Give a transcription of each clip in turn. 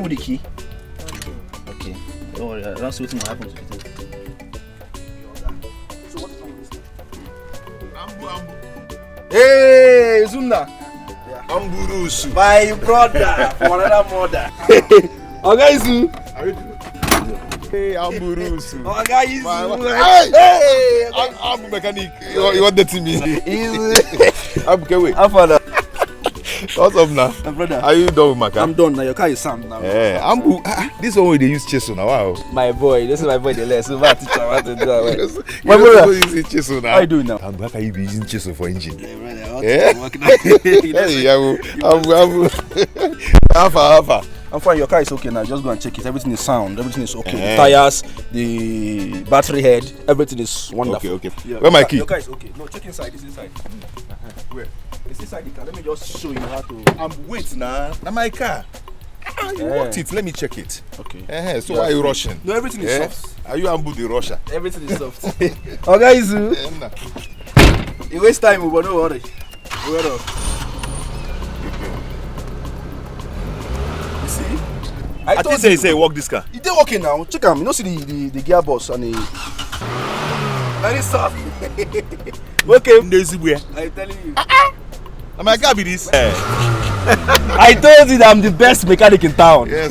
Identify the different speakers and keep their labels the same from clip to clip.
Speaker 1: the key? Okay. Don't worry, I don't see what's going to happen to it. So what is wrong with this thing?
Speaker 2: Ambu.
Speaker 1: Hey, Zunda!
Speaker 2: Amburusu.
Speaker 1: My brother, for another mother. Okay, Zu.
Speaker 2: How you doing? Hey, Amburusu.
Speaker 1: Okay,
Speaker 2: Hey! I'm mechanic. You want that to me? I'm going.
Speaker 1: How far now?
Speaker 2: What's up now?
Speaker 1: My brother.
Speaker 2: Are you done with my car?
Speaker 1: I'm done now. Your car is sound now.
Speaker 2: Yeah, Ambu. This one where they use chisel now. Wow.
Speaker 1: My boy, this is my boy. The less. So my teacher want to do that.
Speaker 2: My brother using chisel now.
Speaker 1: How you doing now?
Speaker 2: Ambu, how can you be using chisel for engine?
Speaker 1: Yeah, brother.
Speaker 2: Yeah. Hey, Ambu. Alpha.
Speaker 1: I'm fine. Your car is okay now. Just go and check it. Everything is sound. Everything is okay. The tires, the battery head, everything is wonderful.
Speaker 2: Okay.
Speaker 1: Yeah,
Speaker 2: Where my key?
Speaker 1: Your car is okay. No, check inside. It's inside.
Speaker 2: Where?
Speaker 1: It's inside the car. Let me just show you how to.
Speaker 2: Wait now. Now my car. You want it? Let me check it.
Speaker 1: Okay.
Speaker 2: So why are you rushing?
Speaker 1: No, everything is soft.
Speaker 2: Are you Ambu the rusher?
Speaker 1: Everything is soft. Okay, Zu. You waste time, but don't worry. Wait up. You see?
Speaker 2: I thought you say walk this car.
Speaker 1: It did working now. Check him. You know, see the gearbox and the. Very soft. Okay. I'm telling you.
Speaker 2: Now my car be this.
Speaker 1: I told you that I'm the best mechanic in town.
Speaker 2: Yes,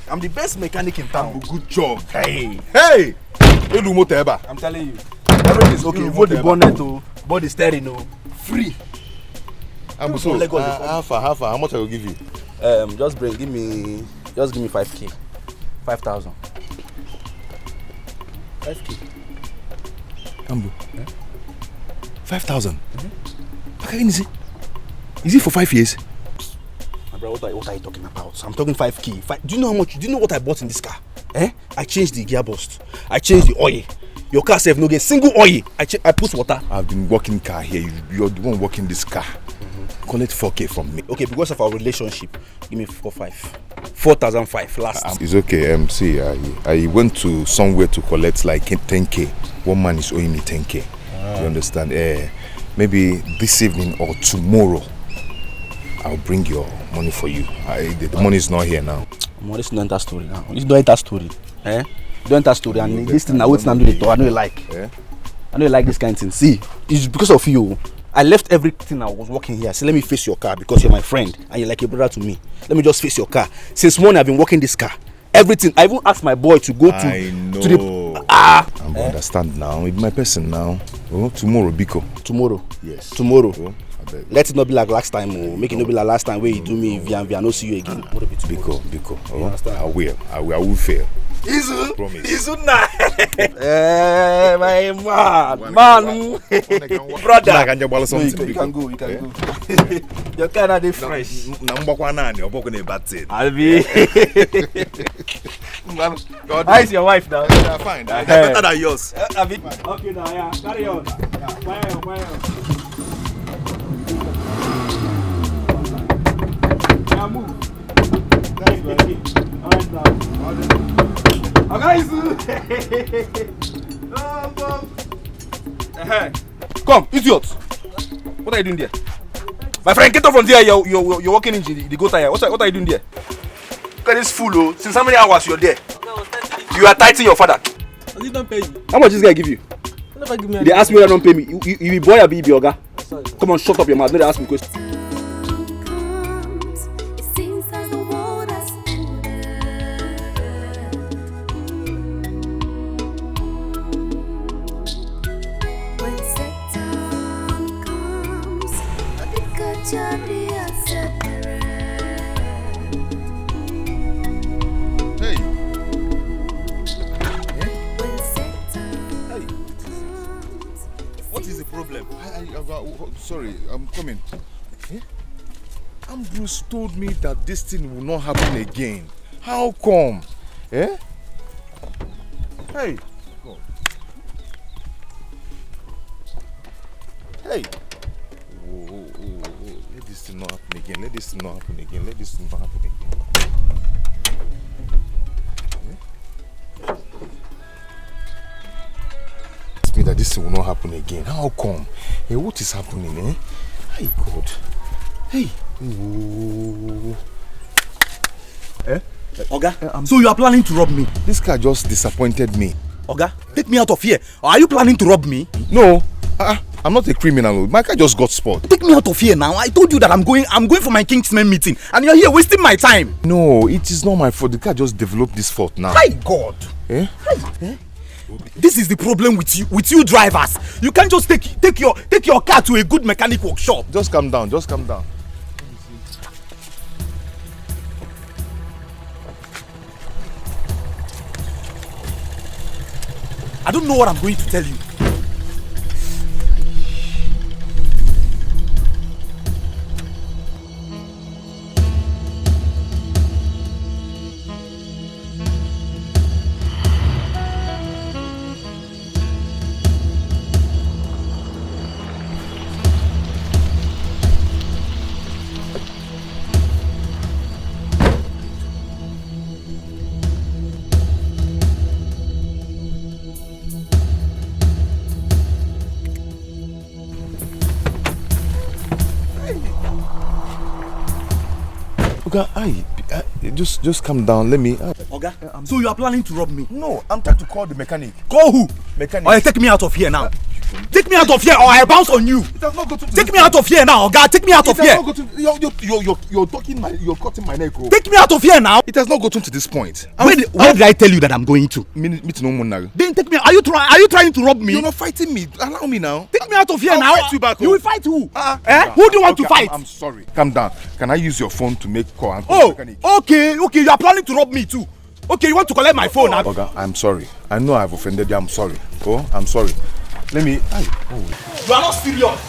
Speaker 1: I'm the best mechanic in town.
Speaker 2: Good job.
Speaker 1: Hey.
Speaker 2: I'm
Speaker 1: telling you. Everything is okay. Both the bonnet, both the steering, free.
Speaker 2: I'm so how much I will give you?
Speaker 1: Just give me 5K. 5,000. 5K.
Speaker 2: Ambu. 5,000. Is it for 5 years?
Speaker 1: My brother, what are you talking about? I'm talking 5K. Do you know how much? Do you know what I bought in this car? I changed the gearbox. I changed the oil. Your car says no get single oil. I put water.
Speaker 2: I've been working car here. You're the one working this car. Collect 4K from me.
Speaker 1: Okay, because of our relationship, give me 4,500 last.
Speaker 2: It's okay. See, I went to somewhere to collect like 10K. One man is owing me 10K. You understand? Maybe this evening or tomorrow, I'll bring your money for you. The money is not here now.
Speaker 1: This is not enter story now. This don't enter story. Don't enter story. And this thing I wait and do it. I know you like. I know you like this kind of thing. See, it's because of you. I left everything I was working here. So let me face your car because you're my friend and you're like a brother to me. Let me just face your car. Since morning I've been working this car. Everything. I even asked my boy to go to.
Speaker 2: I know.
Speaker 1: To the. I'm
Speaker 2: understand now. It's my person now. Oh, tomorrow, Biko.
Speaker 1: Tomorrow.
Speaker 2: Yes.
Speaker 1: Tomorrow. Oh, let it not be like last time. Oh. Make it not be like last time where you do me via no see you again.
Speaker 2: Biko. Oh, I will fail.
Speaker 1: Izu.
Speaker 2: Promise.
Speaker 1: Izu na. My man. Brother. No, you can go. Your car are fresh.
Speaker 2: I'll be.
Speaker 1: How is your wife now?
Speaker 2: Yeah, fine. Better than yours.
Speaker 1: Okay, now, yeah. Carry on. Fire. Yeah, move. Come, idiot. What are you doing there? My friend, get off from there. You're walking into the go tire. What are you doing there? Look at this fool, oh. Since how many hours you're there? You are tightening your father.
Speaker 3: Does he don't pay you?
Speaker 1: How much this guy give you?
Speaker 3: Never give me.
Speaker 1: They ask me why don't pay me. You be boy or be oga? Come on, shut up your mouth. No, they ask me questions.
Speaker 2: Sorry, I'm coming. Ambrose told me that this thing will not happen again. How come? Hey! God. Hey! Whoa. Let this thing not happen again. Let this thing not happen again. Me that this will not happen again. How come? Hey, what is happening, Hey, God. Hey. Ooh.
Speaker 1: Oga, so you are planning to rob me?
Speaker 2: This car just disappointed me.
Speaker 1: Oga, take me out of here. Or are you planning to rob me?
Speaker 2: No, I'm not a criminal. My car just got spoiled.
Speaker 1: Take me out of here now. I told you that I'm going for my Kingsman meeting, and you're here wasting my time.
Speaker 2: No, it is not my fault. The car just developed this fault now.
Speaker 1: My God. This is the problem with you drivers. You can't just take your car to a good mechanic workshop.
Speaker 2: Just calm down. Just calm down.
Speaker 1: I don't know what I'm going to tell you.
Speaker 2: Oga, just calm down. Let me.
Speaker 1: Oga, so you are planning to rob me?
Speaker 2: No, I'm trying to call the mechanic.
Speaker 1: Call who?
Speaker 2: Mechanic.
Speaker 1: Alright, take me out of here now. Take me out of here, or I bounce on you.
Speaker 2: It has not got to
Speaker 1: Take me out of here now, Oga. Take me out of here.
Speaker 2: You're cutting my neck.
Speaker 1: Take me out of here now.
Speaker 2: It has not gotten to this point.
Speaker 1: Where did I tell you that I'm going to?
Speaker 2: Meet no more now.
Speaker 1: Then take me. Are you trying to rob me?
Speaker 2: You're not fighting me. Allow me now.
Speaker 1: Take me out of here
Speaker 2: I'll
Speaker 1: now.
Speaker 2: fight you back.
Speaker 1: You will fight who? Who do you want to fight?
Speaker 2: I'm sorry. Calm down. Can I use your phone to make call?
Speaker 1: Okay. You are planning to rob me too. Okay, you want to collect my phone now?
Speaker 2: Oga, I'm sorry. I know I've offended you. I'm sorry. Oh, I'm sorry. Let me.
Speaker 1: You are not serious.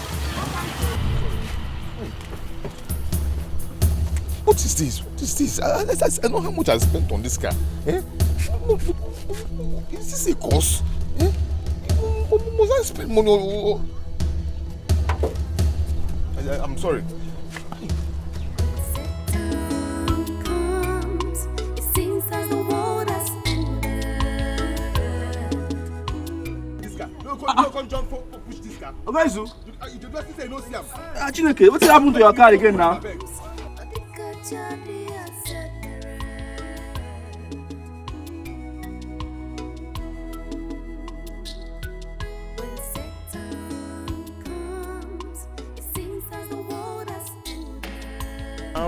Speaker 2: What is this? What is this? I know how much I spent on this car. Is this a cost? Must I spend money? I'm sorry.
Speaker 3: Come jump for push this car.
Speaker 1: Oga,
Speaker 3: You just say no see am.
Speaker 1: Chineke, what happened to your car again now?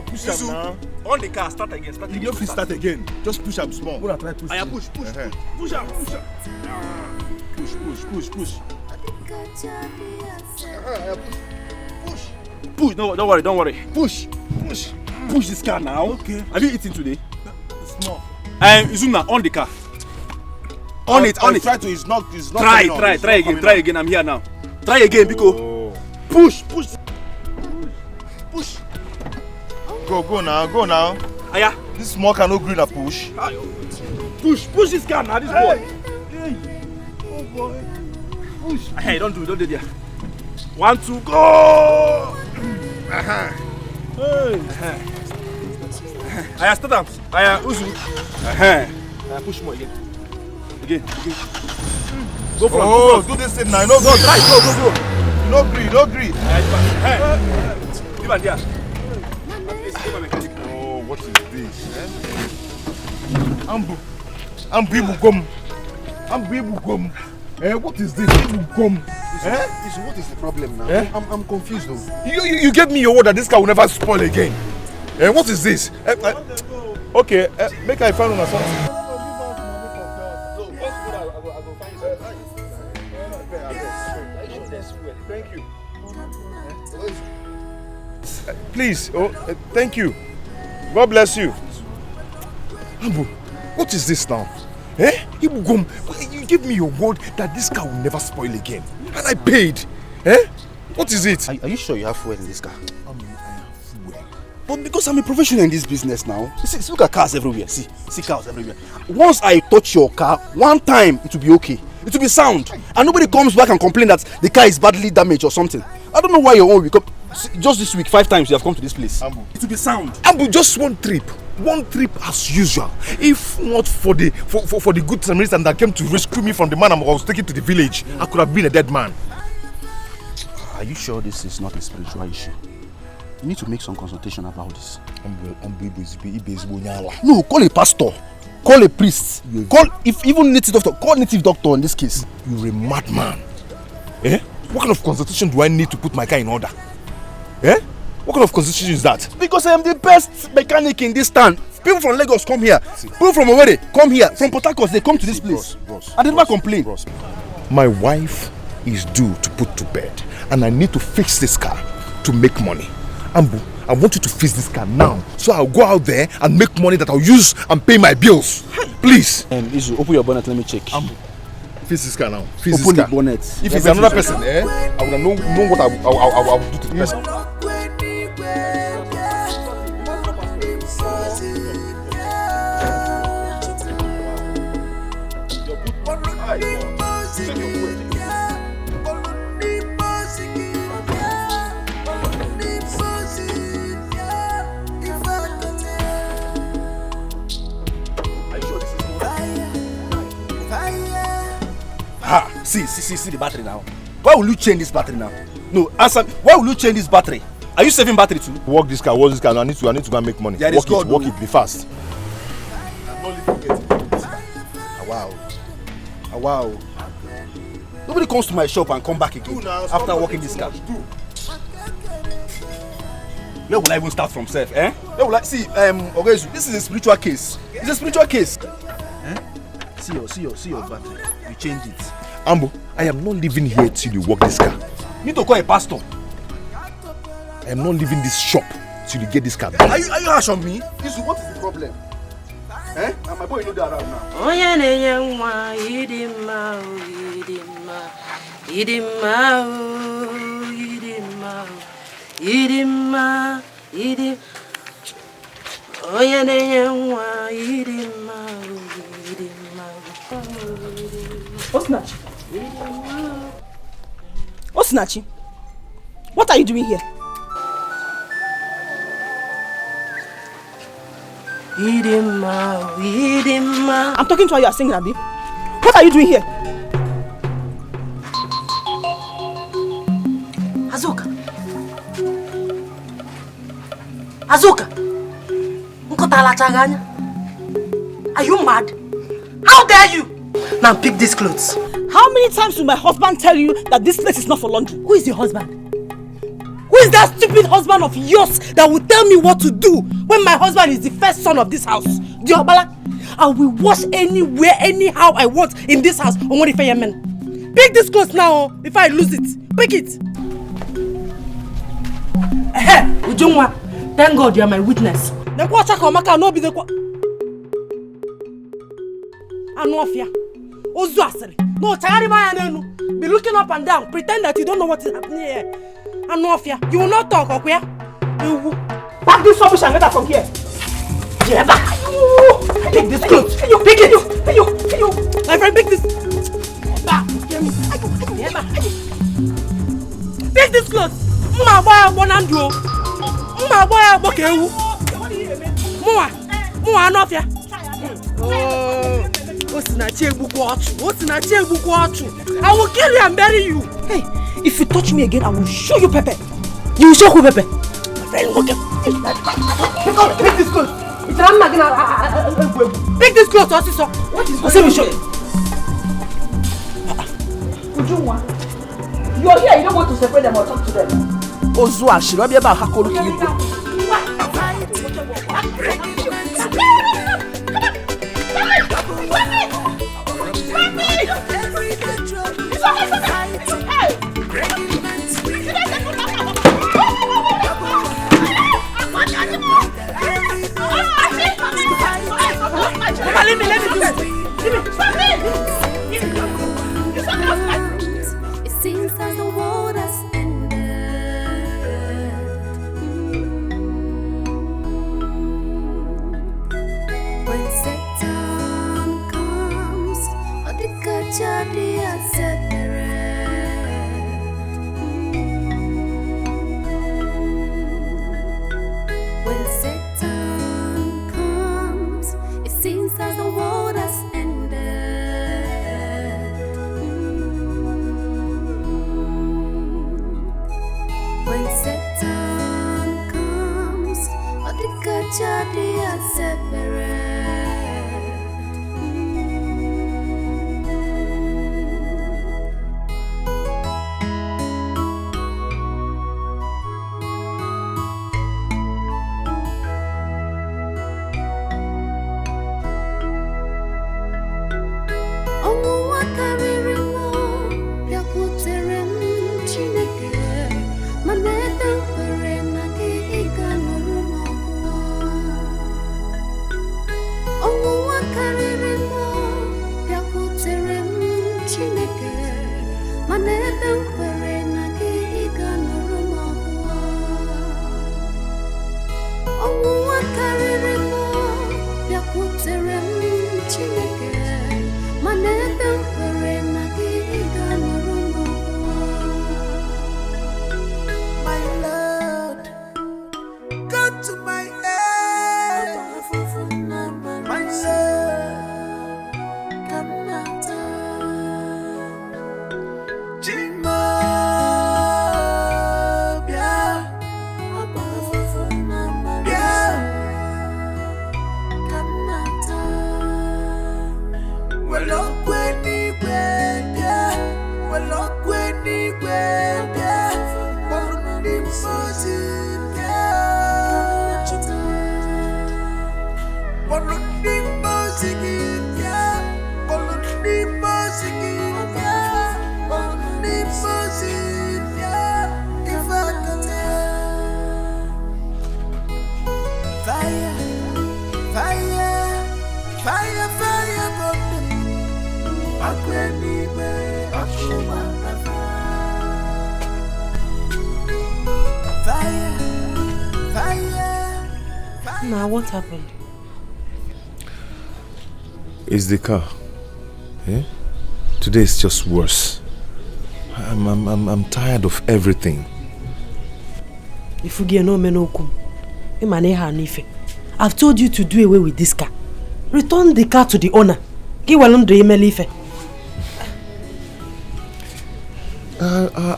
Speaker 3: Push am now.
Speaker 1: On the car, start again.
Speaker 3: You no fit start again. Just push am small.
Speaker 1: Gonna try push. Push.
Speaker 3: Push am. Push.
Speaker 1: Push. No, don't worry.
Speaker 3: Push this car now.
Speaker 1: Okay. Have you eaten today?
Speaker 3: Small.
Speaker 1: Izuna, on the car. On it.
Speaker 3: Try to. It's not.
Speaker 1: Try again. I'm here now. Try again, Biko. Push.
Speaker 3: Go now.
Speaker 1: Aya.
Speaker 3: This small car no green a push.
Speaker 1: Push this car now. This boy.
Speaker 3: Hey. Oh boy. Push.
Speaker 1: Hey, don't do there. 1, 2, go.
Speaker 3: Hey.
Speaker 1: Aya, start up. Aya, Uzu. Aya, push more again. Go for it.
Speaker 3: Do this thing now. No, go.
Speaker 1: Try. Go.
Speaker 3: No green.
Speaker 1: Hey. Give an there.
Speaker 3: Oh, what is this? Ambu Ibugom. What is this? Ibugom.
Speaker 4: What is the problem now? I'm confused though.
Speaker 2: You gave me your word that this car will never spoil again. What is this? Okay, make I find on something. Thank you. Please, thank you. God bless you. Ambu, what is this now? Ibugom, you gave me your word that this car will never spoil again. And I paid. What is it?
Speaker 4: Are you sure you have fuel in this car?
Speaker 2: I have fuel.
Speaker 4: But because I'm a professional in this business now, see, look at cars everywhere. See cars everywhere. Once I touch your car, one time it will be okay. It will be sound. And nobody comes back and complain that the car is badly damaged or something. I don't know why your own will come. Just this week, 5 times you have come to this place.
Speaker 2: Ambu.
Speaker 4: It will be sound.
Speaker 2: Ambu, just one trip as usual. If not for the good Samaritan that came to rescue me from the man I was taken to the village, I could have been a dead man.
Speaker 4: Are you sure this is not a spiritual issue? You need to make some consultation about this. No, call a pastor. Call a priest. Call, if even native doctor, call native doctor in this case.
Speaker 2: You're a madman. Eh? What kind of consultation do I need to put my car in order? Eh? What kind of consultation is that?
Speaker 4: Because I am the best mechanic in this town. People from Lagos come here. People from Owerri come here. From Port Harcourt, they come to this place. I did not complain.
Speaker 2: My wife is due to put to bed, and I need to fix this car to make money. Ambu, I want you to fix this car now, so I'll go out there and make money that I'll use and pay my bills. Please.
Speaker 4: Izu, open your bonnet. Let me check.
Speaker 2: Ambu, fix this car now.
Speaker 4: Open the bonnet.
Speaker 2: If it's another person, I would know what I will do to the person.
Speaker 4: See the battery now. Why will you change this battery now? No, answer. Why will you change this battery? Are you saving battery too?
Speaker 2: Work this car. I need to go and make money.
Speaker 4: Yeah,
Speaker 2: work it, be fast.
Speaker 4: I'm not leaving getting this car. Wow. Nobody comes to my shop and come back again after working this car. Where will I even start from self? Where will I see? Ogezu, this is a spiritual case. It's a spiritual case. See your battery. You change it.
Speaker 2: Ambo, I am not leaving here till you work this car.
Speaker 4: You need to call a pastor.
Speaker 2: I am not leaving this shop till you get this car.
Speaker 4: Are you harsh on me? Isu, what is the problem? And my boy know that around now.
Speaker 5: Oh yeah,
Speaker 6: Osinachi, what are you doing here? I'm talking to her, you are singing, Abi. What are you doing here?
Speaker 5: Azuka, are you mad? How dare you? Now pick these clothes.
Speaker 6: How many times will my husband tell you that this place is not for laundry?
Speaker 5: Who is your husband?
Speaker 6: Who is that stupid husband of yours that will tell me what to do when my husband is the first son of this house? Diobala, I will wash anywhere, anyhow I want in this house. Men. Pick this clothes now before I lose it. Pick it.
Speaker 5: Ujungwa, thank God you are my witness.
Speaker 6: No be the Anofia. No, be looking up and down, pretend that you don't know what is happening here. Anofia, you will not talk, okay? You will pack this rubbish and get out from here. Take this clothes. Pick it. My friend, pick this. Pick this clothes. Anofia. I will kill you and bury you. Hey, if you touch me again, I will show you Pepe. You will show who Pepe? My friend, look at pick this clothes. Pick this clothes, also. What is going on? Ujungwa, you are here, you don't want to separate them or talk to them. Ozua, she will be about Hakolu Kiyu. Let me do it. Stop me!
Speaker 7: It seems that the world has ended.
Speaker 6: Now, what happened?
Speaker 2: It's the car. Yeah? Today is just worse. I'm tired of everything.
Speaker 6: If you get no menokum, I've told you to do away with this car. Return the car to the owner.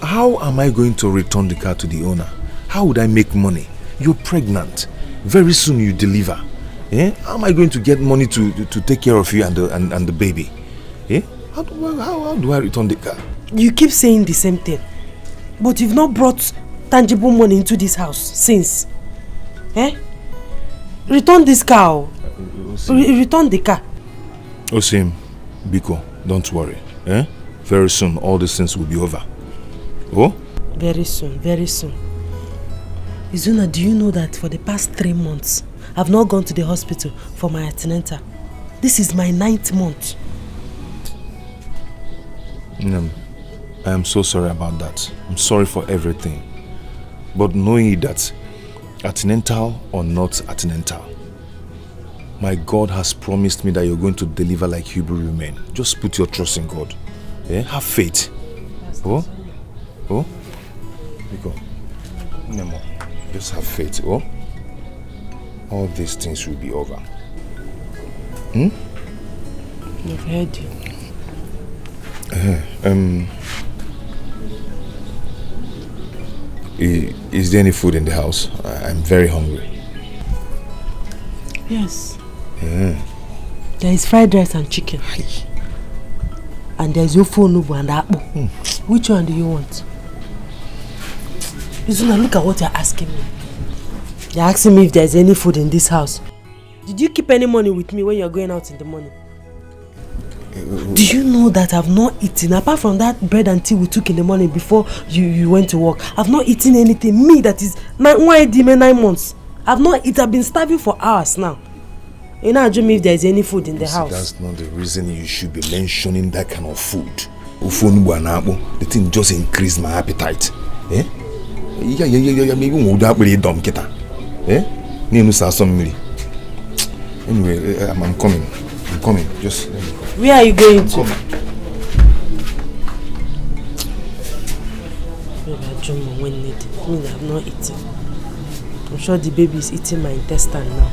Speaker 2: How am I going to return the car to the owner? How would I make money? You're pregnant. Very soon you deliver. Eh? How am I going to get money to take care of you and the baby? Eh? How do I return the car?
Speaker 6: You keep saying the same thing. But you've not brought tangible money into this house since. Eh? Return this car. Return the car.
Speaker 2: Osim, Biko, don't worry. Eh? Very soon all these things will be over. Oh?
Speaker 6: Very soon, very soon. Izuna, do you know that for the past 3 months, I've not gone to the hospital for my antenatal? This is my 9th month.
Speaker 2: I am so sorry about that. I'm sorry for everything. But knowing that, antenatal or not antenatal, my God has promised me that you're going to deliver like Hebrew women. Just put your trust in God. Yeah? Have faith. Oh? Because Nemo, just have faith. Oh? All these things will be over.
Speaker 6: I've heard you.
Speaker 2: Is there any food in the house? I'm very hungry.
Speaker 6: Yes. There is fried rice and chicken. And there is ofu onubu and akpu. Which one do you want? Izuna, look at what you're asking me. You're asking me if there's any food in this house. Did you keep any money with me when you're going out in the morning? Do you know that I've not eaten, apart from that bread and tea we took in the morning before you went to work? I've not eaten anything. Me, that is 9 months. I've not eaten. I've been starving for hours now. You know, me if there's any food in the house. That's
Speaker 2: not the reason you should be mentioning that kind of food. The thing just increased my appetite. Eh? Anyway, I'm coming. Just
Speaker 6: where are you going to? When needed. I mean, I've not eaten. I'm sure the baby is eating my intestine now.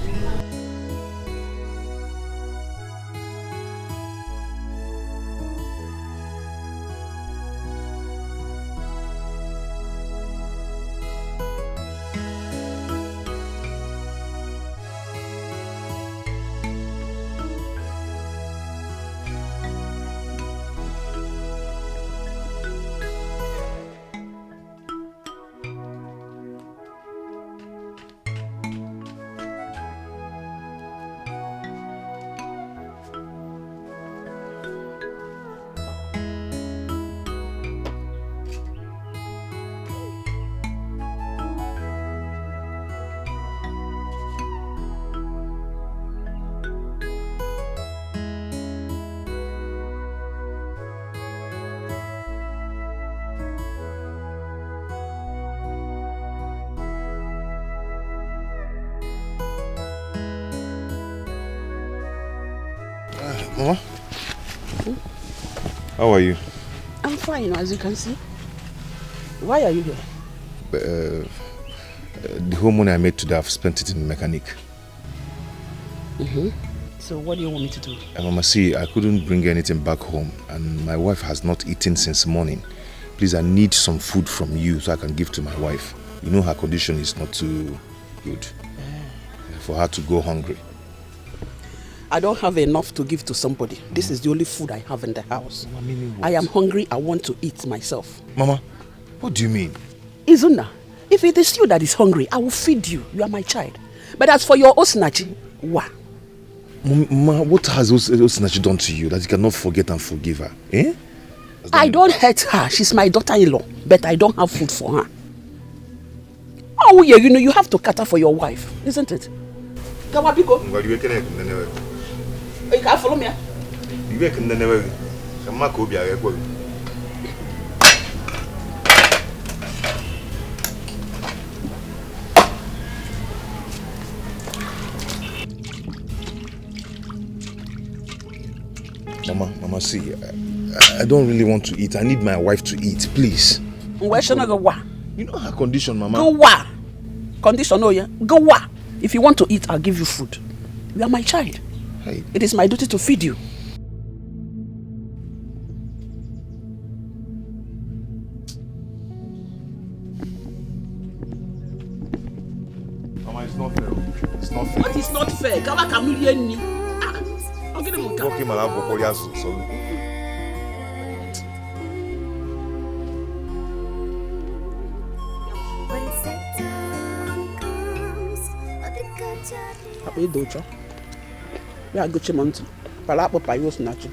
Speaker 2: Mama? How are you?
Speaker 8: I'm fine, as you can see. Why are you here?
Speaker 2: The whole money I made today, I've spent it in the mechanic.
Speaker 8: So what do you want me to do?
Speaker 2: Mama, see, I couldn't bring anything back home and my wife has not eaten since morning. Please, I need some food from you so I can give to my wife. You know her condition is not too good. For her to go hungry.
Speaker 8: I don't have enough to give to somebody. This is the only food I have in the house. I am hungry. I want to eat myself.
Speaker 2: Mama, what do you mean?
Speaker 8: Izuna, if it is you that is hungry, I will feed you. You are my child. But as for your Osinachi, what?
Speaker 2: Mama, what has Osinachi done to you that you cannot forget and forgive her? Eh?
Speaker 8: I don't hurt her. She's my daughter-in-law. But I don't have food for her. Oh yeah, you know, you have to cater for your wife, isn't it? Kawabiko. You can't follow me.
Speaker 2: Mama, see, I don't really want to eat. I need my wife to eat, please.
Speaker 8: Where should I go?
Speaker 2: You know her condition, Mama.
Speaker 8: Go wa. Condition, oh yeah. Go wa. If you want to eat, I'll give you food. You are my child.
Speaker 2: Hey.
Speaker 8: It is my duty to feed you.
Speaker 2: Mama, it's not fair. It's not fair.
Speaker 8: What is not fair? Kama kamilieni. I'll get him.
Speaker 2: Okay, Mama, so.
Speaker 8: Apa itu dojo? Ya go chimontu. Pala apa payo snachu.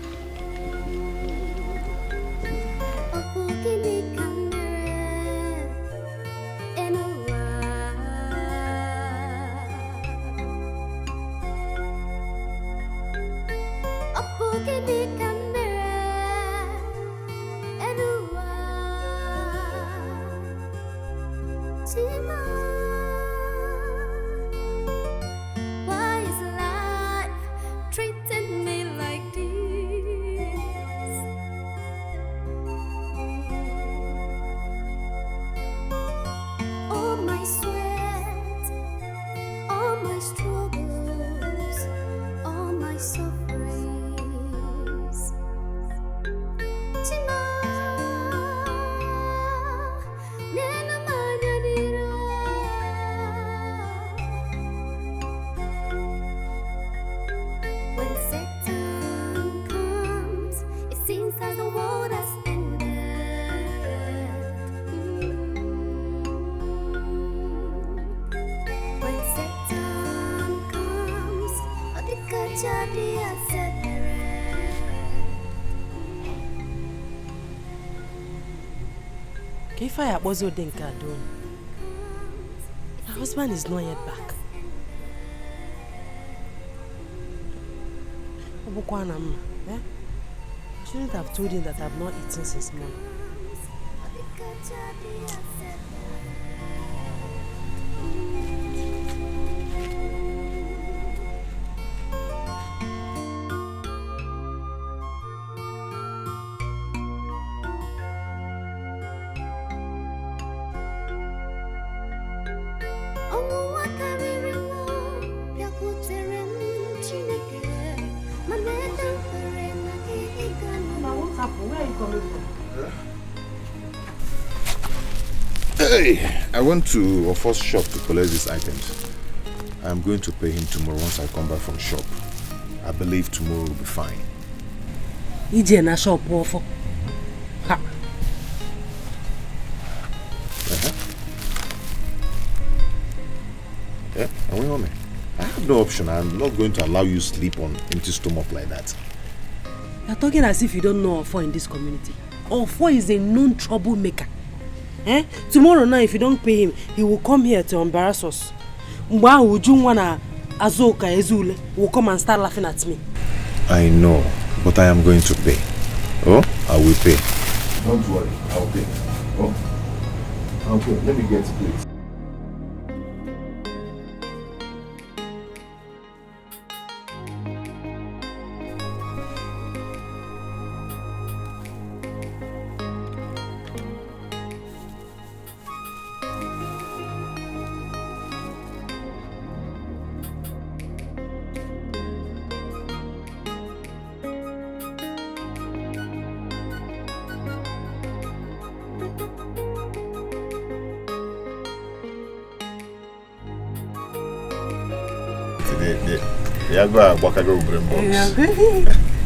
Speaker 6: If I was Denka done, my husband is not yet back. I shouldn't have told him that I've not eaten since morning.
Speaker 2: Hey, I went to a first shop to collect these items. I'm going to pay him tomorrow once I come back from shop. I believe tomorrow will be fine.
Speaker 6: Ije na shop ofo. Ha.
Speaker 2: Yeah, are we home? I have no option. I'm not going to allow you sleep on empty stomach like that.
Speaker 6: You're talking as if you don't know Ofo in this community. Ofo is a known troublemaker. Tomorrow night, if you don't pay him, he will come here to embarrass us. Mwa ujungwana Azoka Ezule will come and start laughing at me.
Speaker 2: I know, but I am going to pay. Oh, I will pay. Don't worry, I'll pay. Oh, I'll pay. Let me get please.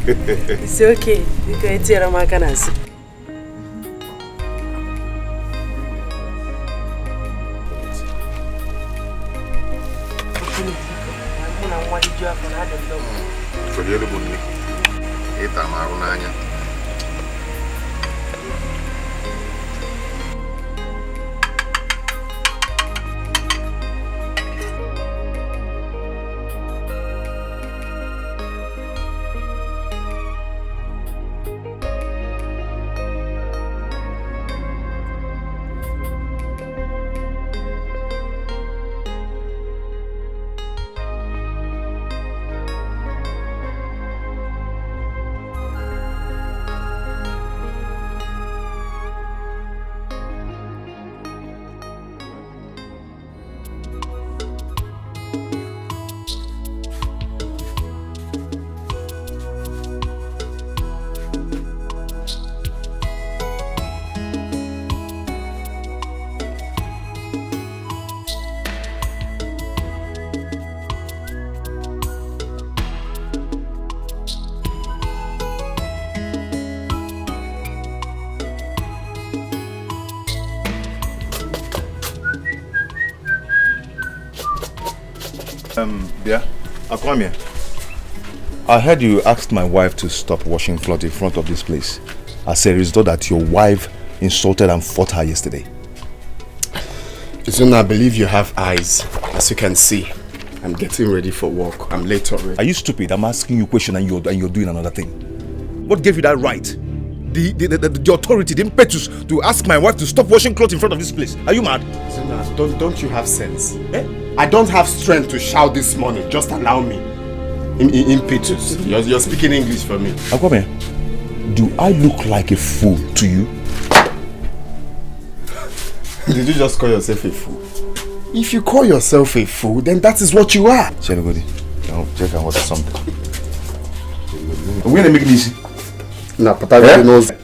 Speaker 6: It's okay. You can eat your macanas.
Speaker 2: Yeah, I'll come here. I heard you asked my wife to stop washing clothes in front of this place as a result that your wife insulted and fought her yesterday.
Speaker 9: Izuna, I believe you have eyes. As you can see, I'm getting ready for work. I'm late already.
Speaker 2: Are you stupid? I'm asking you a question and you're doing another thing. What gave you that right? The authority, the impetus to ask my wife to stop washing clothes in front of this place. Are you mad?
Speaker 9: Izuna, don't you have sense? Eh? I don't have strength to shout this morning. Just allow me. Impetus. You're speaking English for me.
Speaker 2: Akwame, do I look like a fool to you?
Speaker 9: Did you just call yourself a fool? If you call yourself a fool, then that is what you are.
Speaker 2: Chelugodi, check and order something. We're gonna make it easy.
Speaker 9: Nah, but I really knows.
Speaker 6: What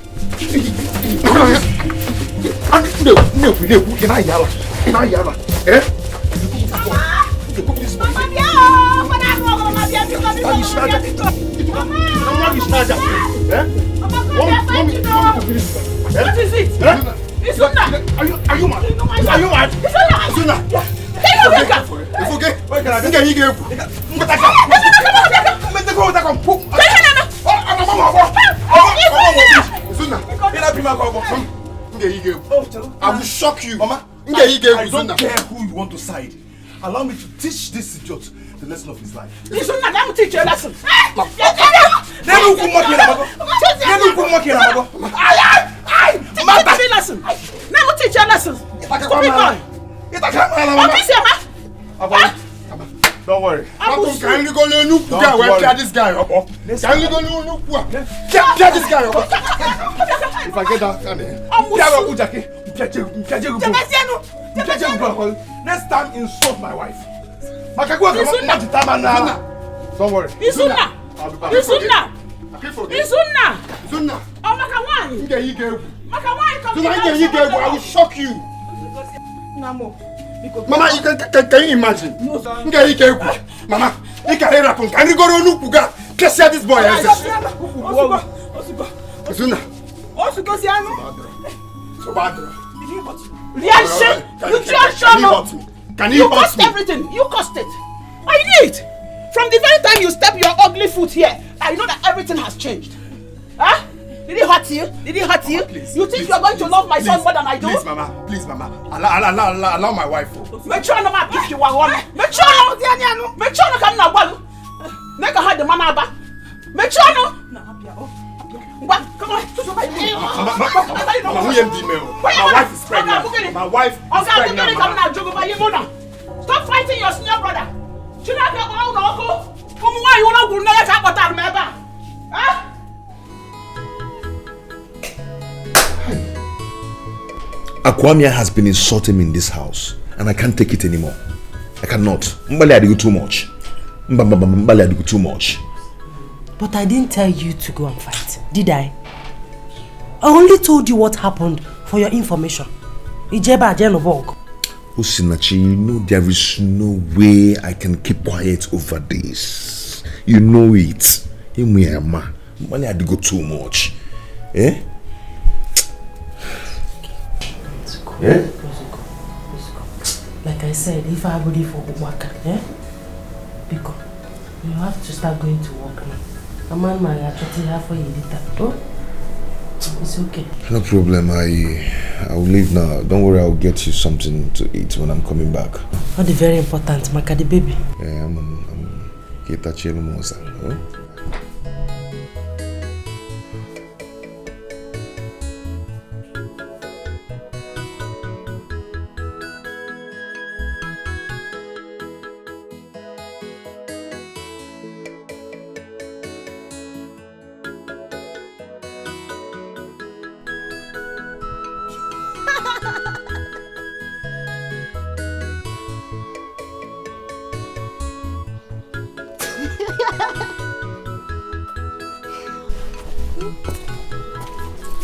Speaker 6: is it? Izuna! Are you mad? Are you mad? Izuna! It's okay.
Speaker 9: I will shock you.
Speaker 3: Mama, I don't care who you want to side. Allow me to teach this idiot the lesson of his life.
Speaker 6: Izuna, let me teach you a lesson.
Speaker 3: Let
Speaker 6: me teach you a lesson. Stupid boy.
Speaker 3: Don't worry.
Speaker 9: Can you go look at this guy? Can you go look at this guy? If I get that,
Speaker 3: next time insult my wife. Don't worry.
Speaker 6: Izuna. Oh,
Speaker 9: I will shock you. Mama, can you imagine? Mama, can you go to Nukuga? Can this boy? Izuna.
Speaker 6: Reaction! You just shut up! You cost everything! You cost it! I knew it! From the very time you step your ugly foot here, I know that everything has changed. Huh? Did it hurt you? Did it hurt you?
Speaker 9: Please,
Speaker 6: you think you are going to love my son more than I do?
Speaker 9: Please, Mama. Please, Mama. Allow my wife.
Speaker 6: Make sure no man pick you one. Make sure no. Make sure no come na one. Make her the mama back. Make sure no. What? Come on.
Speaker 9: My wife is pregnant. My wife is pregnant.
Speaker 6: Stop fighting your senior brother.
Speaker 2: Akwamia has been insulting me in this house and I can't take it anymore. I cannot. Mbali, I do too much. Mbali, I do too much.
Speaker 5: But I didn't tell you to go and fight, did I? I only told you what happened for your information. Ijeba Jenobog.
Speaker 2: Osinachi, you know there is no way I can keep quiet over this. You know it. Mbali, I do too much. Eh?
Speaker 5: Yeah? Like I said, if I go for work, because you have to start going to work now. A man might actually have for you later. Oh? It's okay.
Speaker 2: No problem. I'll leave now. Don't worry, I'll get you something to eat when I'm coming back.
Speaker 5: Not the very important, Maka the baby.
Speaker 2: Yeah, I'm Mosa.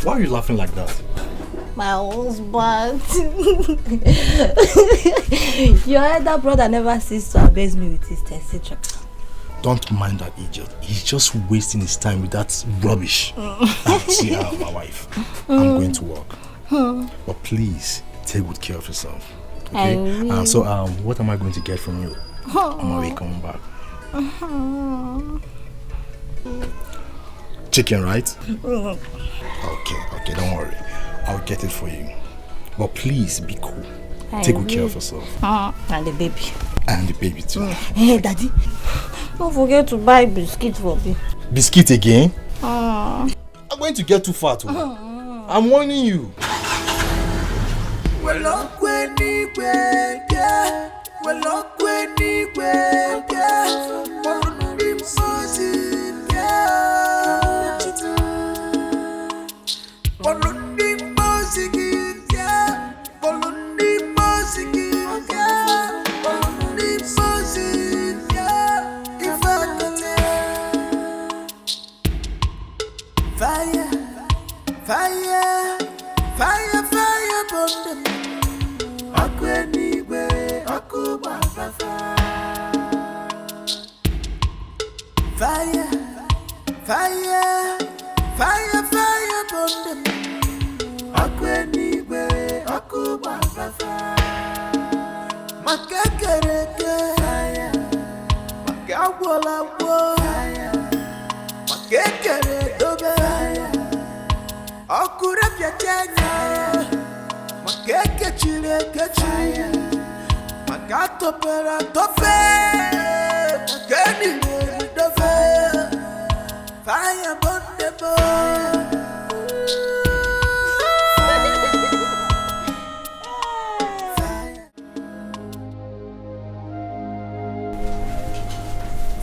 Speaker 3: Why are you laughing like that?
Speaker 10: My husband. Your elder brother never ceased to abase me with his etc.
Speaker 3: Don't mind that idiot. He's just wasting his time with that rubbish. See her, my wife. I'm going to work. But please, take good care of yourself. Okay? So, what am I going to get from you? I'm already coming back. Chicken, right? Okay, don't worry. I'll get it for you. But please be cool. Take good care of yourself.
Speaker 10: And the baby.
Speaker 3: And the baby too.
Speaker 10: Hey, Daddy. Don't forget to buy biscuit for me.
Speaker 3: Biscuit again? I'm going to get too fat. I'm warning you.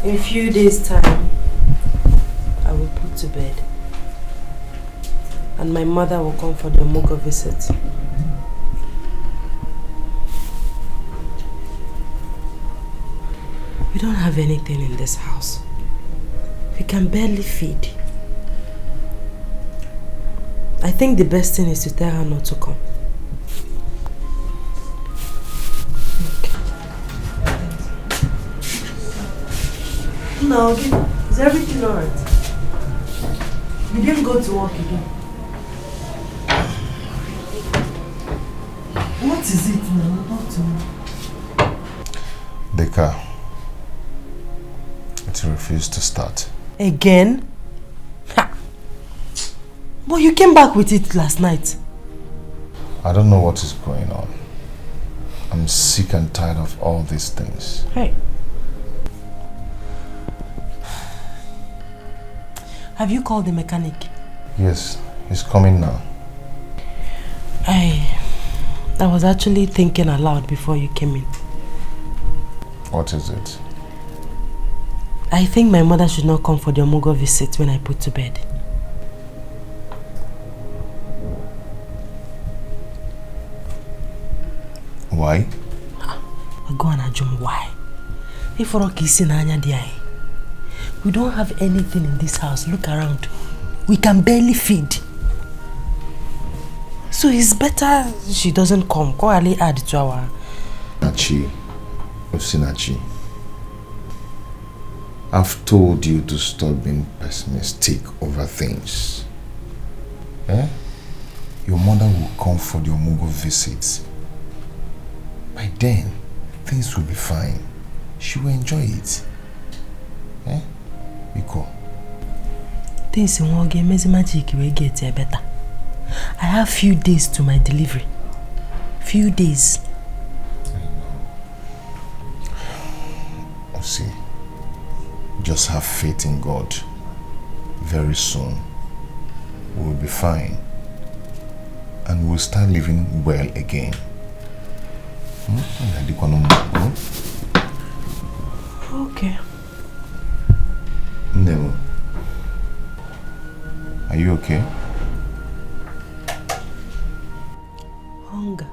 Speaker 5: In a few days' time, I will put to bed. And my mother will come for the Omugo visit. We don't have anything in this house. We can barely feed. I think the best thing is to tell her not to come. No, is everything alright? You didn't go to work again. What is it now? Talk to me.
Speaker 2: The car. It refused to start.
Speaker 5: Again? Ha! But you came back with it last night.
Speaker 2: I don't know what is going on. I'm sick and tired of all these things.
Speaker 5: Hey. Have you called the mechanic?
Speaker 2: Yes, he's coming now.
Speaker 5: I was actually thinking aloud before you came in.
Speaker 2: What is it?
Speaker 5: I think my mother should not come for the Omugo visit when I put to bed.
Speaker 2: Why?
Speaker 5: Go on, Ajum, why? We don't have anything in this house. Look around. We can barely feed. So it's better she doesn't come. Go Ali add to our...
Speaker 2: Nachi, Osinachi, I've told you to stop being pessimistic over things. Eh? Your mother will come for the Omugo visits. By then, things will be fine. She will enjoy it. Eh? Biko.
Speaker 5: Things won't get magic will get better. I have few days to my delivery. Few days.
Speaker 2: See, just have faith in God. Very soon, we'll be fine. And we'll start living well again.
Speaker 5: Okay.
Speaker 2: Nemo, are you okay?
Speaker 5: Hunger.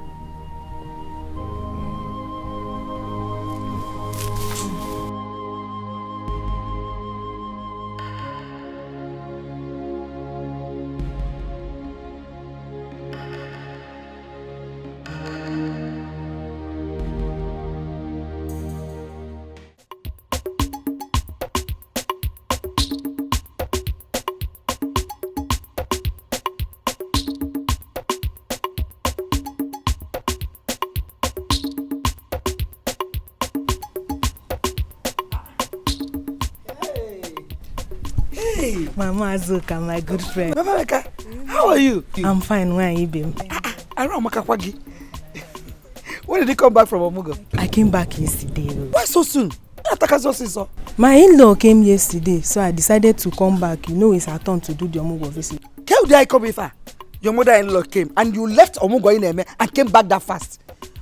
Speaker 6: Hey, Mama Azuka, my good friend.
Speaker 11: Mama Meka, how are you?
Speaker 6: I'm fine. Where are you been?
Speaker 11: I don't know. When did you come back from Omugo?
Speaker 6: I came back yesterday.
Speaker 11: Why so soon?
Speaker 6: My in-law came yesterday, so I decided to come back. You know, it's our turn to do the Omugo visit.
Speaker 11: How did I come here? Your mother-in-law came and you left Omugo in Eme and came back that fast.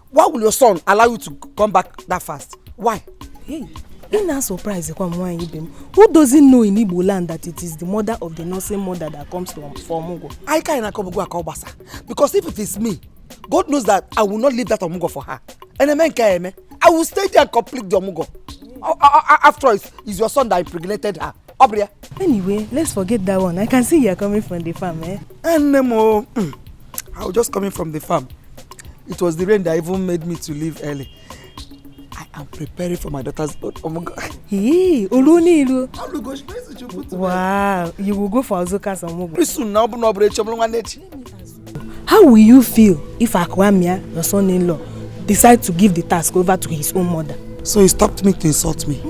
Speaker 11: Why will your son allow you to come back that fast? Why?
Speaker 6: Hey, ain't that surprised? Who doesn't know in Igbo land that it is the mother of the nursing mother that comes to Omugo?
Speaker 11: I can't come to Akobasa because if it is me, God knows that I will not leave that Omugo for her. And I will stay there and complete the Omugo. After all, it's your son that impregnated her. Obria.
Speaker 6: Anyway, let's forget that one. I can see you're coming from the farm, eh?
Speaker 11: And I was just coming from the farm. It was the rain that even made me to leave early. I am preparing for my daughter's birth. Oh my God.
Speaker 6: Hey, wow, you will go for Azuka's Omugo. How will you feel if Akwamia, your son-in-law, decides to give the task over to his own mother?
Speaker 11: So he stopped me to insult me.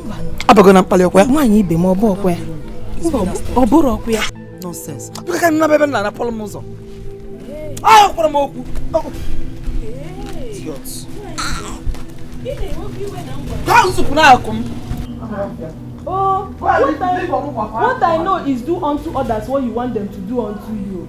Speaker 11: Nonsense. You can't never be a polomozo. Ah, polomoku. Idiots.
Speaker 6: Oh, what I know is do unto others what you want them to do unto you.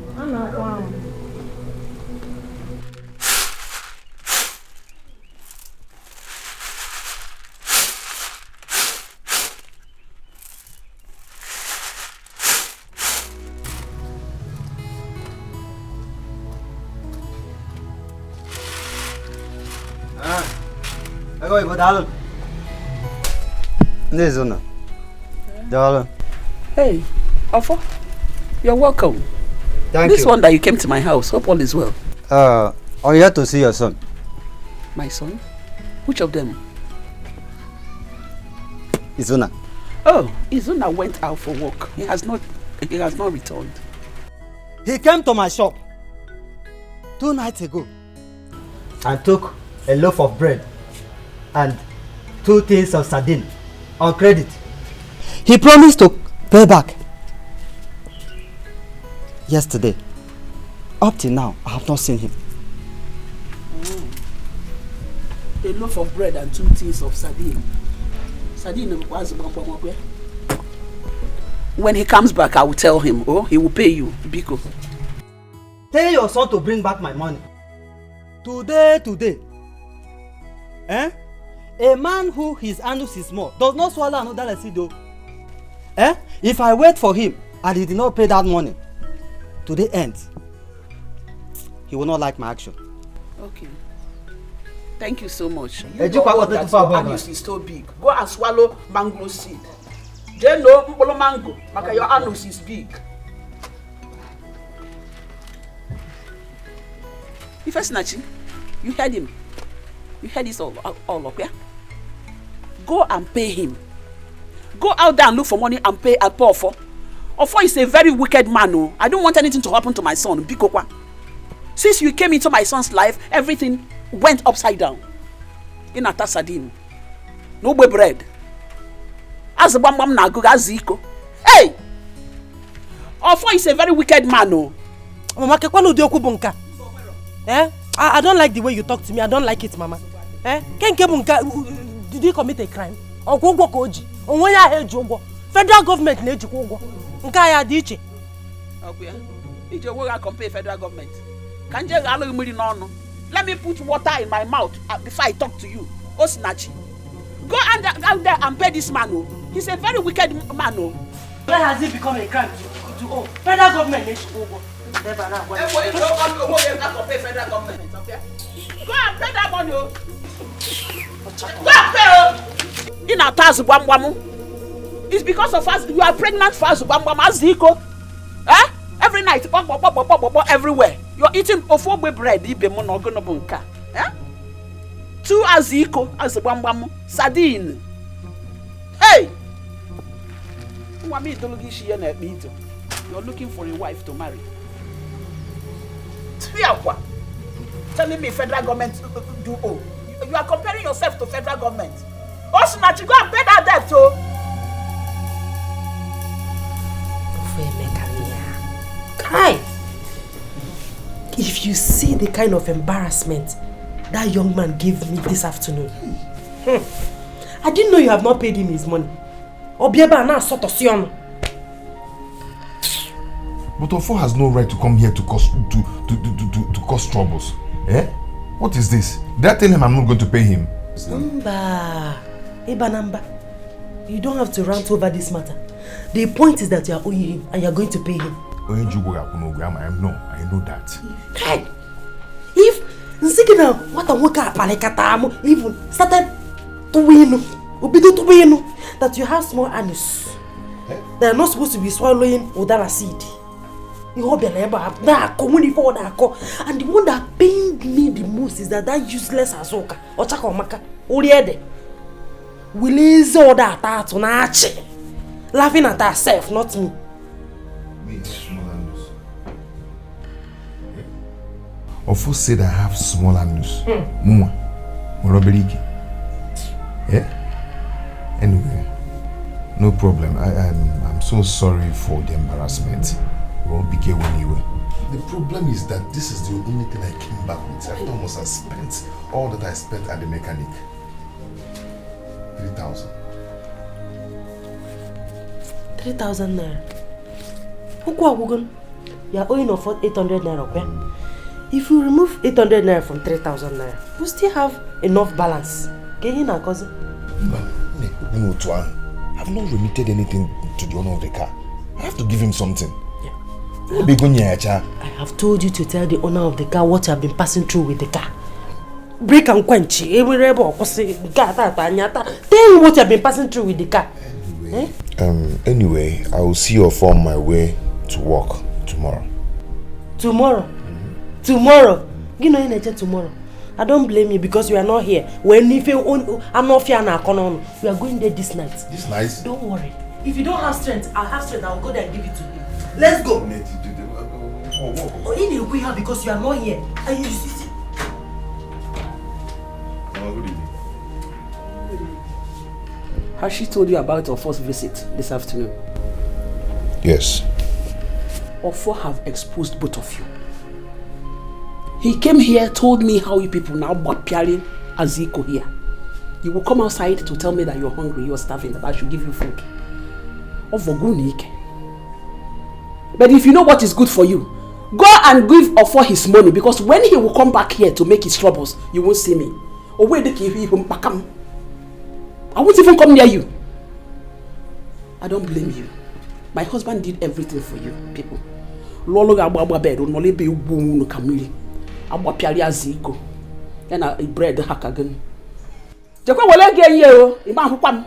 Speaker 8: Hey, Ofo, you're welcome.
Speaker 12: Thank
Speaker 8: this
Speaker 12: you.
Speaker 8: One that you came to my house, hope all is well.
Speaker 12: I'm here to see your son.
Speaker 8: My son? Which of them?
Speaker 12: Izuna.
Speaker 8: Oh, Izuna went out for work. He has not returned.
Speaker 12: He came to my shop 2 nights ago and took a loaf of bread and 2 tins of sardine on credit. He promised to pay back yesterday. Up till now, I have not seen him.
Speaker 8: A loaf of bread and 2 tins of sardine. Sardine was when he comes back, I will tell him. Oh, he will pay you, Biko.
Speaker 12: Tell your son to bring back my money. Today. Eh? A man who his anus is small does not swallow another lesido. Eh? If I wait for him and he did not pay that money, to the end, he will not like my action.
Speaker 8: Okay. Thank you so much.
Speaker 12: Hey,
Speaker 8: you know that your anus is so big. Go and swallow mango seed. Then no mbolo mango, maka your anus is big. Ifesinachi, you heard him. You heard this all up, yeah? Go and pay him. Go out there and look for money and pay and pour for. Ofo is a very wicked man. Oh. I don't want anything to happen to my son. Bikokwa. Since you came into my son's life, everything went upside down. In a sardine. No bread. As a bam na go Wazico. Hey! Ofo is a very wicked man. Oh.
Speaker 6: Mama, eh? I don't like the way you talk to me. I don't like it, Mama. Eh? Did he commit a crime? Federal government needs to Nkaya diche.
Speaker 8: Okay. Did you work compare federal government? Can you allow me no? Let me put water in my mouth before I talk to you. Osinachi. Go out there and pay this man. Oh. He's a very wicked man. Oh.
Speaker 6: Where has it become a crime to owe? Federal government needs to go.
Speaker 8: Go and pay that money. Go and pay. In a task, it's because of us. You are pregnant for us, Wazico. Eh? Every night, everywhere. You're eating ofo bread. Eh? 2 Wazico, sardine. Hey! You're looking for a wife to marry. Telling me federal government do owe. You are comparing yourself to federal government. Also, now you go and pay that debt, oh.
Speaker 5: Kai! If you see the kind of embarrassment that young man gave me this afternoon. I didn't know you have not paid him his money. Obieba na sort of sion.
Speaker 2: But Ofo has no right to come here to cause troubles. Eh? What is this? Did I tell him I'm not going to pay him?
Speaker 5: Namba. You don't have to rant over this matter. The point is that you are owing him and you are going to pay him.
Speaker 2: I know that.
Speaker 5: Hey, if Nzigina what a worker palekatamu even started to win, that you have small anus. They are not supposed to be swallowing udara seed. You hope and the one that pained me the most is that useless Azoka or Chakomaka Uriede will ease all that on Archie, laughing at herself, not me.
Speaker 2: Ofo said I have small anus. Muma, robbery. Yeah. Anyway, no problem. I'm so sorry for the embarrassment. We won't be careful anyway. The problem is that this is the only thing I came back with. After almost I spent all that I spent at the mechanic. 3,000.
Speaker 5: 3,000 naira. You are owing of 800 naira, okay? If you remove 800 naira from 3,000 naira, you still have enough balance. Can you not, cousin?
Speaker 2: No, Tuan. I've not remitted anything to the owner of the car. I have to give him something.
Speaker 5: I have told you to tell the owner of the car what you have been passing through with the car. Break and quench. Tell him what you have been passing through with the car.
Speaker 2: Anyway, I will see you off on my way to work tomorrow.
Speaker 5: Tomorrow? Tomorrow? You know tomorrow. I don't blame you because you are not here. When if I'm not here now, we are going there this night.
Speaker 2: This night?
Speaker 5: Don't worry. If you don't have strength, I'll have strength. I'll go there and give it to you. Let's go. Because you are not here. And you see.
Speaker 2: Good evening.
Speaker 8: Has she told you about our first visit this afternoon?
Speaker 2: Yes.
Speaker 8: Ofo have exposed both of you. He came here, told me how you people now bought Piarin Wazico here. You will come outside to tell me that you're hungry, you're starving, that I should give you food. But if you know what is good for you, go and give Ofo his money, because when he will come back here to make his troubles, you won't see me. I won't even come near you. I don't blame you. My husband did everything for you, people. Lolo gababa bed on Molebe Boom Camille. Abwa Piaria Wazico. And I bread hack again. Jacko will I get you, Imam Pam.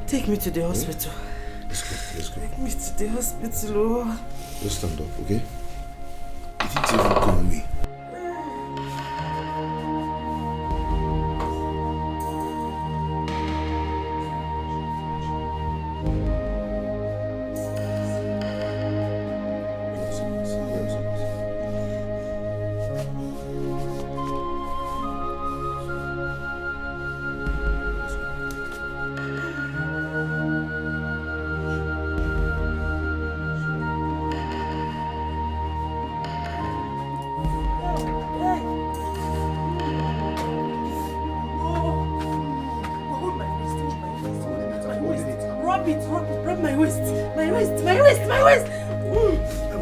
Speaker 5: Take me to the hospital.
Speaker 2: Let's go.
Speaker 5: Take me to the hospital.
Speaker 2: Just stand up, okay? You didn't even call me.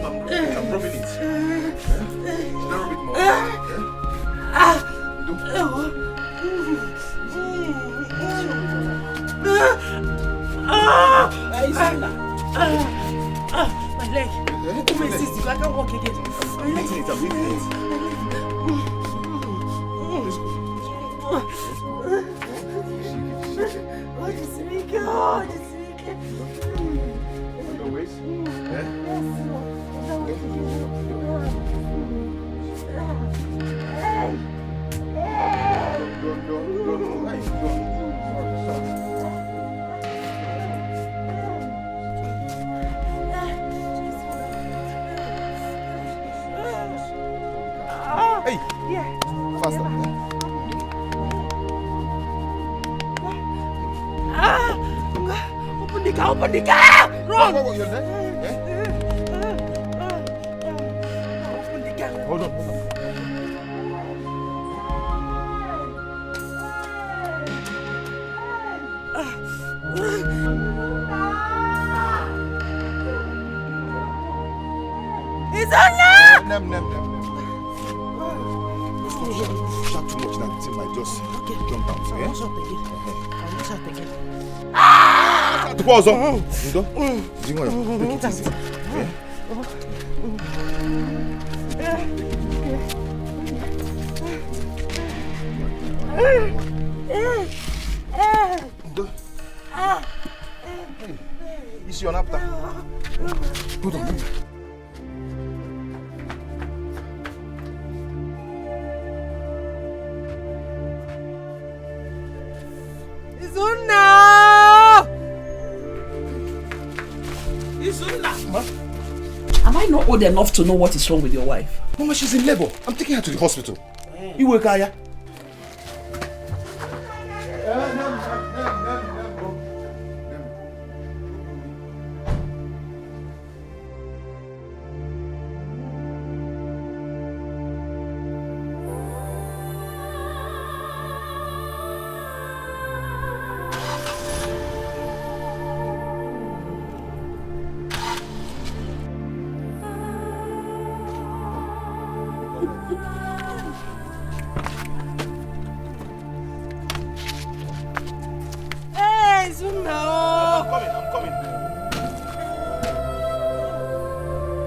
Speaker 3: I'm dropping it. Just rub it more.
Speaker 6: My leg. Come and sit. I can't walk again.
Speaker 3: I'm beating it.
Speaker 2: Hey!
Speaker 6: Yeah.
Speaker 2: Faster.
Speaker 6: Open the car! Open the car! Run!
Speaker 2: What, you're there? Yeah?
Speaker 6: Open the car!
Speaker 2: Hold on.
Speaker 6: It's on now!
Speaker 2: Nem. Shout too much that thing might just jump out.
Speaker 6: I'll shout again.
Speaker 2: Pause up. Take it easy. It's your napta. Hold on.
Speaker 8: Am I not old enough to know what is wrong with your wife?
Speaker 2: Mama, she's in labor. I'm taking her to the hospital. You work, Aya? I'm coming.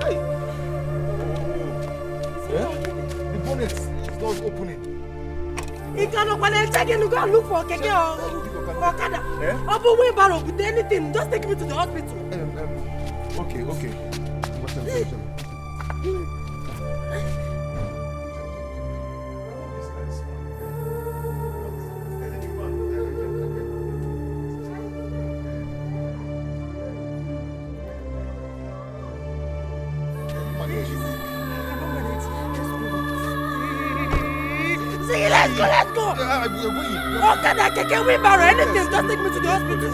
Speaker 2: Hey! The bonnet is not opening.
Speaker 6: You cannot go and look for Keke or Okada. Or wheelbarrow with anything. Just take me to the hospital.
Speaker 2: Okay.
Speaker 6: Let's go. Okada, Keke, wheelbarrow, anything. Just take me to the hospital.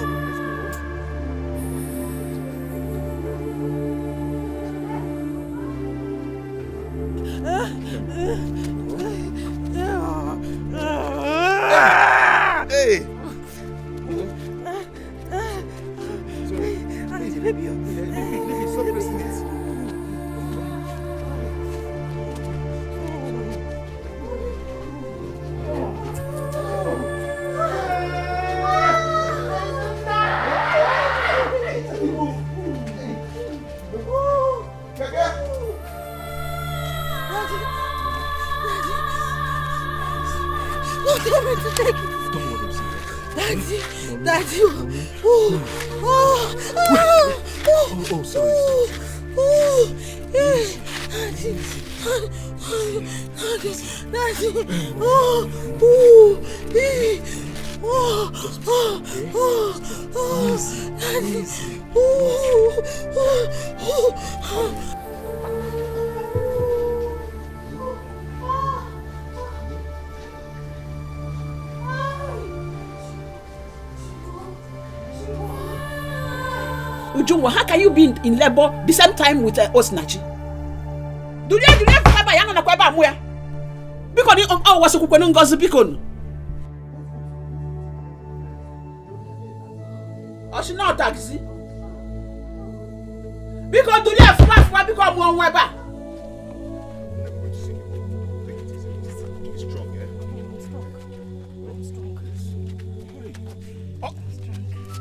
Speaker 2: Hey!
Speaker 6: Baby,
Speaker 2: stop pressing it.
Speaker 6: Daddy.
Speaker 2: Sorry.
Speaker 8: Ujungwa, how can you be in labor the same time with Osinachi? Do you have a young Nakwaba Muya? Because I was a coupon gossip beacon. Or she not taxi? Because do you have fast because one weber?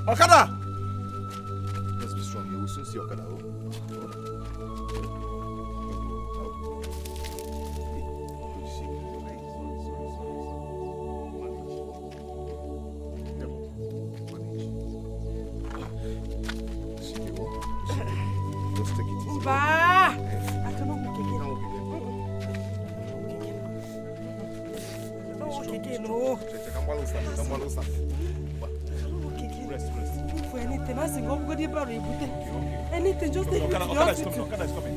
Speaker 2: Okada! Let's be strong. You will soon see Okada. Just take it easy.
Speaker 6: I cannot walk again. I don't walk again, no. Rest. For anything, I sing up good about it. Anything, just take me to the hospital.
Speaker 2: Okada is coming.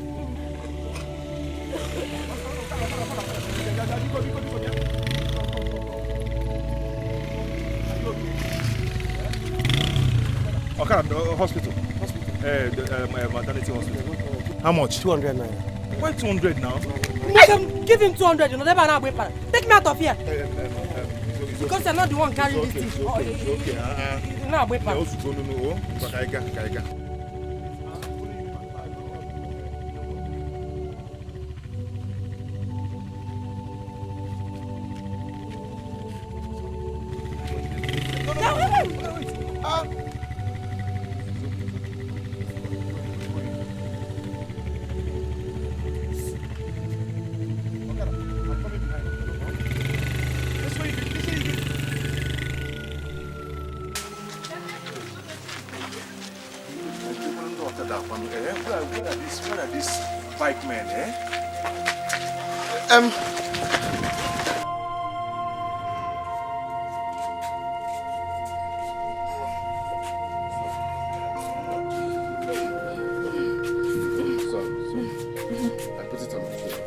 Speaker 2: Okada, hospital. Maternity hospital. How much?
Speaker 12: 200 naira.
Speaker 2: Why 200 now?
Speaker 6: Madam, give him 200, you know, never now wait. Take me out of here. Because you're not the one carrying this thing.
Speaker 2: It's okay.
Speaker 6: No, wait.
Speaker 2: No. Kaiga. Where are these bike men, eh?
Speaker 9: I put it on the floor.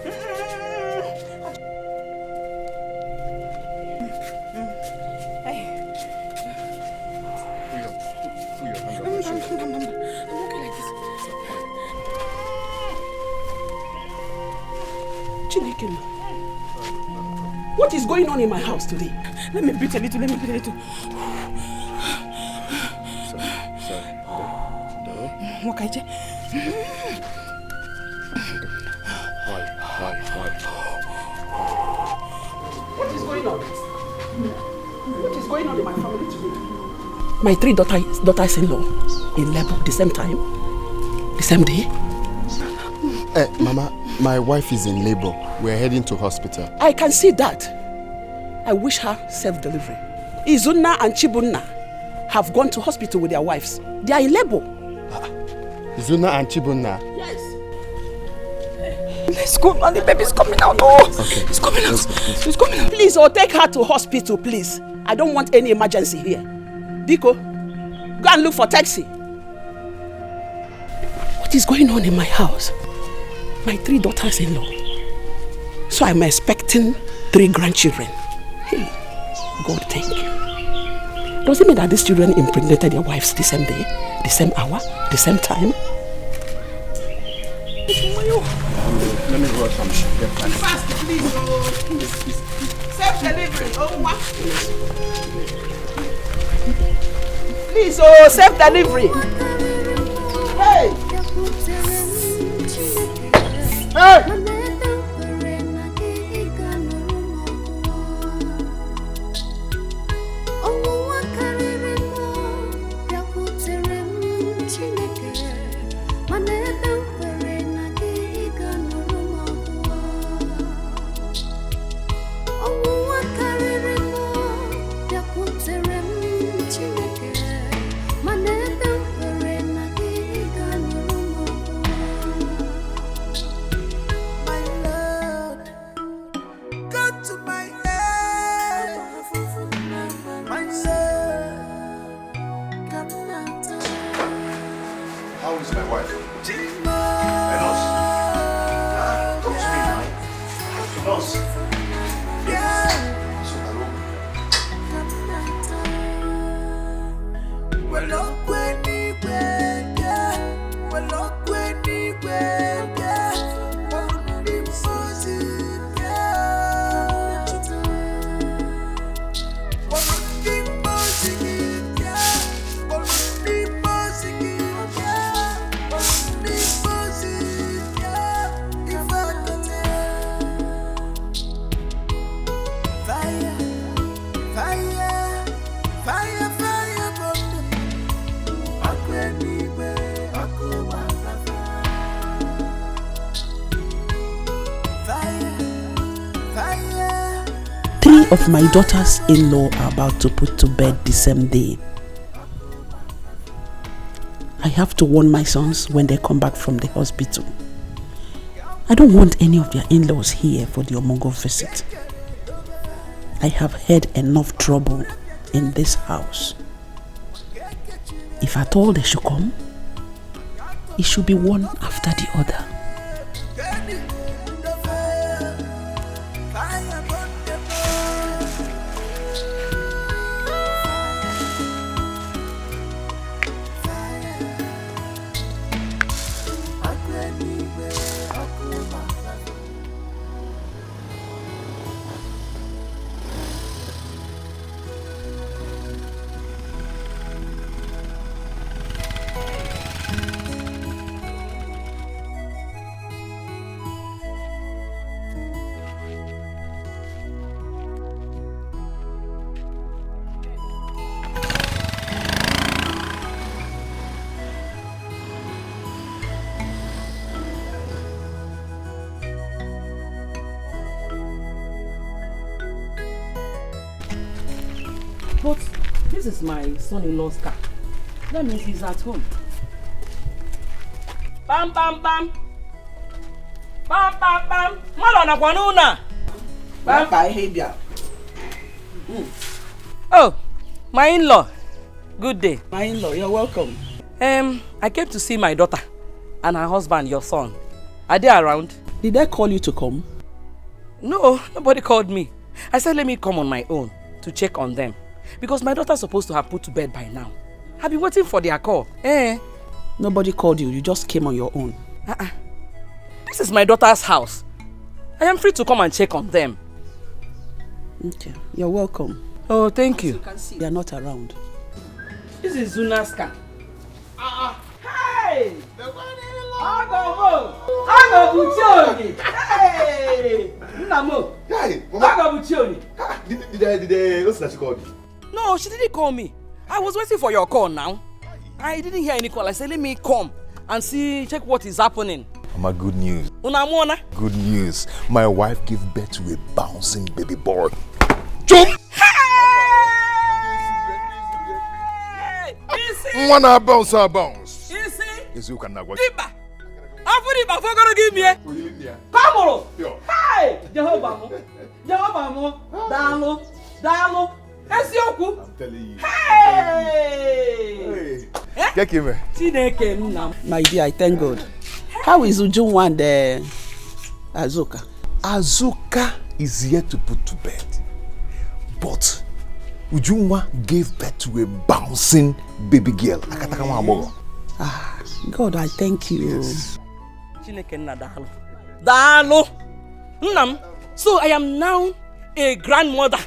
Speaker 9: Put your hand on my shoulder.
Speaker 8: I'm okay like this. Chineke, what is going on in my house today? Let me breathe a little.
Speaker 9: Sorry.
Speaker 8: Wakaije.
Speaker 9: Why?
Speaker 8: What is going on? What is going on in my family today? My 3 daughters-in-law in labor the same time, the same day.
Speaker 9: Mama, my wife is in labor. We're heading to hospital.
Speaker 8: I can see that. I wish her safe delivery. Izunna and Chibunna have gone to hospital with their wives. They are in labor.
Speaker 9: Izunna and Chibunna?
Speaker 8: Yes.
Speaker 6: Let's go, man. The baby's coming out. Oh,
Speaker 9: okay.
Speaker 6: It's coming out.
Speaker 8: It's coming out. Please, take her to hospital, please. I don't want any emergency here. Biko, go and look for taxi. What is going on in my house? My 3 daughters-in-law. So I'm expecting 3 grandchildren. Hey, God, thank you. Does it mean that these children impregnated their wives the same day, the same hour, the same time?
Speaker 9: Let me rush some shit.
Speaker 8: Fast, please. Self-delivery. Please, self-delivery. Hey! Hey! of my daughter's in-law are about to put to bed the same day. I have to warn my sons when they come back from the hospital. I don't want any of their in-laws here for the Omogo visit. I have had enough trouble in this house. If at all they should come, it should be one after the other. But this is my son-in-law's car. That means he's at home. Bam bam bam. Bam bam bam. Malona kwanuna. Bam bam behavior. Oh, my in-law. Good day. My in-law, you're welcome. I came to see my daughter and her husband, your son. Are they around? Did they call you to come? No, nobody called me. I said let me come on my own to check on them. Because my daughter's supposed to have put to bed by now. I've been waiting for their call. Nobody called you. You just came on your own. This is my daughter's house. I am free to come and check on them. Okay. You're welcome. Oh, thank you. As you can see, they are not around. This is Zuna's car. Hey! Hey! No, she didn't call me. I was waiting for your call now. I didn't hear any call. I said, let me come and check what is happening.
Speaker 2: Mama, good news.
Speaker 8: Unamona?
Speaker 2: Good news. My wife gave birth to a bouncing baby boy. Jump!
Speaker 8: Hey!
Speaker 2: Wanna bounce, bounce.
Speaker 8: Easy.
Speaker 2: Is you can now.
Speaker 8: Diba. After the gonna give me. Come on. Hey! Jehovah. Dalo.
Speaker 2: I'm telling you.
Speaker 8: Hey!
Speaker 2: Get him.
Speaker 8: My dear, I thank God. How is Ujunwa and Azuka?
Speaker 2: Azuka is here to put to bed. But Ujunwa gave birth to a bouncing baby girl.
Speaker 8: God, I thank you.
Speaker 2: Yes.
Speaker 8: So I am now a grandmother.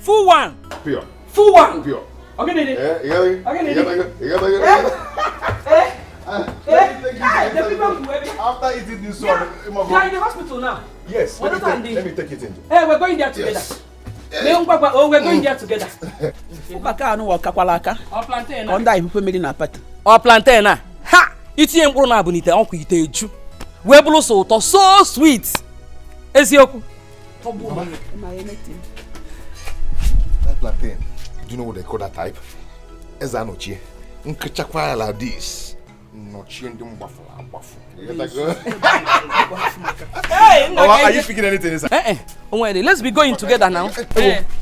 Speaker 8: Full one.
Speaker 2: Pure.
Speaker 8: Full one.
Speaker 2: Pure.
Speaker 8: Okay, Didi. The people who
Speaker 2: after eating this one,
Speaker 8: they are in the hospital now.
Speaker 2: Yes. Let me take it in.
Speaker 8: Hey, we're going there together.
Speaker 2: Yes.
Speaker 8: We're going there together. Or plantain. Or plantain. Ha! Iti embro na abunite onku ite eju. We bulu so to so sweet. Ezioku.
Speaker 2: That plantain. Do you know what they call that type? Ezanochi. Nkachakwa like this. Nochi ndum bafu.
Speaker 8: Hey,
Speaker 2: are you picking anything inside?
Speaker 8: Let's be going together now.
Speaker 2: I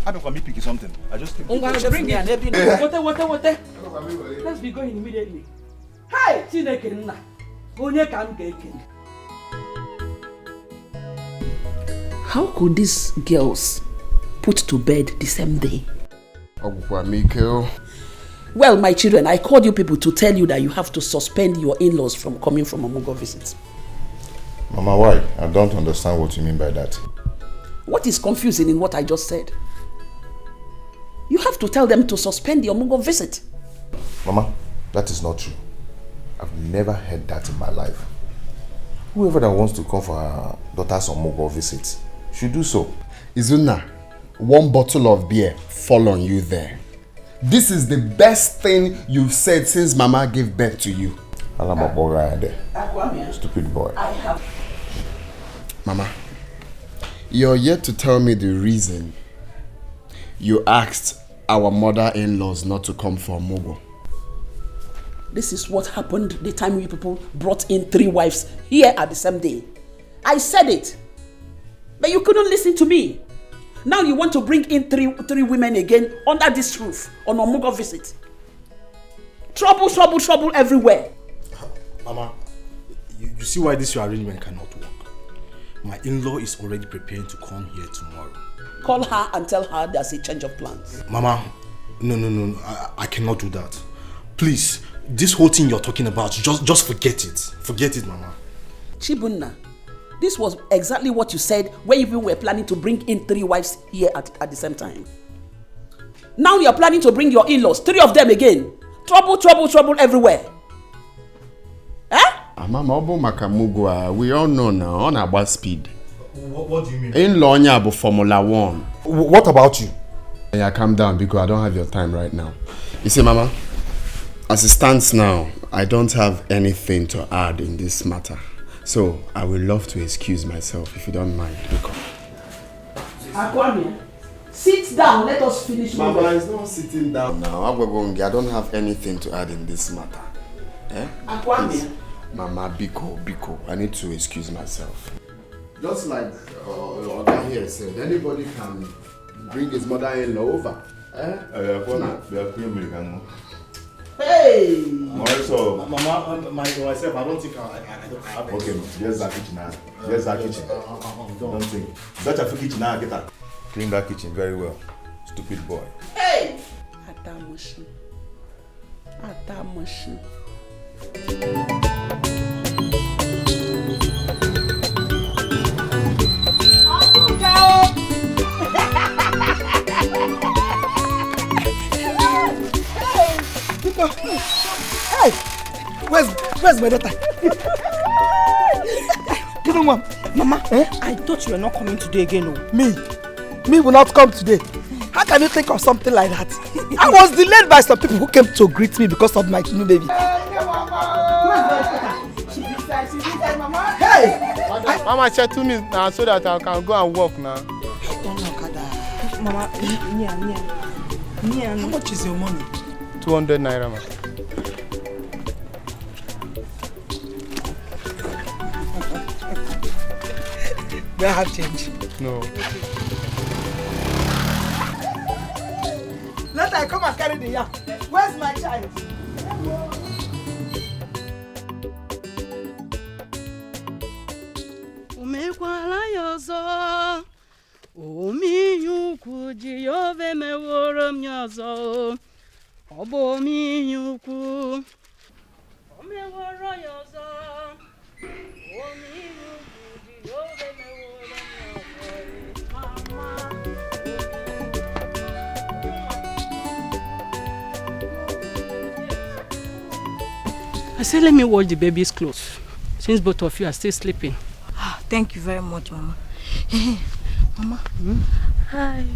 Speaker 2: don't want me picking something. I just think.
Speaker 8: Bring it. What? Let's be going immediately. Hey, Chineke nna. Onye ka m ga-eken. How could these girls put to bed the same day? Well, my children, I called you people to tell you that you have to suspend your in-laws from coming from Omugo visits.
Speaker 2: Mama, why? I don't understand what you mean by that.
Speaker 8: What is confusing in what I just said? You have to tell them to suspend the Omugo visit.
Speaker 2: Mama, that is not true. I've never heard that in my life. Whoever that wants to come for her daughter's Omugo visit should do so.
Speaker 9: Izuna, one bottle of beer fall on you there. This is the best thing you've said since Mama gave birth to you.
Speaker 2: Stupid boy.
Speaker 9: Mama, you're yet to tell me the reason you asked our mother-in-laws not to come for Mugo.
Speaker 8: This is what happened the time you people brought in 3 wives here at the same day. I said it, but you couldn't listen to me. Now you want to bring in three women again under this roof on a Mugo visit. Trouble, trouble, trouble everywhere.
Speaker 3: Mama, you see why this your arrangement cannot work. My in-law is already preparing to come here tomorrow.
Speaker 8: Call her and tell her there's a change of plans.
Speaker 3: Mama, no, I cannot do that. Please, this whole thing you're talking about, just forget it. Forget it, Mama.
Speaker 8: Chibunna, this was exactly what you said when you were planning to bring in 3 wives here at the same time. Now you're planning to bring your in-laws, 3 of them again. Trouble, trouble, trouble everywhere.
Speaker 9: Mama, we all know now on about speed.
Speaker 3: What do you mean?
Speaker 9: In-law nyabo Formula 1.
Speaker 3: What about you?
Speaker 9: Yeah, calm down because I don't have your time right now. You see, Mama, as it stands now, I don't have anything to add in this matter. So I would love to excuse myself if you don't mind.
Speaker 8: Akwame, sit down. Let us finish.
Speaker 9: Mama, it's not sitting down now. I don't have anything to add in this matter.
Speaker 8: Akwame.
Speaker 9: Mama, Biko, I need to excuse myself. Just like Oga here said, anybody can bring his mother-in-law over.
Speaker 8: Hey!
Speaker 3: Mama, myself, I don't think I have.
Speaker 2: Okay, there's that kitchen now. There's that kitchen. Don't think. Such a kitchen now, get that. Clean that kitchen very well. Stupid boy.
Speaker 8: Hey! Atamushi.
Speaker 11: Hey, where's my daughter? Give me one. Mama,
Speaker 6: I thought you were not coming today again.
Speaker 11: Me will not come today. How can you think of something like that? I was delayed by some people who came to greet me because of my new baby. Hey!
Speaker 13: Mama said to me now so that I can go and walk now.
Speaker 6: Mama,
Speaker 11: how much is your money?
Speaker 13: 200 naira, ma.
Speaker 11: Do I have change?
Speaker 13: No.
Speaker 11: Let I come and carry the yam. Where's my child?
Speaker 6: Umekwala yozo, omiyuku jiyove meworo myozo, obo miyuku, omeworo yozo, omiyuku jiyove meworo myozo, mama. I said, let me wash the baby's clothes, since both of you are still sleeping.
Speaker 10: Thank you very much, Mama. Mama, I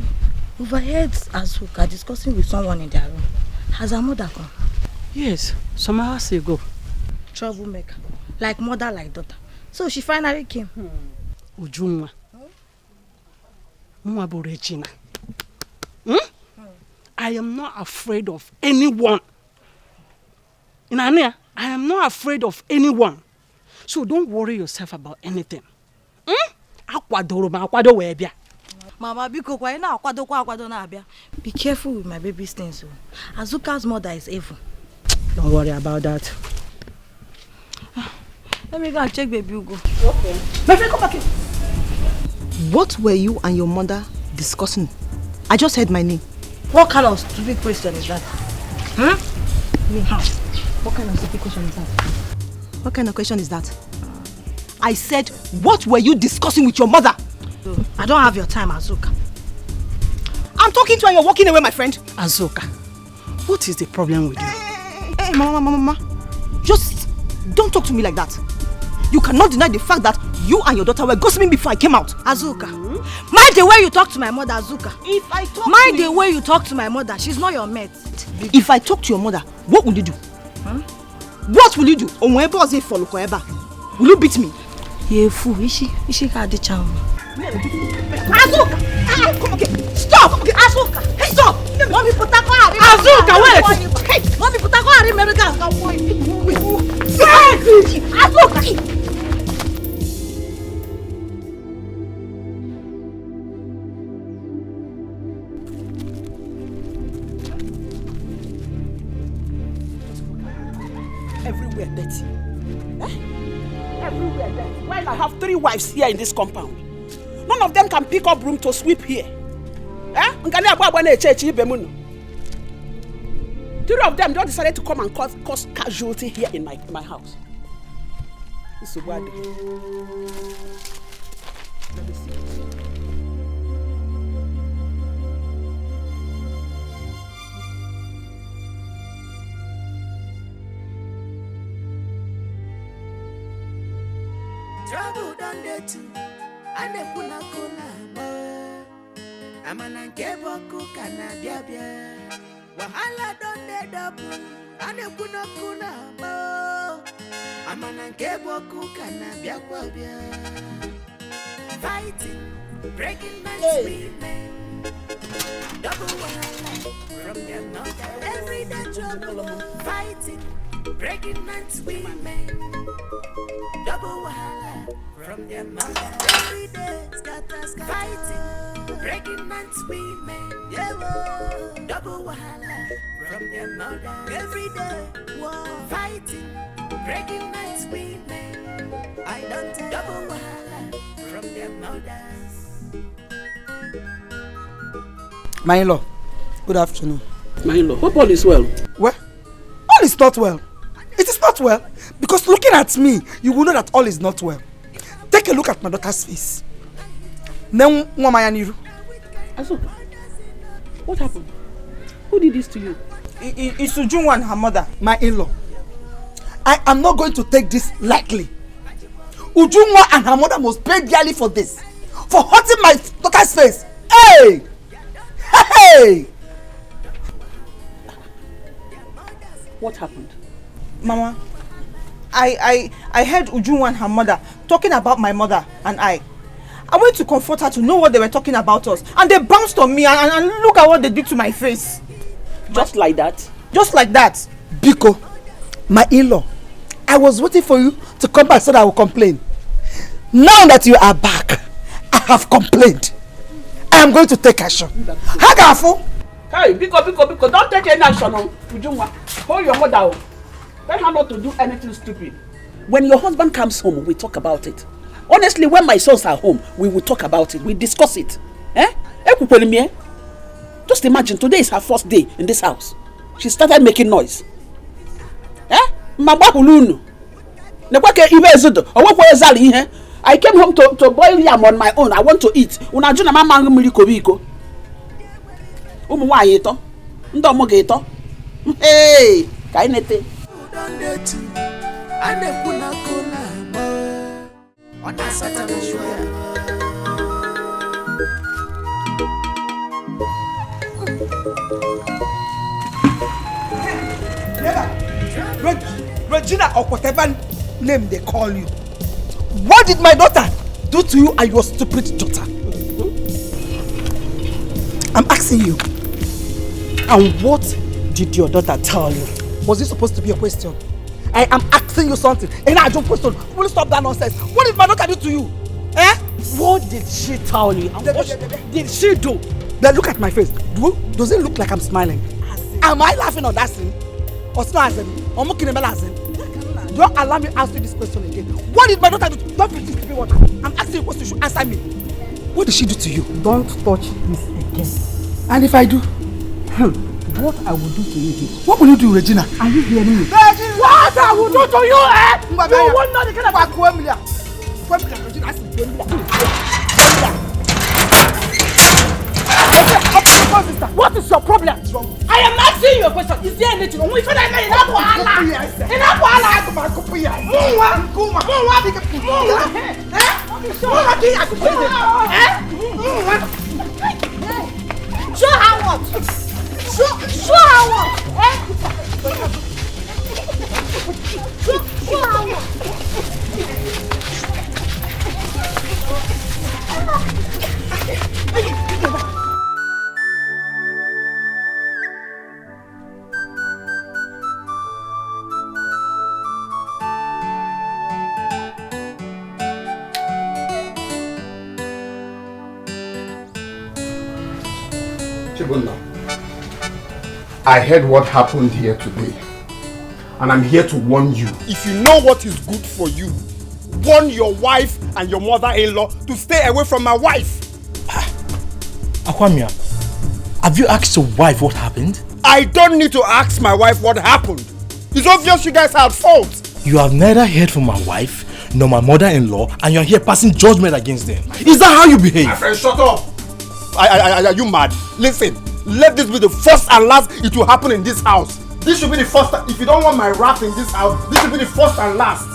Speaker 10: overheard Azuka discussing with someone in their room. Has her mother come?
Speaker 6: Yes, some hours ago.
Speaker 10: Troublemaker. Like mother, like daughter. So she finally came.
Speaker 6: Ujunwa. Regina. I am not afraid of anyone. Inania, I am not afraid of anyone. So don't worry yourself about anything.
Speaker 10: Mama, be careful with my baby's things. Azuka's mother is evil.
Speaker 6: Don't worry about that.
Speaker 10: Let me go and check baby Ugo.
Speaker 6: Okay. My friend, come back here.
Speaker 11: What were you and your mother discussing? I just heard my name.
Speaker 10: What kind of stupid question is that?
Speaker 11: What kind of stupid question is that? What kind of question is that? I said, what were you discussing with your mother?
Speaker 10: I don't have your time, Azuka.
Speaker 11: I'm talking to you and you're walking away, my friend.
Speaker 6: Azuka, what is the problem with you?
Speaker 11: Hey, Mama. Just don't talk to me like that. You cannot deny the fact that you and your daughter were gossiping before I came out.
Speaker 10: Azuka, mind the way you talk to my mother, Azuka.
Speaker 11: If I talk
Speaker 10: mind the way you talk to my mother, she's not your mate.
Speaker 11: If I talk to your mother, what will you do? What will you do? Will you beat me?
Speaker 10: You're a fool. Is she got the charm?
Speaker 11: Azuka! Come again! Stop! Azuka!
Speaker 10: Stop! Mommy, put that car. Azuka, wait! Hey, mommy, put that car in America. Azuka!
Speaker 8: Everywhere dirty. Eh? Everywhere dirty. While I have 3 wives here in this compound, none of them can pick up broom to sweep here. Eh? 3 of them just decided to come and cause casualty here in my house. This is what. Let me see.
Speaker 14: Trouble done there too, and they put a cola. I'm an unkebo kana biabia. Wahala done there double, and they put a cola. I'm an unkebo kana biabia. Fighting, breaking my screaming. Double wahala from their mouth. Every day trouble, fighting, breaking and swimming. Double wahala from their mother. Every day scatter, fighting, breaking and swimming. Yeah, double wahala from their mother. Every day fighting, breaking and swimming. I don't take double wahala from their mothers.
Speaker 11: My in-law, good afternoon.
Speaker 8: My in-law, hope all is well.
Speaker 11: Well, all is not well. It is not well. Because looking at me, you will know that all is not well. Take a look at my daughter's face.
Speaker 8: Azuka, what happened? Who did this to you?
Speaker 11: It's Ujunwa and her mother, my in-law. I am not going to take this lightly. Ujunwa and her mother must pay dearly for this. For hurting my daughter's face. Hey! Hey!
Speaker 8: What happened?
Speaker 10: Mama, I heard Ujunwa and her mother talking about my mother and I. I went to comfort her to know what they were talking about us. And they bounced on me and look at what they did to my face.
Speaker 8: Just like that?
Speaker 10: Just like that.
Speaker 11: Biko, my in-law, I was waiting for you to come back so that I will complain. Now that you are back, I have complained. I am going to take action. Hagafu!
Speaker 8: Hey, Biko, don't take any action on Ujunwa. Hold your mother. Tell her not to do anything stupid. When your husband comes home, we talk about it. Honestly, when my sons are home, we will talk about it. We discuss it. Eh? Just imagine, today is her first day in this house. She started making noise. Eh? I came home to boil yam on my own. I want to eat. Hey, kainete.
Speaker 11: Regina or whatever name they call you. What did my daughter do to you and your stupid daughter? I'm asking you. And what did your daughter tell you? Was this supposed to be a question? I am asking you something. And I don't question. Will you stop that nonsense? What did my daughter do to you? Eh?
Speaker 5: What did she tell you? And what did she do?
Speaker 11: Then look at my face. Does it look like I'm smiling? Am I laughing on that scene? Or not? Don't allow me to ask you this question again. What did my daughter do? Don't pretend to be what I'm asking you a question. You should answer me. What did she do to you?
Speaker 5: Don't touch this again.
Speaker 11: And if I do?
Speaker 5: What I will do to you is...
Speaker 11: What will you do, Regina?
Speaker 5: Are you hearing me?
Speaker 11: What I will do to you, eh? You won't know the kind of Regina.
Speaker 5: What is your problem? I am asking you a question. Is there anything? We should have made enough wahala. Enough wahala. Show her what? Show her what? Show her what?
Speaker 9: Chibunna, I heard what happened here today. And I'm here to warn you.
Speaker 15: If you know what is good for you, warn your wife and your mother-in-law to stay away from my wife.
Speaker 3: Akwamia, have you asked your wife what happened?
Speaker 15: I don't need to ask my wife what happened. It's obvious you guys are at fault.
Speaker 3: You have neither heard from my wife nor my mother-in-law, and you're here passing judgment against them. Is that how you behave?
Speaker 15: My friend, shut up. Are you mad? Listen, let this be the first and last it will happen in this house. This should be the first. If you don't want my wrath in this house, this should be the first and last.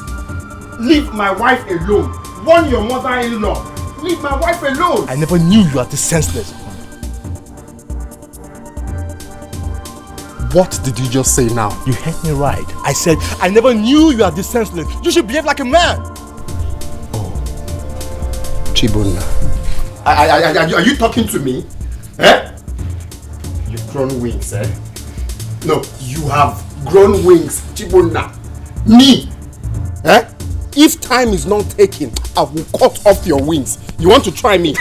Speaker 15: Leave my wife alone. Warn your mother-in-law. Leave my wife alone.
Speaker 3: I never knew you were this senseless.
Speaker 15: What did you just say now?
Speaker 3: You heard me right. I said, I never knew you were this senseless. You should behave like a man.
Speaker 15: Oh. Chibunna. Are you talking to me? Eh? You've grown wings, eh? No, you have grown wings, Chibunna. Me? Eh? If time is not taken, I will cut off your wings. You want to try me?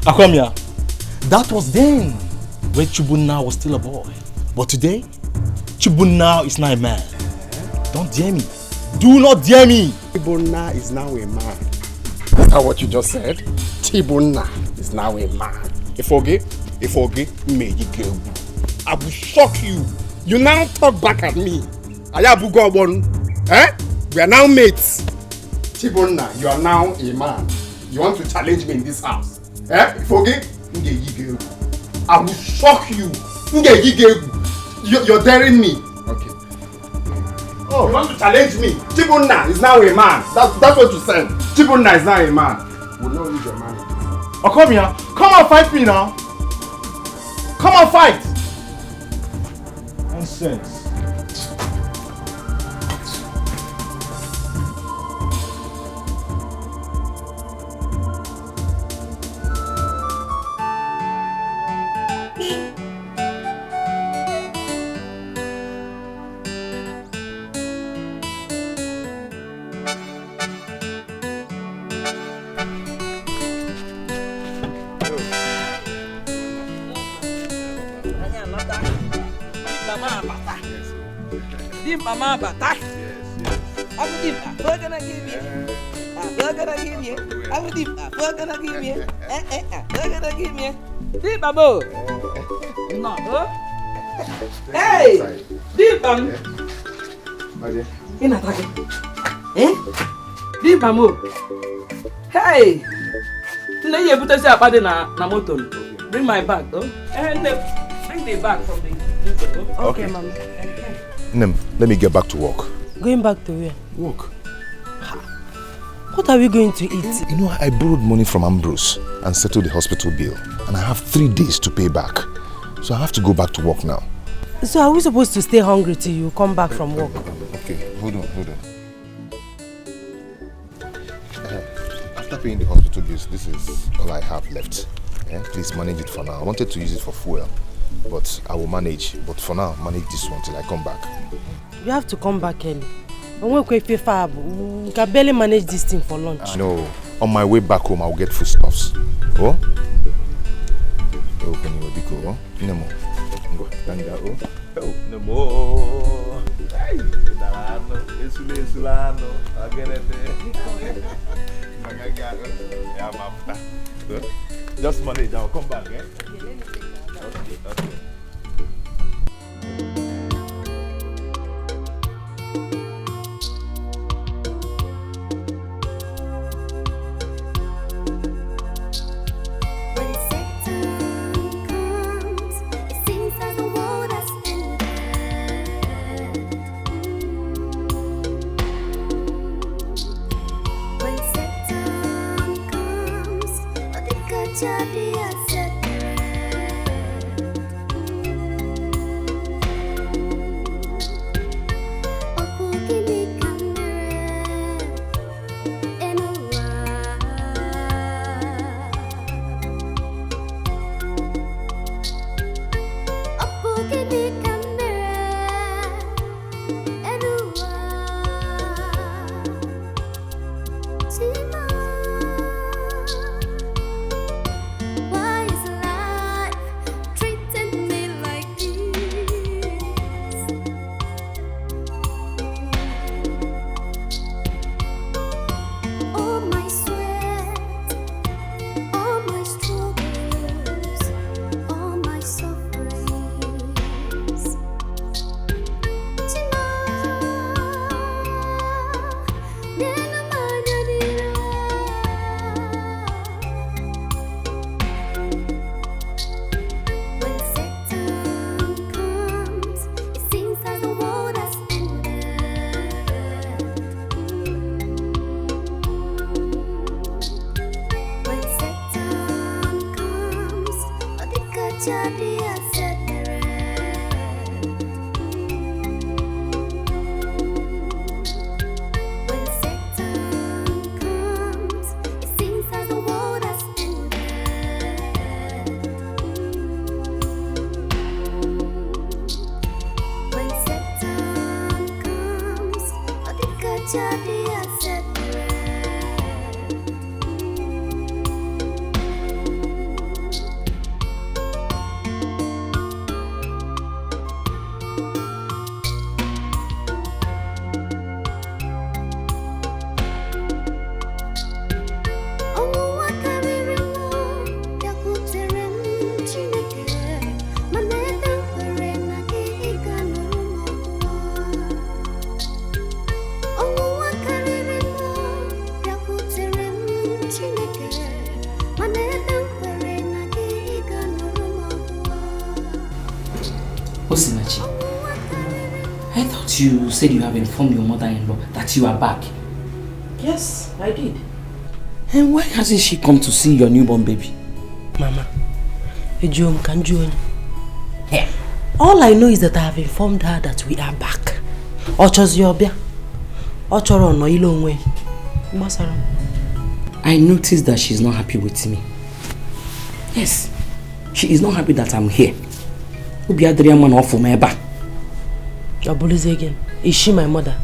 Speaker 3: Akwamia, that was then, when Chibunna was still a boy. But today, Chibunna is now a man. Don't dare me. Do not dare me.
Speaker 15: Chibunna is now a man. Is that what you just said? Chibunna is now a man. Ifoge, may you go. I will shock you. You now talk back at me. Ayabugobon. Eh? We are now mates. Chibunna, you are now a man. You want to challenge me in this house? Eh? Ifoge, I will shock you. You're daring me.
Speaker 9: Okay.
Speaker 15: Oh, you want to challenge me? Chibunna is now a man. That's what you said. Chibunna is now a man. We'll not use your man.
Speaker 3: Oh, come here. Come and fight me now. Come and fight. Nonsense.
Speaker 16: Mama Bata. I will give a burger give you. A burger give you. I will give a burger give you. Burger give me. Deep Babo. No. Hey! Deep Bam. In attack. Eh? Deep Bamo. Hey! No, you put us up at the motor. Bring my bag, though. And bring the bag from the.
Speaker 2: Okay,
Speaker 16: Mama.
Speaker 2: Nem, let me get back to work.
Speaker 6: Going back to where?
Speaker 2: Work.
Speaker 6: What are we going to eat?
Speaker 2: You know, I borrowed money from Ambrose and settled the hospital bill. And I have 3 days to pay back. So I have to go back to work now.
Speaker 6: So are we supposed to stay hungry till you come back from work?
Speaker 2: Okay, hold on. After paying the hospital bills, this is all I have left. Yeah? Please manage it for now. I wanted to use it for fuel, but I will manage. But for now, manage this one till I come back.
Speaker 6: You have to come back early. We can barely manage this thing for lunch.
Speaker 2: No, on my way back home, I'll get foodstuffs. Oh? Open your biko, oh? Nemo. Go, tanga, oh? Oh, Nemo. Hey, Sulano, just manage, I'll come back, eh? Okay.
Speaker 17: I thought you said you have informed your mother-in-law that you are back.
Speaker 5: Yes, I did.
Speaker 17: And why hasn't she come to see your newborn baby?
Speaker 5: Mama, all I know is that I have informed her that we are back.
Speaker 17: I noticed that she's not happy with me. Yes, she is not happy that I'm here.
Speaker 5: Again. Is she my mother?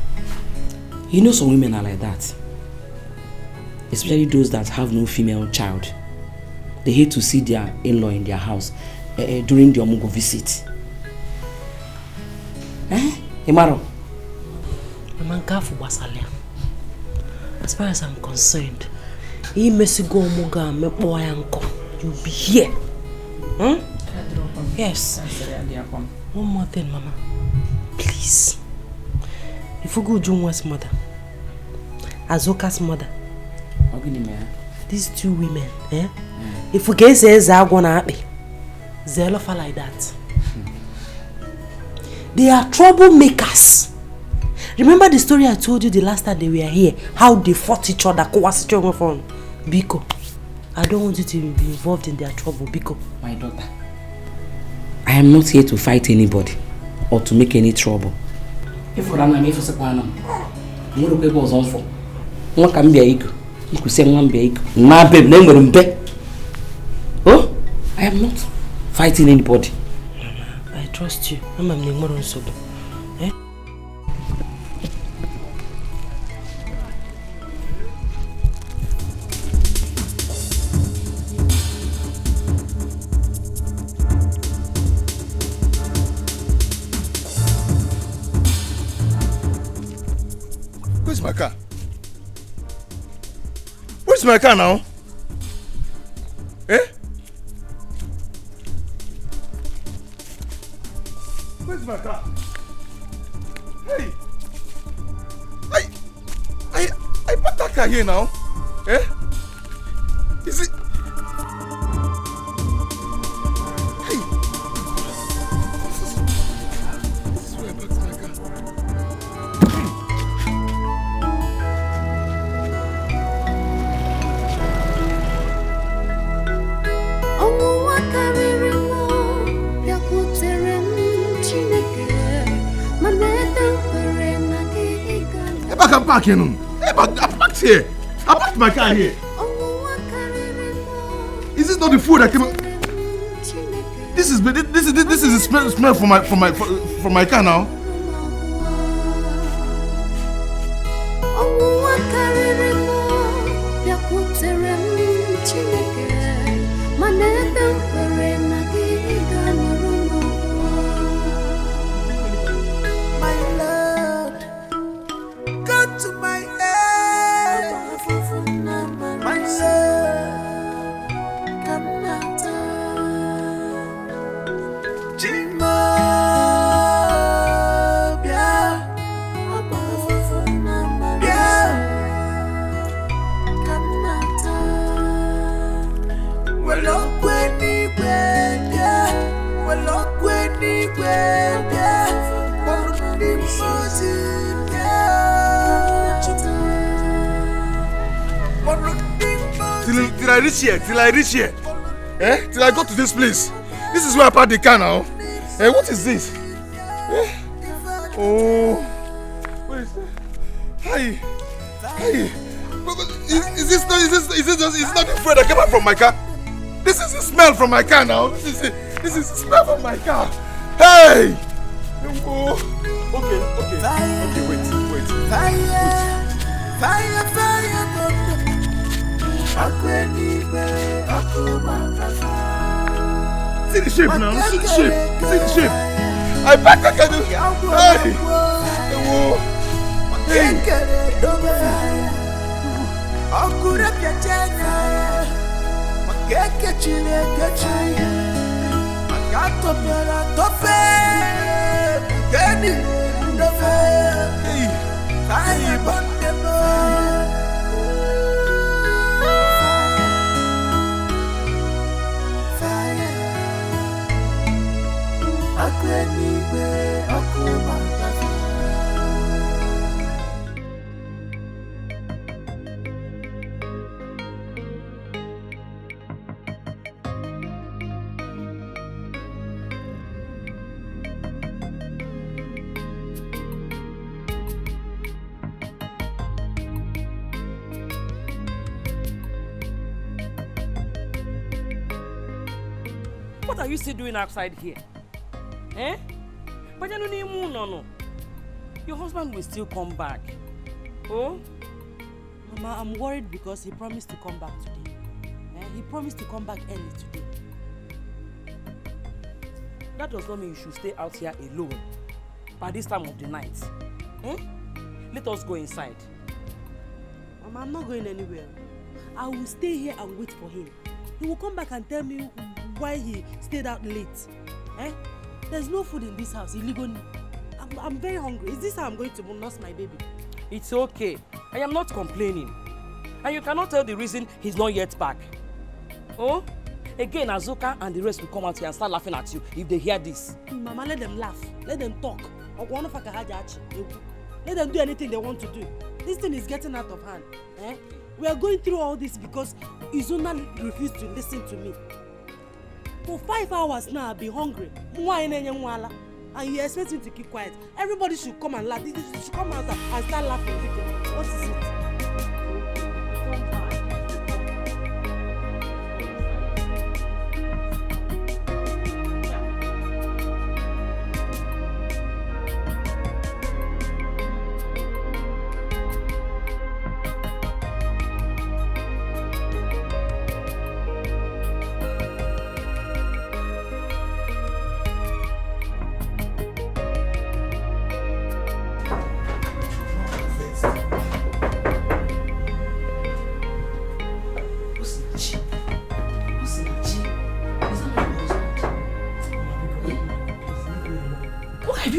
Speaker 17: You know some women are like that. Especially those that have no female child. They hate to see their in-law in their house during the Omugo visit. Imaro?
Speaker 5: As far as I'm concerned, you'll be here. Hmm? Yes. One more thing, Mama. Please. If you go Junwa's mother, Azoka's mother, these two women, if you get say Zagwana happy, Zelofa like that. They are troublemakers. Remember the story I told you the last time they were here? How they fought each other? Biko, I don't want you to be involved in their trouble, Biko.
Speaker 17: My daughter, I am not here to fight anybody or to make any trouble. If you run away for Sapanam, you will be on for. What can be a you could say one big, my babe, name. Oh, I am not fighting anybody.
Speaker 5: I trust you. I'm a Nimoron Sobo. Eh?
Speaker 2: Where's my car? Where's my car now? Eh? Where's my car? Hey! I parked that car here now. Eh? Is it? Hey! This is where I parked my car. I can park here. I parked here. I parked my car here. Is this not the food that came? This is the smell from my car now. Till I reach here. Eh? Till I go to this place. This is where I parked the car now. Eh? What is this? Eh? Oh. What is that? Hi. Is this not the food that came out from my car? This is the smell from my car now. This is the smell from my car. Hey! Oh. Okay, wait.
Speaker 14: Fire, fire, thunder.
Speaker 2: See the shape now, see the shape, see the shape. I back I can do. Hey!
Speaker 17: What are you still doing outside here? Eh? But no. Your husband will still come back. Oh?
Speaker 6: Mama, I'm worried because he promised to come back today. He promised to come back early today.
Speaker 17: That does not mean you should stay out here alone by this time of the night. Eh? Let us go inside.
Speaker 6: Mama, I'm not going anywhere. I will stay here and wait for him. He will come back and tell me why he stayed out late. Eh? There's no food in this house illegally. I'm very hungry. Is this how I'm going to nurse my baby?
Speaker 17: It's okay. I am not complaining. And you cannot tell the reason he's not yet back. Oh? Again, Azuka and the rest will come out here and start laughing at you if they hear this.
Speaker 6: Mama, let them laugh. Let them talk. Let them do anything they want to do. This thing is getting out of hand. Eh? We are going through all this because Izuna refused to listen to me. For 5 hours now, I've been hungry. And you expect me to keep quiet. Everybody should come and laugh. They should come out and start laughing. What is it?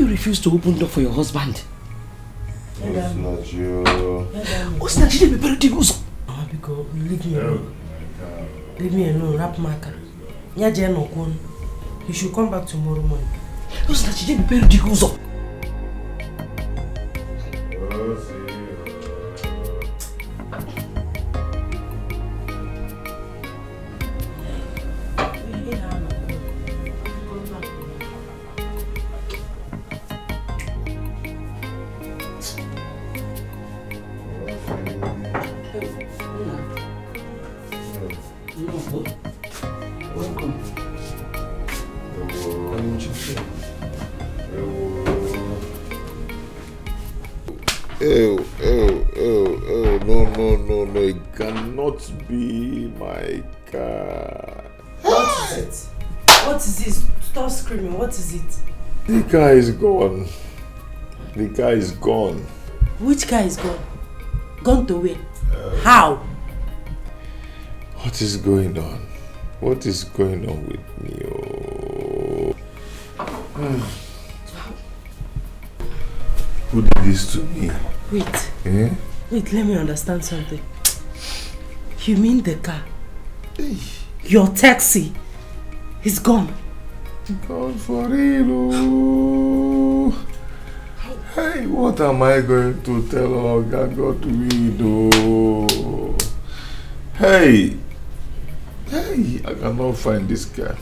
Speaker 17: Refuse to open door for your husband.
Speaker 6: What's not you? Because leave me alone. Leave me alone, rap marker. He should come back tomorrow morning.
Speaker 17: What's not you? Be very difficult.
Speaker 2: No, it cannot be my car.
Speaker 6: What is it? What is this? Stop screaming, what is it?
Speaker 2: The car is gone. The car is gone.
Speaker 6: Which car is gone? Gone to where? How?
Speaker 2: What is going on? What is going on with me? Who did this to me?
Speaker 6: Wait.
Speaker 2: Eh?
Speaker 6: Wait, let me understand something. You mean the car? Your taxi is gone?
Speaker 2: Gone for real. Hey, what am I going to tell Oga God we do? Hey, I cannot find this car. I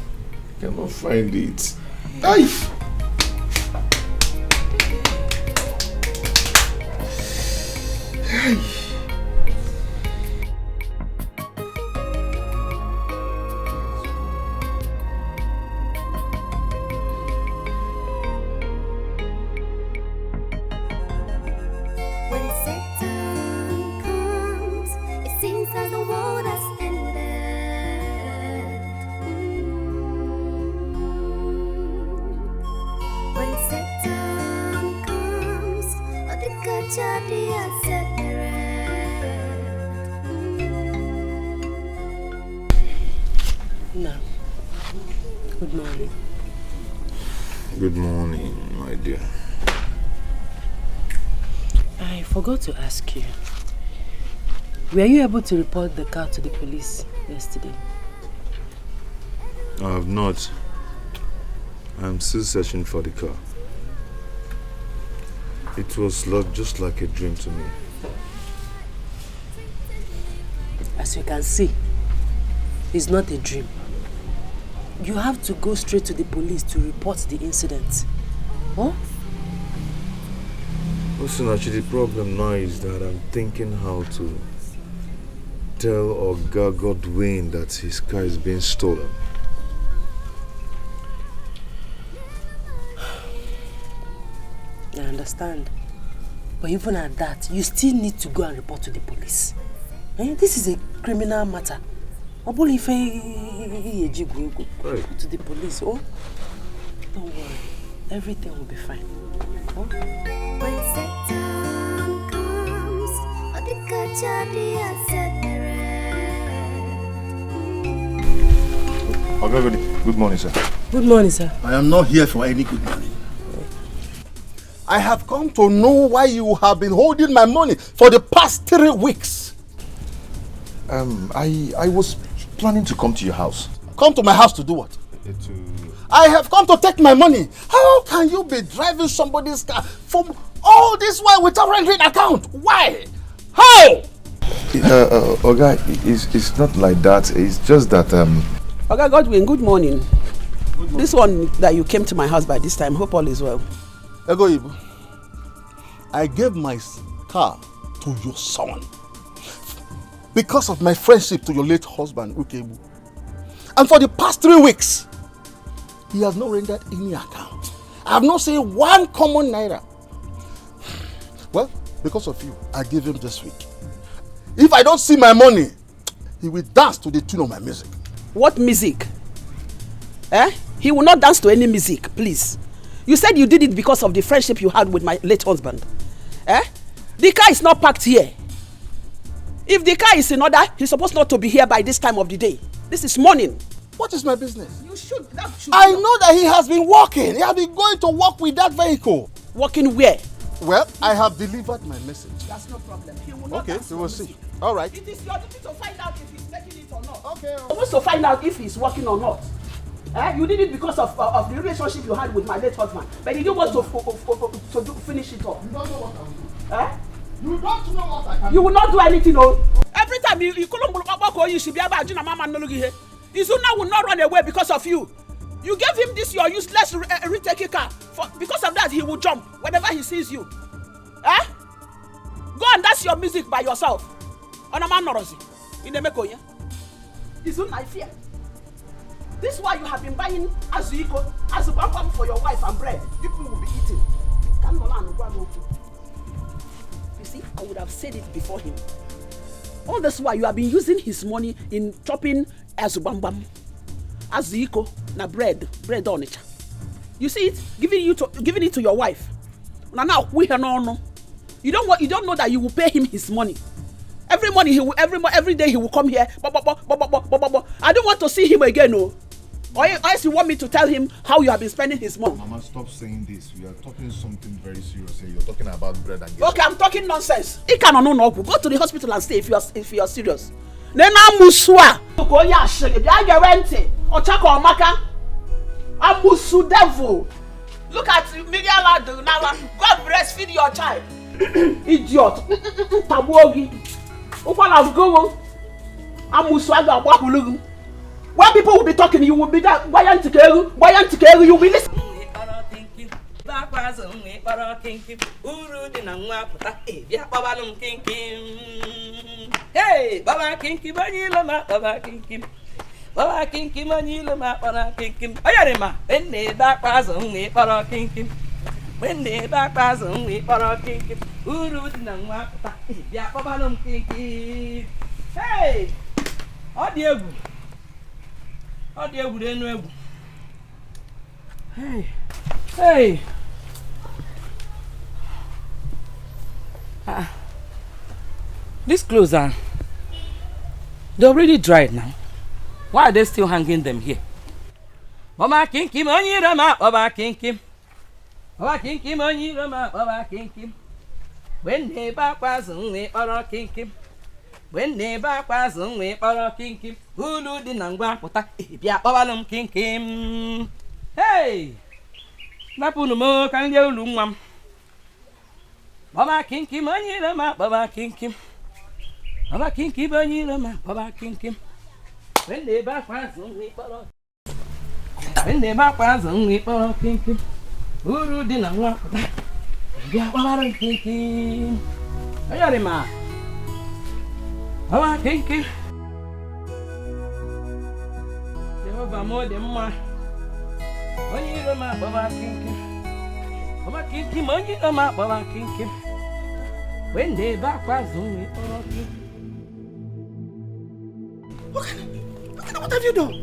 Speaker 2: cannot find it. Hey. Hey.
Speaker 14: When Satan
Speaker 5: No. Good morning.
Speaker 2: Good morning, my dear.
Speaker 5: I forgot to ask you. Were you able to report the car to the police yesterday?
Speaker 2: I have not. I'm still searching for the car. It was just like a dream to me.
Speaker 5: As you can see, it's not a dream. You have to go straight to the police to report the incident. Huh?
Speaker 2: Listen, actually, the problem now is that I'm thinking how to tell Oga Godwin that his car is being stolen.
Speaker 5: I understand. But even at that, you still need to go and report to the police. This is a criminal matter. Right. To the police. Oh, don't worry. Everything will be fine. Huh?
Speaker 14: When Satan comes,
Speaker 2: Good morning, sir.
Speaker 5: Good morning, sir.
Speaker 4: I am not here for any good morning. I have come to know why you have been holding my money for the past 3 weeks.
Speaker 2: I was planning to come to your house.
Speaker 4: Come to my house to do what? I have come to take my money. How can you be driving somebody's car from all this while without rendering account? Why? How?
Speaker 2: Oga, it's not like that. It's just that
Speaker 8: Oga Godwin, good morning. This one that you came to my house by this time, hope all is well.
Speaker 4: Egoibu, I gave my car to your son because of my friendship to your late husband, Ukebu. And for the past 3 weeks, he has not rendered any account. I have not seen one common naira. Well, because of you, I gave him this week. If I don't see my money, he will dance to the tune of my music.
Speaker 8: What music? He will not dance to any music, please. You said you did it because of the friendship you had with my late husband. The car is not parked here. If the car is in order, he's supposed not to be here by this time of the day. This is morning.
Speaker 4: What is my business?
Speaker 8: You should.
Speaker 4: I know that he has been walking. He has been going to work with that vehicle.
Speaker 8: Working where?
Speaker 4: Well, I have delivered my message.
Speaker 8: That's no problem. He will not.
Speaker 4: Okay, we will see. All right.
Speaker 8: It is your duty to find out if he's taking it or not.
Speaker 4: Okay.
Speaker 8: You're supposed to find out if he's working or not. You did it because of the relationship you had with my late husband, but you didn't want to finish it off.
Speaker 4: You don't know what I will do. You don't know what I can do.
Speaker 8: You will not do anything, no. Every time you should be able to mama Izuna will not run away because of you. You gave him this your useless retake car. Because of that, he will jump whenever he sees you. Go and dance your music by yourself. On a man norozi. In the Mekoya. Izuna, I fear. This is why you have been buying Wazico, Azubambam for your wife and bread. People will be eating. You see, I would have said it before him. All this while you have been using his money in chopping Azubambam, Wazico, na bread on it. You see it, giving it to your wife. Now we no. You don't know that you will pay him his money. Every day he will come here. I don't want to see him again, no. Or else you want me to tell him how you have been spending his money.
Speaker 2: Mama, stop saying this. We are talking something very serious here. You're talking about bread and gas.
Speaker 8: Okay, I'm talking nonsense. Go to the hospital and stay if you are serious. Nena muswa. Okoya shege. Biaga rente. Ochako omaka. Amusu devil. Look at Miguel Adu now. God breastfeed your child. Idiot. Tabuogi. Upala go. Amusu aga wahulugu. When people will be talking, you will be that Wayantikelu, you will be listening.
Speaker 16: Hey, Baba Kinky, Manila, Baba Kinky. Baba Kinky, Manila, Baba Kinky. Ayarima, when they back was only para Kinky. When they back was only para Kinky. Uru Nangwapata, Yapabanum Kinky. Hey, audio. Hey.
Speaker 17: These clothes are... They're already dried now. Why are they still hanging them here? Baba kinkim onyi rama, baba kinkim. Baba kinkim onyi rama, baba kinkim. When they back was we oro kinkim. When they back was we oro kinkim. Ulu di nangwa pota bia babalum kinkim. Hey! Napunu mo kan je ulu nwam. Baba kinkim onyi rama, baba kinkim. Baba kinkim onyi rama, baba kinkim. When they back was we oro. When they back was we oro kinkim. Ulu di nangwa pota bia babalum kinkim. Ayari ma. Baba kinkim. Jehovah more than ma. Onyi rama baba kinkim. Baba kinkim onyi rama baba kinkim. When they back was we oro kinkim.
Speaker 11: What have you done?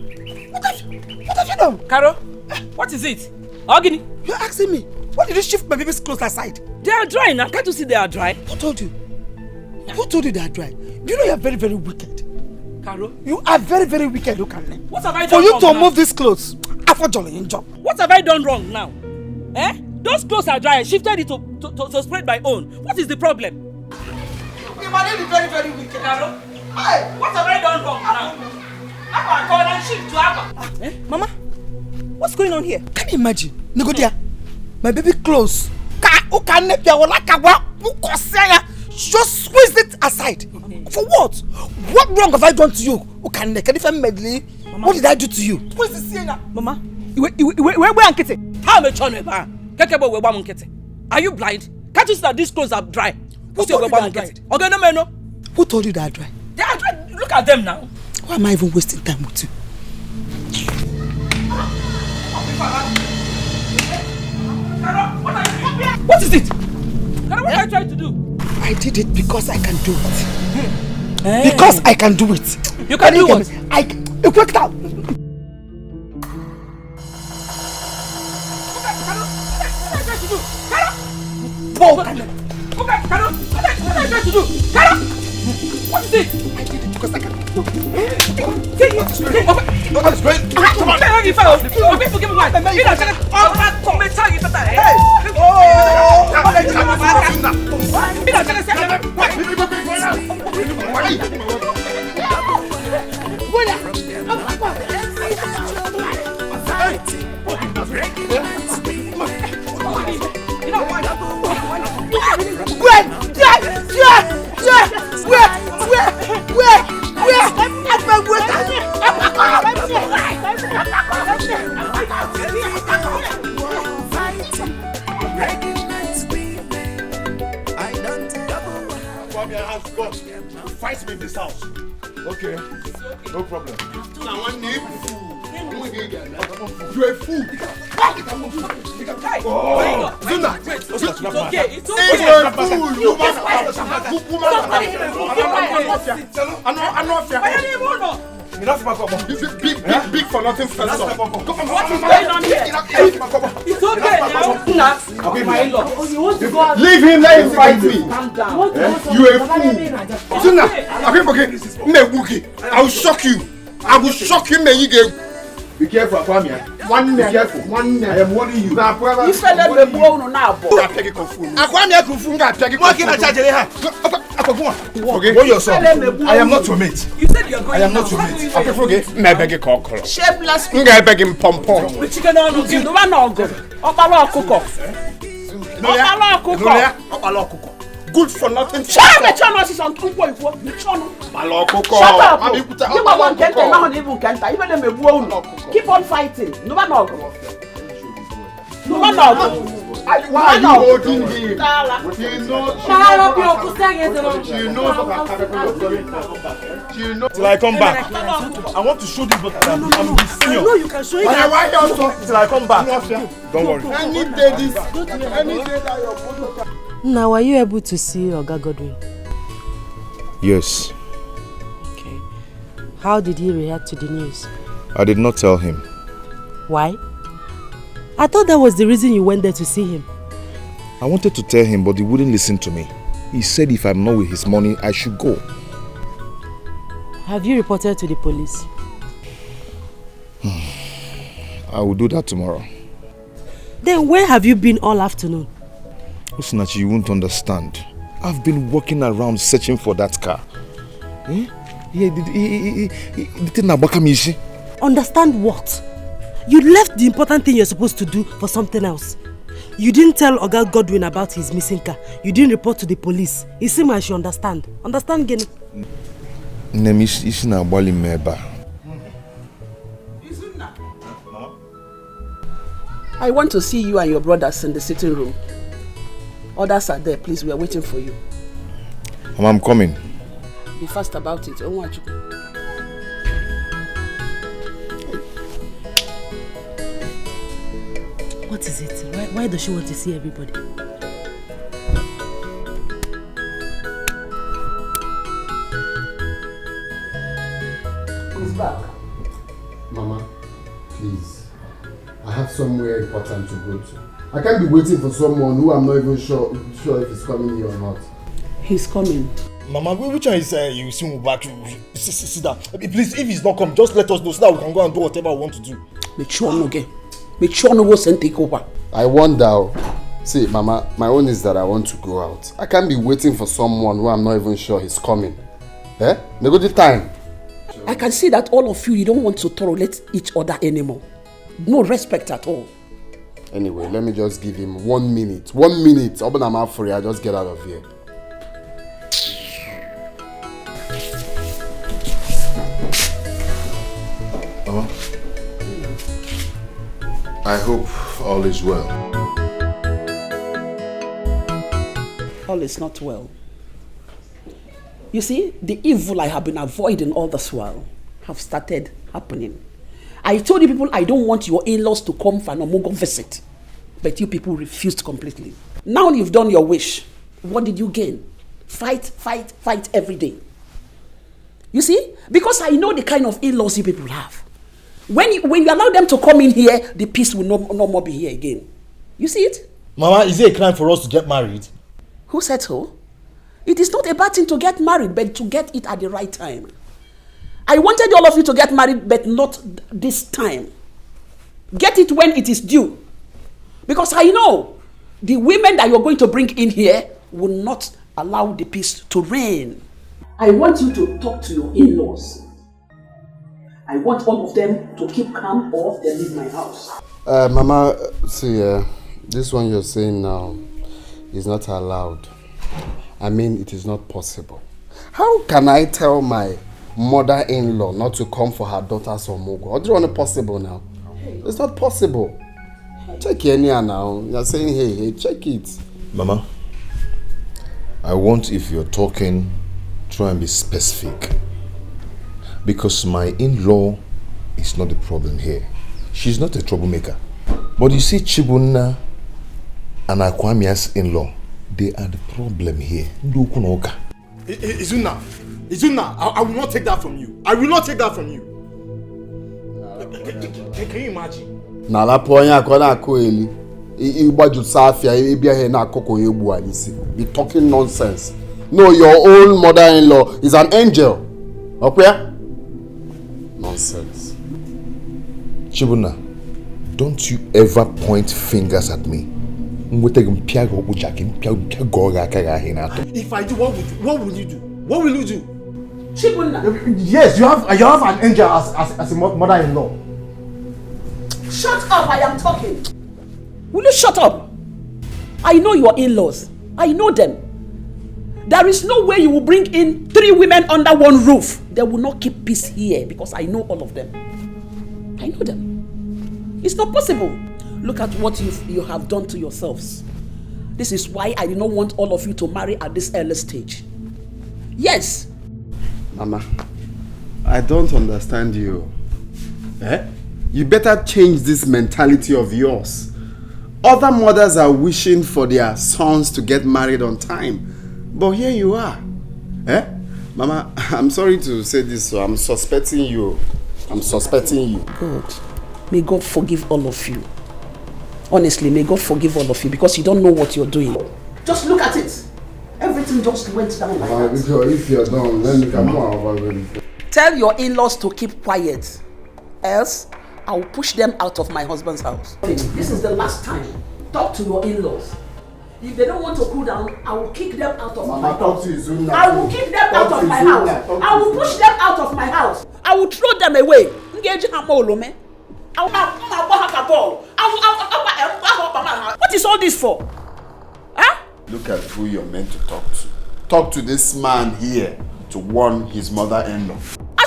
Speaker 11: What have you done?
Speaker 17: Caro, what is it? Ogini?
Speaker 11: You're asking me. Why did you shift my baby's clothes aside?
Speaker 17: They are dry now. Can't you see they are dry?
Speaker 11: Who told you? Who told you they are dry? Do you know you are very, very wicked?
Speaker 17: Caro?
Speaker 11: You are very, very wicked, look at me.
Speaker 17: What have I done
Speaker 11: For you
Speaker 17: wrong
Speaker 11: to
Speaker 17: now?
Speaker 11: move these clothes, I for jolly in job.
Speaker 17: What have I done wrong now? Eh? Those clothes are dry. I shifted it to spread my own. What is the problem?
Speaker 11: You might be very, very wicked.
Speaker 17: Caro? Hey, what have I done wrong now? Abba, call and shift to Abba.
Speaker 10: Mama, what's going on here?
Speaker 11: Can you imagine? Negodia, my baby clothes. Just squeeze it aside. For what? What wrong have I done to you? What did I do to you?
Speaker 10: Where's the sienna? Mama, where Nkete?
Speaker 17: How much on it? Are you blind? Can't you see that these clothes are dry?
Speaker 11: Who told you they are dry? Who told you they are dry?
Speaker 17: They are dry. Look at them now.
Speaker 11: Why am I even wasting time with you?
Speaker 17: What is it? What are you trying to do?
Speaker 11: I did it because I can do it. Because I can do it.
Speaker 17: You can do what?
Speaker 11: You worked out.
Speaker 17: What are you trying to do? What is it?
Speaker 11: I did it because I can do it.
Speaker 17: Nobody's great. Come on.
Speaker 2: Fight me in this house. Okay, no problem. Now one name. You're a fool. Oh, Zuna.
Speaker 17: It's okay. It's okay.
Speaker 2: You're a fool. You Enough, this is big for nothing first.
Speaker 17: What is going on here? It's okay now. Okay, my in-law.
Speaker 2: Leave him, let him fight me.
Speaker 17: Calm down.
Speaker 2: You a fool. Zuna, I will shock you. I will shock you, man. Be careful, Akwamia. Be careful. I am warning you.
Speaker 8: You fell in the bone now.
Speaker 2: Akwamia Kufunga, okay, what your son? I am not your mate.
Speaker 17: You said you're going.
Speaker 2: I am not your mate. I forget.
Speaker 15: Nebegi kokoro.
Speaker 8: Shameless.
Speaker 15: Nga begging pompom.
Speaker 8: The chicken on you. The one on go. Opala kuko. Opala kuko.
Speaker 2: Good for nothing.
Speaker 8: Shut up, is on two boys. Shut up. You want Kenta, even them a won't. Keep on fighting. No one no go. No one no go.
Speaker 2: Why are you holding him? She knows. Till I come back. I want to show this, but I'm his senior.
Speaker 11: No, you can show it.
Speaker 2: Why also? Till I come back. Don't worry. Any day that you're going.
Speaker 5: Now, were you able to see Oga Godwin?
Speaker 2: Yes.
Speaker 5: Okay. How did he react to the news?
Speaker 2: I did not tell him.
Speaker 5: Why? I thought that was the reason you went there to see him.
Speaker 2: I wanted to tell him, but he wouldn't listen to me. He said if I'm not with his money, I should go.
Speaker 6: Have you reported to the police?
Speaker 2: I will do that tomorrow.
Speaker 6: Then where have you been all afternoon?
Speaker 2: Osinachi, you won't understand. I've been walking around searching for that car. Yeah, the thing about me, see?
Speaker 6: Understand what? You left the important thing you're supposed to do for something else. You didn't tell Oga Godwin about his missing car. You didn't report to the police. It seems I should understand. Understand, Gene?
Speaker 8: I want to see you and your brothers in the sitting room. Others are there, please. We are waiting for you.
Speaker 2: Mama, I'm coming.
Speaker 8: Be fast about it.
Speaker 6: What is it? Why does she want to see everybody?
Speaker 8: Who's back?
Speaker 9: Mama, please. I have somewhere important to go to. I can't be waiting for someone who I'm not even sure if he's coming here or not.
Speaker 8: He's coming.
Speaker 3: Mama, which one is you see me back? Sit down. Please, if he's not come, just let us know so that we can go and do whatever we want to do.
Speaker 8: Make sure no get. Make sure no go send take over.
Speaker 9: I wonder. See, Mama, my own is that I want to go out. I can't be waiting for someone who I'm not even sure he's coming. Eh? Nego the time.
Speaker 8: I can see that all of you don't want to tolerate each other anymore. No respect at all.
Speaker 9: Anyway, let me just give him 1 minute. 1 minute. Open my mouth for you. I just get out of here.
Speaker 2: Mama, I hope all is well.
Speaker 8: All is not well. You see, the evil I have been avoiding all this while have started happening. I told you people I don't want your in-laws to come for an Omugo visit. But you people refused completely. Now you've done your wish. What did you gain? Fight every day. You see? Because I know the kind of in-laws you people have. When you allow them to come in here, the peace will no more be here again. You see it?
Speaker 3: Mama, is it a crime for us to get married?
Speaker 8: Who said so? It is not a bad thing to get married, but to get it at the right time. I wanted all of you to get married, but not this time. Get it when it is due. Because I know the women that you're going to bring in here will not allow the peace to reign. I want you to talk to your in-laws. I want all of them to keep calm or they leave my house.
Speaker 9: Mama, see, this one you're saying now is not allowed. I mean, it is not possible. How can I tell my mother-in-law not to come for her daughter's Omugo? How do you want it possible now? It's not possible. Check here now. You're saying, hey, check it.
Speaker 2: Mama, I want, if you're talking, try and be specific. Because my in-law is not the problem here. She's not a troublemaker. But you see, Chibunna and Akwamia's in-law, they are the problem here.
Speaker 3: Izuna, I will not take that from you. I will not take that from you. Can you imagine?
Speaker 9: Na la ponya akona akoeli. Igbaju safia ebia he na akoko egbu anyisi. Be talking nonsense. No, your own mother-in-law is an angel. Okay? Nonsense.
Speaker 2: Chibuna, don't you ever point fingers at me. If
Speaker 3: I do, what will you do? What will you do?
Speaker 8: Chibuna.
Speaker 3: Yes, you have an angel as a mother-in-law.
Speaker 8: Shut up, I am talking. Will you shut up? I know your in-laws. I know them. There is no way you will bring in 3 women under one roof. They will not keep peace here because I know all of them. I know them. It's not possible. Look at what you have done to yourselves. This is why I do not want all of you to marry at this early stage. Yes.
Speaker 9: Mama, I don't understand you. You better change this mentality of yours. Other mothers are wishing for their sons to get married on time. But here you are. Mama, I'm sorry to say this, so I'm suspecting you.
Speaker 8: God, may God forgive all of you. Honestly, may God forgive all of you because you don't know what you're doing. Just look at it. Everything everything just went down like that.
Speaker 9: If you're done, let me come on.
Speaker 8: Tell your in-laws to keep quiet, else I will push them out of my husband's house. This is the last time. Talk to your in-laws. If they don't want to cool down, I will kick them out of my house. I will kick them out of my house. I will push them out of my house. I will throw them away. What is all this for? Huh?
Speaker 9: Look at who you're meant to talk to. Talk to this man here to warn his mother-in-law.
Speaker 8: I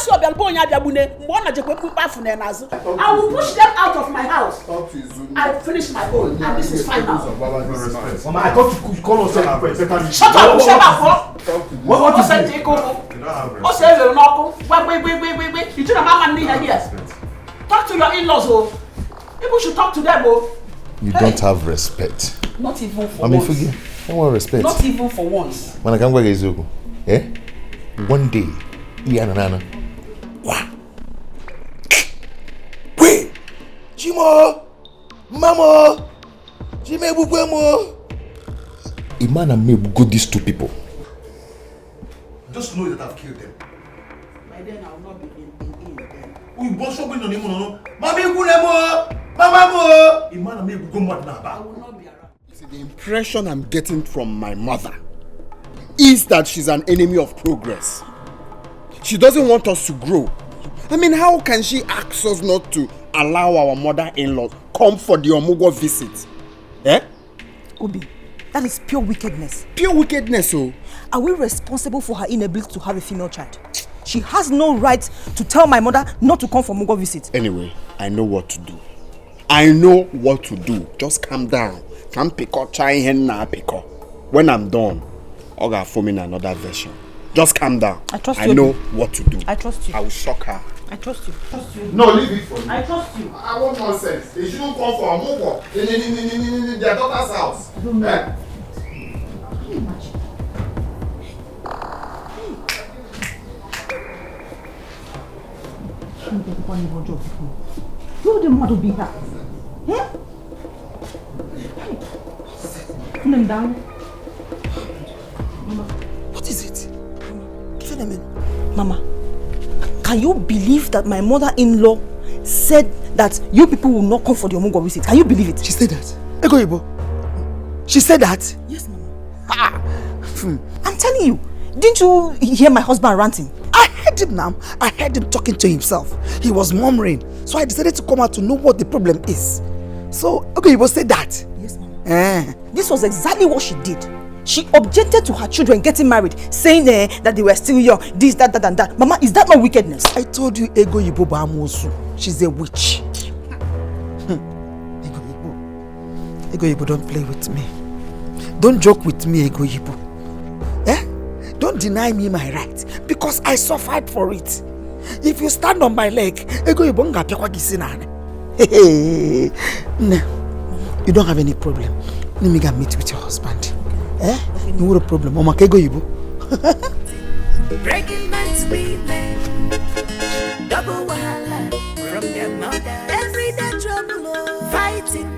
Speaker 8: will push them out of my house. I finished my own, and this is final.
Speaker 3: Mama, I thought you call us first.
Speaker 8: Shut up, shut up. What is it? Wait. You don't have money here. Talk to your in-laws, oh. People should talk to them, oh.
Speaker 2: You don't have respect.
Speaker 8: Not even for
Speaker 2: I mean,
Speaker 8: once.
Speaker 2: forget. I want respect.
Speaker 8: Not even for once.
Speaker 2: When I come back, one day, Nana.
Speaker 11: Wait! Jimo! Mama! Jime Bugwemo!
Speaker 2: A man and me will go these two people.
Speaker 3: Just know that I've killed them.
Speaker 8: By then I will not be in then.
Speaker 3: We both show going on him, no? Mama Gulemo! Mama Mo! A man and me will go mad now.
Speaker 8: I will not be around.
Speaker 9: See, the impression I'm getting from my mother is that she's an enemy of progress. She doesn't want us to grow. I mean, how can she ask us not to allow our mother-in-law come for the Omugo visit? Eh?
Speaker 10: Obi, that is pure wickedness.
Speaker 9: Pure wickedness, oh.
Speaker 10: Are we responsible for her inability to have a female child? She has no right to tell my mother not to come for Omugo visit.
Speaker 9: Anyway, I know what to do. I know what to do. Just calm down. Can't pick up try henna pick up. When I'm done, I'll go form in another version. Just calm down.
Speaker 10: I trust you.
Speaker 9: I know what to do.
Speaker 10: I trust you.
Speaker 9: I will shock her.
Speaker 10: I trust you.
Speaker 9: No, leave it for me.
Speaker 10: I trust you.
Speaker 9: I want nonsense. They shouldn't come for a move in their daughter's house.
Speaker 10: I don't know.
Speaker 9: Eh?
Speaker 10: Can you imagine? You the mother be here. Put them down. Mama.
Speaker 11: What is it? Give them in.
Speaker 10: Mama, can you believe that my mother-in-law said that you people will not come for the Omugo visit? Can you believe it?
Speaker 11: She said that? Ego Ibo. She said that?
Speaker 10: Yes, Mama. I'm telling you, didn't you hear my husband ranting?
Speaker 11: I heard him now. I heard him talking to himself. He was murmuring. So I decided to come out to know what the problem is. So, Ego Ibo said that?
Speaker 10: Yes, Mama. This was exactly what she did. She objected to her children getting married, saying that they were still young, this, that, and that. Mama, is that not wickedness?
Speaker 11: I told you Ego Ibo Bamosu. She's a witch. Ego Ibo, don't play with me. Don't joke with me, Ego Ibo. Eh? Don't deny me my right, because I suffered for it. If you stand on my leg, Ego Ibo nga piakwa gisinane. Hey, no, you don't have any problem. Let me go meet with your husband. Eh? No problem. Mama, Ego Ibo.
Speaker 14: Breaking man's women, double wahala from their mother. Everyday trouble, fighting.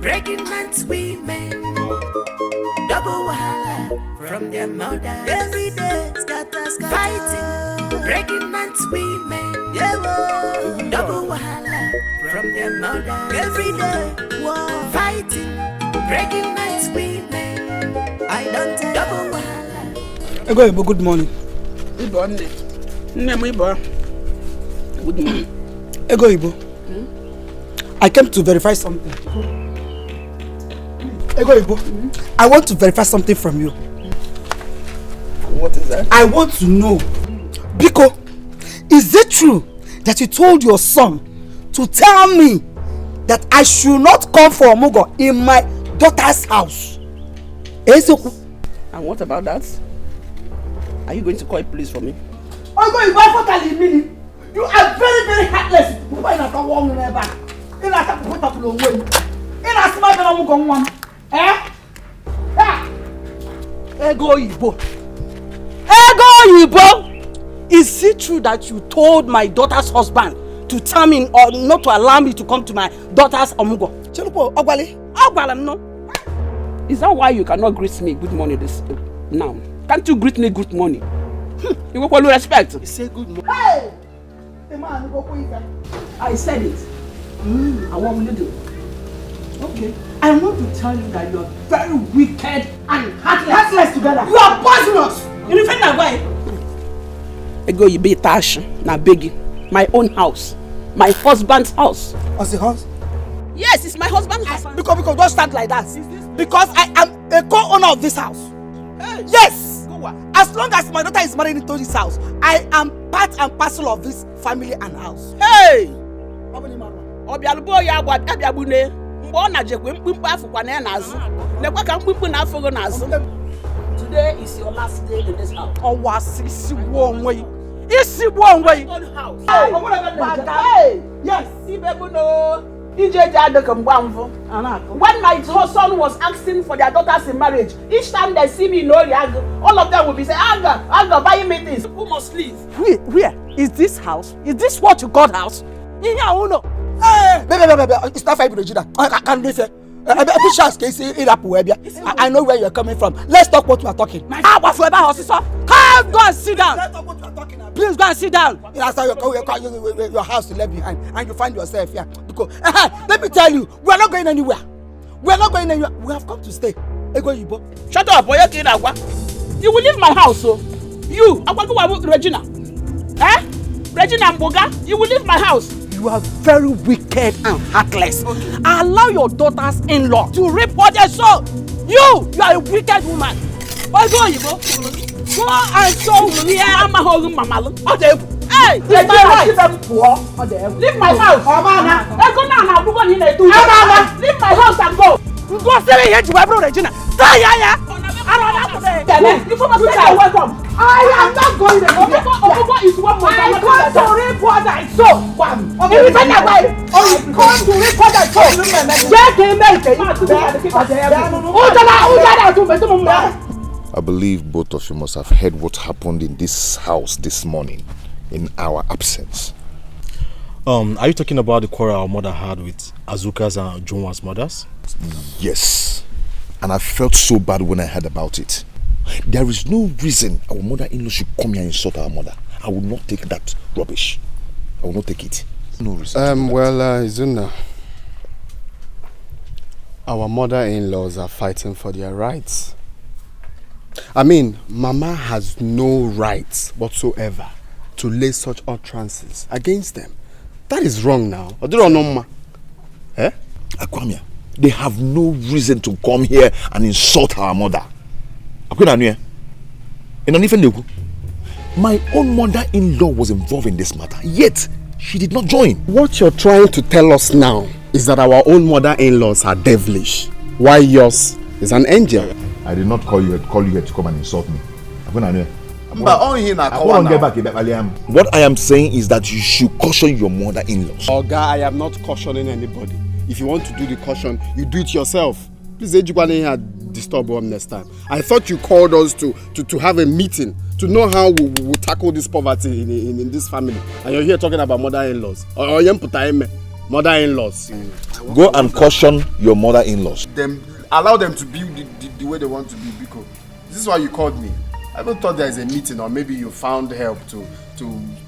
Speaker 14: Breaking man's women, double wahala from their mother. Every day, scatter, fighting. Breaking man's women, double wahala from their mother. Every day, fighting. Breaking man's women, I don't tell double wahala.
Speaker 11: Ego Ibo, good morning.
Speaker 8: Good morning. Good morning.
Speaker 11: Ego Ibo. I came to verify something. Ego Ibo, I want to verify something from you.
Speaker 8: What is that?
Speaker 11: I want to know, Biko, is it true that you told your son to tell me that I should not come for Omugo in my daughter's house?
Speaker 8: And what about that? Are you going to call police for me?
Speaker 11: Ogo Ibo, you are very, very heartless.
Speaker 5: Ego Ibo. Ego Ibo! Is it true that you told my daughter's husband to tell me or not to allow me to come to my daughter's Omugo?
Speaker 11: Chelupo, Ogwale?
Speaker 5: Ogwale, no.
Speaker 8: Is that why you cannot greet me good morning this now? Can't you greet me good morning? You go with respect.
Speaker 11: You say good morning.
Speaker 8: Hey! The man go quick. I said it. And what will you do? Okay. I want to tell you that you are very wicked and heartless. Heartless together. You are poisonous. You defend that way. I go you be tash na begging. My own house. My husband's house.
Speaker 11: What's the house?
Speaker 8: Yes, it's my husband's house.
Speaker 11: Because don't stand like that. Because I am a co-owner of this house. Hey. Yes. As long as my daughter is married into this house, I am part and parcel of this family and house.
Speaker 8: Hey! Obialubo ya gwa abiabune. Mgbe ọ na-jekwe mkpimkpe afụkwa na ya n'azụ. Nekwa ka mkpimkpe na-afụgo n'azụ. Today is your last day in this house.
Speaker 11: Ọwa isi gbuo onwe yi. Isi gbuo onwe yi.
Speaker 8: Hey! Yes, Ibebuno. When my son was asking for their daughters in marriage, each time they see me in Oriago, all of them will be saying, Aga, buy me this. Who must leave?
Speaker 11: Where? Is this house? Is this what you call house? Hey! Baby, it's not five Regina. I can't live here. I know where you're coming from. Let's talk what we are talking. Come, go and sit down. Please go and sit down. That's how your house is left behind, and you find yourself here. Because let me tell you, we are not going anywhere. We are not going anywhere. We have come to stay.
Speaker 8: Shut up, boy. You will leave my house, so you, Regina. Regina Mboga, you will leave my house.
Speaker 11: You are very wicked and heartless. Okay. Allow your daughters-in-law to reap what they sow. You are a wicked woman. Why go and show me. Hey, leave my house. Leave my house. Leave my house and go. Go stay here to my brother Regina.
Speaker 8: Welcome. I am not going to Ogogo is one more. I come to reap what I sow.
Speaker 2: I believe both of you must have heard what happened in this house this morning in our absence.
Speaker 3: Are you talking about the quarrel our mother had with Azuka's and Junwa's mothers?
Speaker 2: Yes. And I felt so bad when I heard about it. There is no reason our mother-in-law should come here and insult our mother. I will not take that rubbish. I will not take it. No reason.
Speaker 9: Izuna, our mother-in-laws are fighting for their rights. I mean, Mama has no rights whatsoever to lay such utterances against them. That is wrong now.
Speaker 2: Akwamia, they have no reason to come here and insult our mother. My own mother-in-law was involved in this matter, yet she did not join.
Speaker 9: What you're trying to tell us now is that our own mother-in-laws are devilish, while yours is an angel.
Speaker 2: I did not call you here to come and insult me. What I am saying is that you should caution your mother-in-laws.
Speaker 9: Oga, I am not cautioning anybody. If you want to do the caution, you do it yourself. Please, disturb us next time. I thought you called us to have a meeting to know how we will tackle this poverty in this family. And you're here talking about mother-in-laws. Mother-in-laws.
Speaker 2: Go and caution your mother-in-laws.
Speaker 9: Allow them to be the way they want to be, because this is why you called me. I even thought there is a meeting, or maybe you found help to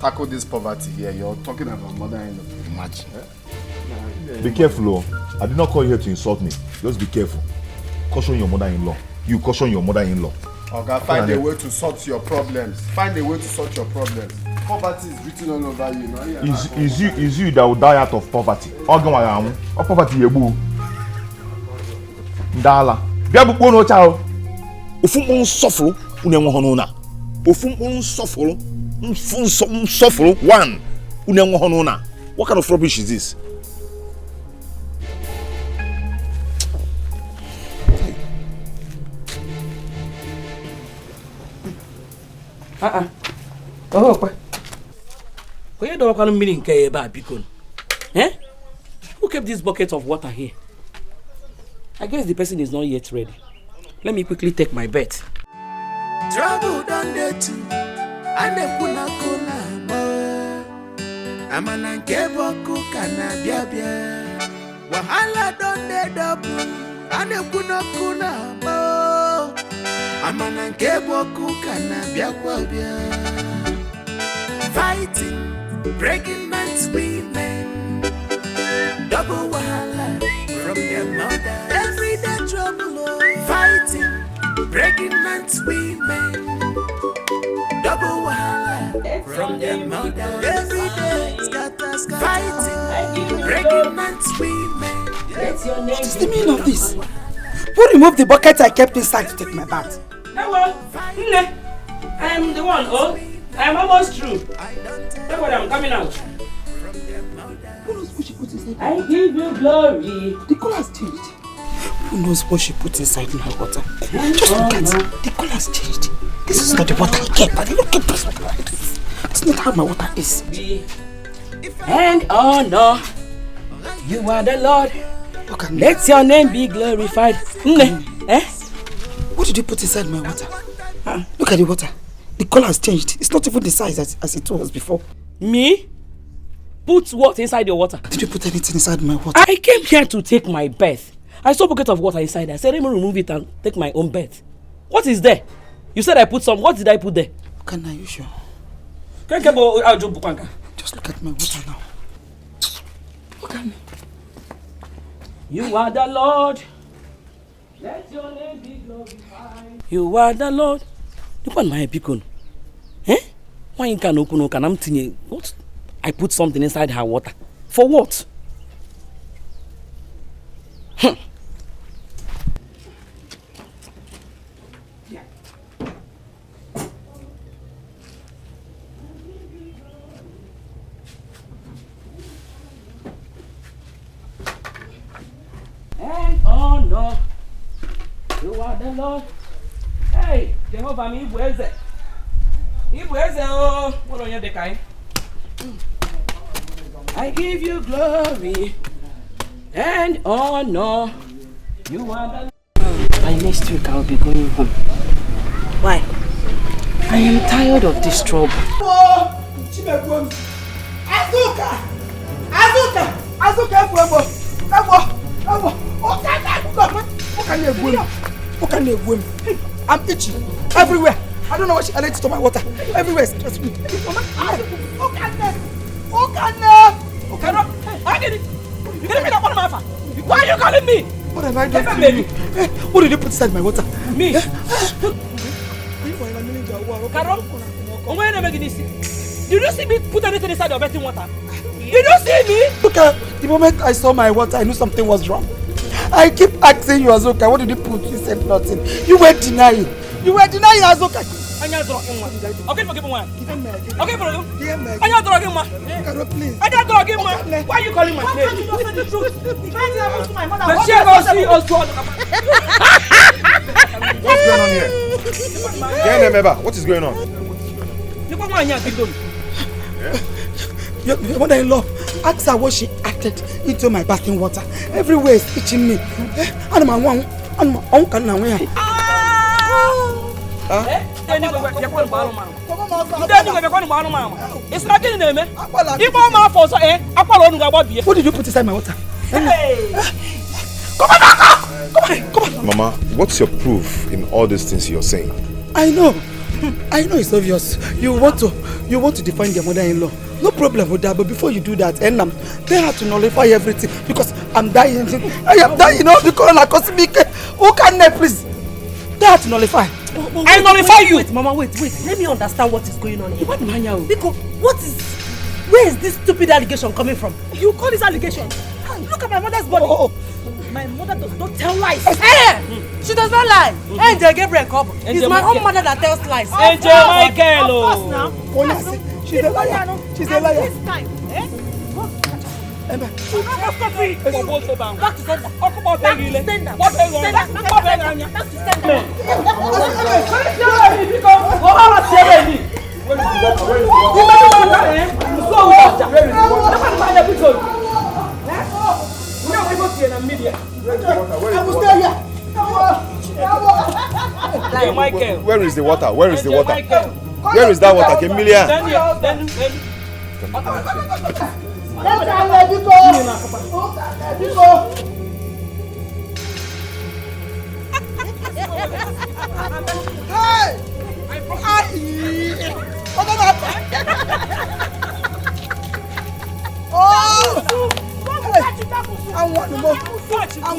Speaker 9: tackle this poverty here. You're talking about mother-in-law.
Speaker 2: Imagine. Be careful, I did not call you here to insult me. Just be careful. Caution your mother-in-law. You caution your mother-in-law.
Speaker 9: Okay, find a way to sort your problems. Find a way to sort your problems. Poverty is written all over you. No?
Speaker 2: Is you that will die out of poverty? Poverty yebu. Ndala. Biabu no chao. Ofun suffer unenwo hono na. Ofun suffer. Suffer one unenwo hono na. What kind of rubbish is this?
Speaker 17: Who kept this bucket of water here? I guess the person is not yet ready. Let me quickly take my bet.
Speaker 14: Trouble done there too. And the kuna Amana keboku kana bia. Wahala done there double. And the kuna Amana keboku kana biakwabia. Fighting, breaking man's women. Double wahala from their mother. Everyday trouble, fighting, breaking man's women. Double wahala from their mother. Every day, scatter, fighting, breaking man's women.
Speaker 11: What is the meaning of this? Who removed the bucket I kept inside to take my bath?
Speaker 17: Hello, Nne. I am the one. Oh, I am almost through. Don't worry, I'm coming out.
Speaker 11: Who knows what she put inside?
Speaker 17: I give you glory.
Speaker 11: The color has changed. Who knows what she put inside my water? Just look at it. The color has changed. This is not the water I kept. I didn't keep this water like this. It's not how my water is.
Speaker 17: And honor, you are the Lord. Let your name be glorified. Nne, eh?
Speaker 11: What did you put inside my water? Look at the water. The color has changed. It's not even the size as it was before.
Speaker 17: Me? Put what inside your water?
Speaker 11: Did you put anything inside my water?
Speaker 17: I came here to take my bath. I saw a bucket of water inside. I said, let me remove it and take my own bath. What is there? You said I put some. What did I put there?
Speaker 11: Are you sure?
Speaker 17: Just
Speaker 11: look at my water now. Look at me.
Speaker 17: You are the Lord. Let your name be glorified. You are the Lord. Look at my beacon. Eh? Why you can't open what? I put something inside her water. For what? And honor, you are the Lord. Hey, Jehovah, me Ibueze. Ibueze, oh, what on your decay? I give you glory and honor. You are the Lord.
Speaker 5: By next week, I'll be going home. Why? I am tired of this trouble.
Speaker 11: I'm itchy everywhere. I don't know what she added to my water. Everywhere is stress me.
Speaker 17: Why are you calling me?
Speaker 11: What have I done to you? What did you put inside my water?
Speaker 17: Me? Did you see me put anything inside your bathing water? Did you see me?
Speaker 11: Look at the moment I saw my water, I knew something was wrong. I keep asking you, Azoka, what did you put? You said nothing. You were denying. You were denying, Azoka.
Speaker 17: Okay, forgive me one. Okay, forgive me.
Speaker 11: Please.
Speaker 17: Why are you calling my name?
Speaker 2: What's going on here? What is going on?
Speaker 11: Your mother-in-law, ask her what she added into my bathing water. Everywhere is itching me. What did you put inside my water? Come on.
Speaker 2: Mama, what's your proof in all these things you're saying?
Speaker 11: I know it's obvious. You want to define your mother-in-law. No problem with that, but before you do that, they have to nullify everything because I'm dying. I am dying. The corona caused me. Who can please? They have to nullify.
Speaker 17: I nullify you.
Speaker 5: Wait, Mama, wait. Let me understand what is going on here. Because where is this stupid allegation coming from?
Speaker 10: You call this allegation? Look at my mother's body. My mother does not tell lies.
Speaker 5: She does not lie. Angel Gabriel Cobb. It's my own mother that tells lies.
Speaker 17: Angel Michael.
Speaker 10: Of course now.
Speaker 11: She's a liar. She's a liar.
Speaker 10: This time,
Speaker 5: Back to sender.
Speaker 2: Where is the water? Where is the water? Where is that water? Emilia.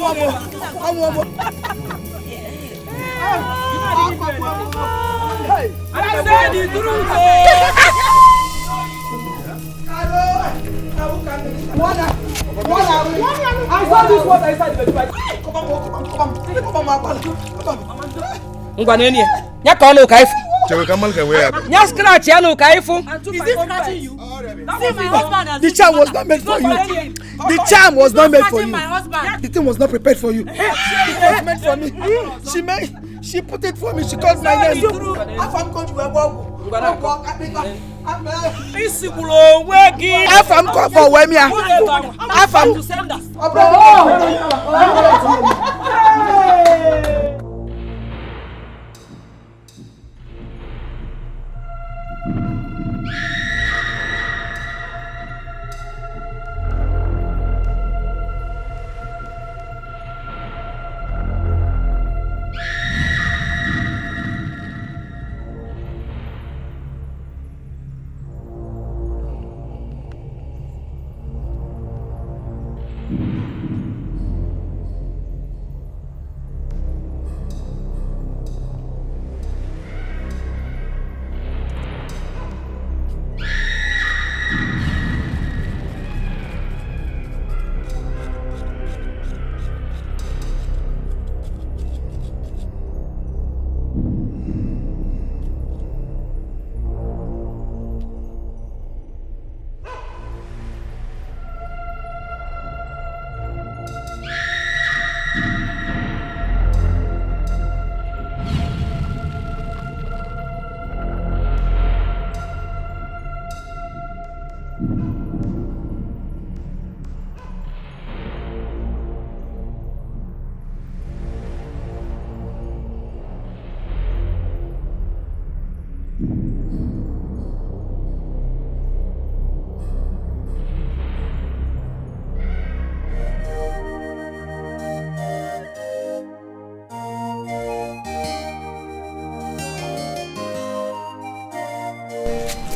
Speaker 16: I said the truth. I saw this water inside the bed. Ngwaneni. Nya ka onu ka ifu.
Speaker 2: Chewe kamal ka where?
Speaker 16: Nya scratch ya no ka ifu.
Speaker 5: Is this scratching you? See, my husband.
Speaker 11: The charm was not meant for you. The charm was not meant for you.
Speaker 5: My husband.
Speaker 11: The thing was not prepared for you. It was meant for me. She put it for me. She called my name.
Speaker 16: Isikulo weki.
Speaker 11: Afam call for Wemia. Afam.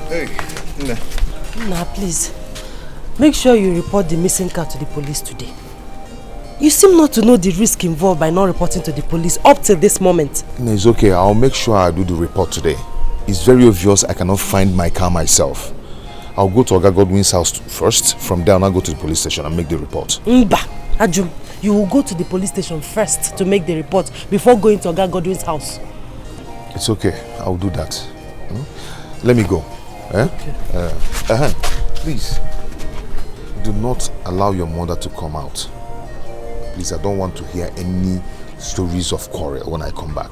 Speaker 2: Hey,
Speaker 5: Nah, please. Make sure you report the missing car to the police today. You seem not to know the risk involved by not reporting to the police up till this moment.
Speaker 2: No, it's okay. I'll make sure I do the report today. It's very obvious I cannot find my car myself. I'll go to Oga Godwin's house first. From there, I'll go to the police station and make the report.
Speaker 5: Mba, Ajum, you will go to the police station first to make the report before going to Oga Godwin's house.
Speaker 2: It's okay. I'll do that. Let me go. Eh? Okay. Please, do not allow your mother to come out. Please, I don't want to hear any stories of quarrel when I come back.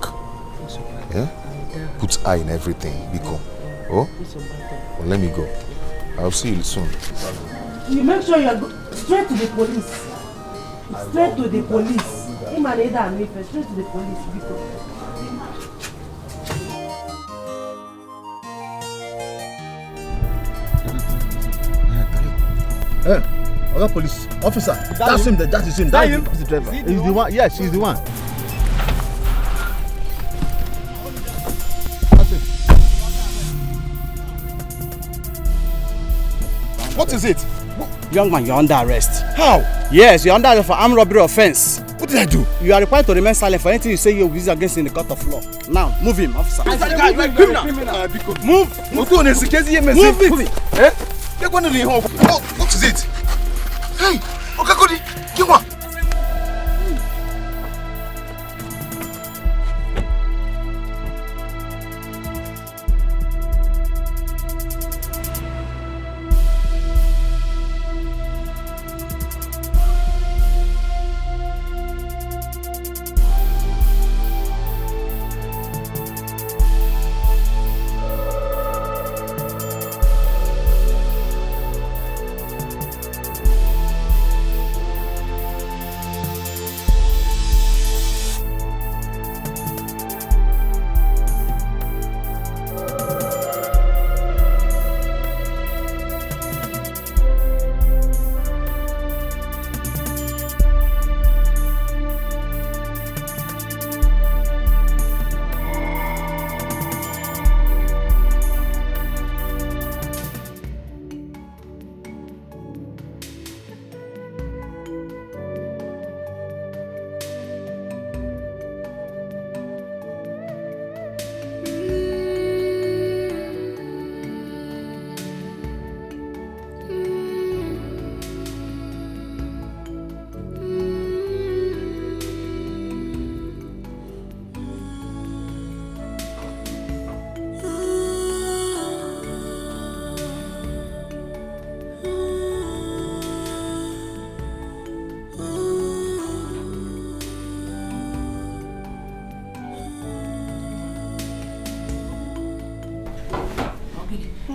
Speaker 2: Yeah? Put eye in everything, Biko. Oh? Well, let me go. I'll see you soon.
Speaker 5: You make sure you are straight to the police. Straight to the police. Straight to the police, Biko.
Speaker 4: Hey, other police officer. That's him. That is him. That is the driver. He's the one. Yes, he's the one.
Speaker 2: What is it?
Speaker 4: Young man, you're under arrest.
Speaker 2: How?
Speaker 4: Yes, you're under arrest for armed robbery offense.
Speaker 2: What did I do?
Speaker 4: You are required to remain silent for anything you say you're against in the court of law. Now, move him, officer.
Speaker 2: Move it. Eh? What is it? Hey, Okakodi, Kiwa.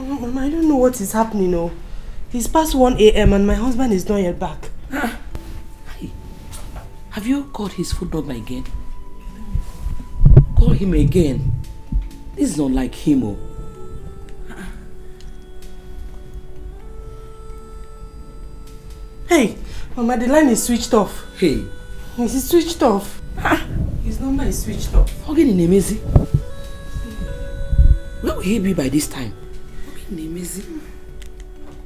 Speaker 5: Mama, I don't know what is happening. Oh, it's past 1 a.m. and my husband is not yet back.
Speaker 17: Have you called his phone number again? Call him again. This is not like him. Oh.
Speaker 5: Hey, Mama, the line is switched off.
Speaker 17: Hey.
Speaker 5: It's switched off. His number is switched off.
Speaker 17: Again in Nemezi. Where will he be by this time? Nemezi.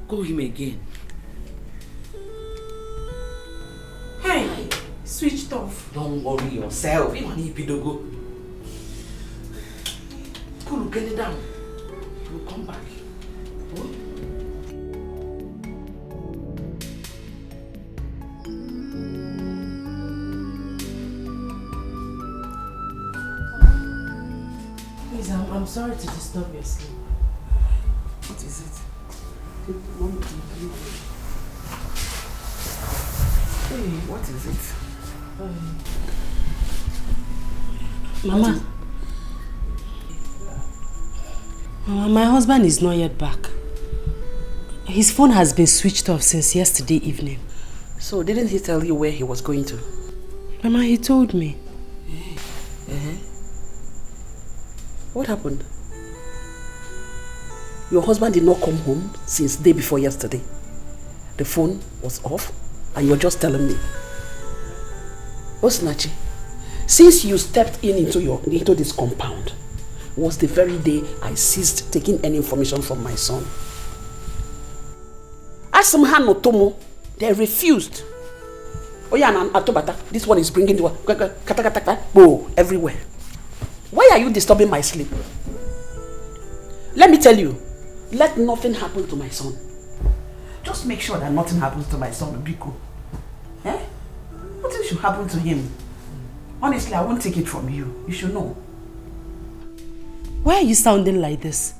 Speaker 17: Call him again.
Speaker 5: Hey, switched off.
Speaker 17: Don't worry yourself. You need to go. Cool, get it down. He will come back. Oh?
Speaker 5: Please, I'm sorry to disturb your sleep.
Speaker 17: What is it? Hey, what is it?
Speaker 5: Mama. Mama, my husband is not yet back. His phone has been switched off since yesterday evening.
Speaker 17: So, didn't he tell you where he was going to?
Speaker 5: Mama, he told me.
Speaker 17: What happened? Your husband did not come home since the day before yesterday. The phone was off and you're just telling me. Osinachi, since you stepped into this compound, was the very day I ceased taking any information from my son. Ask them Hanotomo, they refused. Oh yeah, Atobata, this one is bringing the everywhere. Why are you disturbing my sleep? Let me tell you, let nothing happen to my son. Just make sure that nothing happens to my son, Biko. Eh? Nothing should happen to him. Honestly, I won't take it from you. You should know.
Speaker 5: Why are you sounding like this?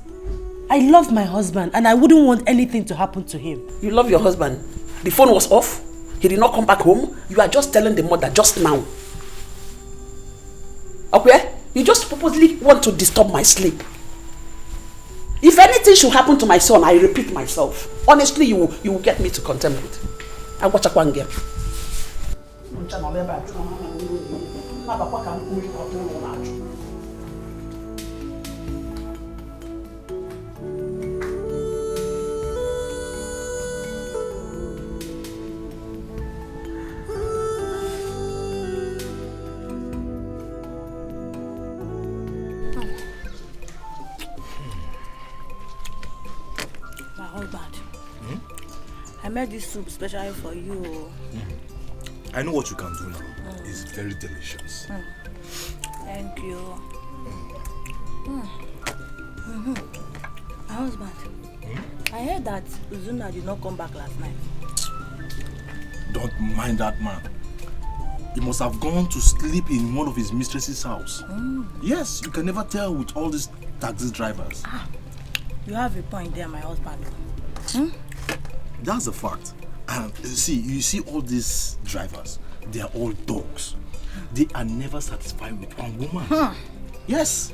Speaker 5: I love my husband and I wouldn't want anything to happen to him.
Speaker 17: You love your husband? The phone was off? He did not come back home? You are just telling the mother just now. Okay? You just purposely want to disturb my sleep. If anything should happen to my son, I repeat myself. Honestly, you will get me to contemplate. I watch a one girl.
Speaker 10: I made this soup specially for you.
Speaker 3: I know what you can do now. It's very delicious.
Speaker 10: Thank you. My husband, I heard that Uzuna did not come back last night.
Speaker 3: Don't mind that man. He must have gone to sleep in one of his mistress's house. Yes, you can never tell with all these taxi drivers.
Speaker 10: You have a point there, my husband.
Speaker 3: That's a fact. And you see all these drivers, they are all dogs. They are never satisfied with one woman. Yes.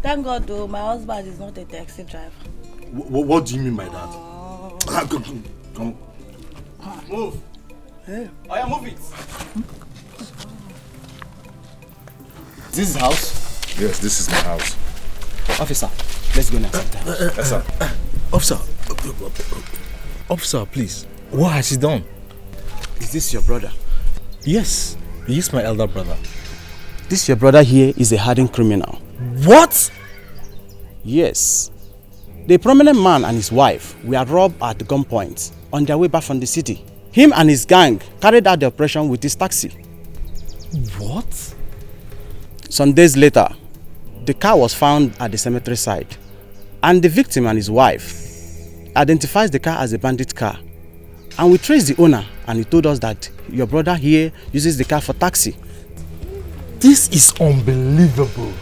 Speaker 10: Thank God though, my husband is not a taxi driver.
Speaker 3: What do you mean by that? Come. Move.
Speaker 12: Hey.
Speaker 3: Move it.
Speaker 12: This is house?
Speaker 2: Yes, this is my house.
Speaker 12: Officer, let's go now.
Speaker 3: Yes, sir. Officer, please. What has he done?
Speaker 1: Is this your brother?
Speaker 3: Yes, he is my elder brother.
Speaker 1: This your brother here is a hardened criminal.
Speaker 3: What?
Speaker 1: Yes. The prominent man and his wife were robbed at gunpoint on their way back from the city. Him and his gang carried out the operation with his taxi.
Speaker 3: What?
Speaker 1: Some days later, the car was found at the cemetery site, and the victim and his wife identifies the car as a bandit car. And we traced the owner, and he told us that your brother here uses the car for taxi.
Speaker 3: This is unbelievable.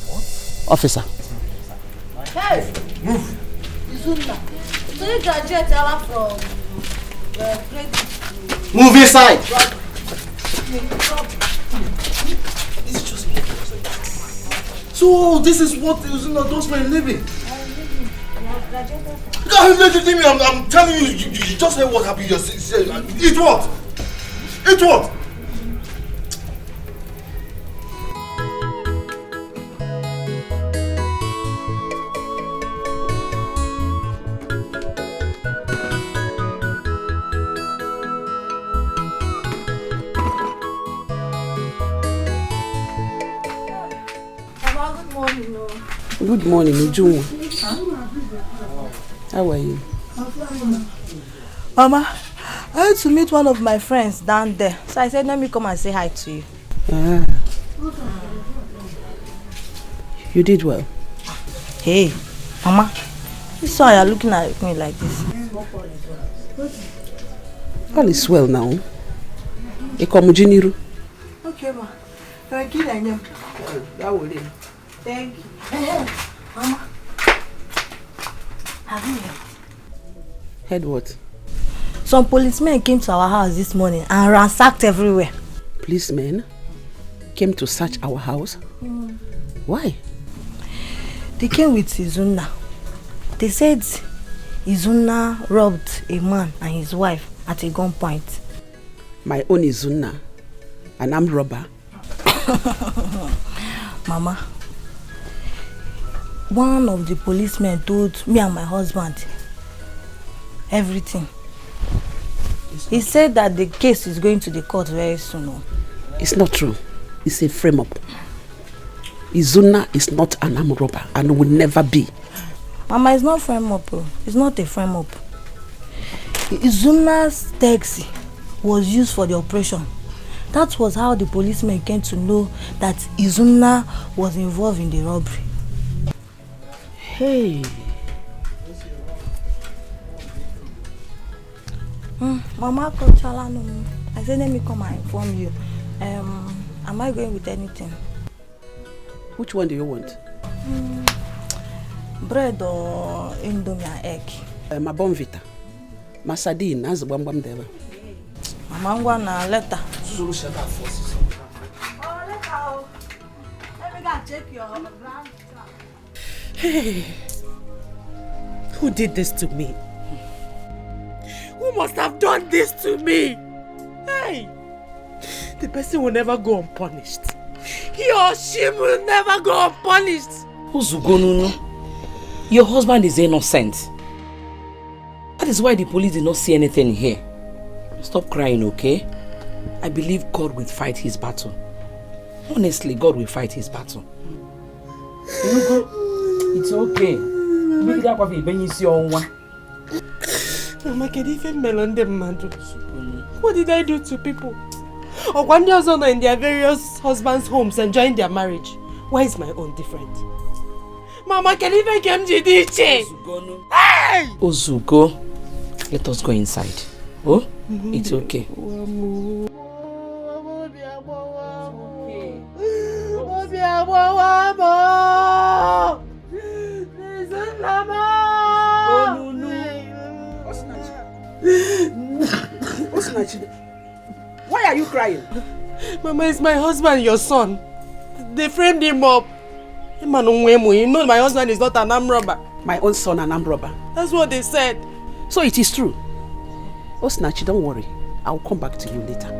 Speaker 1: What? Officer.
Speaker 10: Hey!
Speaker 3: Move!
Speaker 10: Izuna, so you graduate from credit.
Speaker 12: Move inside!
Speaker 3: So this is what Izuna does for a living? I'm telling you, you just heard what happened. Eat what? Eat what?
Speaker 8: Good morning, Uju. How are you?
Speaker 10: Mama, I had to meet one of my friends down there. So I said, let me come and say hi to you.
Speaker 8: Ah. You did well.
Speaker 10: Hey, Mama, this why you're looking at me like this.
Speaker 8: All is well now. Ekomujiniru.
Speaker 10: Okay, ma. Thank you. Thank you. Mama, have you
Speaker 8: Heard what?
Speaker 10: Some policemen came to our house this morning and ransacked everywhere.
Speaker 8: Policemen came to search our house? Why?
Speaker 10: They came with Izuna. They said Izuna robbed a man and his wife at a gunpoint.
Speaker 8: My own Izuna, an armed robber.
Speaker 10: Mama, one of the policemen told me and my husband everything. He said that the case is going to the court very soon.
Speaker 8: It's not true. It's a frame-up. Izuna is not an armed robber and will never be.
Speaker 10: Mama, it's not frame-up. It's not a frame-up. Izuna's taxi was used for the operation. That was how the policemen came to know that Izuna was involved in the robbery.
Speaker 8: Hey.
Speaker 10: Mama, I said let me come and inform you. Am I going with anything?
Speaker 8: Which one do you want?
Speaker 10: Bread or indomie and egg?
Speaker 8: My bonvita. My sardine, as the bam there.
Speaker 10: Mama, I'm going to letter. Let me go check your brand.
Speaker 6: Hey, who did this to me? Who must have done this to me? Hey, the person will never go unpunished. He or she will never go unpunished.
Speaker 17: Uzugonunu, your husband is innocent. That is why the police did not see anything here. Stop crying, okay? I believe God will fight his battle. Honestly, God will fight his battle. It's okay.
Speaker 6: What did I do to people? Or one day also in their various husbands' homes enjoying their marriage. Why is my own different? Mama, can even come to this? Hey!
Speaker 17: Ozugo, let us go inside. Oh, it's okay.
Speaker 6: Why are you crying? Mama, it's my husband, your son. They framed him up. You know my husband is not an armed robber.
Speaker 8: My own son, an armed robber.
Speaker 6: That's what they said.
Speaker 17: So it is true.
Speaker 8: Osinachi, don't worry. I'll come back to you later.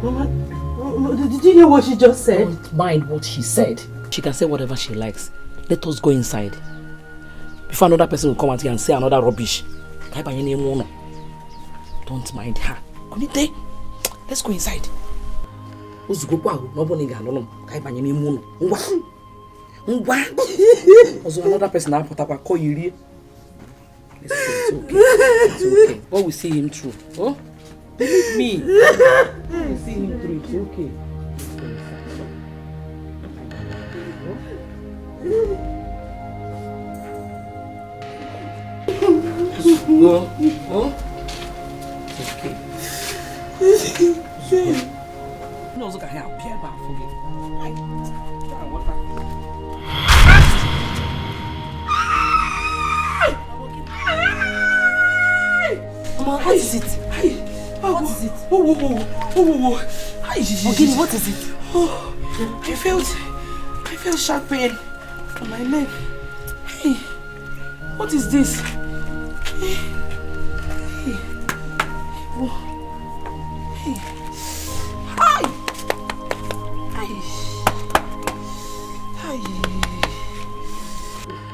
Speaker 6: Mama, did you hear what she just said?
Speaker 17: Don't mind what she said. She can say whatever she likes. Let us go inside. Before another person will come out here and say another rubbish. Don't mind her. Let's go inside. Also another person now put up a call you. It's okay. It's okay. God will see him through. Oh? Believe me. God will see him through. It's okay. Go. Oh? It's okay. No, look at how Pierre back for me.
Speaker 6: Mama, what is it? What is it?
Speaker 5: Ogini, what is it?
Speaker 6: Oh, I felt sharp pain on my leg. Hey, what is this? Hey. Oh. Hey. Hi. Hi. Hi.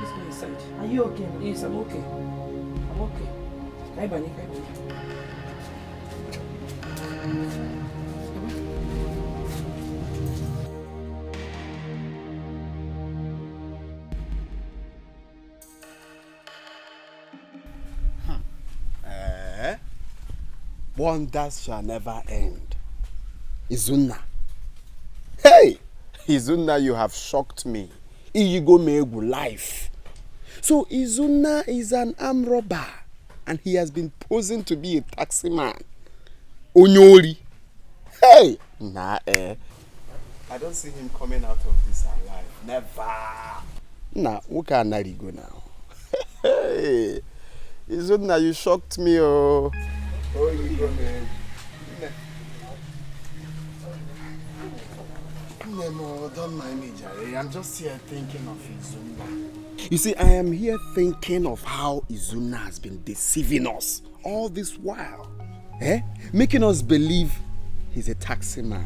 Speaker 6: Let's go inside.
Speaker 5: Are you okay?
Speaker 6: Yes, I'm okay. I'm okay. Kai bani.
Speaker 15: Wonders shall never end. Izuna. Hey! Izuna, you have shocked me. Iyigo megu life. So Izuna is an armed robber. And he has been posing to be a taxi man. Onyori. Hey! Nah, I don't see him coming out of this alive. Never. Nah, who can I go now? Hey! Izuna, you shocked me, oh. Oh, you go, man. No, don't mind me, Jerry. I'm just here thinking of Izuna. You see, I am here thinking of how Izuna has been deceiving us all this while. Making us believe he's a taxi man,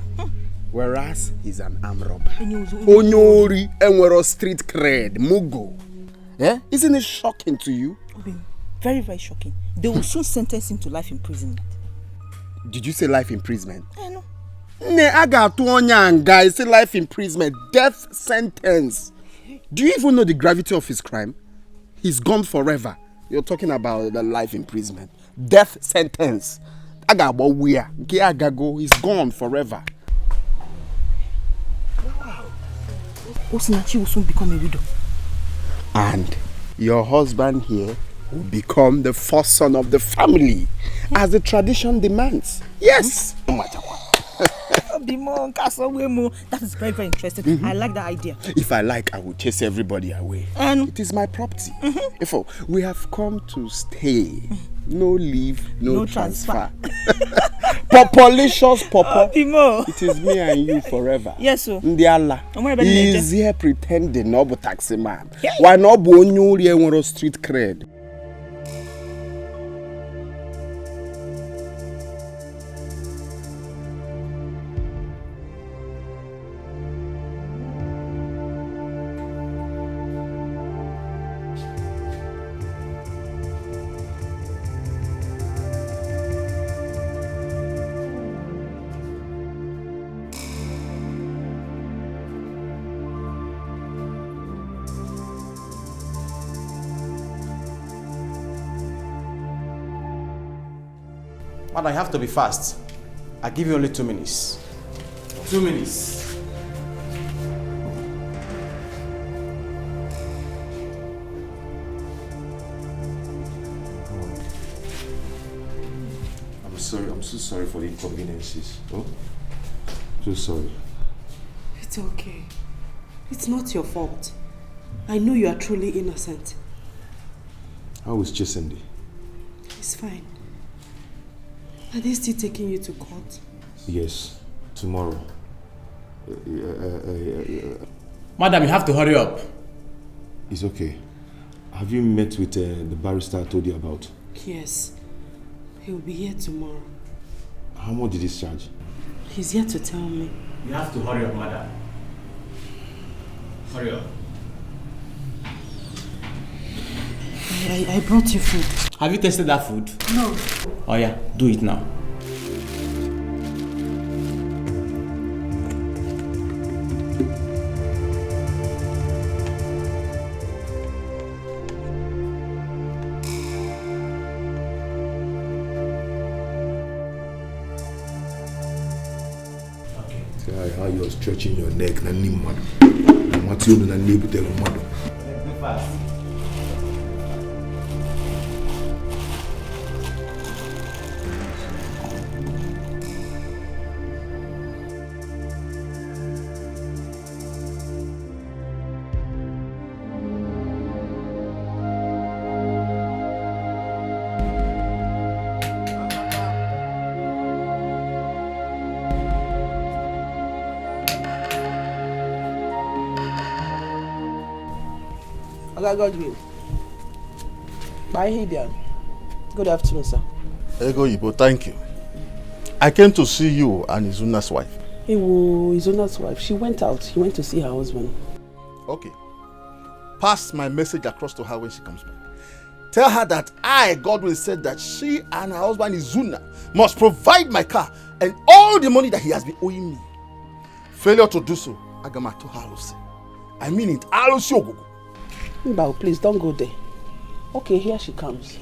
Speaker 15: whereas he's an armed robber. Onyori, and we're a street cred, Mugo. Isn't it shocking to you?
Speaker 10: Very, very shocking. They will soon sentence him to life imprisonment.
Speaker 15: Did you say life imprisonment?
Speaker 10: I know.
Speaker 15: I got two onion guys. Say life imprisonment, death sentence. Do you even know the gravity of his crime? He's gone forever. You're talking about the life imprisonment, death sentence. I got about where? He's gone forever.
Speaker 10: Wow. Osinachi will soon become a widow.
Speaker 15: And your husband here will become the first son of the family, as the tradition demands. Yes. No matter what.
Speaker 10: That is very, very interesting. I like that idea.
Speaker 15: If I like, I will chase everybody away. It is my property. Therefore, we have come to stay. No leave, no transfer. Populicious Papa. It is me and you forever.
Speaker 10: Yes, sir.
Speaker 15: Ndiala. He is here pretending no but taxi man. Why not bo nyuri and street cred?
Speaker 1: But I have to be fast. I give you only 2 minutes. 2 minutes.
Speaker 2: I'm sorry. I'm so sorry for the inconveniences. Oh, so sorry.
Speaker 6: It's okay. It's not your fault. I know you are truly innocent.
Speaker 2: How is Chesende?
Speaker 6: It's fine. Are they still taking you to court?
Speaker 2: Yes, tomorrow.
Speaker 3: Madam, you have to hurry up.
Speaker 2: It's okay. Have you met with the barrister I told you about?
Speaker 6: Yes. He'll be here tomorrow.
Speaker 2: How much did he charge?
Speaker 6: He's here to tell me.
Speaker 3: You have to hurry up, madam. Hurry up.
Speaker 6: I brought you food.
Speaker 3: Have you tasted that food?
Speaker 6: No.
Speaker 3: Oh yeah, do it now.
Speaker 2: See how you're stretching your neck. Na ni mad. What you do na ni butelo mad.
Speaker 8: Oga Godwin. Bye, Hidian. Good afternoon, sir.
Speaker 4: Ego Ibo, thank you. I came to see you and Izuna's wife.
Speaker 8: Izuna's wife. She went out. She went to see her husband.
Speaker 4: Okay. Pass my message across to her when she comes back. Tell her that I, Godwin, said that she and her husband Izuna must provide my car and all the money that he has been owing me. Failure to do so, Agamato Halose. I mean it, Halose Ogogo.
Speaker 8: Mbao, please don't go there. Okay, here she comes.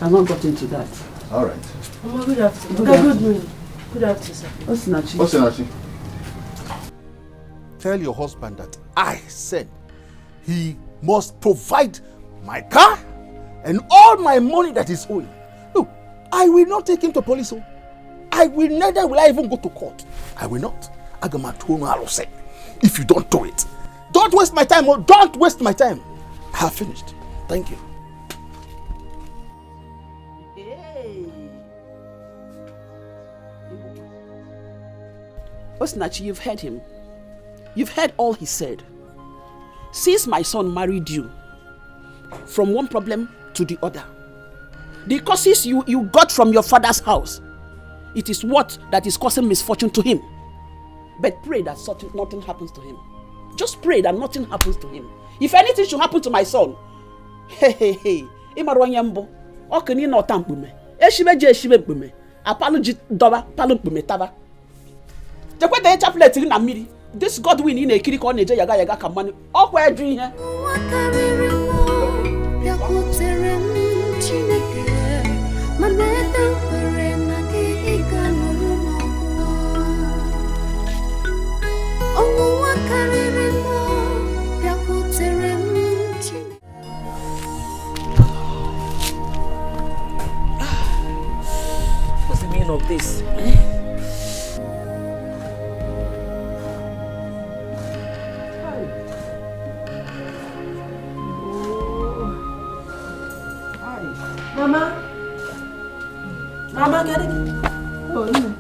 Speaker 8: I've not got into that.
Speaker 4: All right.
Speaker 5: Mama, good afternoon. Good morning. Good afternoon, sir.
Speaker 4: Osinachi. Tell your husband that I said he must provide my car and all my money that is owing. Look, I will not take him to police. Neither will I even go to court. I will not. If you don't do it, don't waste my time. Don't waste my time. I have finished. Thank you.
Speaker 8: Osinachi, you've heard him. You've heard all he said. Since my son married you, from one problem to the other, the causes you got from your father's house, it is what that is causing misfortune to him. But pray that nothing happens to him. Just pray that nothing happens to him. If anything should happen to my son, Imarwanyambo, Okani no tampume, Eshibe mpume, Apology doba, palumpume tava. Jakwete chaplet in a miri. This Godwin in a kiri on yaga yaga kamani. Oh, where do you
Speaker 17: What's the meaning of this?
Speaker 5: Mama, get it?
Speaker 17: Oh, no.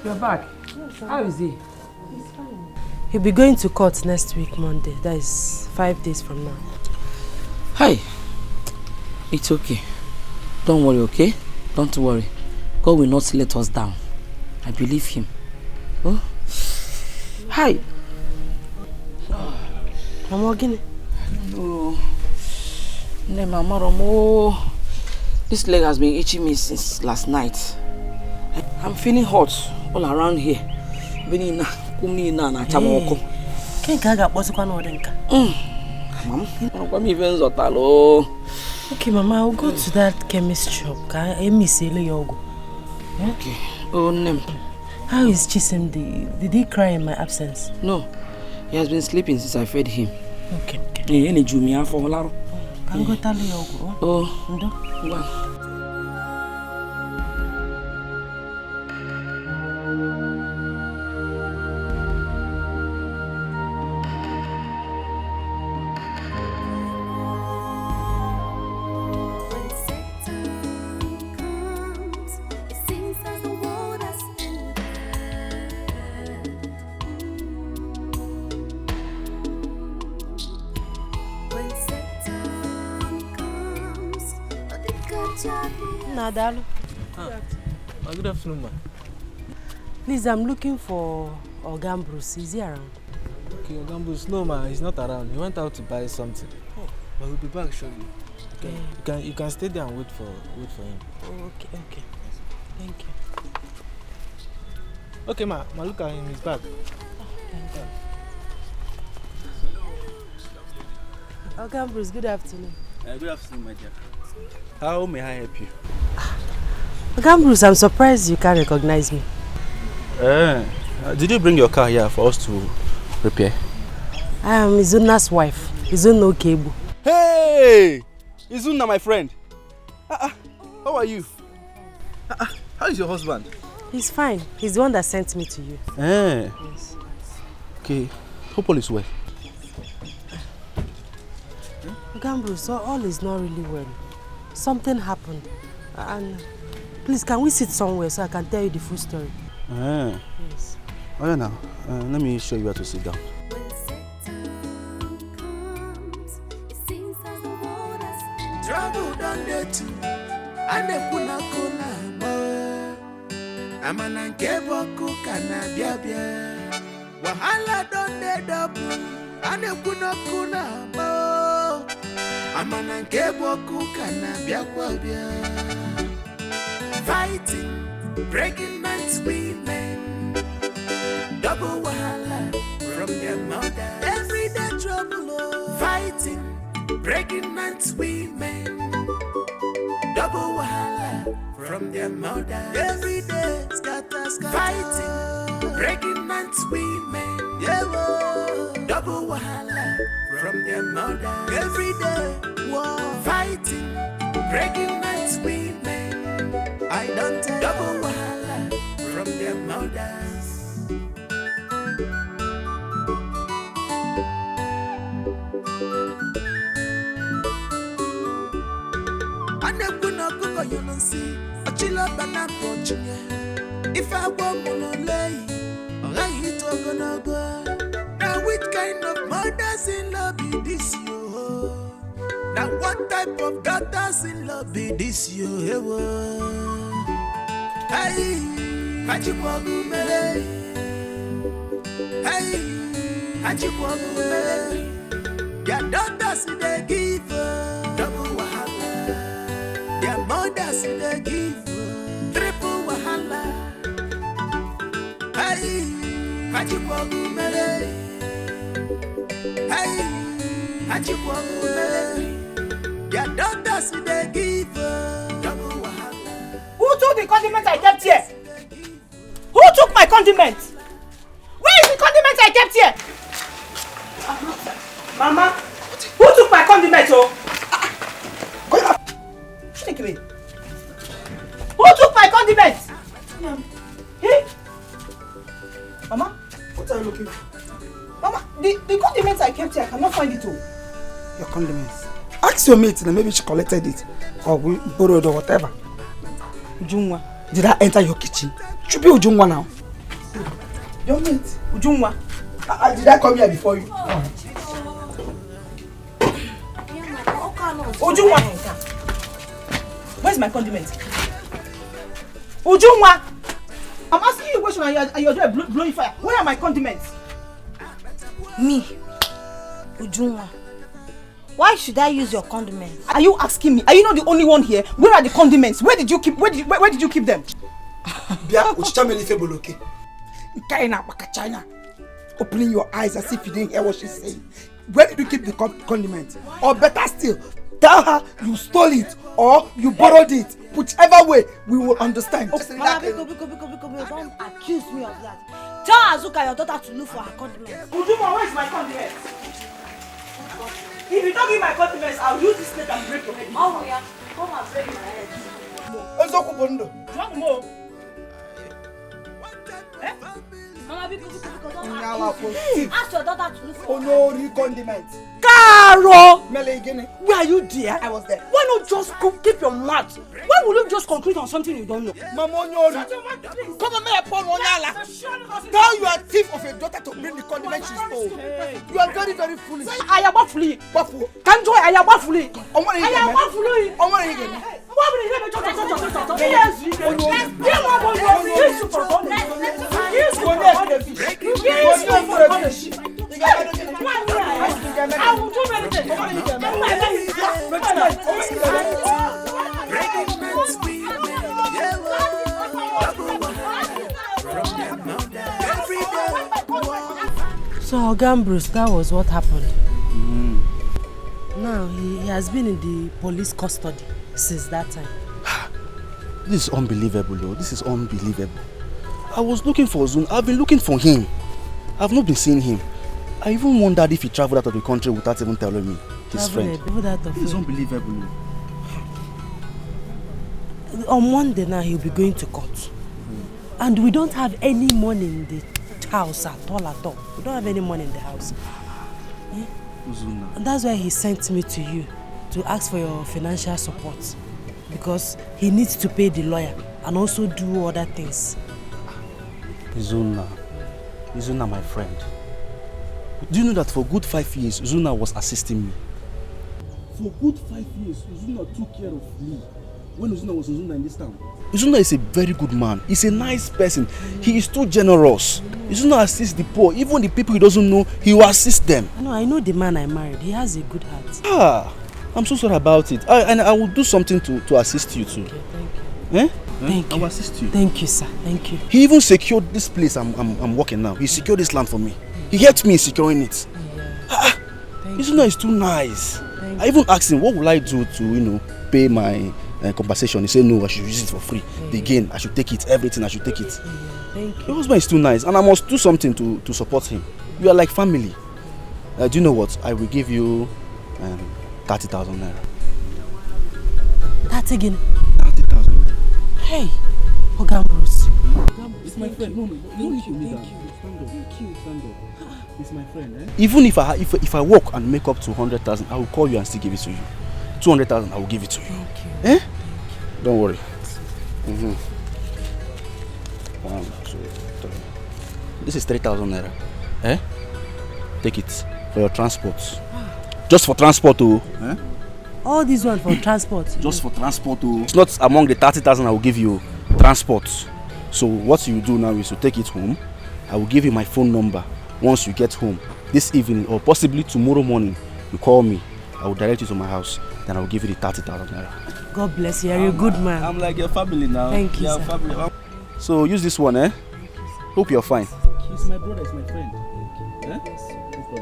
Speaker 17: You're back.
Speaker 5: Yes,
Speaker 17: how is he?
Speaker 5: He's fine. He'll be going to court next week, Monday. That is 5 days from now.
Speaker 17: Hi. It's okay. Don't worry, okay? Don't worry. God will not let us down. I believe him. Oh? Hi.
Speaker 5: Mama, Guinea?
Speaker 17: No. No, Mama Romo. This leg has been itching me since last night. I'm feeling hot all around here. Mom,
Speaker 5: okay, Mama, I'll go to that chemist shop.
Speaker 17: Okay. Oh, name.
Speaker 5: How is Chisimdi? Did he cry in my absence?
Speaker 17: No. He has been sleeping since I fed him.
Speaker 5: Okay.
Speaker 17: Can
Speaker 5: go tell you.
Speaker 17: Oh.
Speaker 5: Nadalo.
Speaker 18: Good afternoon, ma.
Speaker 5: Please, I'm looking for Ogambros. Is he around?
Speaker 18: Okay, Ogambros, no, ma, he's not around. He went out to buy something. Oh, but he'll be back shortly. You can stay there and wait for him.
Speaker 5: Oh, okay. Thank you.
Speaker 18: Okay, ma, look at him. He's back.
Speaker 5: Thank you. Ogambros, good afternoon.
Speaker 1: Good afternoon, my dear. How may I help you?
Speaker 5: Gambrus, I'm surprised you can't recognize me.
Speaker 1: Did you bring your car here for us to repair?
Speaker 5: I am Izuna's wife, Izuna Okebu.
Speaker 1: Hey! Izuna, my friend. How are you? How is your husband?
Speaker 5: He's fine. He's the one that sent me to you.
Speaker 1: Yes. Okay. Hope all is well.
Speaker 5: Gambrus, all is not really well. Something happened. And please, can we sit somewhere so I can tell you the full story?
Speaker 1: Yes. Oh, yeah, now. Let me show you where to sit down.
Speaker 14: don't dey too. Ane kuna kuna mo. Amana nke boku kana bia bia. Wahala don't dey double. Ane kuna kuna mo. Amana nke boku kana bia bia. Fighting, breaking man's women. Double wahala from their mother. Everyday trouble, fighting, breaking man's women. Double wahala from their mother. Everyday scatter, fighting, breaking man's women. Double wahala from their mother. Everyday war, fighting, breaking man's women. I don't tell double wahala from their mothers. Anekuna kuko yonsi, achila bana pochie. If I want monolay, alright to gonna go. Now which kind of mothers in love be this yo? Now what type of daughters in love be this yo? Hey, Hachiwagu Mele. Hey, Hachiwagu Mele. Their daughters in the give double wahala. Their mothers in the give triple wahala. Hey, Hachiwagu Mele. Hey, Hachiwagu Mele. Their daughters in the give double wahala.
Speaker 10: Who took the condiment I kept here? Who took my condiment? Where is the condiment I kept here? Mama, who took my condiment? Oh, who took my condiment? Hey, Mama,
Speaker 11: What are you looking for?
Speaker 10: Mama, the condiments I kept here, I cannot find it. Oh,
Speaker 11: Your condiments. Ask your mate, and maybe she collected it or we borrowed or whatever.
Speaker 10: Ujungwa.
Speaker 11: Did I enter your kitchen? Should be Ujungwa now.
Speaker 10: Your mate, Ujungwa.
Speaker 11: Did I come here before you?
Speaker 10: Ujungwa. Where's my condiment? Ujungwa. I'm asking you a question and you're there blowing fire. Where are my condiments?
Speaker 19: Me, Ujungwa. Why should I use your condiments?
Speaker 10: Are you asking me? Are you not the only one here? Where are the condiments? Where did you keep? Where did you keep them?
Speaker 11: Bia, uchichameli feboloke. Kaina China. Opening your eyes as if you didn't hear what she's saying. Where did you keep the condiment? Or better still, tell her you stole it or you borrowed it. Whichever way, we will understand.
Speaker 19: Mama, Biko, don't accuse me of that. Tell Azuka, your daughter, to look for her condiments.
Speaker 10: Ujuma, where is my condiments? If you don't give my condiments, I'll use this plate and break your head.
Speaker 19: Oh yeah, come and break my head.
Speaker 10: Drunk more.
Speaker 19: Eh? Mama, Biko, don't
Speaker 11: Ask
Speaker 19: your daughter to look for
Speaker 11: Onori condiments.
Speaker 10: Caro!
Speaker 11: Mele,
Speaker 10: where are you there?
Speaker 11: I was there.
Speaker 10: Why not just keep your mouth? Why will you just conclude on something you don't know?
Speaker 11: Mama Onyori. Come on, me upon Onyala. Tell your thief of a daughter to bring the condiment she stole. You are very, very foolish.
Speaker 10: I am not foolish. Can't joy, I am not foolish. I am not foolish. I will do anything.
Speaker 6: So, Gambros, that was what happened. Now, he has been in the police custody since that time.
Speaker 1: This is unbelievable, though. This is unbelievable. I was looking for Zun. I've been looking for him. I've not been seeing him. I even wondered if he traveled out of the country without even telling me. His friend. This is unbelievable.
Speaker 6: On Monday now, he'll be going to court. And we don't have any money in the house at all. We don't have any money in the house. And that's why he sent me to you to ask for your financial support. Because he needs to pay the lawyer and also do other things.
Speaker 1: Zuna, my friend. Do you know that for good 5 years, Zuna was assisting me?
Speaker 4: For good 5 years, Uzuna took care of me. When Uzuna was Uzuna in this town. Uzuna is a very good man. He's a nice person. He is too generous. Uzuna assists the poor. Even the people he doesn't know, he will assist them.
Speaker 5: I know the man I married. He has a good heart.
Speaker 4: I'm so sorry about it. And I will do something to assist you too.
Speaker 5: Okay, thank you.
Speaker 4: Thank you. I will assist you.
Speaker 5: Thank you, sir. Thank you.
Speaker 4: He even secured this place I'm working now. He secured this land for me. He helped me in securing it. Uzuna is too nice. I even asked him, what will I do to, pay my compensation? He said, no, I should use it for free. The gain, I should take it. Everything, I should take it.
Speaker 5: Thank you.
Speaker 4: Your husband is too nice, and I must do something to support him. You are like family. Do you know what? I will give you 30,000 naira.
Speaker 5: That again?
Speaker 4: 30,000 naira.
Speaker 5: Hey, Bruce.
Speaker 4: It's my friend. No, thank you. Stand up. It's my friend. Even if I work and make up to 100,000, I will call you and still give it to you. 200,000, I will give it to you.
Speaker 5: Thank you.
Speaker 4: Don't worry. 1, 2, 3. This is 3,000 naira. Take it for your transport. Just for transport,
Speaker 5: All this one for transport.
Speaker 4: Just for transport, It's not among the 30,000 I will give you. Transport. So what you do now is to take it home. I will give you my phone number. Once you get home this evening or possibly tomorrow morning, you call me. I will direct you to my house. Then I will give you the 30,000 naira.
Speaker 5: God bless you. You're a good man.
Speaker 4: I'm like your family now.
Speaker 5: Thank you, sir.
Speaker 4: Family. So use this one, Hope you're fine. He's my brother, he's my friend.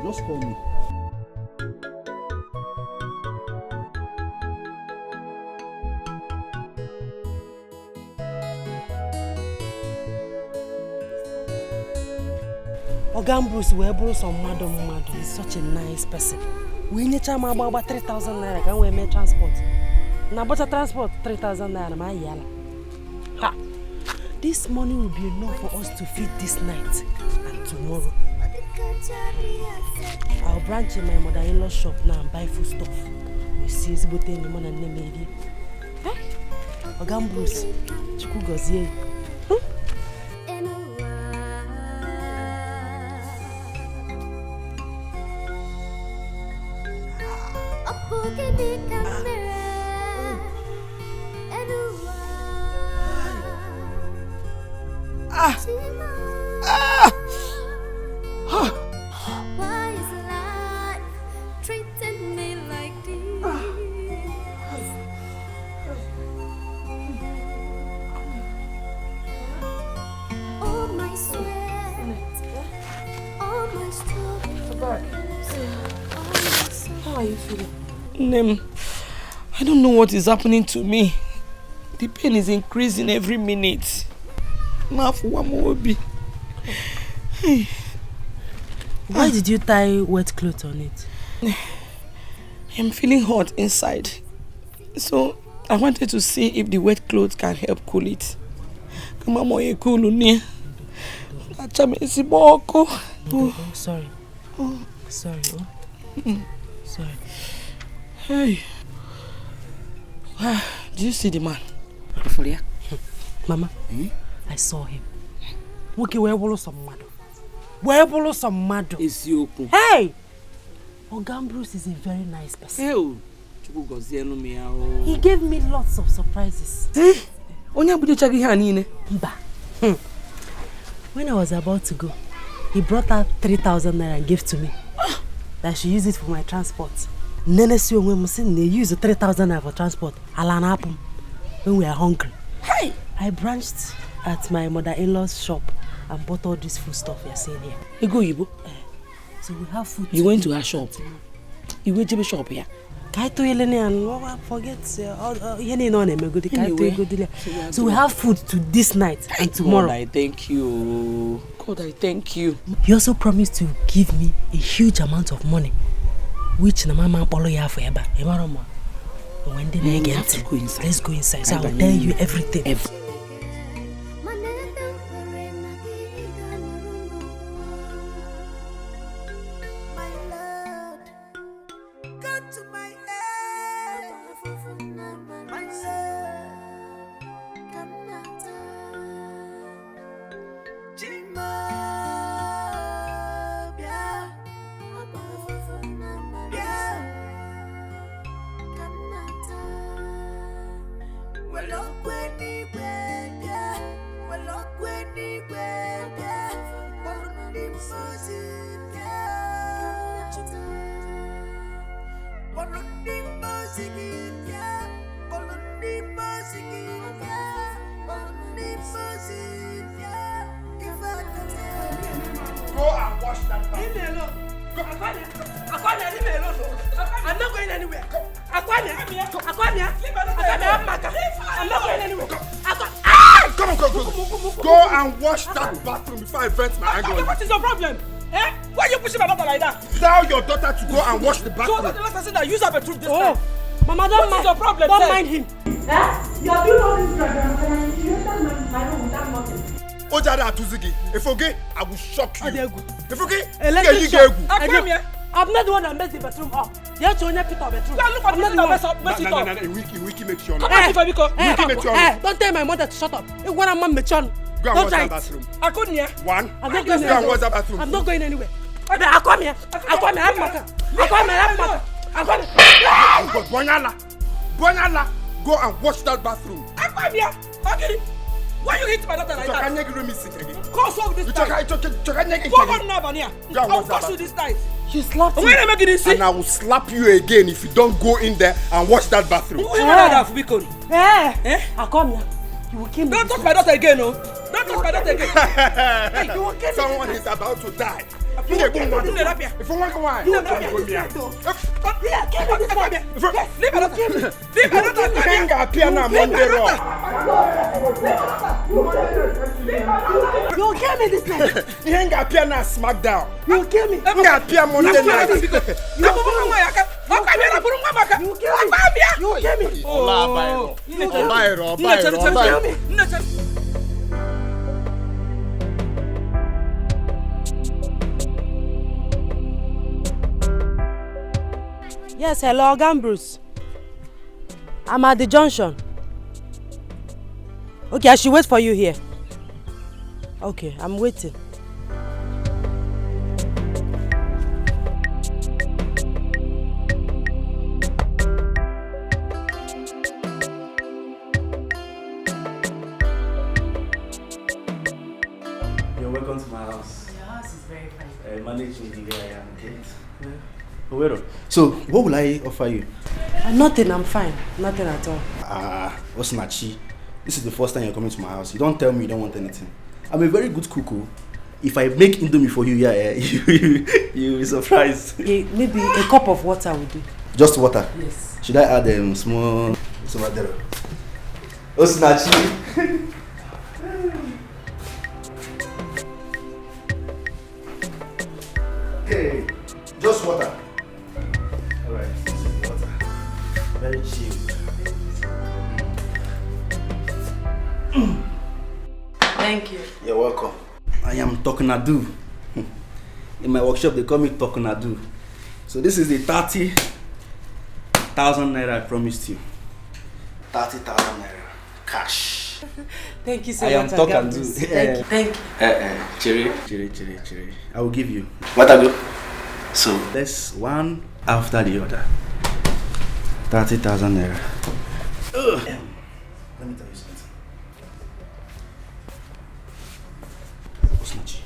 Speaker 4: Just call me.
Speaker 5: Bruce, we brought some madam. He's such a nice person. We need to about 3,000 naira. Can we make transport? Now, but transport 3,000 naira. My yala. Ha! This money will be enough for us to feed this night and tomorrow. I'll branch in my mother-in-law's shop now and buy food stuff. You see, it's about any money and name. Bruce, Chiku gozie.
Speaker 14: Why is life treating me like this? All my sweat, all my struggles.
Speaker 17: How are you feeling? Nem, I don't know what is happening to me. The pain is increasing every minute. Now for one more be.
Speaker 5: Why did you tie wet clothes on it?
Speaker 17: I'm feeling hot inside. So I wanted to see if the wet clothes can help cool it. Come on, cool near.
Speaker 5: Oh, sorry. Sorry. Sorry.
Speaker 17: Hey. Did you see the man?
Speaker 5: Mama, I saw him. Okay, where will some mado? Where will some mado?
Speaker 17: It's you.
Speaker 5: Hey! Bruce is a very nice person. He gave me lots of surprises. When I was about to go, he brought out 3,000 naira and gave to me. That I should use it for my transport. Nene si when they use the 3,000 naira for transport. When we are hungry. Hey! I branched at my mother-in-law's shop and bought all this food stuff you're seeing here.
Speaker 17: You go, Ibo?
Speaker 5: So we have food.
Speaker 17: You went to her shop? You went to the shop here?
Speaker 5: Forget. So we have food to this night and tomorrow.
Speaker 17: God, I thank you. God, I thank you.
Speaker 5: He also promised to give me a huge amount of money, which Mama Polo ya forever. When they get
Speaker 17: go inside.
Speaker 5: Let's go inside. So I will tell you everything.
Speaker 15: and wash that bathroom.
Speaker 6: Leave me alone. Aquamia, leave me alone. I'm not going anywhere. Aquamia, I'm not going anywhere.
Speaker 15: Come on. Go and wash that bathroom before I vent my anger.
Speaker 6: What is your problem? Eh? Why are you pushing my daughter like that?
Speaker 15: Tell your daughter to go and wash the bathroom.
Speaker 6: So that's the last person that use her bedroom this time. Mama, don't mind. What is your problem? Don't mind him.
Speaker 5: You are doing all this program and you enter my room without nothing.
Speaker 15: Ojada Atuzigi, if okay, I will shock you. If okay,
Speaker 6: I'm not the one that messed the bedroom up. You have to only put our bedroom. Look at the one that messed it up.
Speaker 15: Wiki make sure.
Speaker 6: Don't tell my mother to shut up. Go and wash that bathroom. I couldn't hear.
Speaker 15: One.
Speaker 6: I'm not going anywhere.
Speaker 15: Wash that bathroom.
Speaker 6: I'm not going anywhere. I come here.
Speaker 15: Bonyala, go and wash that bathroom.
Speaker 6: I come here. Okay. Why you hit my daughter like that? Go solve this time. Go on now, Vania. I'll force you this time.
Speaker 5: She slapped
Speaker 6: you.
Speaker 15: And I will slap you again if you don't go in there and wash that bathroom.
Speaker 5: I come here. You will kill me.
Speaker 6: Don't touch my daughter again, no. Don't touch my daughter again.
Speaker 15: Hey, you will kill me. Someone is about to die. If you want to go,
Speaker 5: you'll kill me this night.
Speaker 15: You ain't got piano smackdown.
Speaker 5: You'll kill me.
Speaker 15: You got piano Monday night.
Speaker 5: You'll kill me.
Speaker 6: Yes, hello, Bruce. I'm at the junction. Okay, I should wait for you here. Okay, I'm waiting.
Speaker 1: You're welcome to my house.
Speaker 5: Your house is very fine.
Speaker 1: Managing the way I am, okay? Yeah. So, what will I offer you?
Speaker 6: Nothing, I'm fine. Nothing at all.
Speaker 1: Osinachi, this is the first time you're coming to my house. You don't tell me you don't want anything. I'm a very good cook. If I make indomie for you, you'll be surprised.
Speaker 6: Maybe a cup of water will do.
Speaker 1: Just water?
Speaker 6: Yes.
Speaker 1: Should I add small... Osinachi. Okay, just water. Alright, this is the water. Very cheap.
Speaker 6: Thank you.
Speaker 1: You're welcome. I am Tokunadu. In my workshop, they call me Tokunadu. So this is the 30,000 naira I promised you. 30,000 naira. Cash.
Speaker 6: Thank you so
Speaker 1: much. I am Tokunadu.
Speaker 6: Thank you.
Speaker 1: Cherry. I will give you. What I do? So let's one after the other. 30,000 naira. Let me tell you something. Osinachi,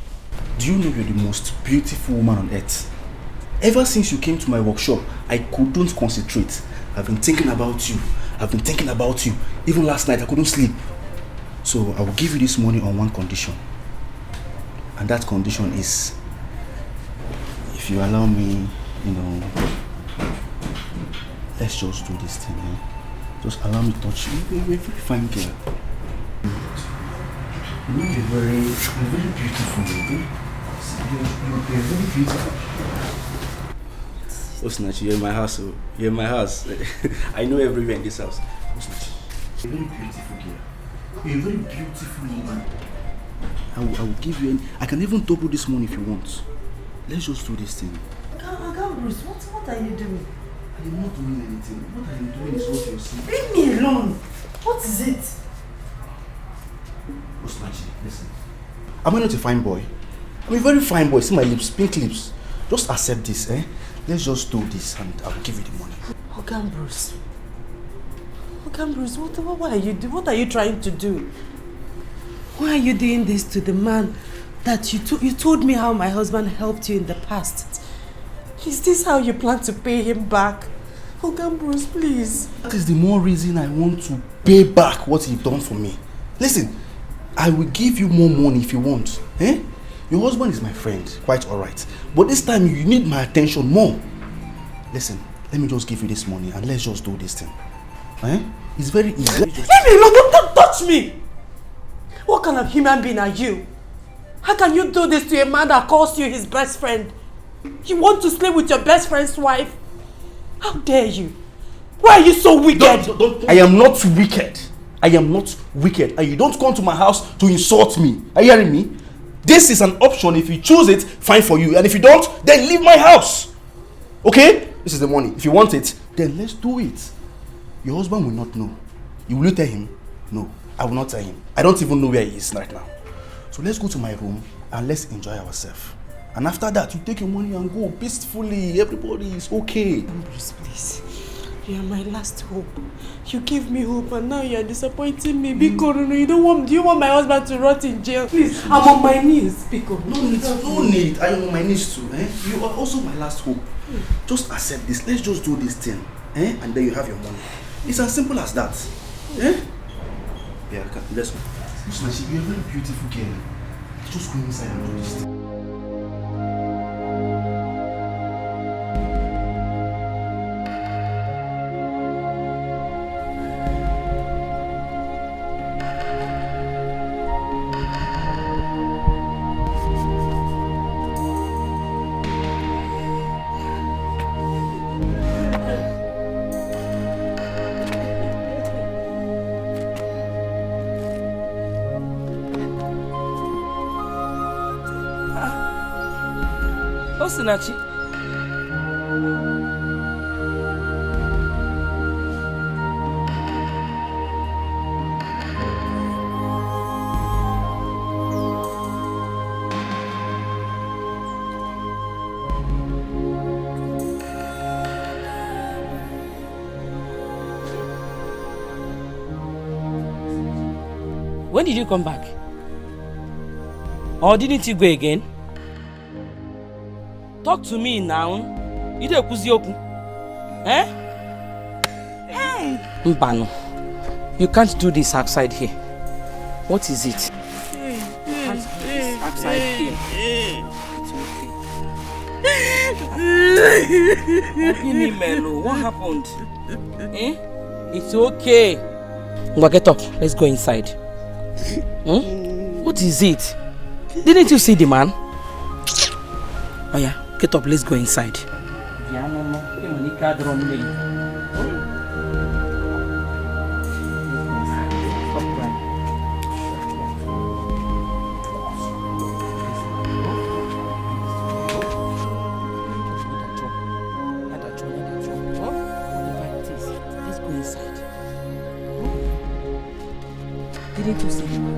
Speaker 1: do you know you're the most beautiful woman on earth? Ever since you came to my workshop, I couldn't concentrate. I've been thinking about you. Even last night, I couldn't sleep. So I will give you this money on one condition. And that condition is, if you allow me, let's just do this thing, Just allow me to touch you. You're a very fine girl. You're very beautiful, You're very beautiful. Osinachi, you're in my house. You're in my house. I know everywhere in this house. Osinachi, you're a very beautiful girl. You're a very beautiful woman. I will give you I can even double this money if you want. Let's just do this thing.
Speaker 5: Bruce, what are you doing?
Speaker 1: I am not doing anything. What I am doing is what you're seeing.
Speaker 5: Leave me alone. What is it?
Speaker 1: Osinachi, listen. Am I not a fine boy? I'm a very fine boy. See my lips, pink lips. Just accept this, Let's just do this and I will give you the money.
Speaker 5: Bruce,
Speaker 6: Okay, Bruce, what are you trying to do? Why are you doing this to the man that you told me how my husband helped you in the past? Is this how you plan to pay him back? Okay, Bruce, please.
Speaker 4: That is the more reason I want to pay back what you've done for me. Listen, I will give you more money if you want. Eh? Your husband is my friend, quite alright. But this time you need my attention more. Listen, let me just give you this money and let's just do this thing. Eh? It's very easy.
Speaker 6: Leave me alone, don't touch me! What kind of human being are you? How can you do this to a man that calls you his best friend? You want to sleep with your best friend's wife? How dare you? Why are you so wicked?
Speaker 4: I am not wicked. I am not wicked. And you don't come to my house to insult me. Are you hearing me? This is an option. If you choose it, fine for you. And if you don't, then leave my house. Okay? This is the money. If you want it, then let's do it. Your husband will not know. Will you tell him? No, I will not tell him. I don't even know where he is right now. So let's go to my room and let's enjoy ourselves. And after that, you take your money and go peacefully. Everybody is okay.
Speaker 6: Bruce, please. You are my last hope. You gave me hope and now you are disappointing me. Biko, no, do you want my husband to rot in jail? Please, I'm on my knees, Biko.
Speaker 4: No need. I am on my knees too. Eh? You are also my last hope. Just accept this. Let's just do this thing. Eh? And then you have your money. It's as simple as that. Eh? Yeah, let's go. Listen, you're a very beautiful girl. Just go inside and do this thing.
Speaker 16: Osinachi. When did you come back? Or didn't you go again? Talk to me now. You don't kuzioku. Eh?
Speaker 17: Hey! Mbano, you can't do this outside here. What is it? Outside here. What happened? Eh? It's okay. Ngwa, get up. Let's go inside. What is it? Didn't you see the man? Oh yeah, get up, let's go inside. Didn't you see the man?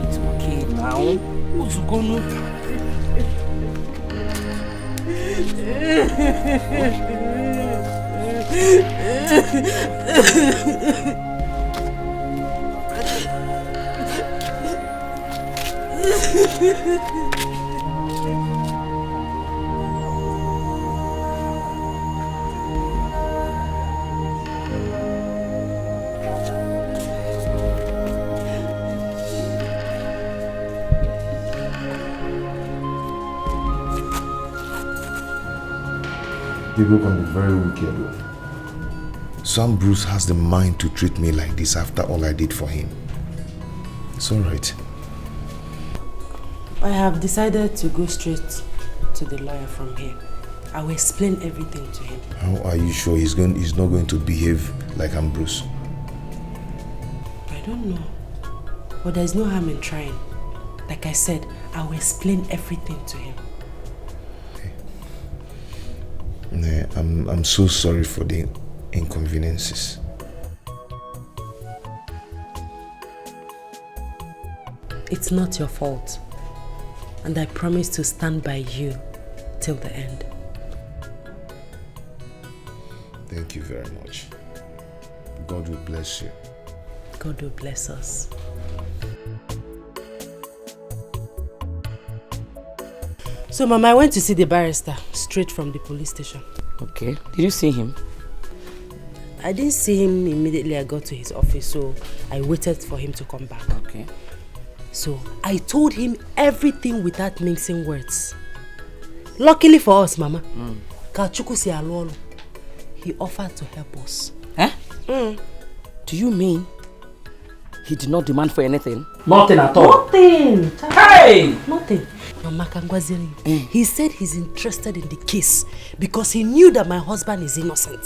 Speaker 17: It's okay now. Who's gonna?
Speaker 2: People can be very wicked. Some Bruce has the mind to treat me like this after all I did for him. It's alright.
Speaker 6: I have decided to go straight to the lawyer from here. I will explain everything to him.
Speaker 2: How are you sure he's not going to behave like I'm Bruce?
Speaker 6: I don't know. But there's no harm in trying. Like I said, I will explain everything to him.
Speaker 2: I'm so sorry for the inconveniences.
Speaker 6: It's not your fault. And I promise to stand by you till the end.
Speaker 2: Thank you very much.
Speaker 9: God will bless you.
Speaker 6: God will bless us. So, Mama, I went to see the barrister straight from the police station.
Speaker 17: Okay. Did you see him?
Speaker 6: I didn't see him immediately I got to his office, so I waited for him to come back.
Speaker 17: Okay.
Speaker 6: So, I told him everything without mixing words. Luckily for us, Mama, he offered to help us.
Speaker 17: Eh? Do you mean he did not demand for anything? Nothing at all?
Speaker 6: Nothing!
Speaker 17: Hey!
Speaker 6: Nothing. Mama Kangwaziri, he said he's interested in the case because he knew that my husband is innocent.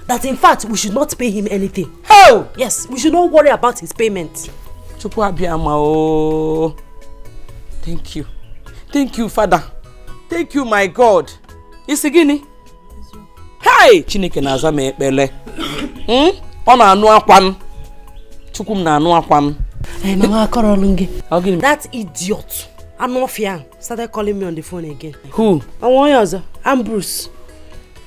Speaker 6: That in fact, we should not pay him anything.
Speaker 17: How?
Speaker 6: Yes, we should not worry about his payment.
Speaker 17: Thank you. Thank you, Father. Thank you, my God. Isigini. Hey! Chineke na-aza m ekpele. Ọ na-anụ akwa m. Chukwu m na-anụ akwa m.
Speaker 6: Hey, Mama Korolunge. That idiot, Anofian, started calling me on the phone again.
Speaker 17: Who?
Speaker 6: I'm Bruce.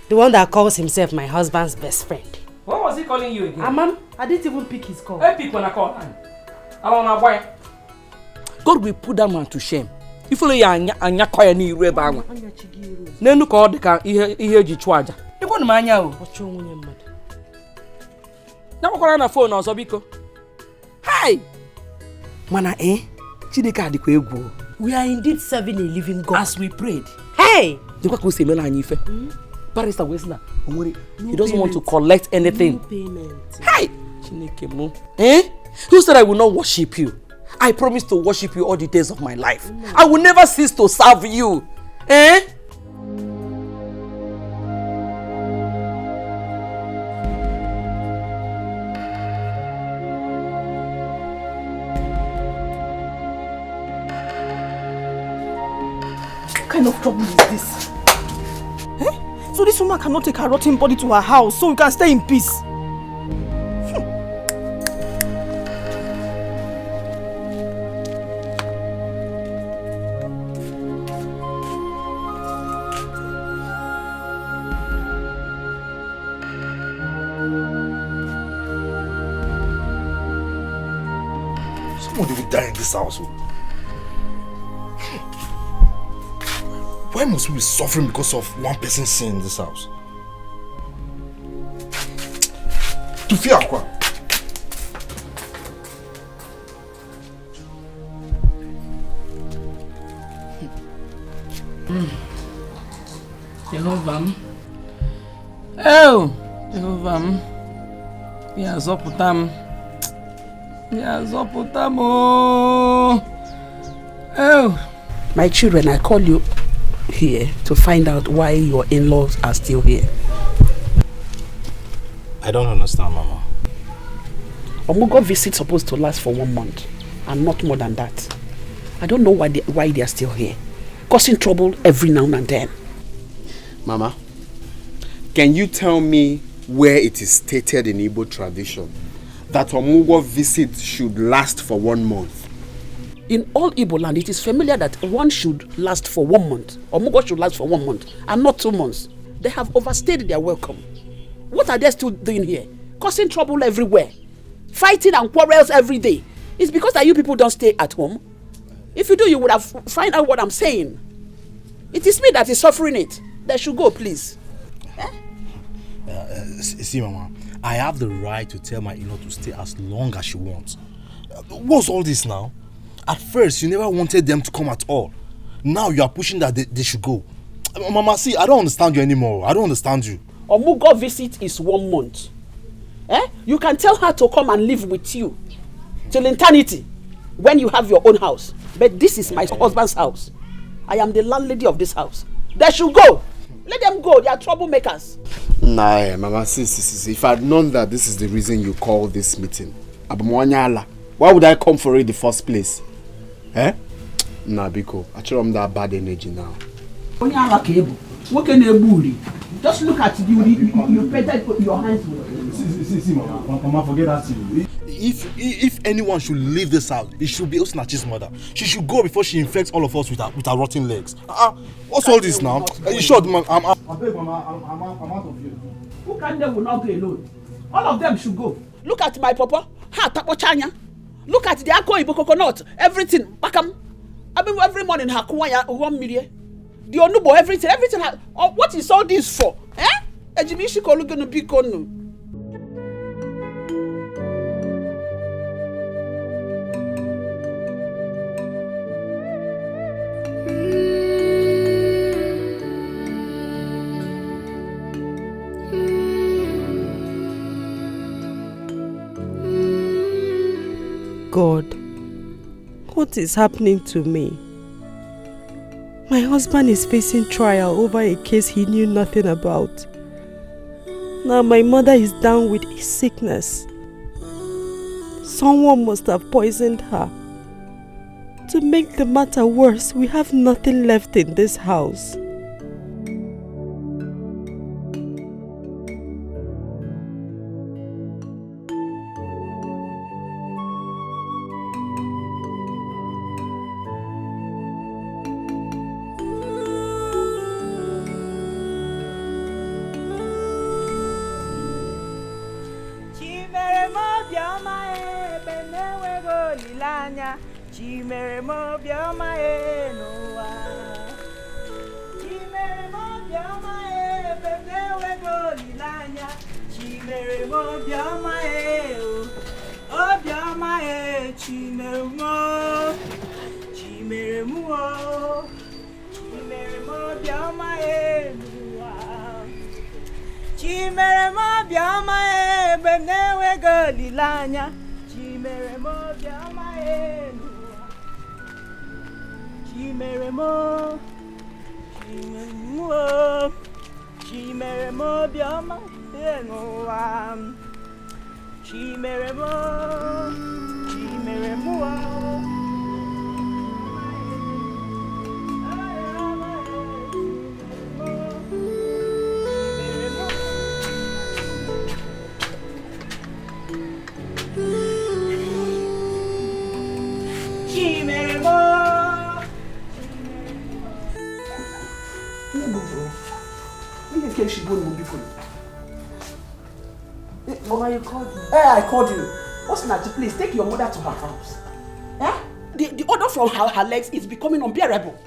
Speaker 6: The one that calls himself my husband's best friend.
Speaker 17: What was he calling you again?
Speaker 6: Mom, I didn't even pick his call.
Speaker 17: I pick when I call. God will put that man to shame. If only anya kwaya ni iru ebe anwa. Nenu ka ọ dị ka ihe eji chụọ aja. Ịkwọ na anya o.
Speaker 6: Ọchụ nwunye mmadụ.
Speaker 17: Na gbakwara na phone ọzọ biko. Hi. Mana Chineke adịkwa egwu.
Speaker 6: We are indeed serving a living God.
Speaker 17: As we prayed.
Speaker 6: Hey!
Speaker 17: Dịkwa ka o si emela anyị ife. Barrister Wesna, he doesn't want to collect anything.
Speaker 6: No payment.
Speaker 17: Hi! Chineke mo. Who said I will not worship you? I promise to worship you all the days of my life. I will never cease to serve you.
Speaker 10: What kind of trouble is this? So this woman cannot take her rotten body to her house so we can stay in peace.
Speaker 4: Somebody will die in this house. Why must we be suffering because of one person's sin in this house? To fear quoi?
Speaker 17: Jehovah. Oh, Jehovah. Yazoputam. Oh.
Speaker 8: My children, I call you here to find out why your in-laws are still here.
Speaker 3: I don't understand, Mama.
Speaker 8: Omugo visit supposed to last for 1 month and not more than that. I don't know why they are still here, causing trouble every now and then.
Speaker 9: Mama, can you tell me where it is stated in Igbo tradition that Omugo visit should last for 1 month?
Speaker 8: In all Igbo land, it is familiar that one should last for 1 month. Omugo should last for 1 month and not 2 months. They have overstayed their welcome. What are they still doing here? Causing trouble everywhere. Fighting and quarrels every day. It's because that you people don't stay at home. If you do, you would have find out what I'm saying. It is me that is suffering it. They should go, please.
Speaker 3: See, Mama, I have the right to tell my in-law to stay as long as she wants. What's all this now? At first, you never wanted them to come at all. Now you are pushing that they should go. Mama, see, I don't understand you anymore. I don't understand you.
Speaker 8: Omugo visit is 1 month. You can tell her to come and live with you till eternity when you have your own house. But this is my husband's house. I am the landlady of this house. They should go. Let them go. They are troublemakers.
Speaker 9: Nah, Mama, see. If I had known that this is the reason you called this meeting, why would I come for it in the first place? Nah, Biko, I show them that bad energy now.
Speaker 8: Just look at you painted your hands with.
Speaker 3: See, Mama, forget that. If anyone should leave this house, it should be Osinachi's mother. She should go before she infects all of us with her rotten legs. What's all this now? You sure, man? I'm out of here.
Speaker 8: Who can they will not go alone? All of them should go. Look at my papa. Ha tapochanya. Look at the Ako Ibo coconut. Everything. Bakam. I mean, every morning ha kuwaya 1 million. The onubo everything. What is all this for? Eh? Ejimishi kolu gonna be kono.
Speaker 6: God, what is happening to me? My husband is facing trial over a case he knew nothing about. Now my mother is down with a sickness. Someone must have poisoned her. To make the matter worse, we have nothing left in this house.
Speaker 10: Chimere mo bioma e noa. Chimere mo bioma e benewe go lilanya. Chimere mo bioma e o bioma e chimere mo. Chimere mo. Chimere mo bioma e noa. Chimere mo bioma e benewe go lilanya. Chimere mo bioma e noa. Chimere mo, chimere mo bioma enoa. Chimere mo.
Speaker 8: Mama, you called me. Hey, I called you. What's Nachi? Please take your mother to her house. Eh? The odor from her legs is becoming unbearable.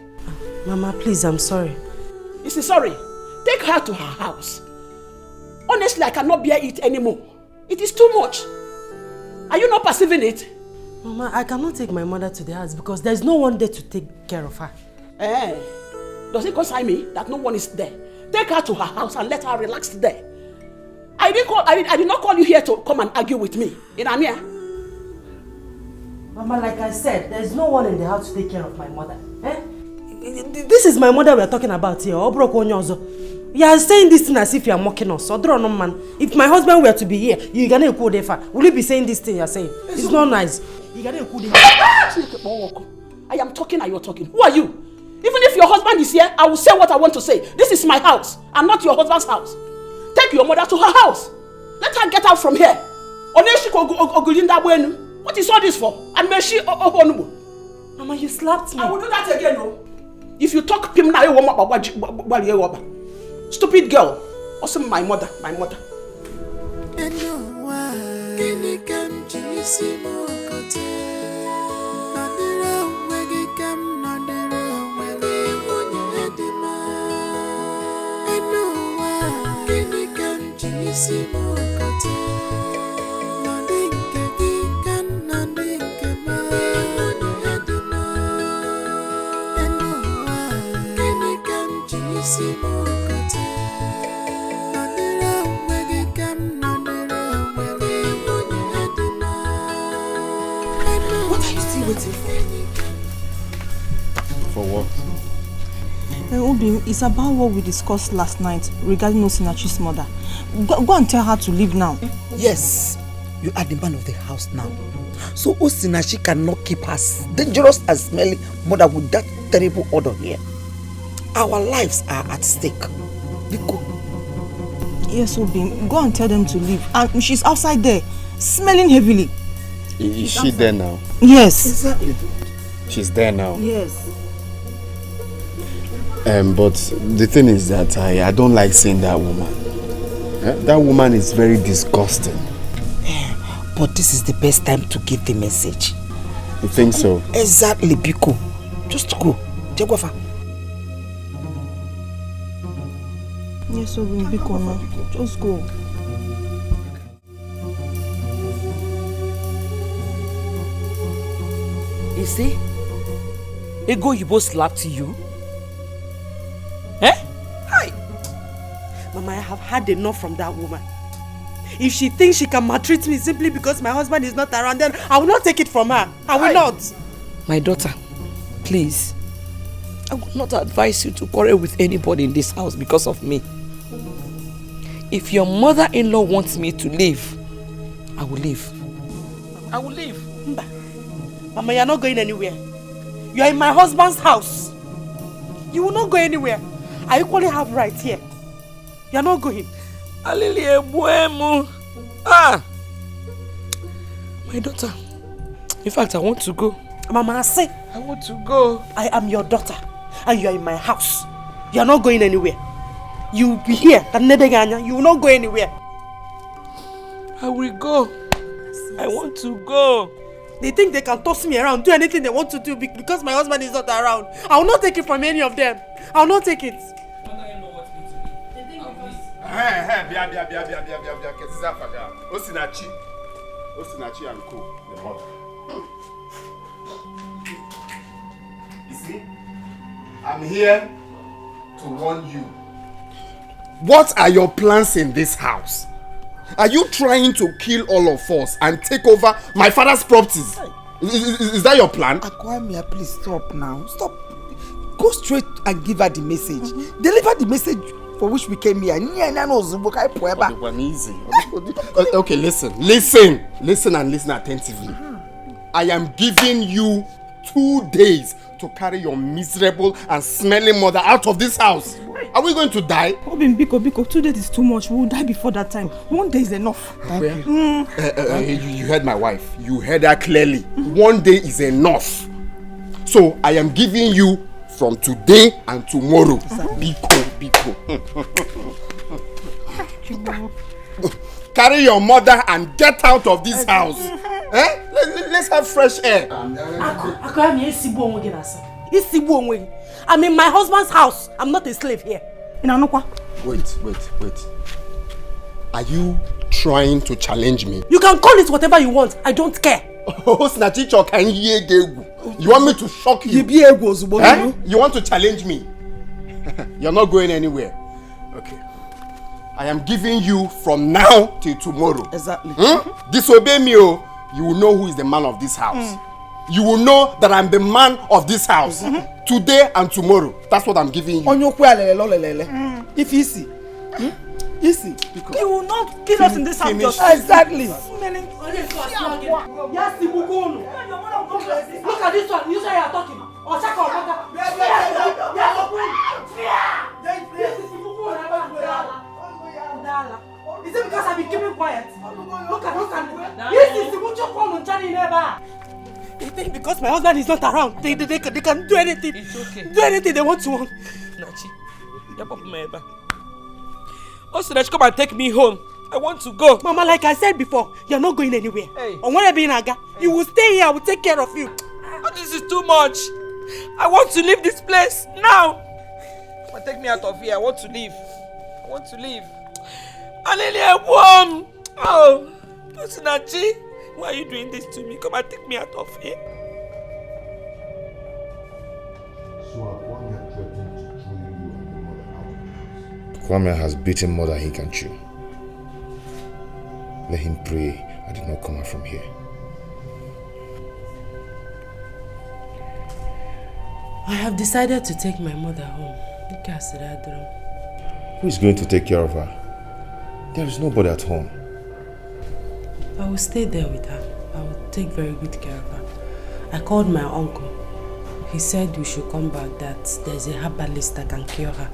Speaker 6: Mama, please, I'm sorry.
Speaker 8: You see, sorry. Take her to her house. Honestly, I cannot bear it anymore. It is too much. Are you not perceiving it?
Speaker 6: Mama, I cannot take my mother to the house because there's no one there to take care of her.
Speaker 8: Eh? Does it concern me that no one is there? Take her to her house and let her relax there. I did not call you here to come and argue with me. In Amia.
Speaker 6: Mama, like I said, there's no one in the house to take care of my mother. Eh? This is my mother we're talking about here. You are saying this thing as if you are mocking us. If my husband were to be here, you're gonna go there. Will you be saying this thing you're saying? It's not nice.
Speaker 8: I am talking and you're talking. Who are you? Even if your husband is here, I will say what I want to say. This is my house and not your husband's house. Take your mother to her house. Let her get out from here. What is all this for? And may she
Speaker 6: Mama, you slapped me.
Speaker 8: I will do that again, no? If you talk him now, stupid girl. Also my mother.
Speaker 6: What are you still waiting for?
Speaker 2: For what?
Speaker 10: Obim, it's about what we discussed last night regarding Osinachi's mother. Go and tell her to leave now.
Speaker 11: Yes, you are the man of the house now. So Osinachi cannot keep her dangerous and smelly mother with that terrible odor here. Our lives are at stake. Biko.
Speaker 10: Yes, Obim, go and tell them to leave. And she's outside there, smelling heavily.
Speaker 9: Is she there now?
Speaker 10: Yes.
Speaker 11: Exactly.
Speaker 9: She's there now?
Speaker 10: Yes.
Speaker 9: But the thing is that I don't like seeing that woman.
Speaker 2: That woman is very disgusting.
Speaker 11: But this is the best time to give the message.
Speaker 2: You think so?
Speaker 11: Exactly, Biko. Just go. Jaguafa.
Speaker 10: Yes, Biko, no. Just go.
Speaker 17: You see? Ego Yibo slapped you? Eh?
Speaker 6: Hi. Mama, I have had enough from that woman. If she thinks she can maltreat me simply because my husband is not around, then I will not take it from her. I will not.
Speaker 17: My daughter, please. I would not advise you to quarrel with anybody in this house because of me. If your mother-in-law wants me to leave, I will leave. I will leave.
Speaker 6: Mba. Mama, you are not going anywhere. You are in my husband's house. You will not go anywhere. I equally have rights here. You are not going.
Speaker 17: Ah! My daughter. In fact, I want to go.
Speaker 6: Mama, I say.
Speaker 17: I want to go.
Speaker 6: I am your daughter. And you are in my house. You are not going anywhere. You will be here. You will not go anywhere.
Speaker 17: I will go. I want to go.
Speaker 6: They think they can toss me around, do anything they want to do because my husband is not around. I will not take it from any of them. I will not take it.
Speaker 15: Osinachi and Co. The mother. You see, I'm here to warn you. What are your plans in this house? Are you trying to kill all of us and take over my father's properties? Is that your plan?
Speaker 11: Akwamia, please stop now. Stop. Go straight and give her the message. Deliver the message for which we came here.
Speaker 15: Okay, listen and listen attentively. I am giving you 2 days to carry your miserable and smelling mother out of this house. Are we going to die?
Speaker 10: Obin, Biko, 2 days is too much. We will die before that time. 1 day is enough.
Speaker 15: Thank you. You heard my wife. You heard her clearly. 1 day is enough. So I am giving you from today and tomorrow. Biko. Carry your mother and get out of this house. Let's have fresh air.
Speaker 6: I'm in my husband's house. I'm not a slave here.
Speaker 15: Wait. Are you trying to challenge me?
Speaker 6: You can call it whatever you want. I don't care.
Speaker 15: You want me to shock you? You want to challenge me? You're not going anywhere. Okay. I am giving you from now till tomorrow.
Speaker 11: Exactly.
Speaker 15: Disobey me, you will know who is the man of this house. You will know that I'm the man of this house. Today and tomorrow. That's what I'm giving you.
Speaker 11: If easy. Easy.
Speaker 10: You will not kill us in this house.
Speaker 11: Exactly.
Speaker 6: Look at this one. You say you are talking. Is it because I've been keeping quiet? Look at this is the they think because my husband is not around, they can do anything.
Speaker 17: It's okay.
Speaker 6: Do anything they want to.
Speaker 17: Nachi, Nachi, come and take me home. I want to go.
Speaker 6: Mama, like I said before, you're not going anywhere.
Speaker 17: Hey.
Speaker 6: You will stay here. I will take care of you.
Speaker 17: Oh, this is too much. I want to leave this place now. Come and take me out of here. I want to leave. Alelia, warm. Oh, Nachi, why are you doing this to me? Come and take me out of here.
Speaker 2: Kwame has beaten more than he can chew. Let him pray I did not come out from here.
Speaker 5: I have decided to take my mother home.
Speaker 2: Who is going to take care of her? There is nobody at home.
Speaker 5: I will stay there with her. I will take very good care of her. I called my uncle. He said we should come back, that there's a herbalist that can cure her.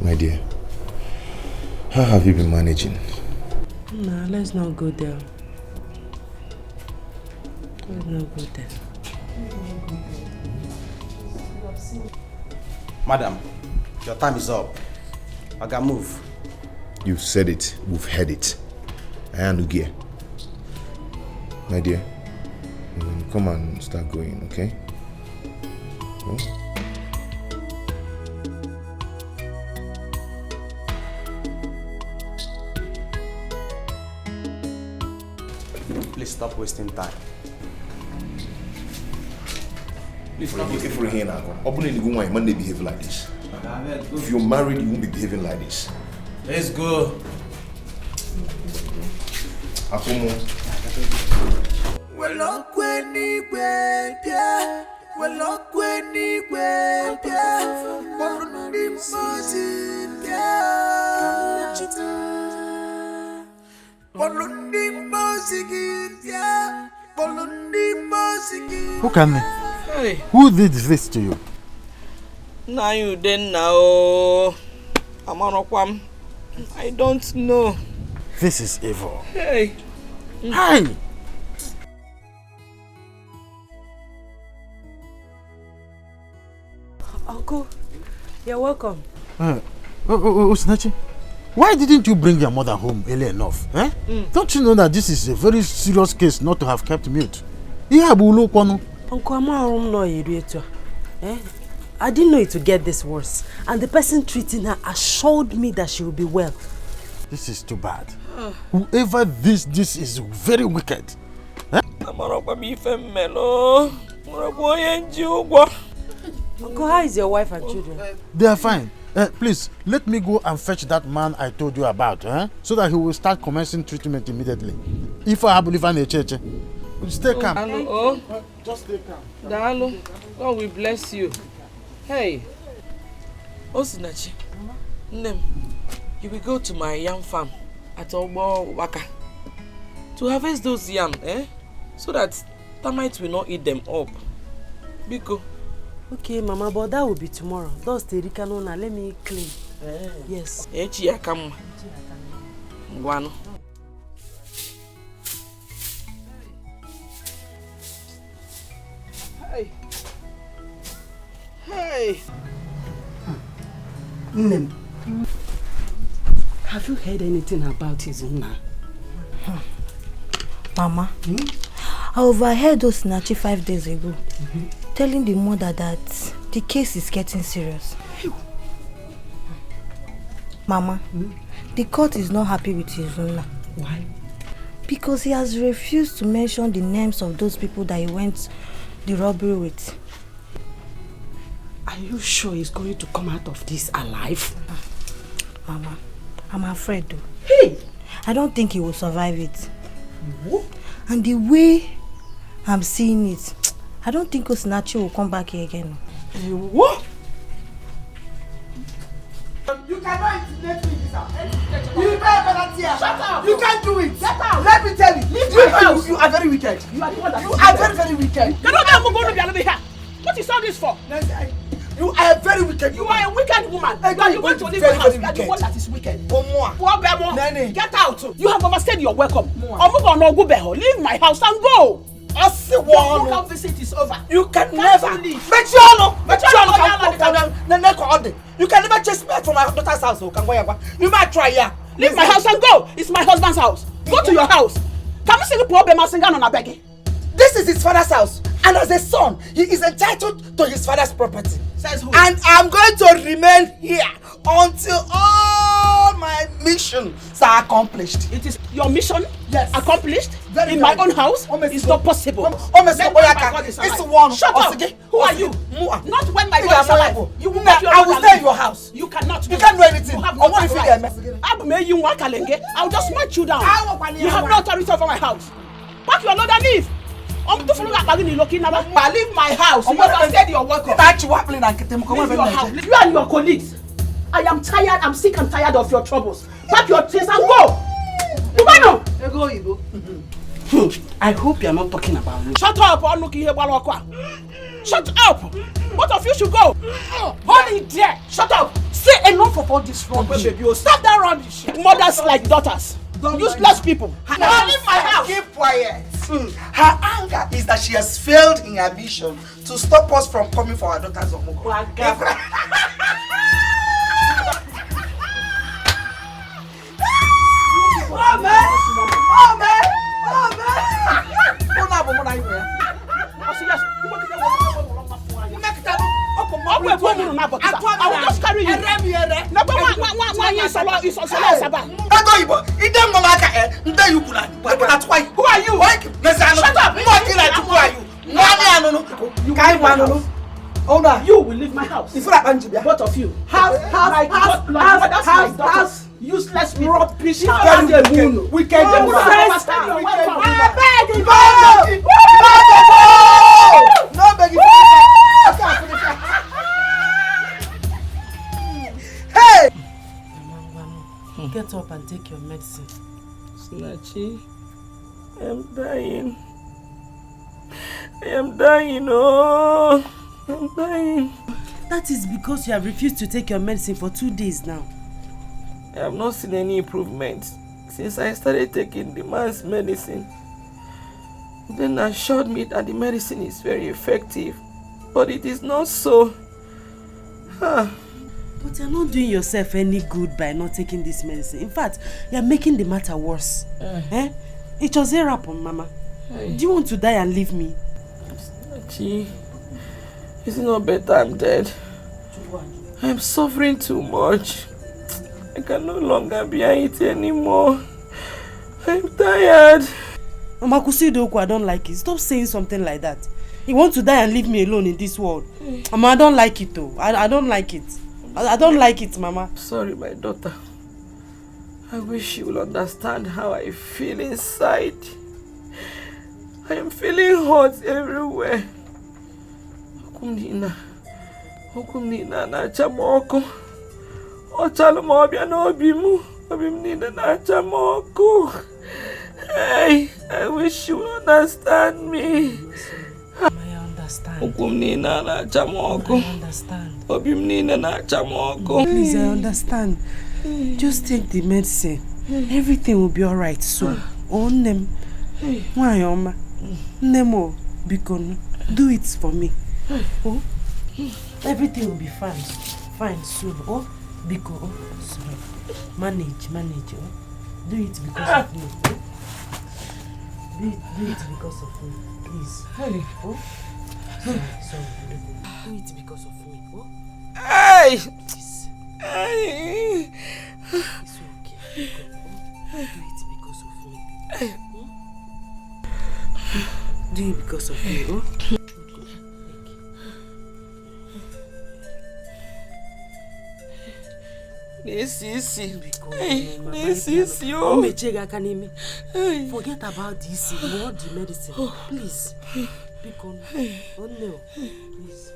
Speaker 2: My dear, how have you been managing?
Speaker 5: Nah, let's not go there. Let's not go there.
Speaker 1: Madam, your time is up. I can move.
Speaker 2: You've said it. We've heard it. I am Ugie. My dear, come and start going, okay? Oh.
Speaker 1: Please stop wasting time.
Speaker 2: If you're here now, you might behave like this. If you're married, you won't be behaving like this.
Speaker 1: Let's go.
Speaker 2: Akumo.
Speaker 12: Who can me?
Speaker 16: Hey.
Speaker 12: Who did this to you?
Speaker 16: Now you then now. Amanokwam. I don't know.
Speaker 12: This is evil.
Speaker 16: Hey.
Speaker 12: Hi!
Speaker 5: Uncle, you're welcome.
Speaker 12: Osinachi, why didn't you bring your mother home early enough? Eh? Don't you know that this is a very serious case not to have kept mute?
Speaker 5: Uncle, I didn't know it would get this worse. And the person treating her assured me that she will be well.
Speaker 12: This is too bad. Whoever this is very wicked. Eh?
Speaker 5: Uncle, how is your wife and children?
Speaker 12: They are fine. Please, let me go and fetch that man I told you about, so that he will start commencing treatment immediately. If I believe in a church, stay calm.
Speaker 16: Just stay calm. Dalo, God will bless you. Hey, Osinachi, Nem, you will go to my yam farm at Ogbo Waka to harvest those yam, so that termites will not eat them up. Biko.
Speaker 5: Okay, Mama, but that will be tomorrow. Those Terikano, let me clean. Yes.
Speaker 16: Echiakam. Guano. Hey. Hey.
Speaker 5: Nem. Have you heard anything about his owner?
Speaker 19: Mama, I overheard Osinachi 5 days ago. Telling the mother that the case is getting serious. Mama, the court is not happy with his owner.
Speaker 5: Why?
Speaker 19: Because he has refused to mention the names of those people that he went the robbery with.
Speaker 5: Are you sure he's going to come out of this alive?
Speaker 19: Mama, I'm afraid though.
Speaker 5: Hey!
Speaker 19: I don't think he will survive it. What? And the way I'm seeing it, I don't think Osinachi will come back here again.
Speaker 5: What?
Speaker 11: You cannot intimidate me in this house. You better here. Shut up. You can't do it. Get out. Let me tell you. Leave my house. You are very wicked. You are the one that you are very, very wicked.
Speaker 8: What is all this for?
Speaker 11: You are a very wicked woman.
Speaker 8: You are a wicked woman.
Speaker 11: You
Speaker 8: want to leave my house. You are the one that is wicked. Get out. You have overstayed your welcome. Leave my house and go. Your local visit is over.
Speaker 11: You can never leave. You can never chase me from my daughter's house. You might try here.
Speaker 8: Leave my house and go. It's my husband's house. Go to your house. Can you see the poor Bema Singan on a begging?
Speaker 11: This is his father's house. And as a son, he is entitled to his father's property.
Speaker 8: Says who?
Speaker 11: And I'm going to remain here until all my missions are accomplished.
Speaker 8: It is your mission?
Speaker 11: Yes.
Speaker 8: Accomplished?
Speaker 11: Very
Speaker 8: in my own house? It's not possible.
Speaker 11: It's one.
Speaker 8: Shut up! Who are you? Not when my God is alive. You will not.
Speaker 11: I will stay in your house.
Speaker 8: You cannot.
Speaker 11: You can't do anything.
Speaker 8: You have no authority. I'll just smash you down. You have no authority over my house. Pack your load and leave. Leave my house. You have said you're welcome. Leave your house. You and your colleagues. I am tired. I'm sick and tired of your troubles. Pack your things and go.
Speaker 5: I hope you're not talking about me.
Speaker 8: Shut up. Shut up. Both of you should go. Hold it there. Shut up. Say enough of all this rubbish. Stop that rubbish. Mothers like daughters. Useless people.
Speaker 11: Leave my house. Keep quiet. Her anger is that she has failed in her mission to stop us from coming for our daughter's Omugo. Who are you? Shut up! Who are you?
Speaker 8: Owner, you will leave my house. Both of you. House, useless rubbish. We can go.
Speaker 11: No begging. Hey!
Speaker 5: Get up and take your medicine.
Speaker 18: Snatchy, I am dying. I am dying, oh. I'm dying.
Speaker 5: That is because you have refused to take your medicine for 2 days now.
Speaker 18: I have not seen any improvement since I started taking the man's medicine. Then assured me that the medicine is very effective, but it is not so.
Speaker 5: But you're not doing yourself any good by not taking this medicine. In fact, you're making the matter worse. It was a rap on Mama. Do you want to die and leave me?
Speaker 18: Snatchy, is it not better I'm dead? I'm suffering too much. I can no longer bear it anymore. I'm tired.
Speaker 5: Mama Kusidoku, I don't like it. Stop saying something like that. You want to die and leave me alone in this world. Mama, I don't like it though. I don't like it. I don't like it, Mama.
Speaker 18: Sorry, my daughter. I wish you will understand how I feel inside. I am feeling hot everywhere. Okumnina na chamoko. Ochalmo obia no obimu. Obimnina na chamoko. Hey, I wish you would understand me.
Speaker 5: I understand.
Speaker 18: Okumnina na chamoko.
Speaker 5: I understand.
Speaker 18: Obimnina na chamoko.
Speaker 5: Please, I understand. Just take the medicine. Everything will be alright soon. On them. Why, Oma? Nemo, Bikon, do it for me. Oh, everything will be fine. Fine soon. Oh, Biko, oh, sorry. Manage. Oh, do it because of me. Do it because of me, please. Oh, sorry. Do it because of me. Oh,
Speaker 18: hey!
Speaker 5: Hey! It's okay. Do it because of me. Do it because of me. Oh.
Speaker 18: This is you.
Speaker 5: Forget about this. You want the medicine. Please. Because, oh no. Please.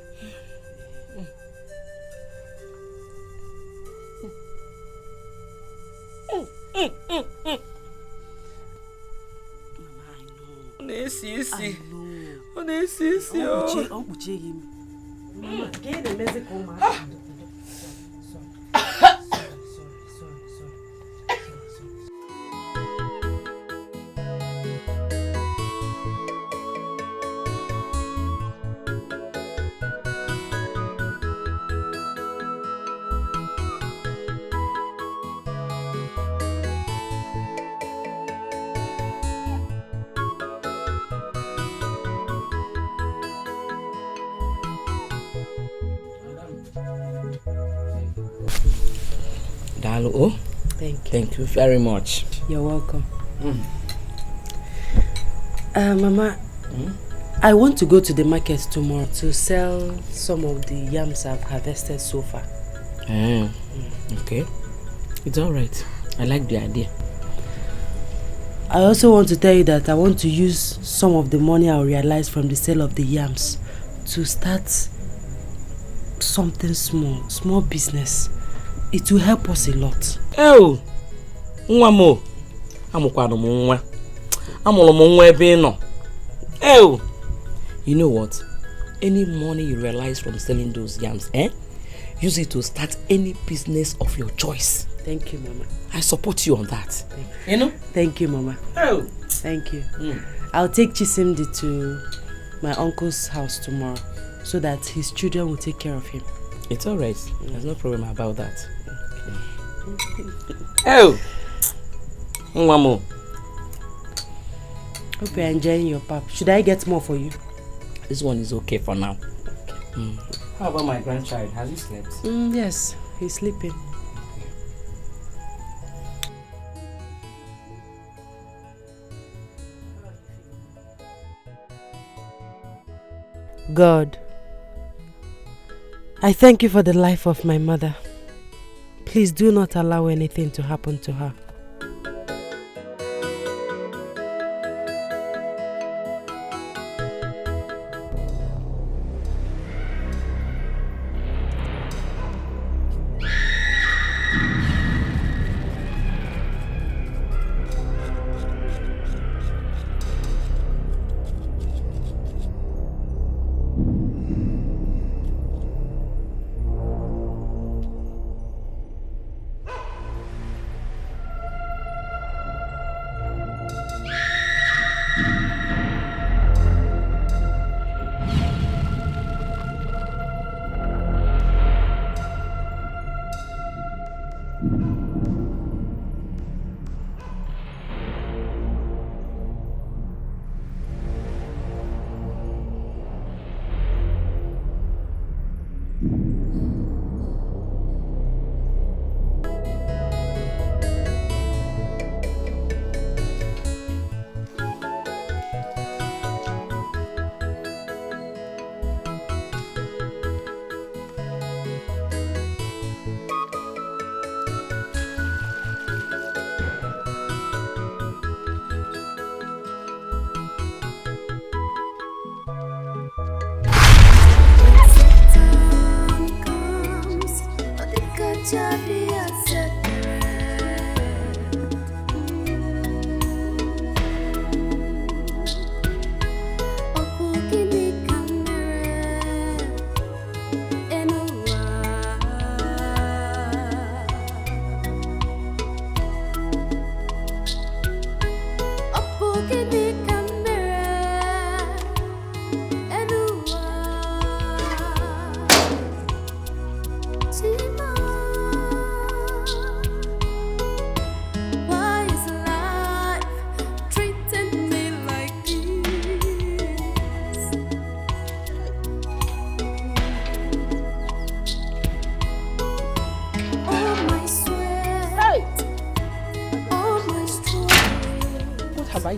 Speaker 17: Dalu, thank you very much.
Speaker 5: You're welcome. Mama, I want to go to the market tomorrow to sell some of the yams I've harvested so far.
Speaker 17: Okay, it's all right. I like the idea.
Speaker 5: I also want to tell you that I want to use some of the money I'll realize from the sale of the yams to start something small business. It will help us a lot.
Speaker 17: Oh, Nwamo, amukwano mwa, amolo mwa ebe no. Oh, you know what? Any money you realize from selling those yams, use it to start any business of your choice.
Speaker 5: Thank you, Mama.
Speaker 17: I support you on that.
Speaker 5: You know? Thank you, Mama.
Speaker 17: Oh,
Speaker 5: thank you. I'll take Chisimdi to my uncle's house tomorrow so that his children will take care of him.
Speaker 17: It's all right. There's no problem about that. Oh, Mamo.
Speaker 6: Hope you're enjoying your pap. Should I get more for you?
Speaker 17: This one is okay for now. How about my grandchild? Has he slept?
Speaker 6: Yes, he's sleeping. God, I thank you for the life of my mother. Please do not allow anything to happen to her.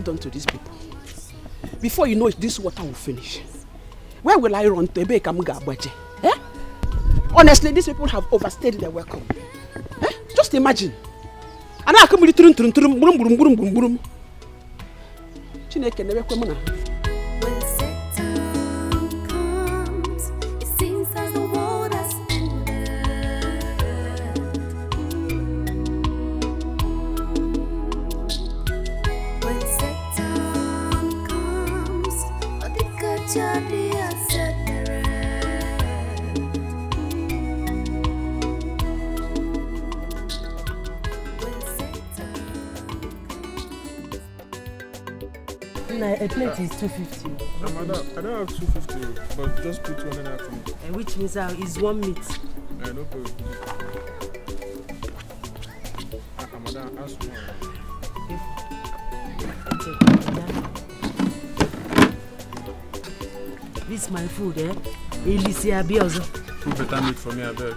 Speaker 8: Done to these people. Before you know it, this water will finish. Where will I run to? Eh? Honestly, these people have overstayed their welcome. Eh? Just imagine. And I come with the Chineke never come.
Speaker 6: A plate is 250.
Speaker 13: Madam, I don't have 250, but just put one in after me.
Speaker 6: Which means it's 1 meat.
Speaker 13: No problem. Madam, ask more.
Speaker 6: This is my food, eh? Elisia Biozo.
Speaker 13: Food better meat for me, I beg.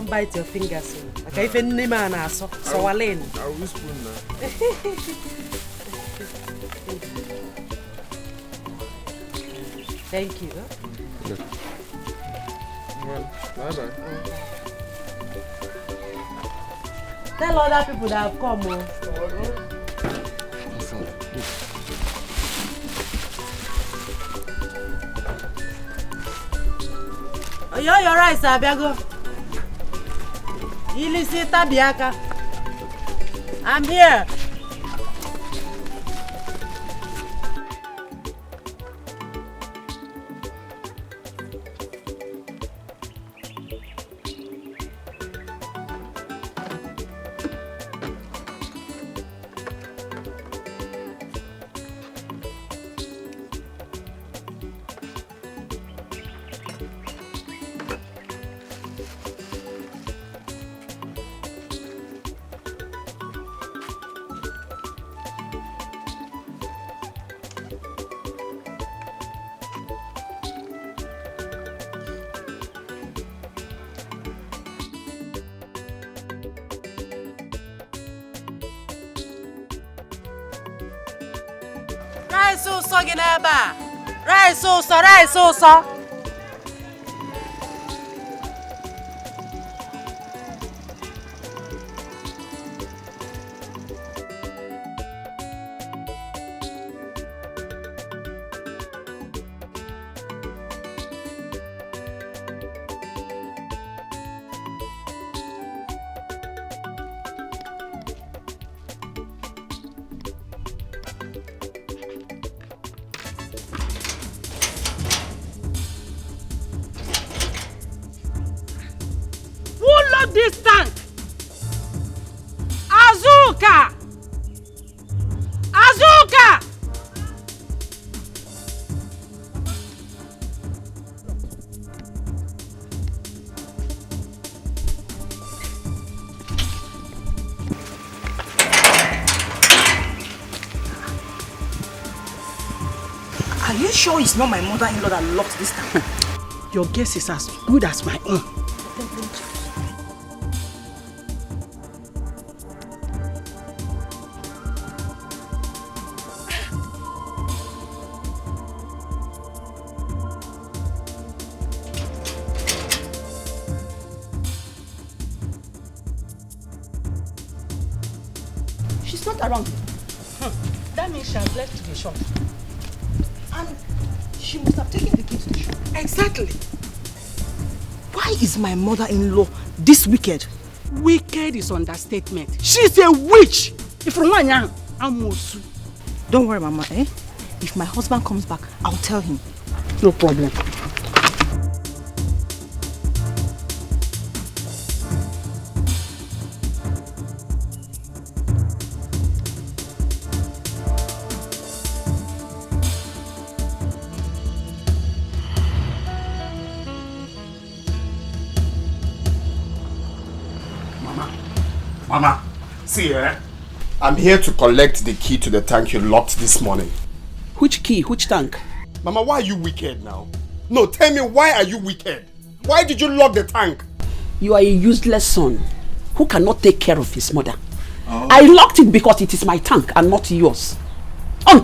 Speaker 6: Bite your fingers. Okay, if any man has so Walen.
Speaker 13: I will spoon now.
Speaker 6: Thank you.
Speaker 13: Yeah. Well, bye-bye.
Speaker 6: Tell other people that have come. Oh, you're right, Sabiago. Ilisita Biaka. I'm here. Rice ụsọ gị n'ebe a. Rice ụsọ. This tank. Azuka.
Speaker 10: Are you sure it's not my mother-in-law that locked this tank?
Speaker 8: Your guess is as good as my own.
Speaker 10: She's not around.
Speaker 6: That means she has left the shop.
Speaker 10: And she must have taken the key to the shop.
Speaker 6: Exactly.
Speaker 10: Why is my mother-in-law this wicked?
Speaker 6: Wicked is understatement. She's a witch. If you're one young, I'm also.
Speaker 10: Don't worry, Mama. If my husband comes back, I'll tell him.
Speaker 6: No problem.
Speaker 15: Mama, see I'm here to collect the key to the tank you locked this morning.
Speaker 8: Which key? Which tank?
Speaker 15: Mama, why are you wicked now? No, tell me, why are you wicked? Why did you lock the tank?
Speaker 8: You are a useless son who cannot take care of his mother. Oh. I locked it because it is my tank and not yours.
Speaker 15: Oh,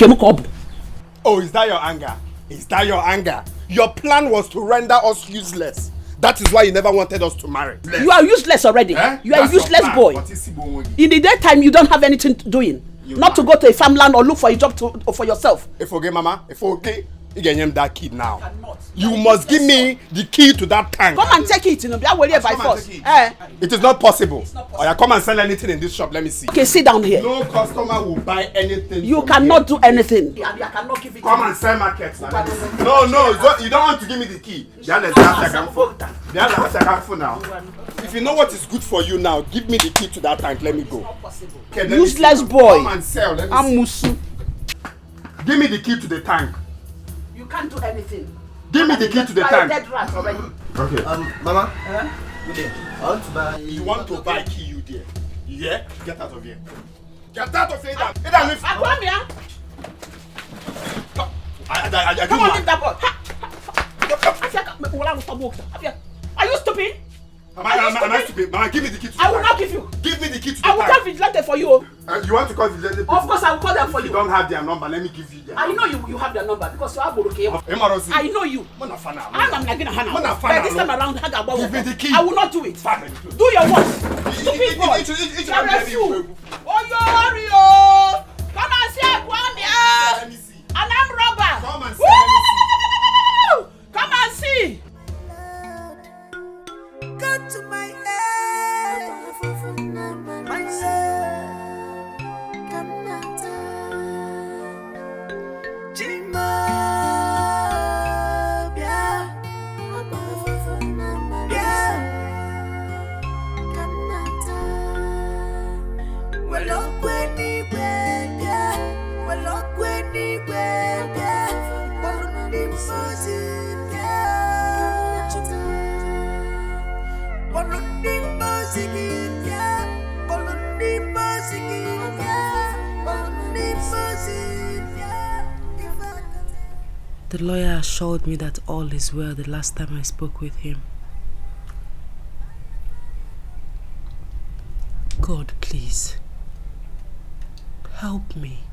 Speaker 15: is that your anger? Is that your anger? Your plan was to render us useless. That is why you never wanted us to marry.
Speaker 8: You are useless already. You are a useless boy. In the daytime, you don't have anything to doing. Not to go to a farmland or look for a job for yourself.
Speaker 15: If okay, Mama, if okay, you can name that kid now. You must give me the key to that tank.
Speaker 8: Come and take it. By force.
Speaker 15: It is not possible. Or you come and sell anything in this shop. Let me see.
Speaker 8: Okay, sit down here.
Speaker 15: No customer will buy anything.
Speaker 8: You cannot do anything.
Speaker 15: Cannot give it. Come and sell markets. No, you don't want to give me the key. Now. If you know what is good for you now, give me the key to that tank. Let me go.
Speaker 8: Okay, useless boy.
Speaker 15: Come and sell. Let me
Speaker 8: I'm Musu.
Speaker 15: Give me the key to the tank.
Speaker 8: You can't do anything.
Speaker 15: Give me the key to the tank.
Speaker 8: Dead rat already.
Speaker 15: Okay.
Speaker 12: Mama. I want to buy.
Speaker 15: You want to buy key, you dear? Yeah? Get out of here. Get out of here.
Speaker 8: Come here. Come on, leave that boy. Are you stupid?
Speaker 15: Am I stupid? Mama, give me the key to the tank.
Speaker 8: I will not give you.
Speaker 15: Give me the key to the tank.
Speaker 8: I will call vigilante for you.
Speaker 15: You want to call vigilante?
Speaker 8: Of course, I will call them for you.
Speaker 15: You don't have their number. Let me give you their number.
Speaker 8: I know you have their number because you have Boroke. I know you. I'm not going to hana. This time around,
Speaker 15: give me the key.
Speaker 8: I will not do it. Do your work. Stupid boy. You are a fool. Oh, you come and see Kwame.
Speaker 15: Let me see.
Speaker 8: And I'm robber.
Speaker 15: Come and see.
Speaker 8: Come and see.
Speaker 14: Got to my head, myself, come out, Jima, yeah, come out, well, up when he went, yeah, well, up when he went, yeah, but he was in, yeah.
Speaker 19: The lawyer assured me that all is well the last time I spoke with him. God, please, help me.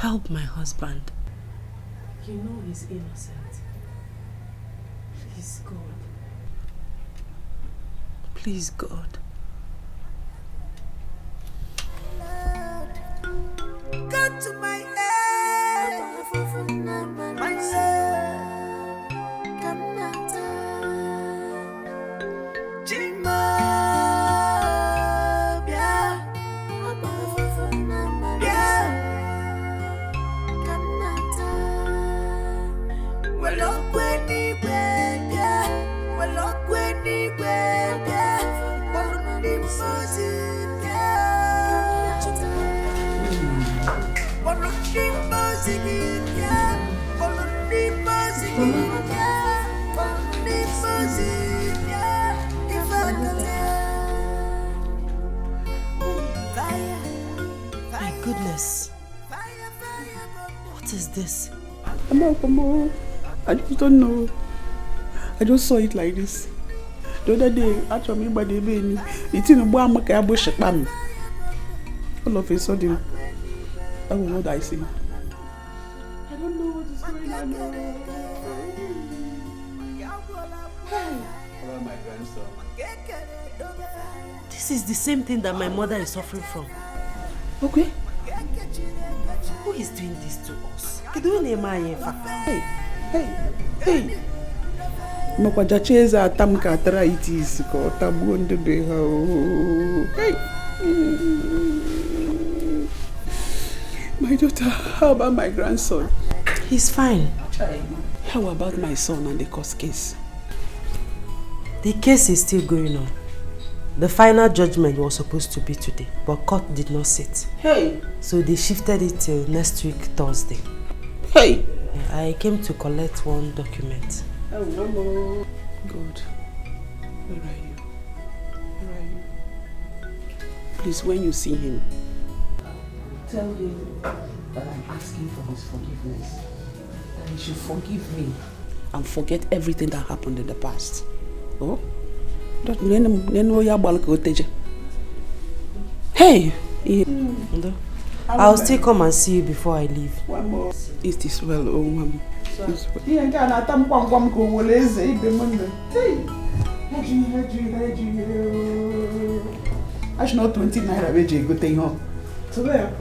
Speaker 6: Help my husband. You know he's innocent. Please, God. Please, God.
Speaker 14: Come to my aid, my soul, come not Jima, yeah, come not well up when he went, yeah, well up when he went, yeah, well he was in, yeah.
Speaker 6: My goodness. What is this?
Speaker 8: I just don't know. I just saw it like this. The other day, actually, by the baby, it's in a bar, all of a sudden, I don't know what I see. I don't know what is going on.
Speaker 1: Hello, my grandson.
Speaker 6: This is the same thing that my mother is suffering from.
Speaker 8: Okay.
Speaker 6: Who is doing this to us?
Speaker 8: Hey. Makwajacheza atamka arthritis ko tabuonde beha. Hey. My daughter, how about my grandson?
Speaker 6: He's fine.
Speaker 8: How about my son and the court case?
Speaker 6: The case is still going on. The final judgment was supposed to be today, but court did not sit.
Speaker 8: Hey!
Speaker 6: So they shifted it till next week, Thursday.
Speaker 8: Hey!
Speaker 6: I came to collect one document.
Speaker 8: Oh, Mama. God. Where are you? Where are you? Please, when you see him, tell him that I'm asking for his forgiveness. That he should forgive me and forget everything that happened in the past. Oh? Hey!
Speaker 6: I'll still come and see you before I leave.
Speaker 8: One more. Is this well, oh mom? I should not 20 naira which you go take home. So where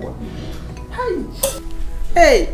Speaker 8: Hey!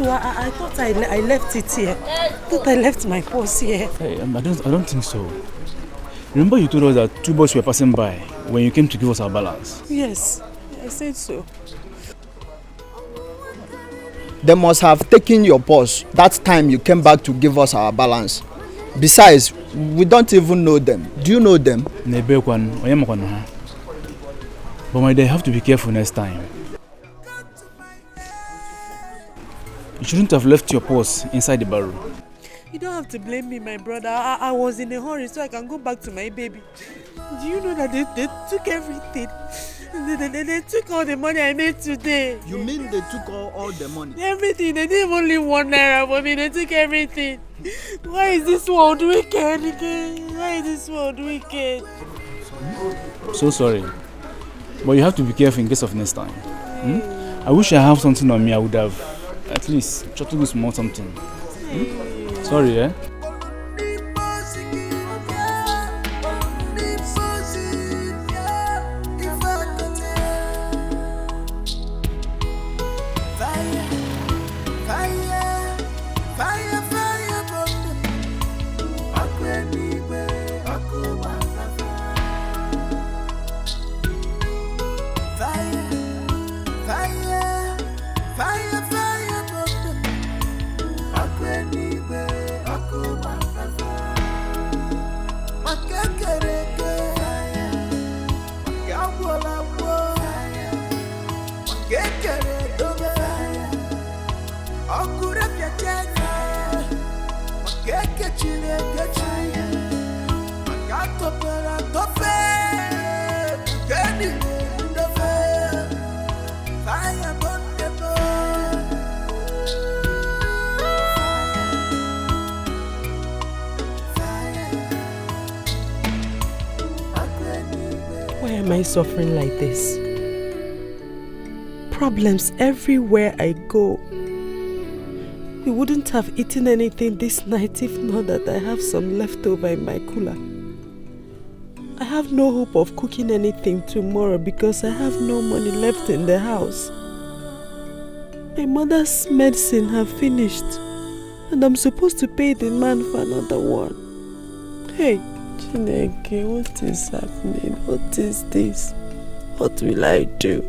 Speaker 6: No, I thought I left it here. I thought I left my purse here.
Speaker 20: Hey, I don't think so. Remember you told us that 2 boys were passing by when you came to give us our balance?
Speaker 6: Yes, I said so.
Speaker 21: They must have taken your purse that time you came back to give us our balance. Besides, we don't even know them. Do you know them?
Speaker 20: But my dear, you have to be careful next time. You shouldn't have left your purse inside the barrel.
Speaker 6: You don't have to blame me, my brother. I was in a hurry so I can go back to my baby. Do you know that they took everything? They took all the money I made today.
Speaker 21: You mean they took all the money?
Speaker 6: Everything. They didn't even leave 1 naira for me. They took everything. Why is this world wicked again? Why is this world wicked?
Speaker 20: So sorry. But you have to be careful in case of next time. I wish I have something on me. I would have at least tried to do small something. Sorry, eh?
Speaker 6: Why am I suffering like this? Problems everywhere I go. We wouldn't have eaten anything this night if not that I have some leftover in my cooler. I have no hope of cooking anything tomorrow because I have no money left in the house. My mother's medicine have finished and I'm supposed to pay the man for another one. Hey, Chineke, what is happening? What is this? What will I do?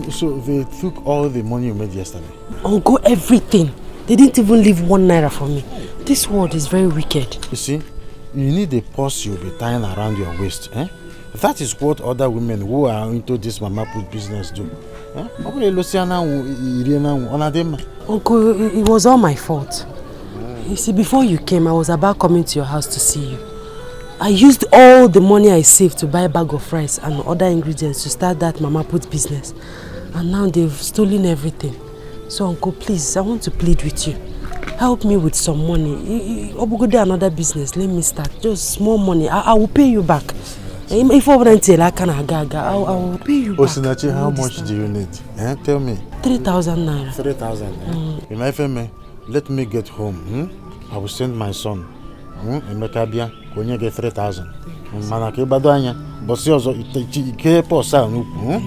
Speaker 22: So they took all the money you made yesterday?
Speaker 6: Uncle, everything. They didn't even leave 1 naira for me. This world is very wicked.
Speaker 22: You see, you need a purse you'll be tying around your waist. Eh? That is what other women who are into this mama put business do. Eh?
Speaker 6: Uncle, it was all my fault. You see, before you came, I was about coming to your house to see you. I used all the money I saved to buy a bag of rice and other ingredients to start that mama put business. And now they've stolen everything. So uncle, please, I want to plead with you. Help me with some money. Go do another business, let me start. Just small money. I will pay you back. If I wouldn't tell, I will pay you back.
Speaker 22: Osinachi, how much do you need? Eh? Tell me.
Speaker 6: 3,000 naira.
Speaker 22: 3,000. Let me get home. I will send my son. Emeka bia, konye get 3,000. Mana ke bado anya, bosi ozo ike po sa nuku.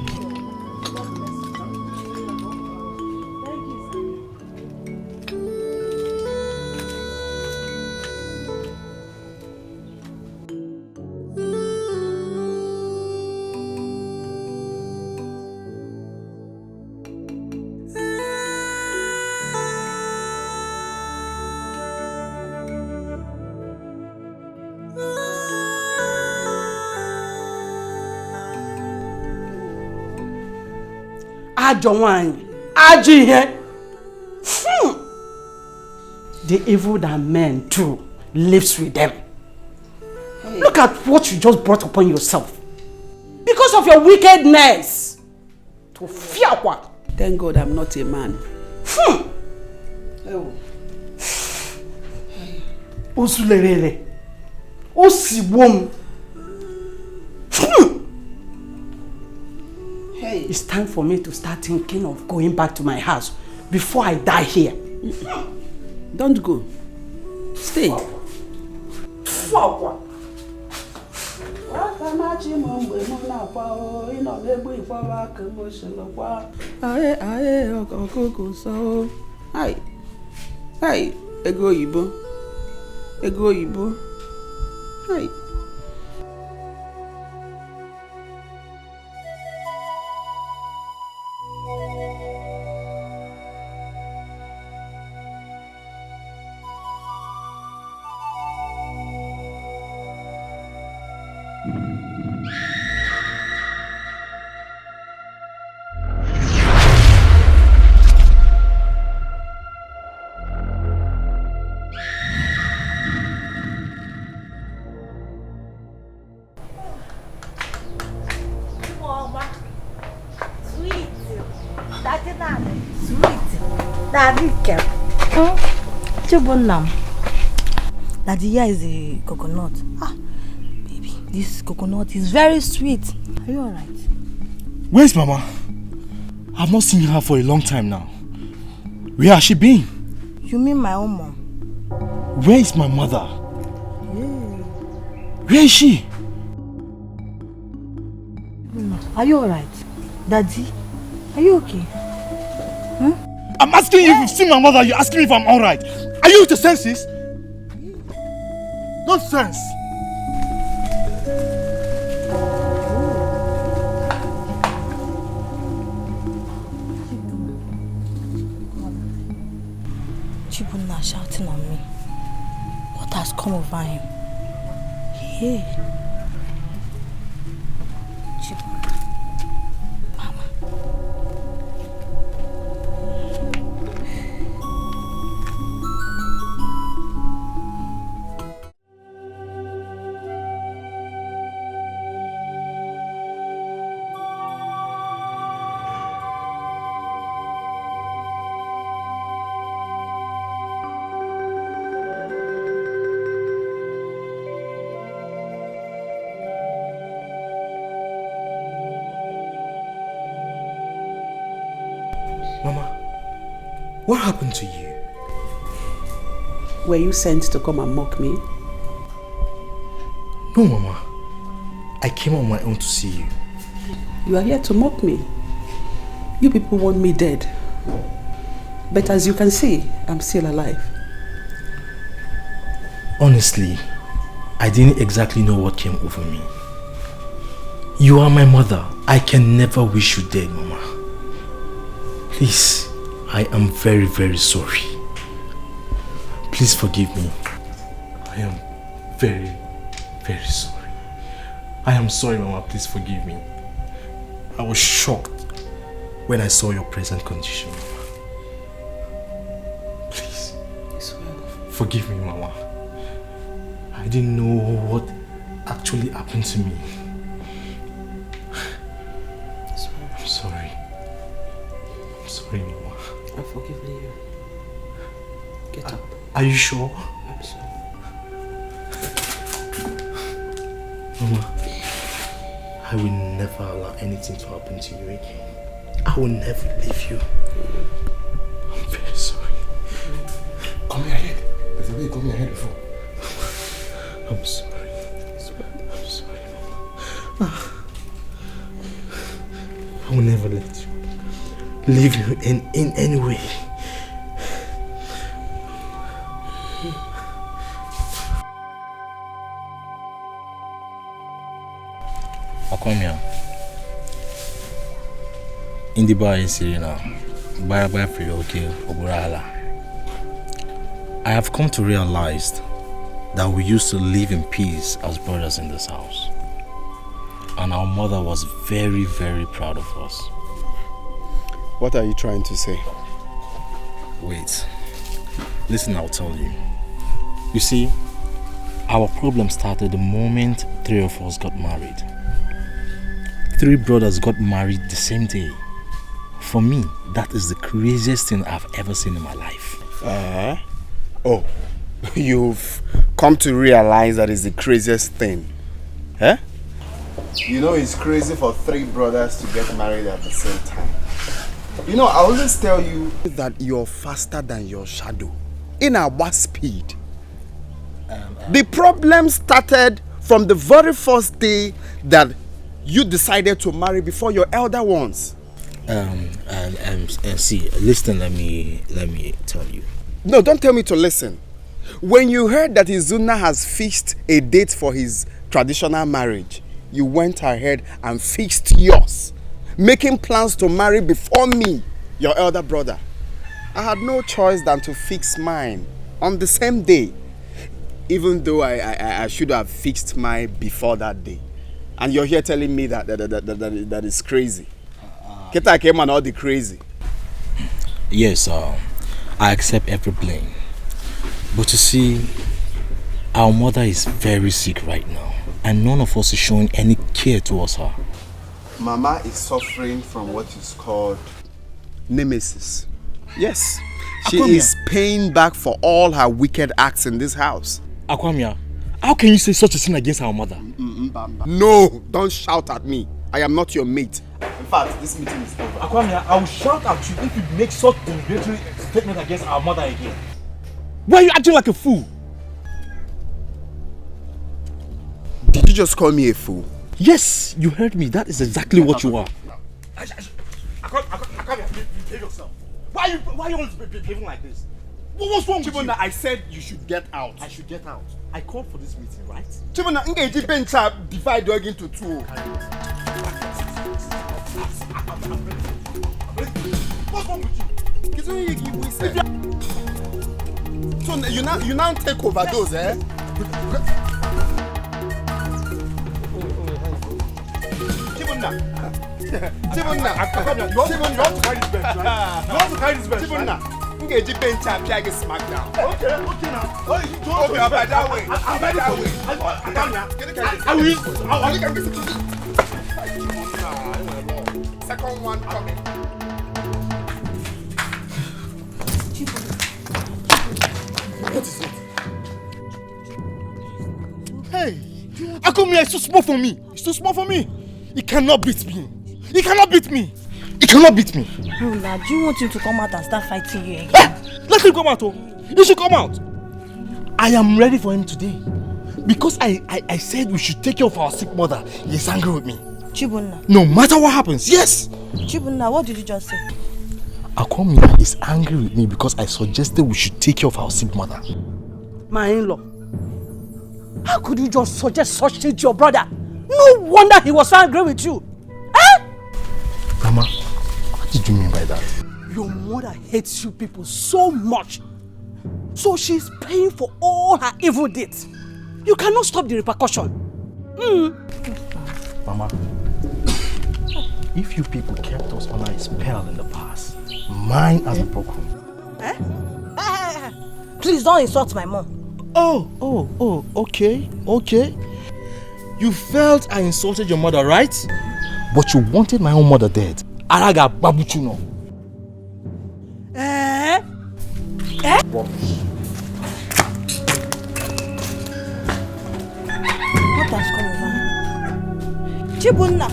Speaker 5: The evil that men do lives with them. Hey. Look at what you just brought upon yourself. Because of your wickedness. To fear what?
Speaker 8: Thank God I'm not a man.
Speaker 5: Osulerele. Osiwom. Hey, it's time for me to start thinking of going back to my house before I die here.
Speaker 8: Don't go. Stay. Fuck. Wakanachi mgbe mụ na-akwa o ị nọ n'egbu ịkwaba aka m osilokwa aye ọkụkụ so ai ego oyibo ai
Speaker 19: Daddy, here is a coconut. Baby, this coconut is very sweet. Are you alright?
Speaker 3: Where's Mama? I've not seen her for a long time now. Where has she been?
Speaker 19: You mean my own mom?
Speaker 3: Where is my mother?
Speaker 19: Yeah.
Speaker 3: Where is she?
Speaker 19: Are you alright? Daddy, are you okay?
Speaker 3: I'm asking you if you've seen my mother. You're asking me if I'm alright. Are you with your senses? Nonsense!
Speaker 19: Chibunna shouting on me. What has come over him? Yeah. Chibunna. Mama.
Speaker 3: What happened to you?
Speaker 8: Were you sent to come and mock me?
Speaker 3: No, Mama. I came on my own to see you.
Speaker 8: You are here to mock me. You people want me dead. But as you can see, I'm still alive.
Speaker 3: Honestly, I didn't exactly know what came over me. You are my mother. I can never wish you dead, Mama. Please, I am very, very sorry. Please forgive me. I am very, very sorry. I am sorry, Mama. Please forgive me. I was shocked when I saw your present condition, Mama. Please, forgive me, Mama. I didn't know what actually happened to me. I'm sorry. I'm sorry, Mama.
Speaker 8: I've forgiven you. Get up.
Speaker 3: Are you sure?
Speaker 8: I'm sure.
Speaker 3: Mama, I will never allow anything to happen to you again. I will never leave you. I'm very sorry.
Speaker 15: Come here ahead. There's a way, come here ahead before.
Speaker 3: I'm sorry. I'm sorry, Mama. I will never let you leave you in any way. Akomia. In the bar in Serena, by free okay, Oburala. I have come to realize that we used to live in peace as brothers in this house. And our mother was very, very proud of us.
Speaker 9: What are you trying to say?
Speaker 3: Wait. Listen, I'll tell you. You see, our problem started the moment 3 of us got married. 3 brothers got married the same day. For me, that is the craziest thing I've ever seen in my life.
Speaker 9: Oh, you've come to realize that is the craziest thing. Eh? You know it's crazy for 3 brothers to get married at the same time. You know, I always tell you that you're faster than your shadow. In our speed. The problem started from the very first day that you decided to marry before your elder ones.
Speaker 3: See, listen, let me tell you.
Speaker 9: No, don't tell me to listen. When you heard that Izuna has fixed a date for his traditional marriage, you went ahead and fixed yours, making plans to marry before me, your elder brother. I had no choice than to fix mine on the same day, even though I should have fixed mine before that day. And you're here telling me that is crazy. Keta came and all the crazy.
Speaker 3: Yes, I accept every blame. But you see, our mother is very sick right now, and none of us is showing any care towards her.
Speaker 9: Mama is suffering from what is called nemesis. Yes, she is paying back for all her wicked acts in this house.
Speaker 3: Akwamia, how can you say such a thing against our mother?
Speaker 9: No, don't shout at me. I am not your mate. In fact, this meeting is over.
Speaker 3: Akwamia, I will shout at you if you make such a derogatory statement against our mother again. Why are you acting like a fool?
Speaker 9: Did you just call me a fool?
Speaker 3: Yes, you heard me. That is exactly what you are. Akwamia, behave yourself. Why are you always behaving like this? What's wrong with you?
Speaker 9: I said you should get out.
Speaker 3: I should get out. I called for this meeting, right?
Speaker 9: Chibona, ngeji bencha divide dog into two.
Speaker 3: What's wrong with you?
Speaker 9: So you now take over those, eh? Chibona. You want to carry this bench, right? You want to carry this bench, right? Ngeji bench up here get smacked down. Okay now. Oh, you don't go by that way. I'm by that way. I will. Second one coming.
Speaker 3: What is it? Hey, Akumia is too small for me. It's too small for me. He cannot beat me. He cannot beat me. He cannot beat me.
Speaker 19: Rula, do you want him to come out and start fighting you again?
Speaker 3: Let him come out, oh. He should come out. I am ready for him today. Because I said we should take care of our sick mother. He is angry with me.
Speaker 19: Chibunna.
Speaker 3: No matter what happens, yes.
Speaker 19: Chibunna, what did you just say?
Speaker 3: Akwamia is angry with me because I suggested we should take care of our sick mother.
Speaker 6: My in-law, how could you just suggest such thing to your brother? No wonder he was so angry with you. Eh?
Speaker 3: Mama, what did you mean by that?
Speaker 6: Your mother hates you people so much. So she's paying for all her evil deeds. You cannot stop the repercussion.
Speaker 3: Mama, if you people kept us under a spell in the past, mine has been broken.
Speaker 19: Please don't insult my mom.
Speaker 3: Oh, okay. You felt I insulted your mother, right? But you wanted my own mother dead. Araga babuchuno.
Speaker 19: Rubbish. What has come over? Chibunna.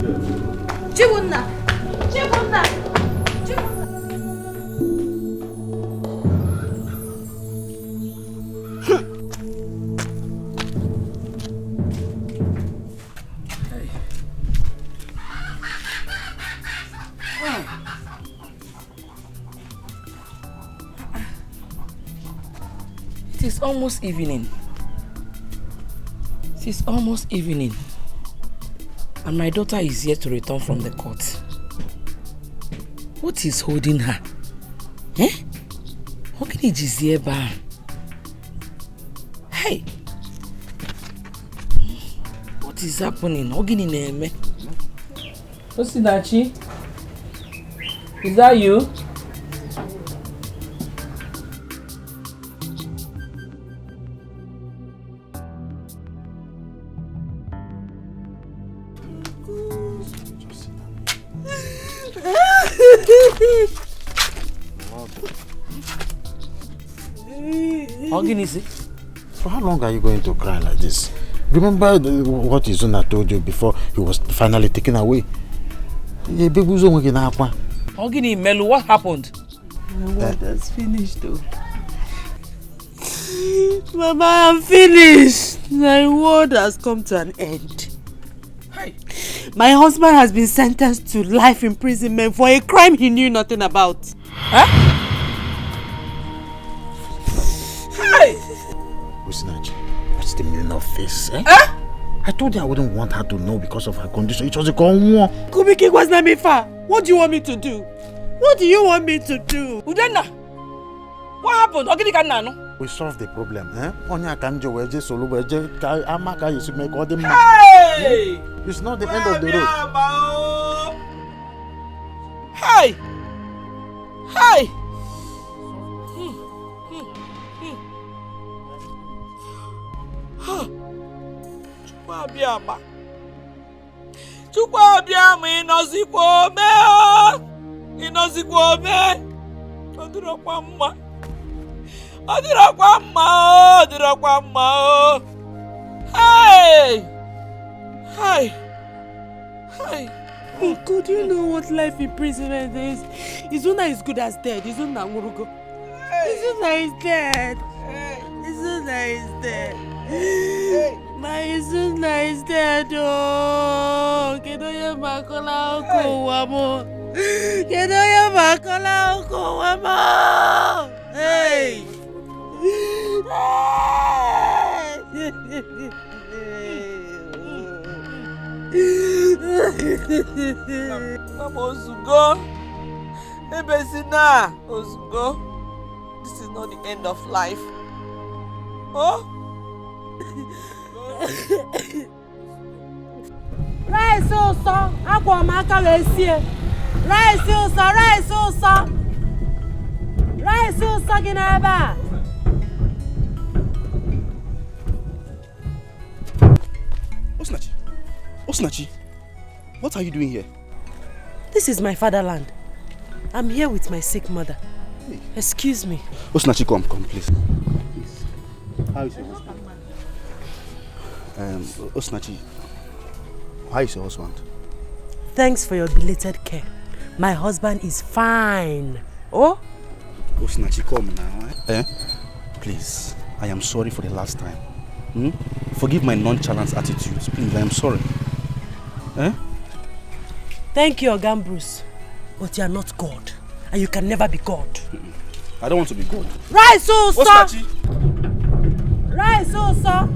Speaker 17: It is almost evening. And my daughter is yet to return from the court. What is holding her? How can he just hear back? Hey! What is happening? Osinachi? Is that you?
Speaker 22: For how long are you going to cry like this? Remember what Izuna told you before he was finally taken away?
Speaker 17: Ogini Melu, what happened?
Speaker 16: My word has finished though.
Speaker 6: Mama, I'm finished. My world has come to an end.
Speaker 16: Hey.
Speaker 6: My husband has been sentenced to life imprisonment for a crime he knew nothing about.
Speaker 16: Huh? Hey!
Speaker 22: Usinachi, what's the meaning of this? Eh? I told you I wouldn't want her to know because of her condition. It was a gone war.
Speaker 6: Kubiki was not me far. What do you want me to do? What do you want me to do?
Speaker 16: Udenna, what happened?
Speaker 22: We solved the problem. Onya kanjo weje solo weje amaka yesu make all the money.
Speaker 16: Hey!
Speaker 22: It's not the end of the road.
Speaker 16: Hey! Hey! Chukwu abịama ịnọzikwa ome ịnọzikwa ome ọ dịrọkwa mma ọ dịrọkwa mma ọ dịrọkwa mma ọ hey hey hey.
Speaker 6: God, do you know what life imprisonment is? Izuna is good as dead. Izuna Ngurugo. Izuna is dead. Izuna is dead. My Izuna is dead. Oh, Kedoya Makola Oko Wamo. Kedoya Makola Oko Wamo. Hey.
Speaker 16: Mama Ozugo, Ebesina Ozugo, this is not the end of life. Oh?
Speaker 6: Rice also, agwa maka lesie. Rice also, rice also. Rice also ginaba.
Speaker 1: Osinachi, what are you doing here?
Speaker 6: This is my fatherland. I'm here with my sick mother. Excuse me.
Speaker 1: Osinachi, come, please. How is your husband? Osinachi, how is your husband?
Speaker 6: Thanks for your belated care. My husband is fine. Oh?
Speaker 1: Osinachi, come now. Please, I am sorry for the last time. Forgive my nonchalant attitudes. Please, I am sorry.
Speaker 6: Thank you, Ogan Bruce. But you are not God. And you can never be God.
Speaker 1: I don't want to be God.
Speaker 6: Right, so, sir! Right, so, sir!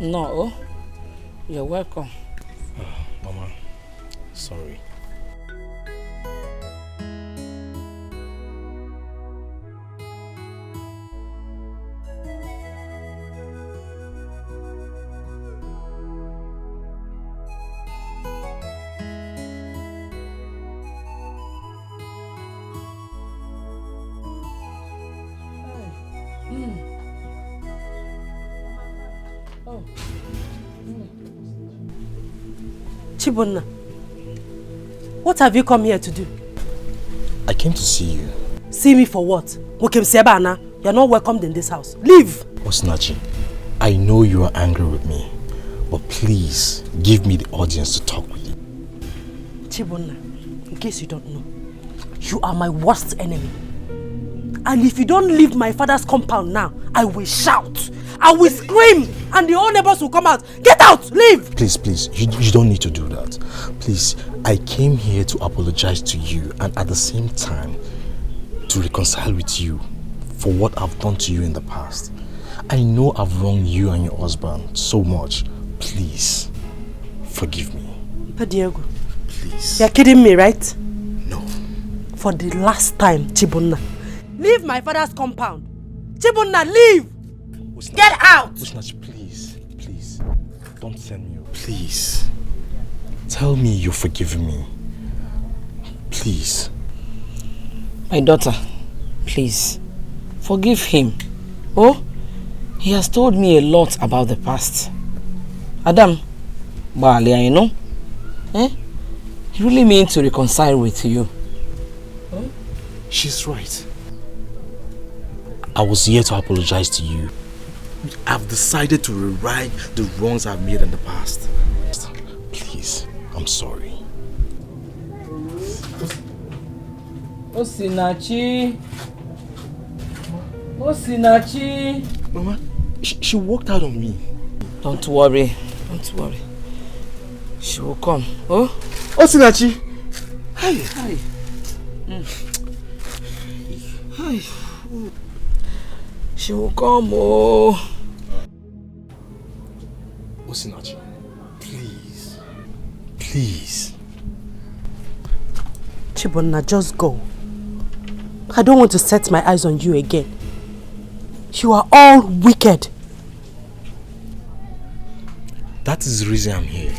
Speaker 16: No, you're welcome.
Speaker 3: Mama, sorry.
Speaker 6: Chibunna, what have you come here to do?
Speaker 3: I came to see you.
Speaker 6: See me for what? You're not welcomed in this house. Leave!
Speaker 3: Osinachi, I know you are angry with me, but please give me the audience to talk with you.
Speaker 6: Chibunna, in case you don't know, you are my worst enemy. And if you don't leave my father's compound now, I will shout. I will scream. And the whole neighbors will come out. Get out! Leave!
Speaker 3: Please, you don't need to do that. Please, I came here to apologize to you and at the same time to reconcile with you for what I've done to you in the past. I know I've wronged you and your husband so much. Please, forgive me.
Speaker 6: But Diego,
Speaker 3: please.
Speaker 6: You're kidding me, right?
Speaker 3: No.
Speaker 6: For the last time, Chibunna, leave my father's compound. Chibunna, leave! Get out!
Speaker 3: Osinachi, please, don't send me. Please, tell me you're forgiving me. Please.
Speaker 16: My daughter, please, forgive him. Oh,
Speaker 17: He has told me a lot about the past. Adam, Balia, you know? He really means to reconcile with you.
Speaker 3: She's right. I was here to apologize to you. I've decided to rewrite the wrongs I've made in the past. Please, I'm sorry.
Speaker 18: Osinachi. Osinachi.
Speaker 3: Mama, she walked out on me.
Speaker 17: Don't worry. Don't worry. She will come. Oh?
Speaker 3: Osinachi. Hi.
Speaker 17: Hi. Hi. She will come. Oh.
Speaker 3: Osinachi, please. Please.
Speaker 6: Chibonna, just go. I don't want to set my eyes on you again. You are all wicked.
Speaker 3: That is the reason I'm here.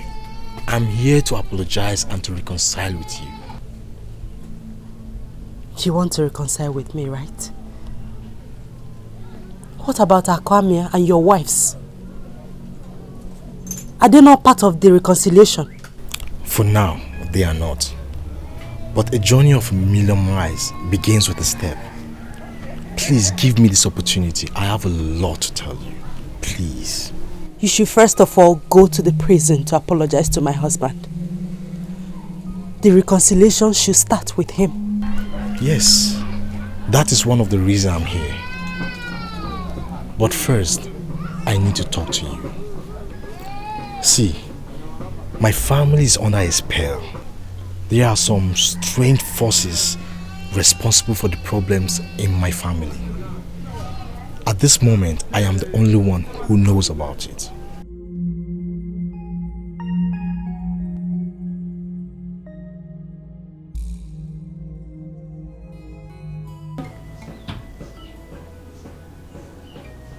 Speaker 3: I'm here to apologize and to reconcile with you.
Speaker 6: You want to reconcile with me, right? What about Akwamia and your wives? Are they not part of the reconciliation?
Speaker 3: For now, they are not. But a journey of a million miles begins with a step. Please give me this opportunity. I have a lot to tell you. Please.
Speaker 6: You should first of all go to the prison to apologize to my husband. The reconciliation should start with him.
Speaker 3: Yes, that is one of the reasons I'm here. But first, I need to talk to you. See, my family is under a spell. There are some strange forces responsible for the problems in my family. At this moment, I am the only one who knows about it.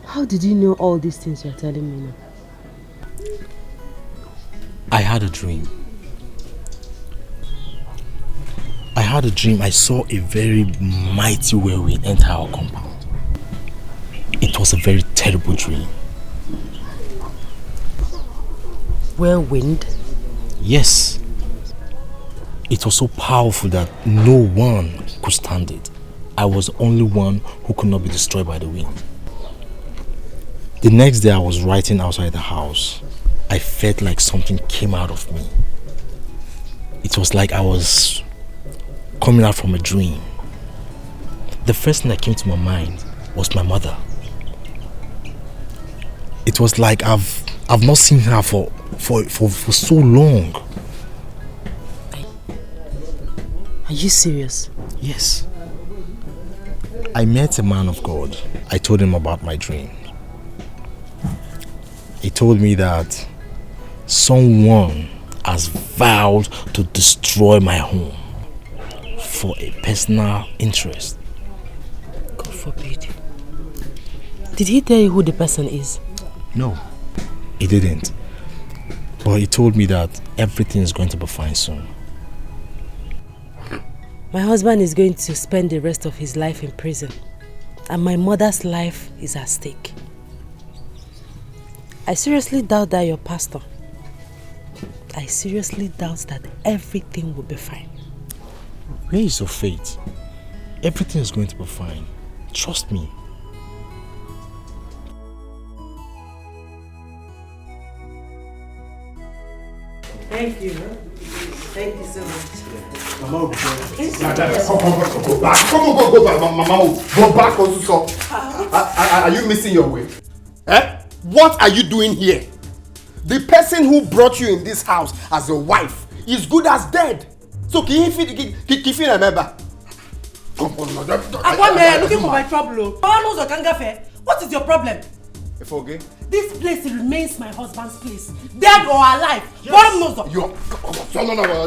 Speaker 6: How did you know all these things you're telling me now?
Speaker 3: I had a dream. I saw a very mighty whirlwind enter our compound. It was a very terrible dream.
Speaker 6: Whirlwind?
Speaker 3: Yes. It was so powerful that no one could stand it. I was the only one who could not be destroyed by the wind. The next day I was writing outside the house. I felt like something came out of me. It was like I was coming out from a dream. The first thing that came to my mind was my mother. It was like I've not seen her for so long.
Speaker 6: Are you serious?
Speaker 3: Yes. I met a man of God. I told him about my dream. He told me that someone has vowed to destroy my home for a personal interest.
Speaker 6: God forbid. Did he tell you who the person is?
Speaker 3: No, he didn't. But he told me that everything is going to be fine soon.
Speaker 6: My husband is going to spend the rest of his life in prison, and my mother's life is at stake. I seriously doubt that you're pastor. I seriously doubt that everything will be fine.
Speaker 3: Where is your faith? Everything is going to be fine. Trust me.
Speaker 6: Thank you. Thank you so much.
Speaker 15: Mama, go back. Go back. Mama, go back also. Are you missing your way? What are you doing here? The person who brought you in this house as a wife is good as dead. So can you remember? Come on,
Speaker 6: Akwame, looking for my trouble. What is your problem?
Speaker 15: Okay.
Speaker 6: This place remains my husband's place, dead or alive. Yes.
Speaker 15: No,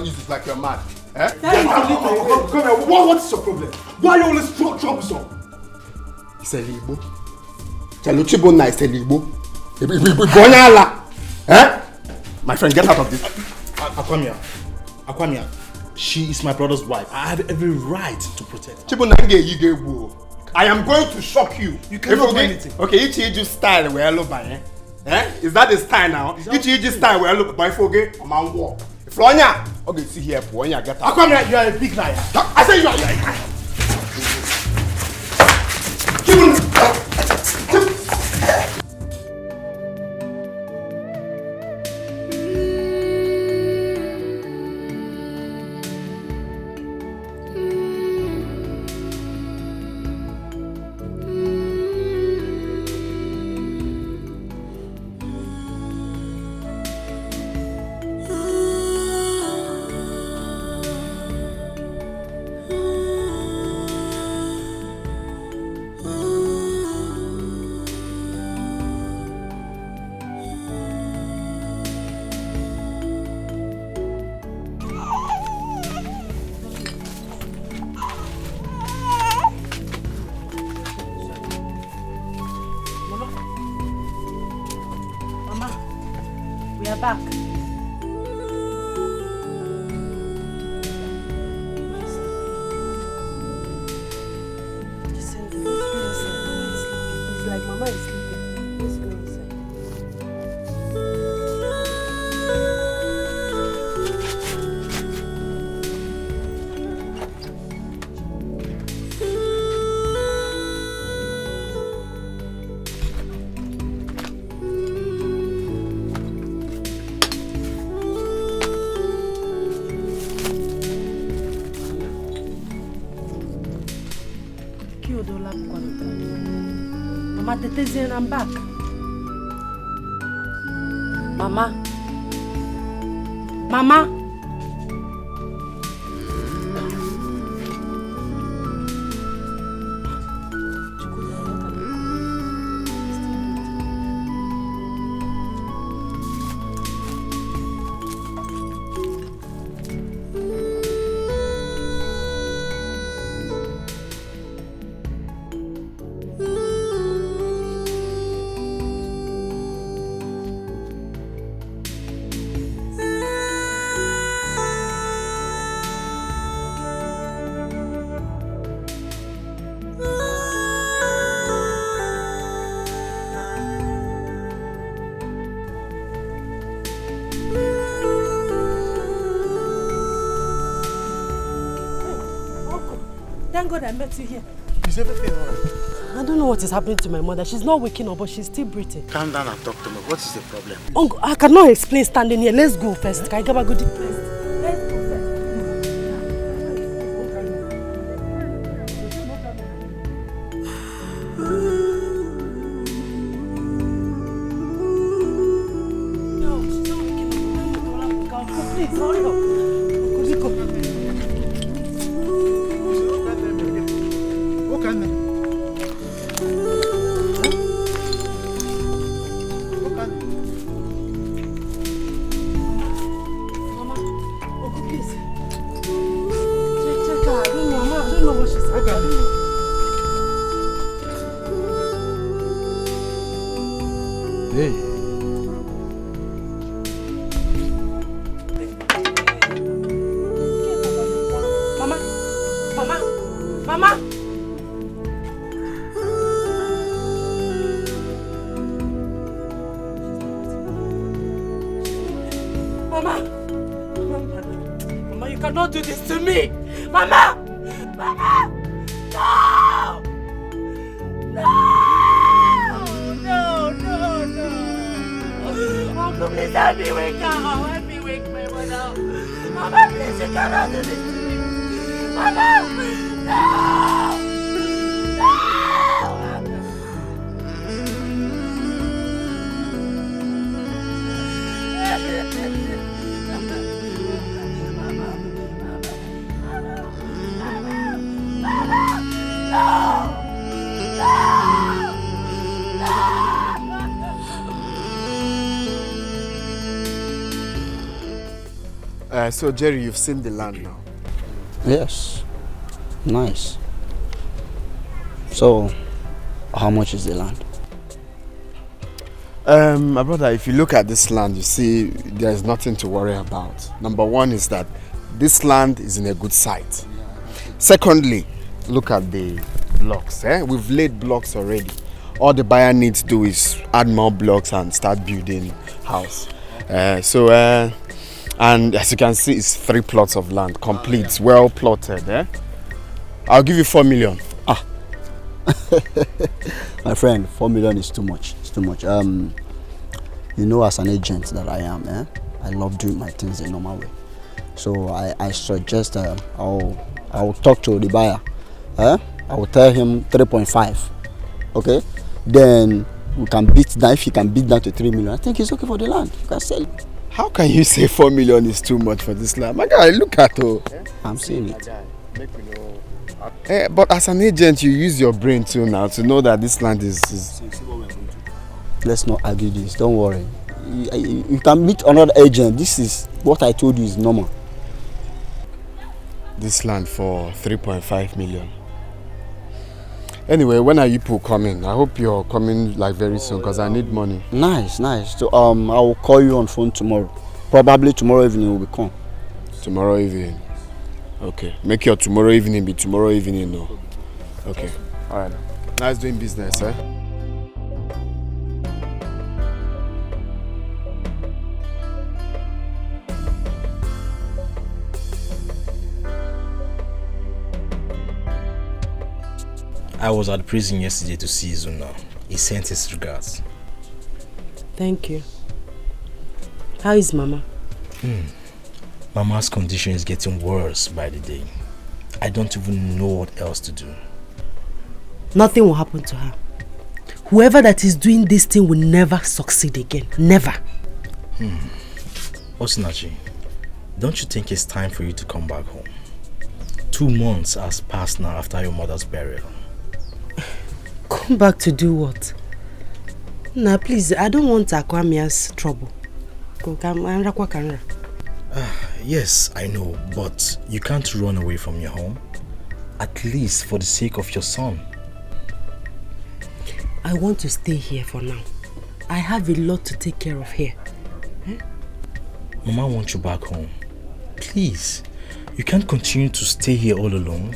Speaker 15: this is like you're mad. Come here. What is your problem? Why are you always troublesome? It's a Igbo. Chaluchibona is a Igbo. My friend, get out of this.
Speaker 3: Akwamia, she is my brother's wife. I have every right to protect her.
Speaker 15: Chibona, you get woo. I am going to shock you.
Speaker 3: You cannot do anything.
Speaker 15: Okay, you just style where I look by, eh? Is that the style now? You just style where I look by forget a man walk. If Flonya, okay, see here, Flonya, get out.
Speaker 3: How come you are a big liar?
Speaker 15: I say you are a liar.
Speaker 6: Mama, Tetezi, I'm back. Mama. Mama. Thank God I met you here.
Speaker 22: Is everything alright?
Speaker 6: I don't know what is happening to my mother. She's not waking up, but she's still breathing.
Speaker 22: Calm down and talk to me. What is the problem?
Speaker 6: Uncle, I cannot explain standing here. Let's go first. Can I get a good place? Let's go first. No, she's not waking up. Please, hurry up. Do this to me! Mama! Mama! No! No! No, no, no! Uncle, please help me wake her up. Help me wake my mother up. Mama, please, you cannot do this to me. Mama! No! No!
Speaker 9: So Jerry, you've seen the land now?
Speaker 1: Yes. Nice. So, how much is the land?
Speaker 9: My brother, if you look at this land, you see there's nothing to worry about. Number one is that this land is in a good site. Secondly, look at the blocks. We've laid blocks already. All the buyer needs to do is add more blocks and start building house. And as you can see, it's 3 plots of land, complete, well plotted. I'll give you 4 million.
Speaker 1: My friend, 4 million is too much. It's too much. You know, as an agent that I am, I love doing my things the normal way. So I suggest I'll talk to the buyer. I will tell him 3.5. Okay? Then we can beat down. If he can beat down to 3 million, I think it's okay for the land. You can sell it.
Speaker 9: How can you say 4 million is too much for this land? My guy, look at it.
Speaker 1: I'm saying it.
Speaker 9: But as an agent, you use your brain too now to know that this land is...
Speaker 1: Let's not argue this. Don't worry. You can meet another agent. This is what I told you is normal.
Speaker 9: This land for 3.5 million. Anyway, when are you people coming? I hope you're coming like very soon because I need money.
Speaker 1: Nice. So I will call you on phone tomorrow. Probably tomorrow evening we will come.
Speaker 9: Tomorrow evening. Okay. Make your tomorrow evening be tomorrow evening, no. Okay. Alright. Nice doing business,
Speaker 3: I was at the prison yesterday to see Zuna. He sent his regards.
Speaker 6: Thank you. How is Mama?
Speaker 3: Mama's condition is getting worse by the day. I don't even know what else to do.
Speaker 6: Nothing will happen to her. Whoever that is doing this thing will never succeed again. Never.
Speaker 3: Osinachi, don't you think it's time for you to come back home? 2 months has passed now after your mother's burial.
Speaker 6: Come back to do what? Nah, please, I don't want Akwamia's trouble.
Speaker 3: Yes, I know, but you can't run away from your home. At least for the sake of your son.
Speaker 6: I want to stay here for now. I have a lot to take care of here.
Speaker 3: Mama wants you back home. Please, you can't continue to stay here all alone.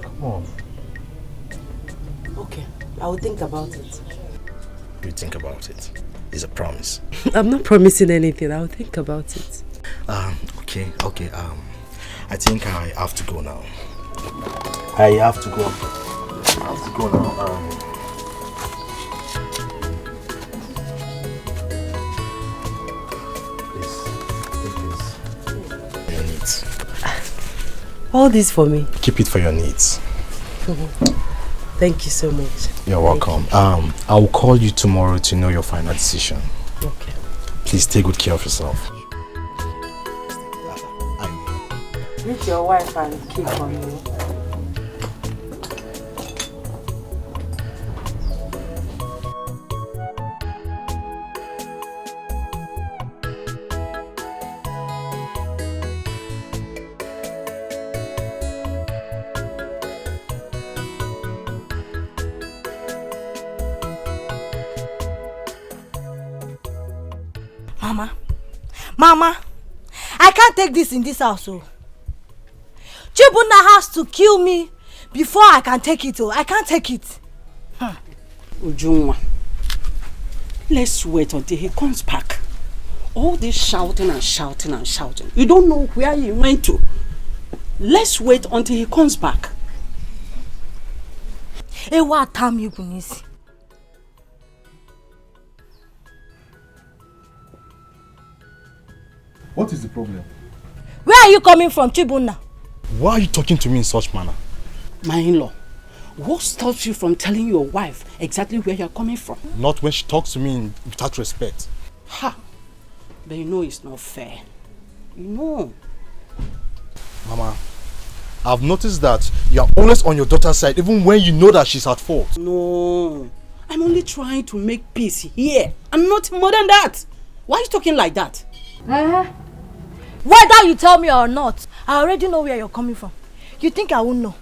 Speaker 3: Come on.
Speaker 6: Okay, I will think about it.
Speaker 3: You think about it. It's a promise.
Speaker 6: I'm not promising anything. I will think about it.
Speaker 3: Okay. I think I have to go now. I have to go now. Your needs.
Speaker 6: All this for me?
Speaker 3: Keep it for your needs.
Speaker 6: Thank you so much.
Speaker 3: You're welcome. I will call you tomorrow to know your final decision.
Speaker 6: Okay.
Speaker 3: Please take good care of yourself.
Speaker 6: Meet your wife and keep on you.
Speaker 19: Mama, I can't take this in this house. Chibuna has to kill me before I can take it. I can't take it.
Speaker 8: Ujunwa, let's wait until he comes back. All this shouting and shouting and shouting. You don't know where he went to. Let's wait until he comes back.
Speaker 19: What time you can see?
Speaker 3: What is the problem?
Speaker 19: Where are you coming from, Chibuna?
Speaker 3: Why are you talking to me in such manner?
Speaker 8: My in-law, what stops you from telling your wife exactly where you're coming from?
Speaker 3: Not when she talks to me without respect.
Speaker 8: Ha! But you know it's not fair. You know.
Speaker 3: Mama, I've noticed that you're always on your daughter's side even when you know that she's at fault.
Speaker 8: No. I'm only trying to make peace here. I'm not more than that. Why are you talking like that?
Speaker 19: Whether you tell me or not, I already know where you're coming from. You think I won't know?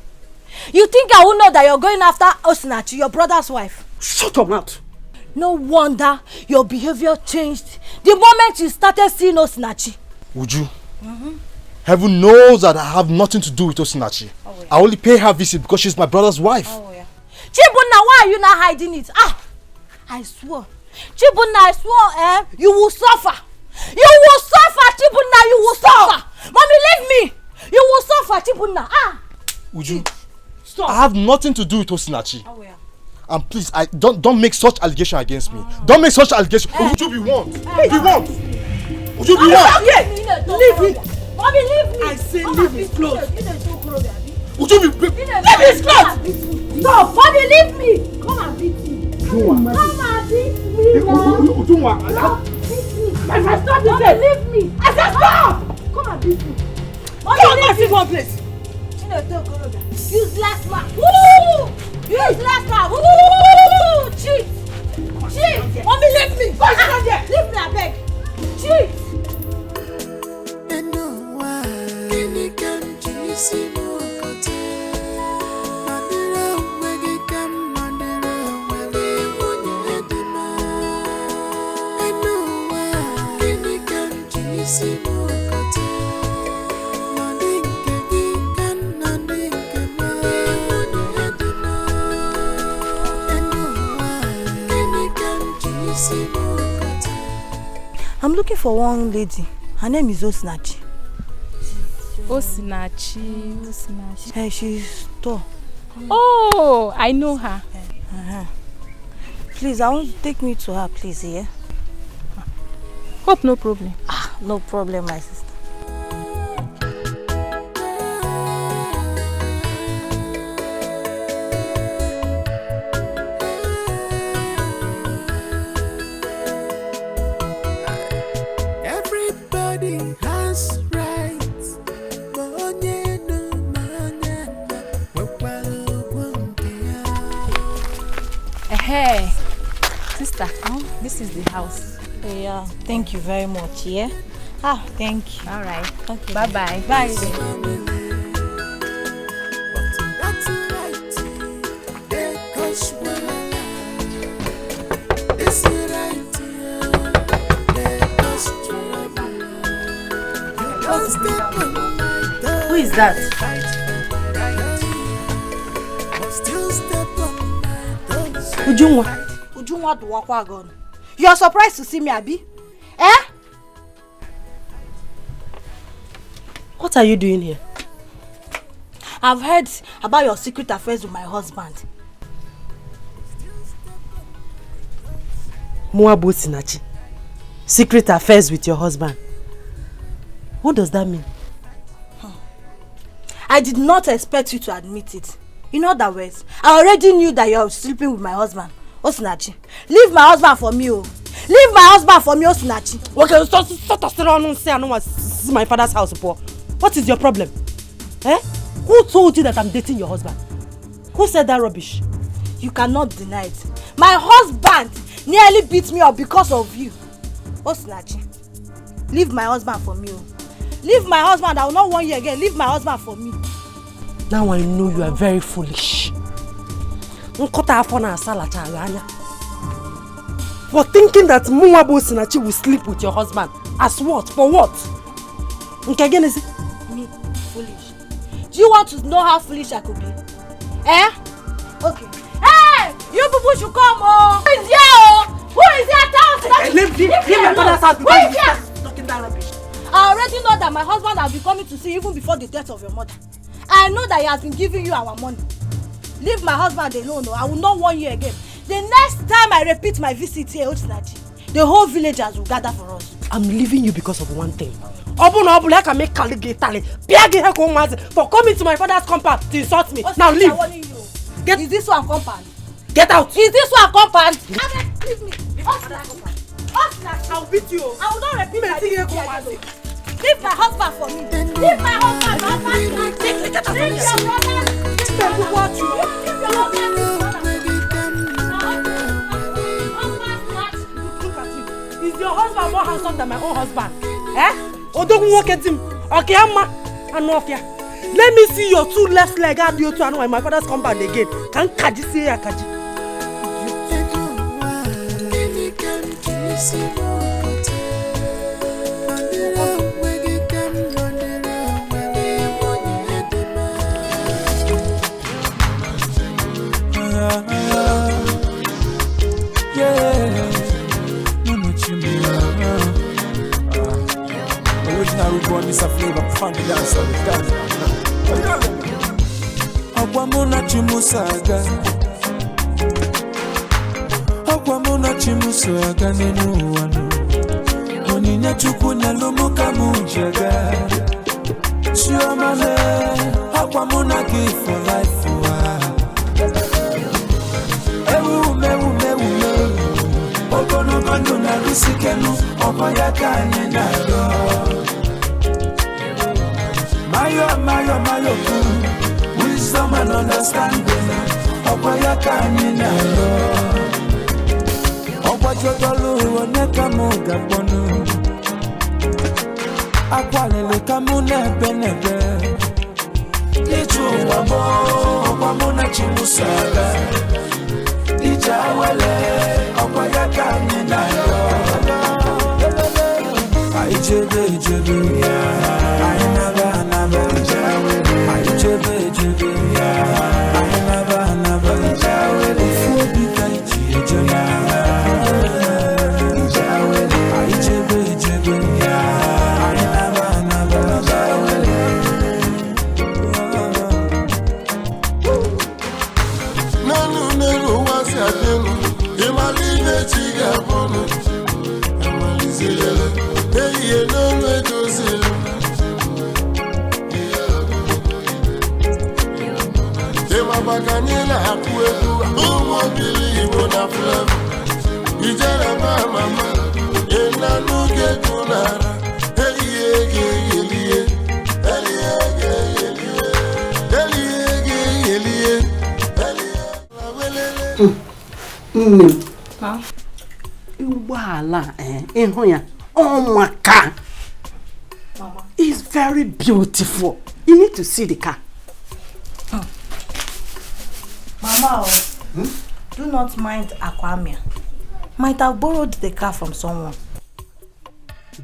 Speaker 19: You think I won't know that you're going after Osinachi, your brother's wife?
Speaker 8: Shut up, mouth.
Speaker 19: No wonder your behavior changed the moment you started seeing Osinachi.
Speaker 3: Would you? Heaven knows that I have nothing to do with Osinachi. I only pay her visit because she's my brother's wife.
Speaker 19: Chibunna, why are you not hiding it? I swore. Chibunna, I swore, you will suffer. You will suffer, Chibunna, you will suffer. Mommy, leave me. You will suffer, Chibunna.
Speaker 3: Uju, stop. I have nothing to do with Osinachi. And please, don't make such allegation against me. Don't make such allegation. Uju, be warned. Be warned. Uju, be warned.
Speaker 19: Leave me. Mommy, leave me.
Speaker 6: I say leave his clothes.
Speaker 3: Uju,
Speaker 19: leave his clothes. Stop. Mommy, leave me. Come and beat me. Come and beat me now. Stop this. Leave me. I said stop. Come and beat me.
Speaker 6: Mommy, leave me one place.
Speaker 19: Useless man. Woo! Useless man. Woo! Cheat. Cheat. Mommy, leave me. Leave me, I beg. Cheat. I'm looking for one lady. Her name is Osinachi.
Speaker 4: Osinachi.
Speaker 19: Hey, she's tall.
Speaker 4: Oh, I know her.
Speaker 19: Please, I want to take me to her, please, yeah?
Speaker 4: Hope no problem.
Speaker 19: No problem, my sister.
Speaker 14: Everybody has rights.
Speaker 4: Hey, sister, this is the house.
Speaker 19: Yeah, thank you very much, yeah? Thank you.
Speaker 4: All right.
Speaker 19: Okay.
Speaker 4: Bye-bye.
Speaker 19: Bye.
Speaker 5: Who is that?
Speaker 19: Ujunwa do wakwa gon. You are surprised to see me, Abi?
Speaker 5: What are you doing here?
Speaker 19: I've heard about your secret affairs with my husband.
Speaker 5: Muabu Sinachi. Secret affairs with your husband. What does that mean?
Speaker 19: I did not expect you to admit it. In other words, I already knew that you are sleeping with my husband. Osinachi, leave my husband for me, oh. Leave my husband for me, Osinachi.
Speaker 5: Okay, stop around and say I don't want to see my father's house, Paul. What is your problem? Who told you that I'm dating your husband? Who said that rubbish?
Speaker 19: You cannot deny it. My husband nearly beat me up because of you. Osinachi, leave my husband for me, oh. Leave my husband. I will not want you again. Leave my husband for me.
Speaker 5: Now I know you are very foolish. For thinking that Muabu Sinachi will sleep with your husband. As what? For what?
Speaker 19: Me, foolish. Do you want to know how foolish I could be? Okay. Hey! You people should come, oh! Who is here, oh? Who is here?
Speaker 5: Leave my father's house because you talking that rubbish.
Speaker 19: I already know that my husband has been coming to see you even before the death of your mother. I know that he has been giving you our money. Leave my husband alone, I will not want you again. The next time I repeat my visit here, Osinachi, the whole villagers will gather for us.
Speaker 5: I'm leaving you because of one thing. I can make for coming to my father's compound to insult me.
Speaker 19: Osinachi,
Speaker 5: now leave.
Speaker 19: Is this one compound?
Speaker 5: Get out.
Speaker 19: Is this one compound? Leave me. Osinachi,
Speaker 5: I'll beat you.
Speaker 19: I will not repeat my visit here. Leave my husband for me. Leave my husband. Leave your brother.
Speaker 5: Is your husband more handsome than my own husband? Odogun walk at him. Okay, Amma. Let me see your two left leg and you two in my father's compound again. Can Kaji see ya, Kaji?
Speaker 2: Mr. Flavor, funky dance all the time. Akwamuna chimusaga, akwamuna chimusaga nenu wanu. Oninya chukunya lumuka mujaga. Chiomale, akwamuna give for life. Ewu mewu. Ogono gondo na risikenu, omoya kanye na yo. Mayo ku, wisdom and understanding, omoya kanye na yo. Ogbajodolu oneka moga bonu, akwalele kamu nebe. Ichu wabo, wamuna chimusaga. Ijawele, okwaya kanye na yo. Ijebe, anaba. Ijebe, anaba. Ufobi kaiji ejema. Ijebe, anaba.
Speaker 7: Nanu wasi adenu, imaline chiga bono, amalizele, eye no medozele. Ema bakanela akueku, umo bili ibona flevo. Ijere mama, ena nuke kunara, eye.
Speaker 5: Iwala, oh my car. Mama. It's very beautiful. You need to see the car.
Speaker 19: Mama, do not mind Akwamia. Might have borrowed the car from someone.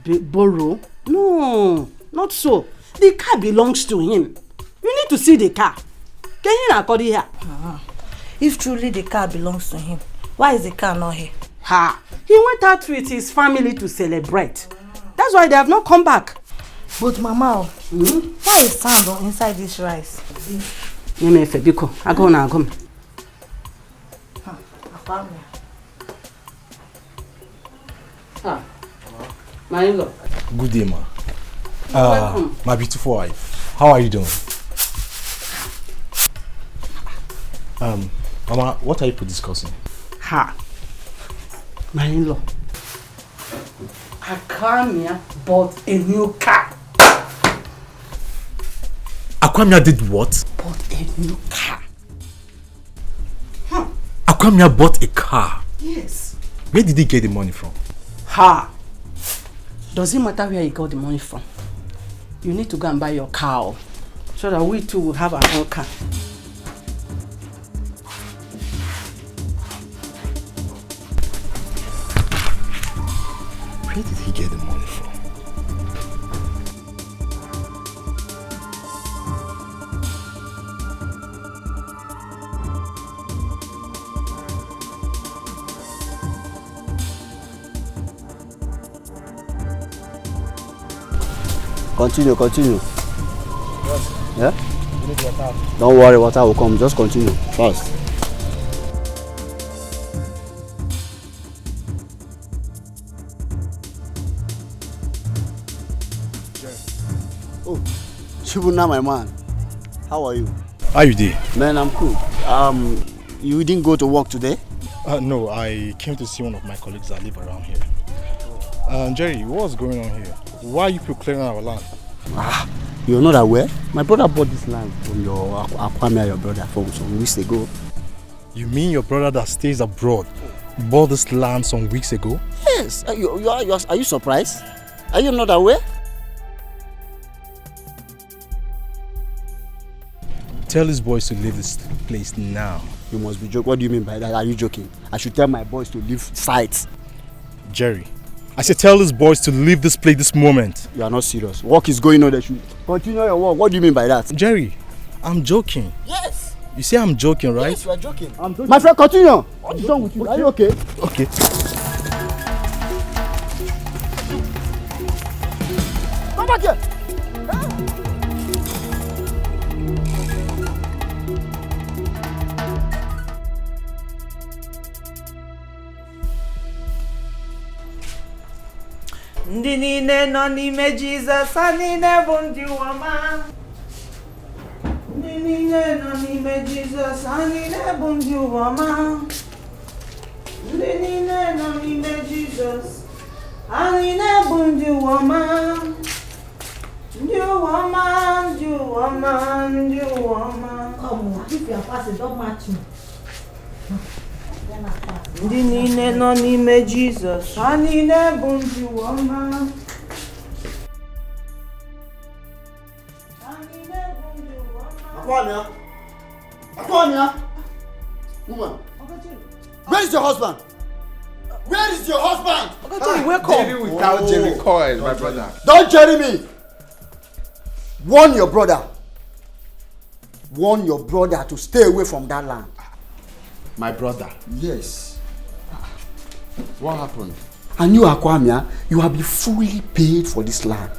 Speaker 5: Borrow? No, not so. The car belongs to him. You need to see the car. Can you not call it here?
Speaker 19: If truly the car belongs to him, why is the car not here?
Speaker 5: He went out with his family to celebrate. That's why they have not come back.
Speaker 19: But Mama, why is sand inside this rice?
Speaker 5: Biko, I go now, come. My in-law.
Speaker 3: Good day, ma.
Speaker 5: Welcome.
Speaker 3: My beautiful wife. How are you doing? Mama, what are you discussing?
Speaker 5: My in-law. Akwamia bought a new car.
Speaker 3: Akwamia did what?
Speaker 5: Bought a new car.
Speaker 3: Akwamia bought a car?
Speaker 5: Yes.
Speaker 3: Where did he get the money from?
Speaker 5: Does it matter where he got the money from? You need to go and buy your car so that we too will have our own car.
Speaker 3: Where did he get the money from?
Speaker 1: Continue. Yeah? Don't worry, water will come. Just continue. Fast. Oh, Shibuna, my man. How are you?
Speaker 3: How you doing?
Speaker 1: Man, I'm cool. You didn't go to work today?
Speaker 3: No, I came to see one of my colleagues that live around here. Jerry, what's going on here? Why are you people clearing our land?
Speaker 1: You're not aware? My brother bought this land from your Akwamia, your brother, from some weeks ago.
Speaker 3: You mean your brother that stays abroad bought this land some weeks ago?
Speaker 1: Yes. Are you surprised? Are you not aware?
Speaker 3: Tell his boys to leave this place now.
Speaker 1: You must be joking. What do you mean by that? Are you joking? I should tell my boys to leave sites.
Speaker 3: Jerry, I said tell his boys to leave this place this moment.
Speaker 1: You are not serious. Work is going on. They should continue your work. What do you mean by that?
Speaker 3: Jerry, I'm joking.
Speaker 1: Yes.
Speaker 3: You say I'm joking, right?
Speaker 1: Yes, you are joking. I'm joking. My friend, continue. What is wrong with you? Okay. Are you okay?
Speaker 3: Okay.
Speaker 1: Come back here.
Speaker 10: Ndị niile nọ n'ime Jizọs, ha niile bụ ndị ụwa. Ndị niile nọ n'ime Jizọs, ha niile bụ ndị ụwa. Ndị niile nọ n'ime Jizọs, ha niile bụ ndị ụwa. Ndị ụwa, ndị ụwa, ndị ụwa.
Speaker 19: Come on, if you are fasting, don't match me.
Speaker 10: Ndị niile nọ n'ime Jizọs, ha niile bụ ndị ụwa.
Speaker 9: Akwanya! Woman! Where is your husband? Where is your husband?
Speaker 15: Jerry without Jerry Coil, my brother.
Speaker 9: Don't jerry me! Warn your brother. Warn your brother to stay away from that land.
Speaker 15: My brother?
Speaker 9: Yes.
Speaker 15: What happened?
Speaker 9: And you, Akwamia, you have been fully paid for this land.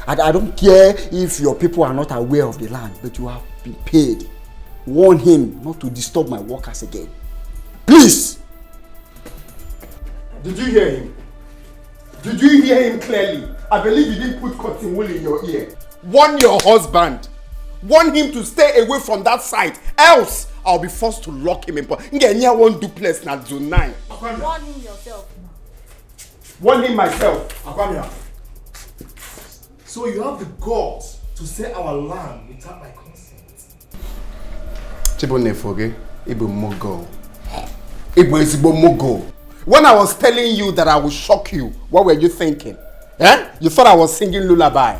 Speaker 9: And I don't care if your people are not aware of the land, but you have been paid. Warn him not to disturb my workers again. Please!
Speaker 15: Did you hear him? Did you hear him clearly? I believe you didn't put cotton wool in your ear. Warn your husband. Warn him to stay away from that site. Else, I'll be forced to lock him in. Ngenya won't do place na zone 9.
Speaker 19: Warn him yourself.
Speaker 15: Warn him myself.
Speaker 3: Akwamia. So you have the guts to sell our land without my consent?
Speaker 15: Chibonefoge, Ibu Mogo. Ibu Isibo Mogo. When I was telling you that I would shock you, what were you thinking? Eh? You thought I was singing lullaby.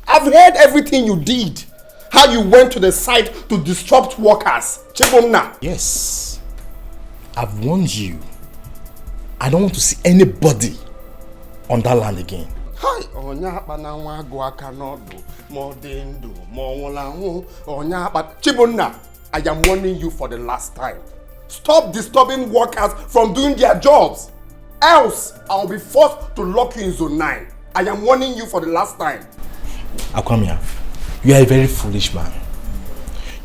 Speaker 15: I've heard everything you did. How you went to the site to disrupt workers. Chibomna.
Speaker 3: Yes. I've warned you. I don't want to see anybody on that land again.
Speaker 15: Hi, Chibomna, I am warning you for the last time. Stop disturbing workers from doing their jobs. Else, I'll be forced to lock you in zone 9. I am warning you for the last time.
Speaker 3: Akwamia, you are a very foolish man.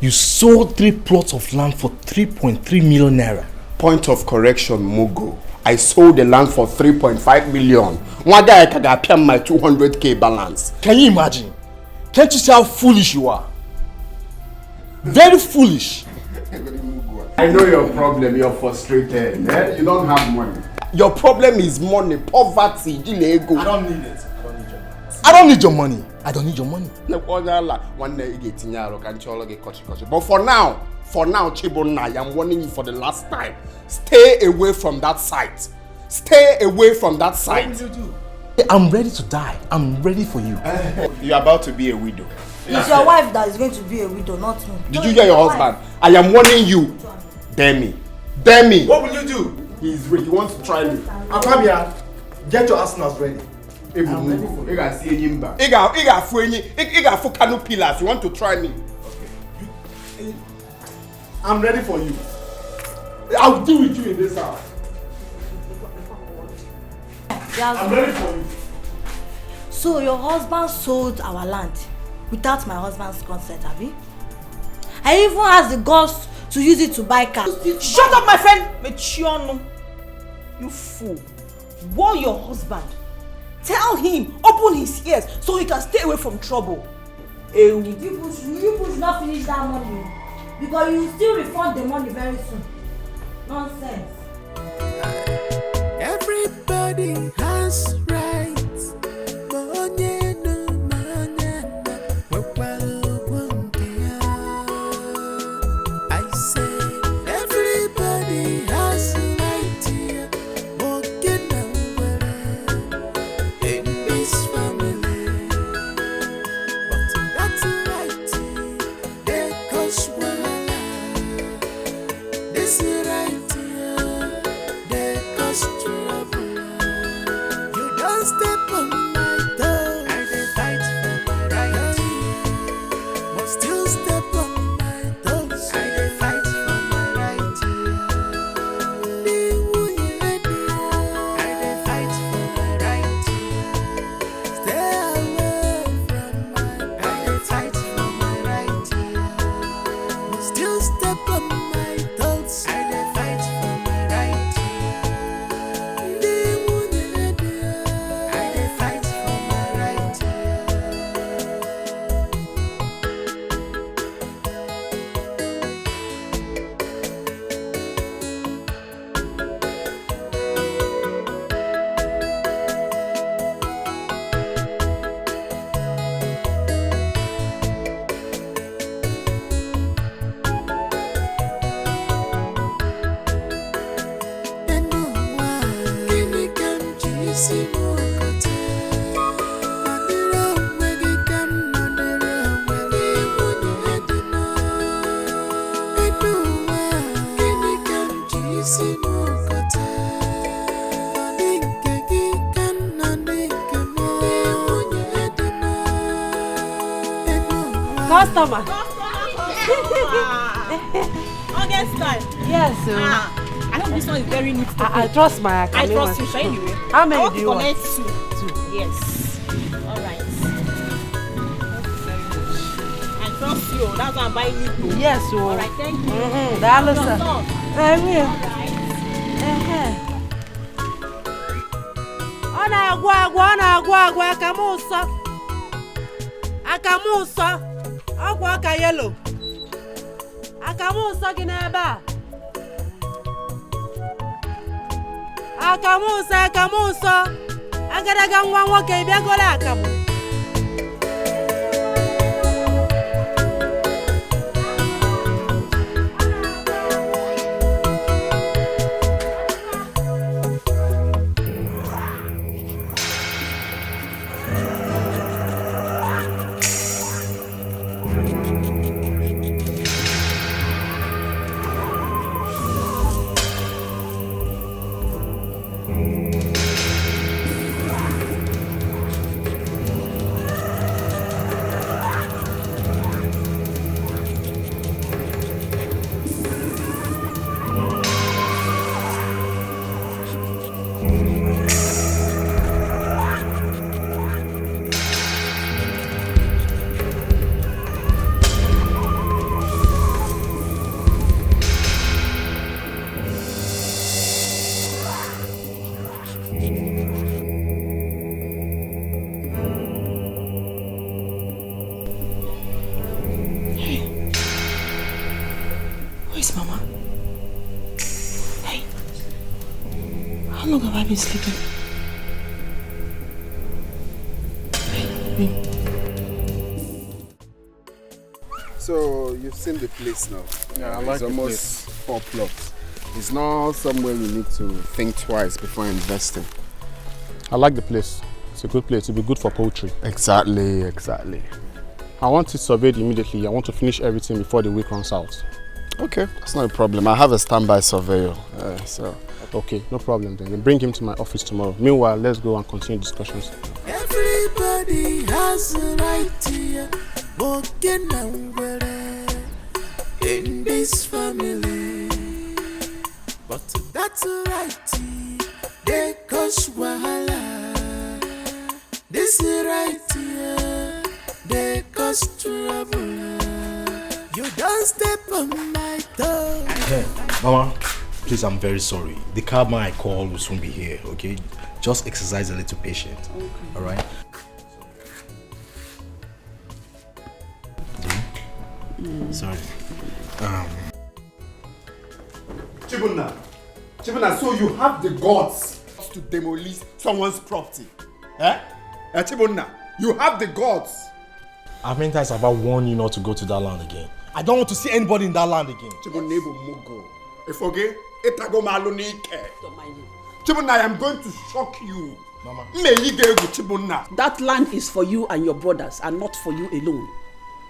Speaker 3: You sold 3 plots of land for 3.3 million naira.
Speaker 15: Point of correction, Mugo. I sold the land for 3.5 million. One day I can pay my 200k balance.
Speaker 3: Can you imagine? Can't you see how foolish you are? Very foolish.
Speaker 15: I know your problem. You're frustrated. Eh? You don't have money. Your problem is money, poverty, ego.
Speaker 3: I don't need it. I don't need your money. I don't need your money.
Speaker 15: But for now, Chibonna, I am warning you for the last time. Stay away from that site. Stay away from that site.
Speaker 3: What will you do? I'm ready to die. I'm ready for you.
Speaker 15: You're about to be a widow.
Speaker 19: It's your wife that is going to be a widow, not me.
Speaker 15: Did you hear your husband? I am warning you. Dare me. Dare me.
Speaker 3: What will you do?
Speaker 15: He's ready. He wants to try me.
Speaker 3: Akwamia, get your arsenals ready.
Speaker 15: I'm ready for you. You got four pillars. You want to try me?
Speaker 3: Okay. I'm ready for you. I'll deal with you in this house. I'm ready for you.
Speaker 19: So your husband sold our land without my husband's consent, have you? I even asked the guts to use it to buy cars.
Speaker 10: Shut up, my friend! Mechiono. You fool. Warn your husband. Tell him, open his ears so he can stay away from trouble.
Speaker 19: You people should not finish that money because you will still refund the money very soon. Nonsense.
Speaker 2: Everybody has rights. I say everybody has right here. In this family, but that's right. There goes one. This right here. There goes trouble. You don't step on my toes. I dey fight for my right, but still step on my toes. I dey fight for my right. I dey fight for my right. Stay away from my. I dey fight for my right, but still step on my toes. I dey fight for my right. I dey fight.
Speaker 6: Customer.
Speaker 5: August time.
Speaker 6: Yes, sir.
Speaker 5: I know this one is very neat.
Speaker 6: I trust my
Speaker 5: I trust you, sure, anyway.
Speaker 6: How many do you want?
Speaker 5: Connect two. Yes. All right. I trust you. That's why I'm buying you.
Speaker 6: Yes, sir.
Speaker 5: All right, thank you.
Speaker 6: That looks I will. Ọ na-agwa akamuso ọgwụ aka yelo akamuso gị n'ebe a akamuso agadaga nwa nwoke bịagola akamu. Been sleeping.
Speaker 9: So you've seen the place now.
Speaker 15: Yeah, I like
Speaker 9: it's
Speaker 15: the
Speaker 9: almost 4 plots. It's not somewhere you need to think twice before investing.
Speaker 15: I like the place. It's a good place. It'll be good for poultry.
Speaker 9: Exactly.
Speaker 15: I want it surveyed immediately. I want to finish everything before the week runs out.
Speaker 9: Okay, that's not a problem. I have a standby surveyor.
Speaker 15: Okay, no problem then. Bring him to my office tomorrow. Meanwhile, let's go and continue discussions.
Speaker 2: Everybody has a right here, walking nowhere in this family. But that's a right, they cause wahala. This is right here, they cause trouble. You don't step on my toe.
Speaker 3: Hey, Mama. Please, I'm very sorry. The cabman I called will soon be here, okay? Just exercise a little patience, okay. All right? Sorry.
Speaker 9: Chibunna, so you have the guts to demolish someone's property? Chibunna, you have the guts.
Speaker 3: How many times have I warned you not to go to that land again? I don't want to see anybody in that land again.
Speaker 9: Chibunna, I am going to shock you.
Speaker 3: Mama.
Speaker 8: That land is for you and your brothers and not for you alone.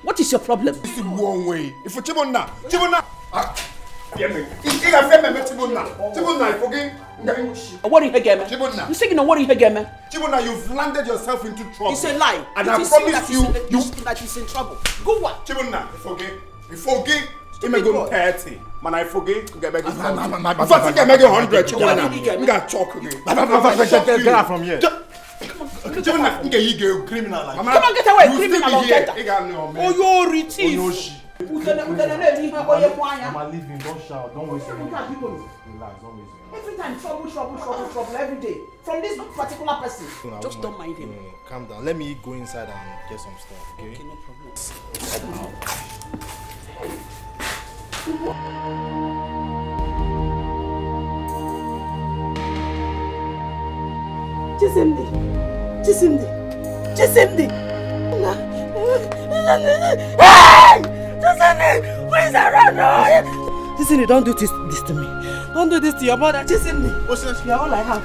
Speaker 8: What is your problem?
Speaker 9: This is one way. If for Chibunna.
Speaker 8: Worry again, man. You saying no worry again, man.
Speaker 9: Chibunna, you've landed yourself into trouble.
Speaker 8: It's a lie.
Speaker 9: And I promise you
Speaker 8: that he's in trouble. Go what?
Speaker 9: Chibunna, you forget. You may go 30. Man, I forget. You get back 100. Chibunna, you got chalk again.
Speaker 3: Get out from here.
Speaker 9: Chibunna, you
Speaker 3: criminal like
Speaker 8: come on, get away, criminal or get
Speaker 3: oh, you're rich. Mama, leave him. Don't shout. Don't waste your time. Relax. Don't waste your time.
Speaker 8: Every time trouble every day. From this particular person. Just don't mind him.
Speaker 3: Calm down. Let me go inside and get some stuff, okay?
Speaker 8: Okay, no problem.
Speaker 6: Chisimdi. Hey! Chisimdi! Please, around! Chisimdi, don't do this to me. Don't do this to your brother. Chisimdi. You're all I have.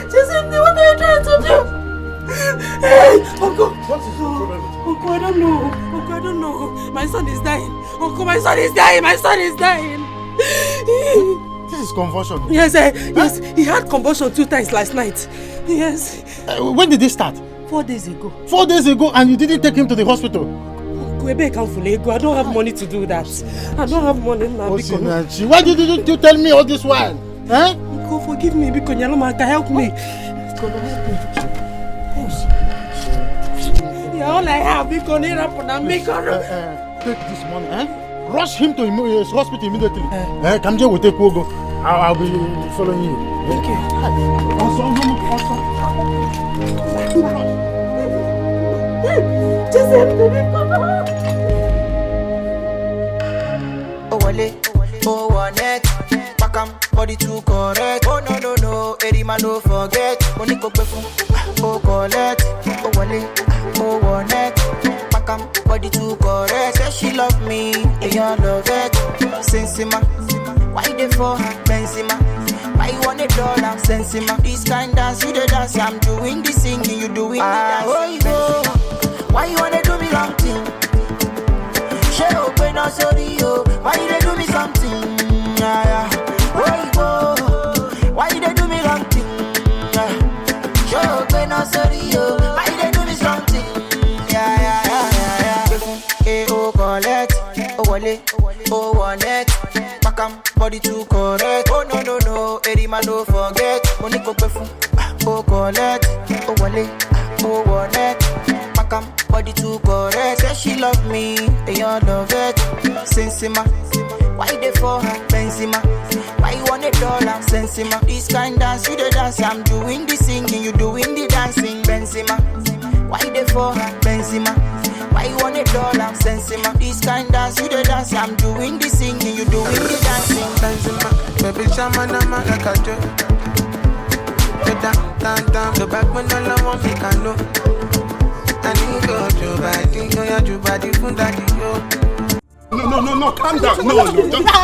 Speaker 6: Chisimdi, what are you trying to do? Hey! Uncle!
Speaker 3: What is the problem?
Speaker 6: Uncle, I don't know. My son is dying. Uncle, my son is dying.
Speaker 3: This is convulsion.
Speaker 6: Yes, he had convulsion 2 times last night. Yes.
Speaker 3: When did this start?
Speaker 6: 4 days ago.
Speaker 22: 4 days ago, and you didn't take him to the hospital.
Speaker 6: Kwebe Kanfulego, I don't have money to do that. I don't have money now.
Speaker 22: Osinachi, why didn't you tell me all this while? Eh?
Speaker 6: Go forgive me because Nyaloma can help me. Yeah, all I have is going to happen and make
Speaker 22: take this money, eh? Rush him to his hospital immediately. Kamje will take Wogo. I'll be following you.
Speaker 6: Okay.
Speaker 11: Oh, wale, oh, one neck. Pakam, body too correct. Oh, no, Erima, no forget. Money go before, oh, collect. Oh, wale, oh, one neck. Pakam, body too correct. Say she love me, and you love it. Sensima, why they for her, Benzima? Why you want $1? Sensima, this kind dance, you the dance. I'm doing the singing, you doing the dance. Why you wanna do me wrong thing? She open up, sorry, yo. Why you they do me something? Why you they do me wrong thing? She open up, sorry, yo. Why you they do me something? Oh, collect, oh, wale, oh, one neck. Pakam, body too correct. Oh, no, Erima, no forget. Money go perfume, oh, collect, oh, wale, oh, one neck. Pakam, body too correct. Say she love me, and you love it. Sensima, why they for her, Benzima? Why you want $1? Sensima, this kind dance, you the dance. I'm doing the singing, you doing the dancing. Benzima, why they for her, Benzima? Why you want $1? Sensima, this kind dance, you the dance. I'm doing the singing, you doing the dancing.
Speaker 13: Benzima, baby, shaman, I'm like a joke. Down, the back when all I want me can know.
Speaker 15: No, calm down. No,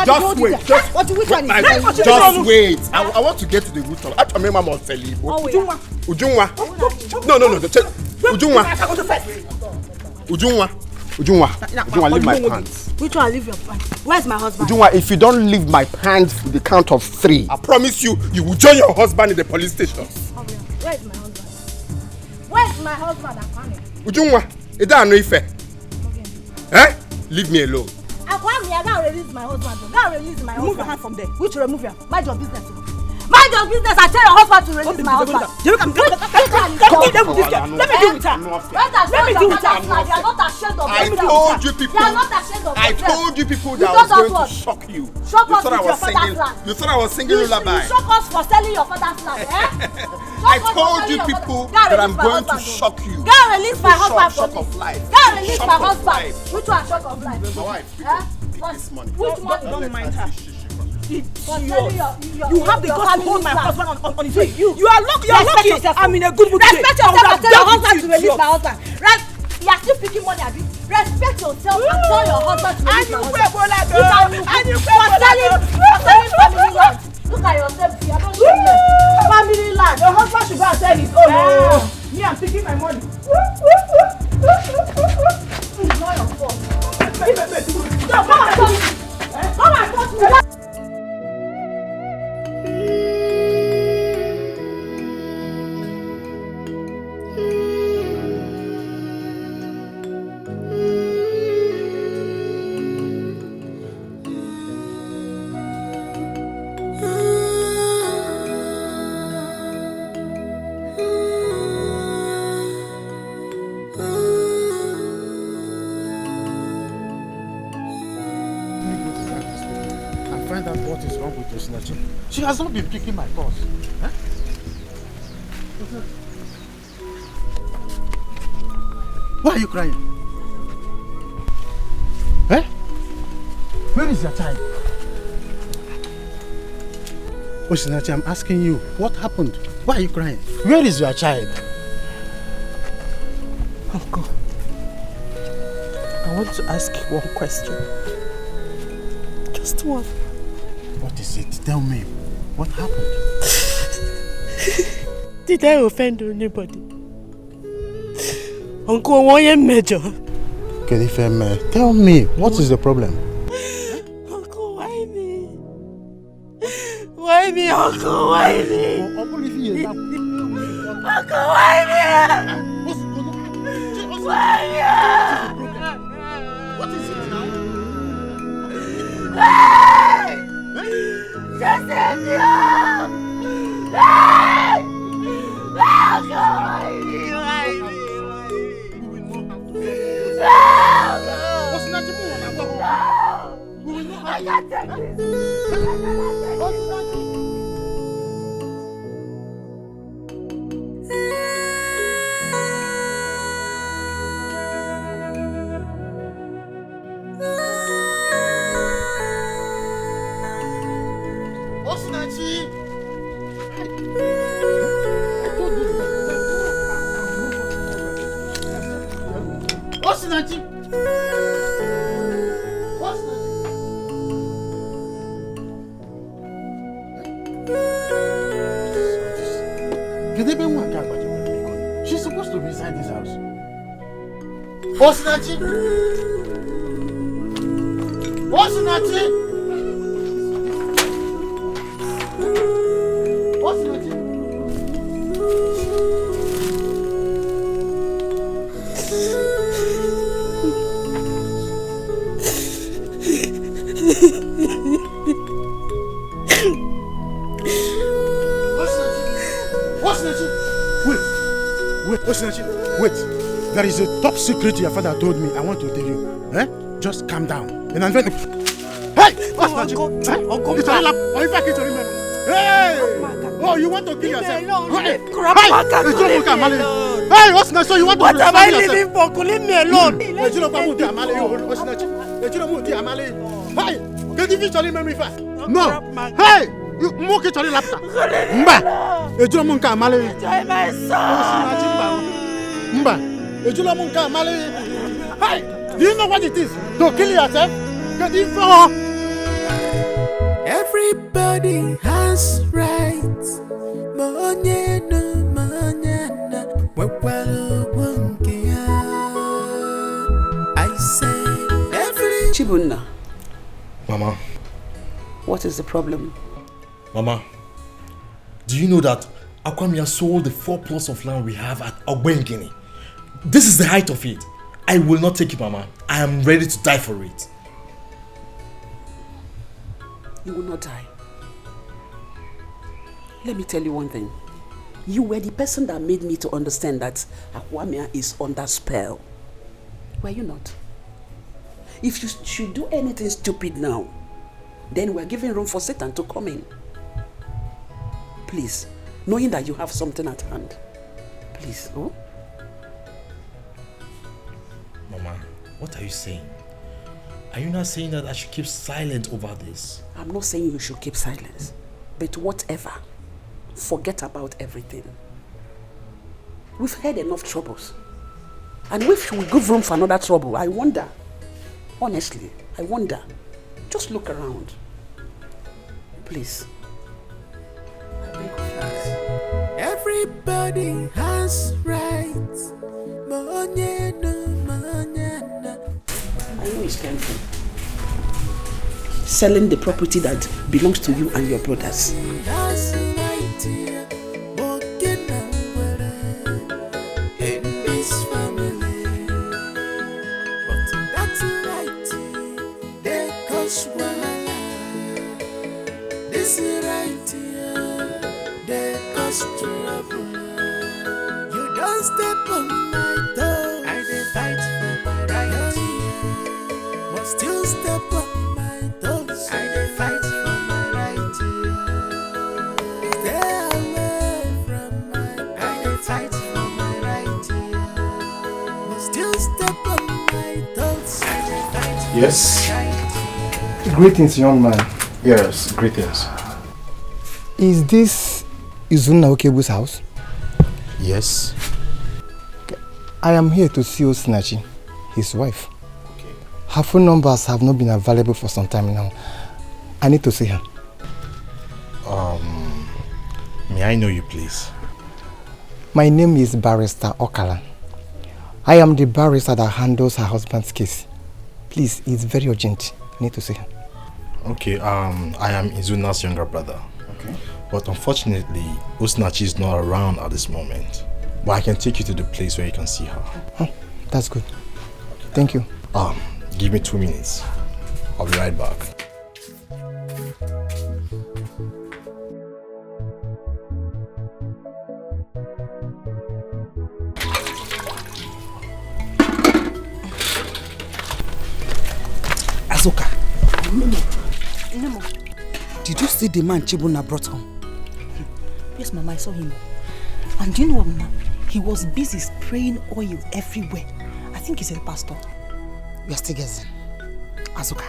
Speaker 15: just wait. Just wait. I want to get to the root of it. I remember must tell you. Ujunwa. No. Ujunwa, leave my pants.
Speaker 19: Which one leave your pants? Where's my husband?
Speaker 15: Ujunwa, if you don't leave my pants with the count of 3, I promise you will join your husband in the police station.
Speaker 19: Where's my husband? Where's my husband?
Speaker 15: Ujunwa, is that no effect? Eh? Leave me alone.
Speaker 19: I gotta release my husband. Remove your hand from there. Which remove your? Mind your business. Mind your business. I tell your husband to release my husband. Let me deal with her. Let me deal with her. You are not ashamed of yourself.
Speaker 15: I told you people.
Speaker 19: You are not ashamed of yourself.
Speaker 15: I told you people that I was going to shock you.
Speaker 19: Shock us with your father's land.
Speaker 15: You thought I was singing lullaby.
Speaker 19: You shock us for selling your father's land,
Speaker 15: I told you people that I'm going to shock you.
Speaker 19: Go and release my husband from
Speaker 15: this. Shock of life.
Speaker 19: Go and release my husband. Which one shock of life?
Speaker 15: My wife. This money.
Speaker 19: Which one?
Speaker 6: Don't mind her.
Speaker 19: You
Speaker 6: have the guts to hold my husband on his feet. You are lucky.
Speaker 19: Yourself.
Speaker 6: I'm in a good mood today.
Speaker 19: Respect yourself and tell your husband to release my husband. Right? You are still picking money, Abi. Respect yourself and tell your husband to release my husband. For selling family land. Look at yourself. You are not shameless. Family land. Your husband should go and sell his own. Me, I'm picking my money. It's not your fault. Come and touch me. Come and touch me.
Speaker 22: She has not been picking my calls. Huh? Why are you crying? Eh? Where is your child? Osinachi, I'm asking you, what happened? Why are you crying? Where is your child?
Speaker 6: Uncle, I want to ask you one question. Just one.
Speaker 22: What is it? Tell me. What happened?
Speaker 6: Did I offend anybody? Uncle, why am major?
Speaker 22: Tell me, what is the problem?
Speaker 6: Uncle, why me? Why me, Uncle? Why me?
Speaker 15: What is it now?
Speaker 2: Just let me up! I can't take
Speaker 15: Osinachi! Osinachi! She's supposed to be inside this house. Osinachi! Osinachi! Osinachi! Wait. There is a top secret your father told me. I want to tell you. Just calm down. And I'm very... Hey! Uncle! It's a lap. Or if I get your Hey! Oh, you want to kill yourself? Hey! Hey! What's next? So you want to kill yourself? What am I living for? Leave me alone. Hey! Get if you tell me fast. No! Hey! You mock it on the laptop. Mba! Ejulomunka Male. Enjoy my son! Mba! Ejulomunka Male. Hey! Do you know what it is to kill yourself? Get it for
Speaker 2: everybody has rights. I say every
Speaker 3: Chibunna.
Speaker 12: Mama.
Speaker 3: What is the problem?
Speaker 12: Mama, do you know that Akwamia sold the 4 plots of land we have at Ogbengini? This is the height of it. I will not take it, Mama. I am ready to die for it.
Speaker 3: You will not die. Let me tell you one thing. You were the person that made me to understand that Akwamia is under spell. Were you not? If you should do anything stupid now, then we're giving room for Satan to come in. Please, knowing that you have something at hand. Please, oh?
Speaker 12: Mama, what are you saying? Are you not saying that I should keep silent over this?
Speaker 3: I'm not saying you should keep silence, but whatever. Forget about everything. We've had enough troubles. And if we give room for another trouble, I wonder. Honestly, I wonder. Just look around. Please.
Speaker 2: everybody has rights.
Speaker 3: I know it's painful. Selling the property that belongs to you and your brothers.
Speaker 2: You don't step on my toe. I dey fight for my right. But still step on my toes. I dey fight for my right. Stay away from my. I dey fight for my right. But still step on my toes. I dey fight for
Speaker 15: yes.
Speaker 2: my right.
Speaker 15: Greetings, young man. Yes, greetings.
Speaker 21: Is this Izunna Okebu's house?
Speaker 15: Yes.
Speaker 21: Okay. I am here to see Osinachi, his wife. Okay. Her phone numbers have not been available for some time now. I need to see her.
Speaker 12: May I know you, please?
Speaker 21: My name is Barrister Okala. I am the barrister that handles her husband's case. Please, it's very urgent. I need to see her.
Speaker 12: Okay, I am Izunna's younger brother. Okay. But unfortunately, Osinachi is not around at this moment. But I can take you to the place where you can see her.
Speaker 21: Oh, that's good. Thank you.
Speaker 12: Give me 2 minutes. I'll be right back.
Speaker 16: Azuka. Nemo. Did you see the man Chibuna brought home?
Speaker 10: Yes, Mama, I saw him. And do you know what, Mama? He was busy spraying oil everywhere. I think he's a pastor.
Speaker 16: You are still guessing. Azuka,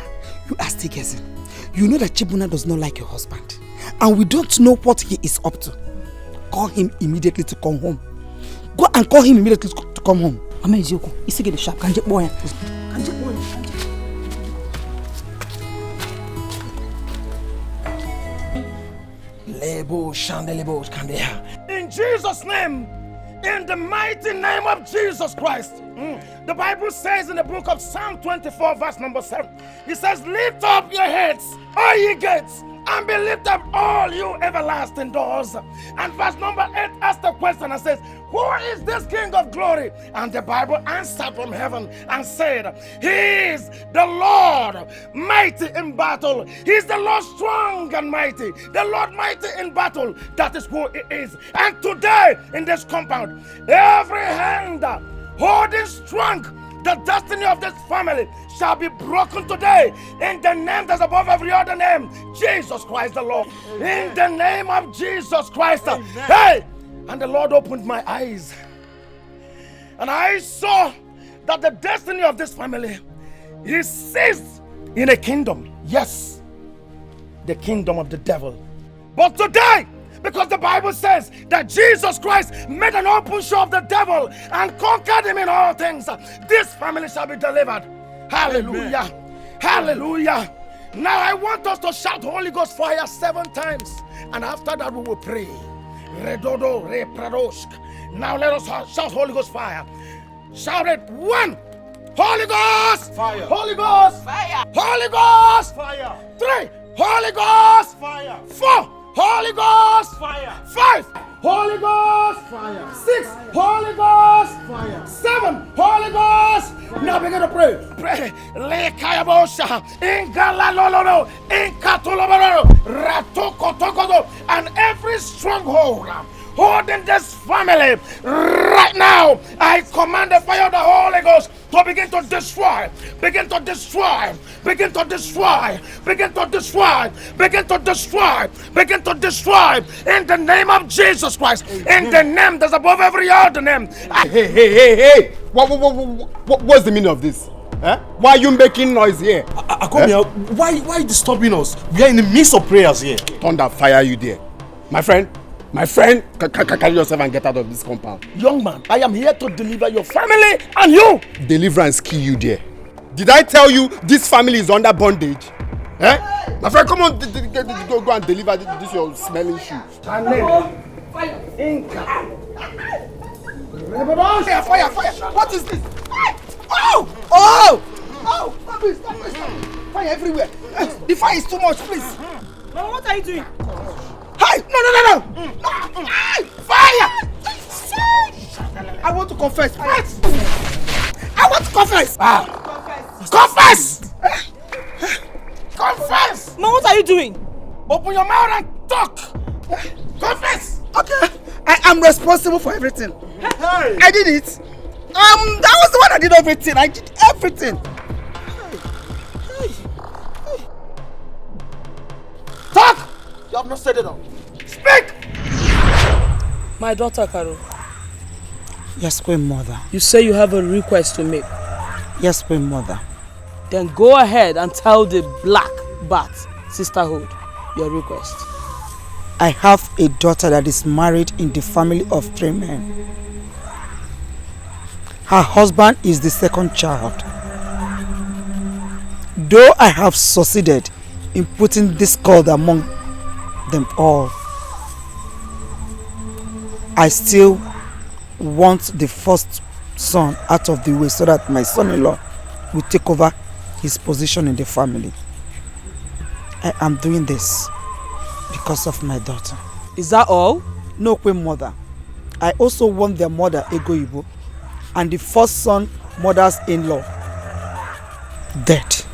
Speaker 16: you are still guessing. You know that Chibuna does not like your husband. And we don't know what he is up to. Call him immediately to come home. Go and call him immediately to come home.
Speaker 10: Mama Eziokwu, is he get the sharp? Can you boy?
Speaker 20: In Jesus' name, in the mighty name of Jesus Christ. The Bible says in the book of Psalm 24 verse number 7, it says, lift up your heads, all ye gates, and be lifted up all you everlasting doors. And verse number 8 asks the question and says, who is this King of glory? And the Bible answered from heaven and said, he is the Lord mighty in battle. He is the Lord strong and mighty. The Lord mighty in battle. That is who he is. And today in this compound, every hand holding strong the destiny of this family shall be broken today in the name that's above every other name, Jesus Christ the Lord. In the name of Jesus Christ. Hey! And the Lord opened my eyes, and I saw that the destiny of this family is seized in a kingdom. Yes, the kingdom of the devil. But today, because the Bible says that Jesus Christ made an open show of the devil and conquered him in all things, this family shall be delivered. Hallelujah. Amen. Hallelujah. Now I want us to shout Holy Ghost fire 7 times, and after that we will pray. Redodo, repradosk. Now let us shout Holy Ghost fire. Shout it. 1. Holy Ghost fire. Holy Ghost fire. Holy Ghost fire. 3. Holy Ghost fire. 4. Holy Ghost fire. 5. Holy Ghost fire. 6. Holy Ghost fire. 7. Holy Ghost fire. Now begin to pray. Pray. Lekayabosha. Ingalalolo. Inkatoloboro. Ratokotokodo. And every stronghold holding this family right now, I command the fire of the Holy Ghost to begin to destroy, begin to destroy, begin to destroy, begin to destroy, begin to destroy, begin to destroy in the name of Jesus Christ. In the name that's above every other name.
Speaker 15: Hey! What's the meaning of this? Why are you making noise here?
Speaker 12: Akomia, why disturbing us? We are in the midst of prayers here.
Speaker 15: Thunder fire you there. My friend, carry yourself and get out of this compound.
Speaker 20: Young man, I am here to deliver your family and you.
Speaker 15: Deliverance kill you there. Did I tell you this family is under bondage? My friend, come on, go and deliver this your smelling shoe.
Speaker 20: Fire! What is this?
Speaker 16: Oh! Stop it! Fire everywhere. The fire is too much, please.
Speaker 10: Mama, what are you doing?
Speaker 16: Hey! No! Fire! I want to confess. I want to confess. Confess! Confess!
Speaker 10: Mama, what are you doing?
Speaker 20: Open your mouth and talk. Confess.
Speaker 16: Okay. I am responsible for everything. Hey. I did it. That was the one that did everything. I did everything.
Speaker 20: Talk! You have not said it all. Speak!
Speaker 18: My daughter, Carol.
Speaker 16: Yes, Queen Mother.
Speaker 18: You say you have a request to make.
Speaker 16: Yes, Queen Mother.
Speaker 18: Then go ahead and tell the Black Bat Sisterhood your request.
Speaker 16: I have a daughter that is married in the family of 3 men. Her husband is the second child. Though I have succeeded in putting discord among them all, I still want the first son out of the way so that my son-in-law will take over his position in the family. I am doing this Because of my daughter.
Speaker 6: Is that all?
Speaker 16: No, Queen Mother. I also want their mother, Ego Ibo, and the first son, mother's in-law, dead.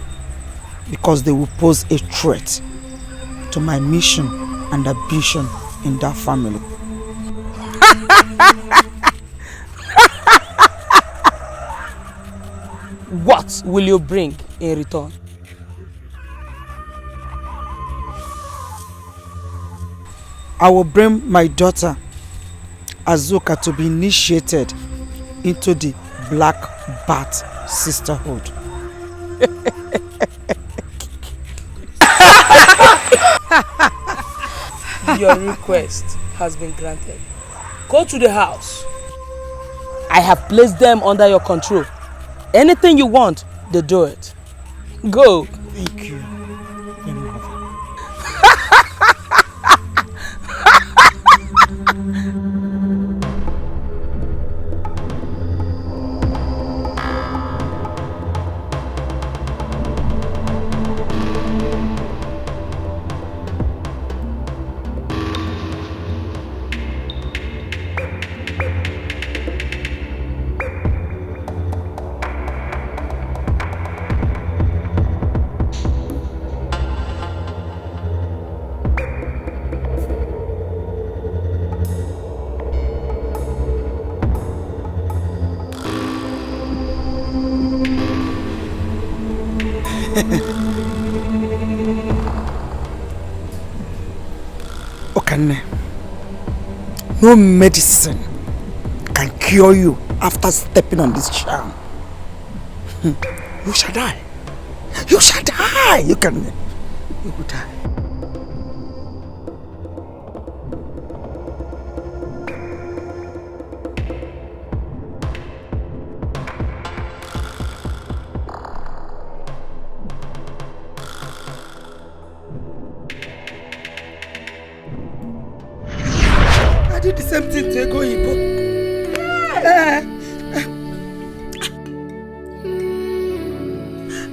Speaker 16: Because they will pose a threat to my mission and ambition in that family.
Speaker 6: What will you bring in return?
Speaker 16: I will bring my daughter, Azuka, to be initiated into the Black Bat Sisterhood.
Speaker 6: Your request has been granted. Go to the house. I have placed them under your control. Anything you want, they do it. Go.
Speaker 16: Thank you. Okane, no medicine can cure you after stepping on this charm. You shall die. You shall die. You will die. I did the same thing to Ego Ibo.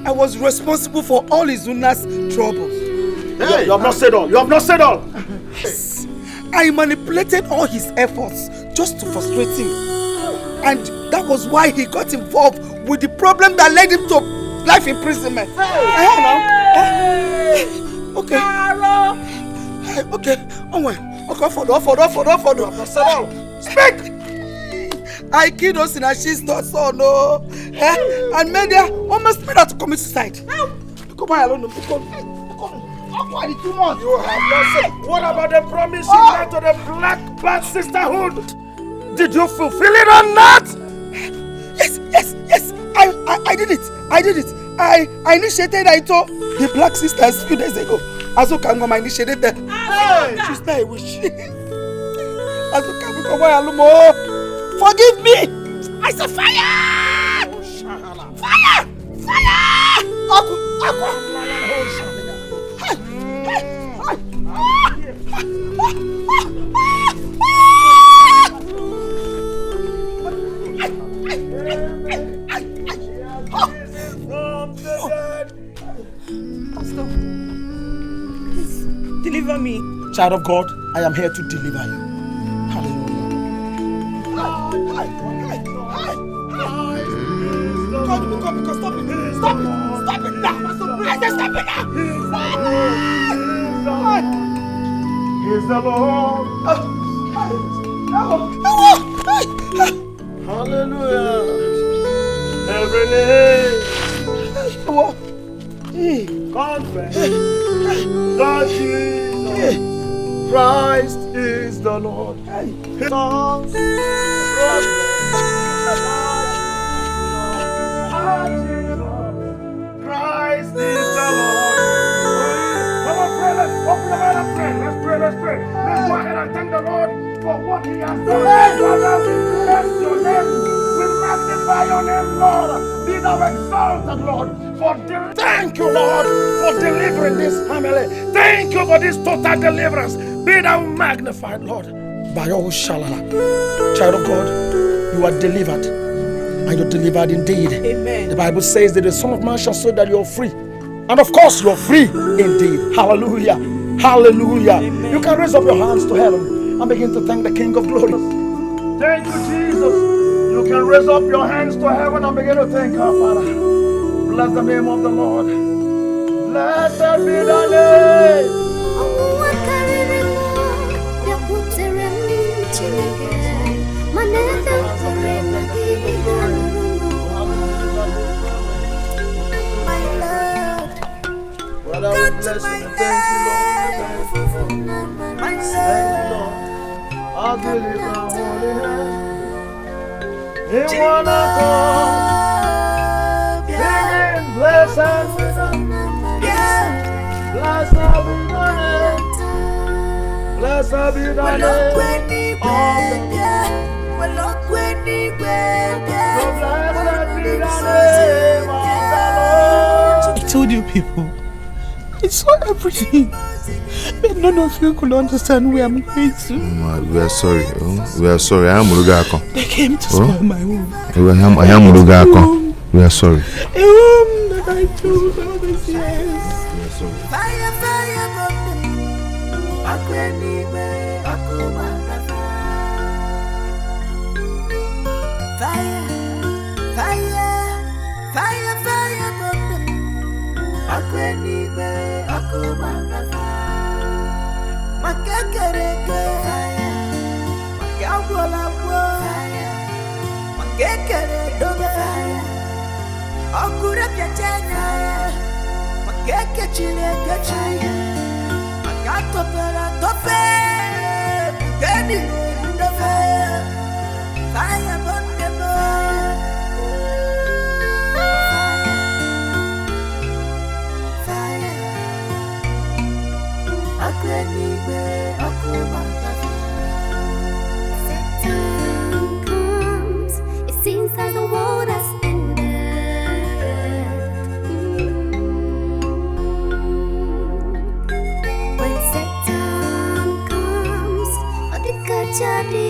Speaker 16: I was responsible for all Izuna's troubles.
Speaker 20: Hey, you have not said all. You have not said all.
Speaker 16: Yes. I manipulated all his efforts just to frustrate him. And that was why he got involved with the problem that led him to life imprisonment. Okay. Okay. Okay, for speak! I killed us in a she's not so no. And made her almost made her to commit suicide. Come on, alone.
Speaker 20: You have not said. What about the promise you made to the Black Bat Sisterhood? Did you fulfill it or not?
Speaker 16: Yes. I did it. I initiated Aito, the Black Sisters, a few days ago. Azuka Ngoma initiated them. She's not a witch. Azuka Ngoma, forgive me! I said fire! Fire!
Speaker 6: Stop. Please, deliver me.
Speaker 20: Child of God, I am here to deliver you.
Speaker 16: Come, stop it now! I said stop it now!
Speaker 20: He's the Lord. Hallelujah. Every name confess that Jesus Christ is the Lord. His songs Christ is the Lord. Come on, pray. Let's open the mouth and pray. Let's pray. Let's go ahead and thank the Lord for what He has done. Father, we bless your name. We magnify your name, Lord. Be thou exalted, Lord. Thank you, Lord, for delivering this family. Thank you for this total deliverance. Be thou magnified, Lord. By all shalala. Child of God, you are delivered. And you're delivered indeed.
Speaker 6: Amen.
Speaker 20: The Bible says that the Son of Man shall say that you're free. And of course, you're free indeed. Hallelujah. Hallelujah. You can raise up your hands to heaven and begin to thank the King of Glory. Thank you, Jesus. You can raise up your hands to heaven and begin to thank our Father. Bless the name of the Lord. Blessed be the name. Father, we bless you and thank you, Lord. Thank you, Lord. As we lift our holy hands in one accord, singing, blessed be the name. Blessed be the name. Blessed be the name of the Lord.
Speaker 16: I told you people, I saw everything, but none of you could understand where I'm going to.
Speaker 14: We are sorry. We are sorry. I am Murugako.
Speaker 16: They came to spoil my home.
Speaker 14: I am Murugako. We are sorry.
Speaker 16: A home that I built all these years.
Speaker 14: We are sorry.
Speaker 2: Fire, fire,
Speaker 17: It seems that the world has ended. When Satan comes, all the good jadi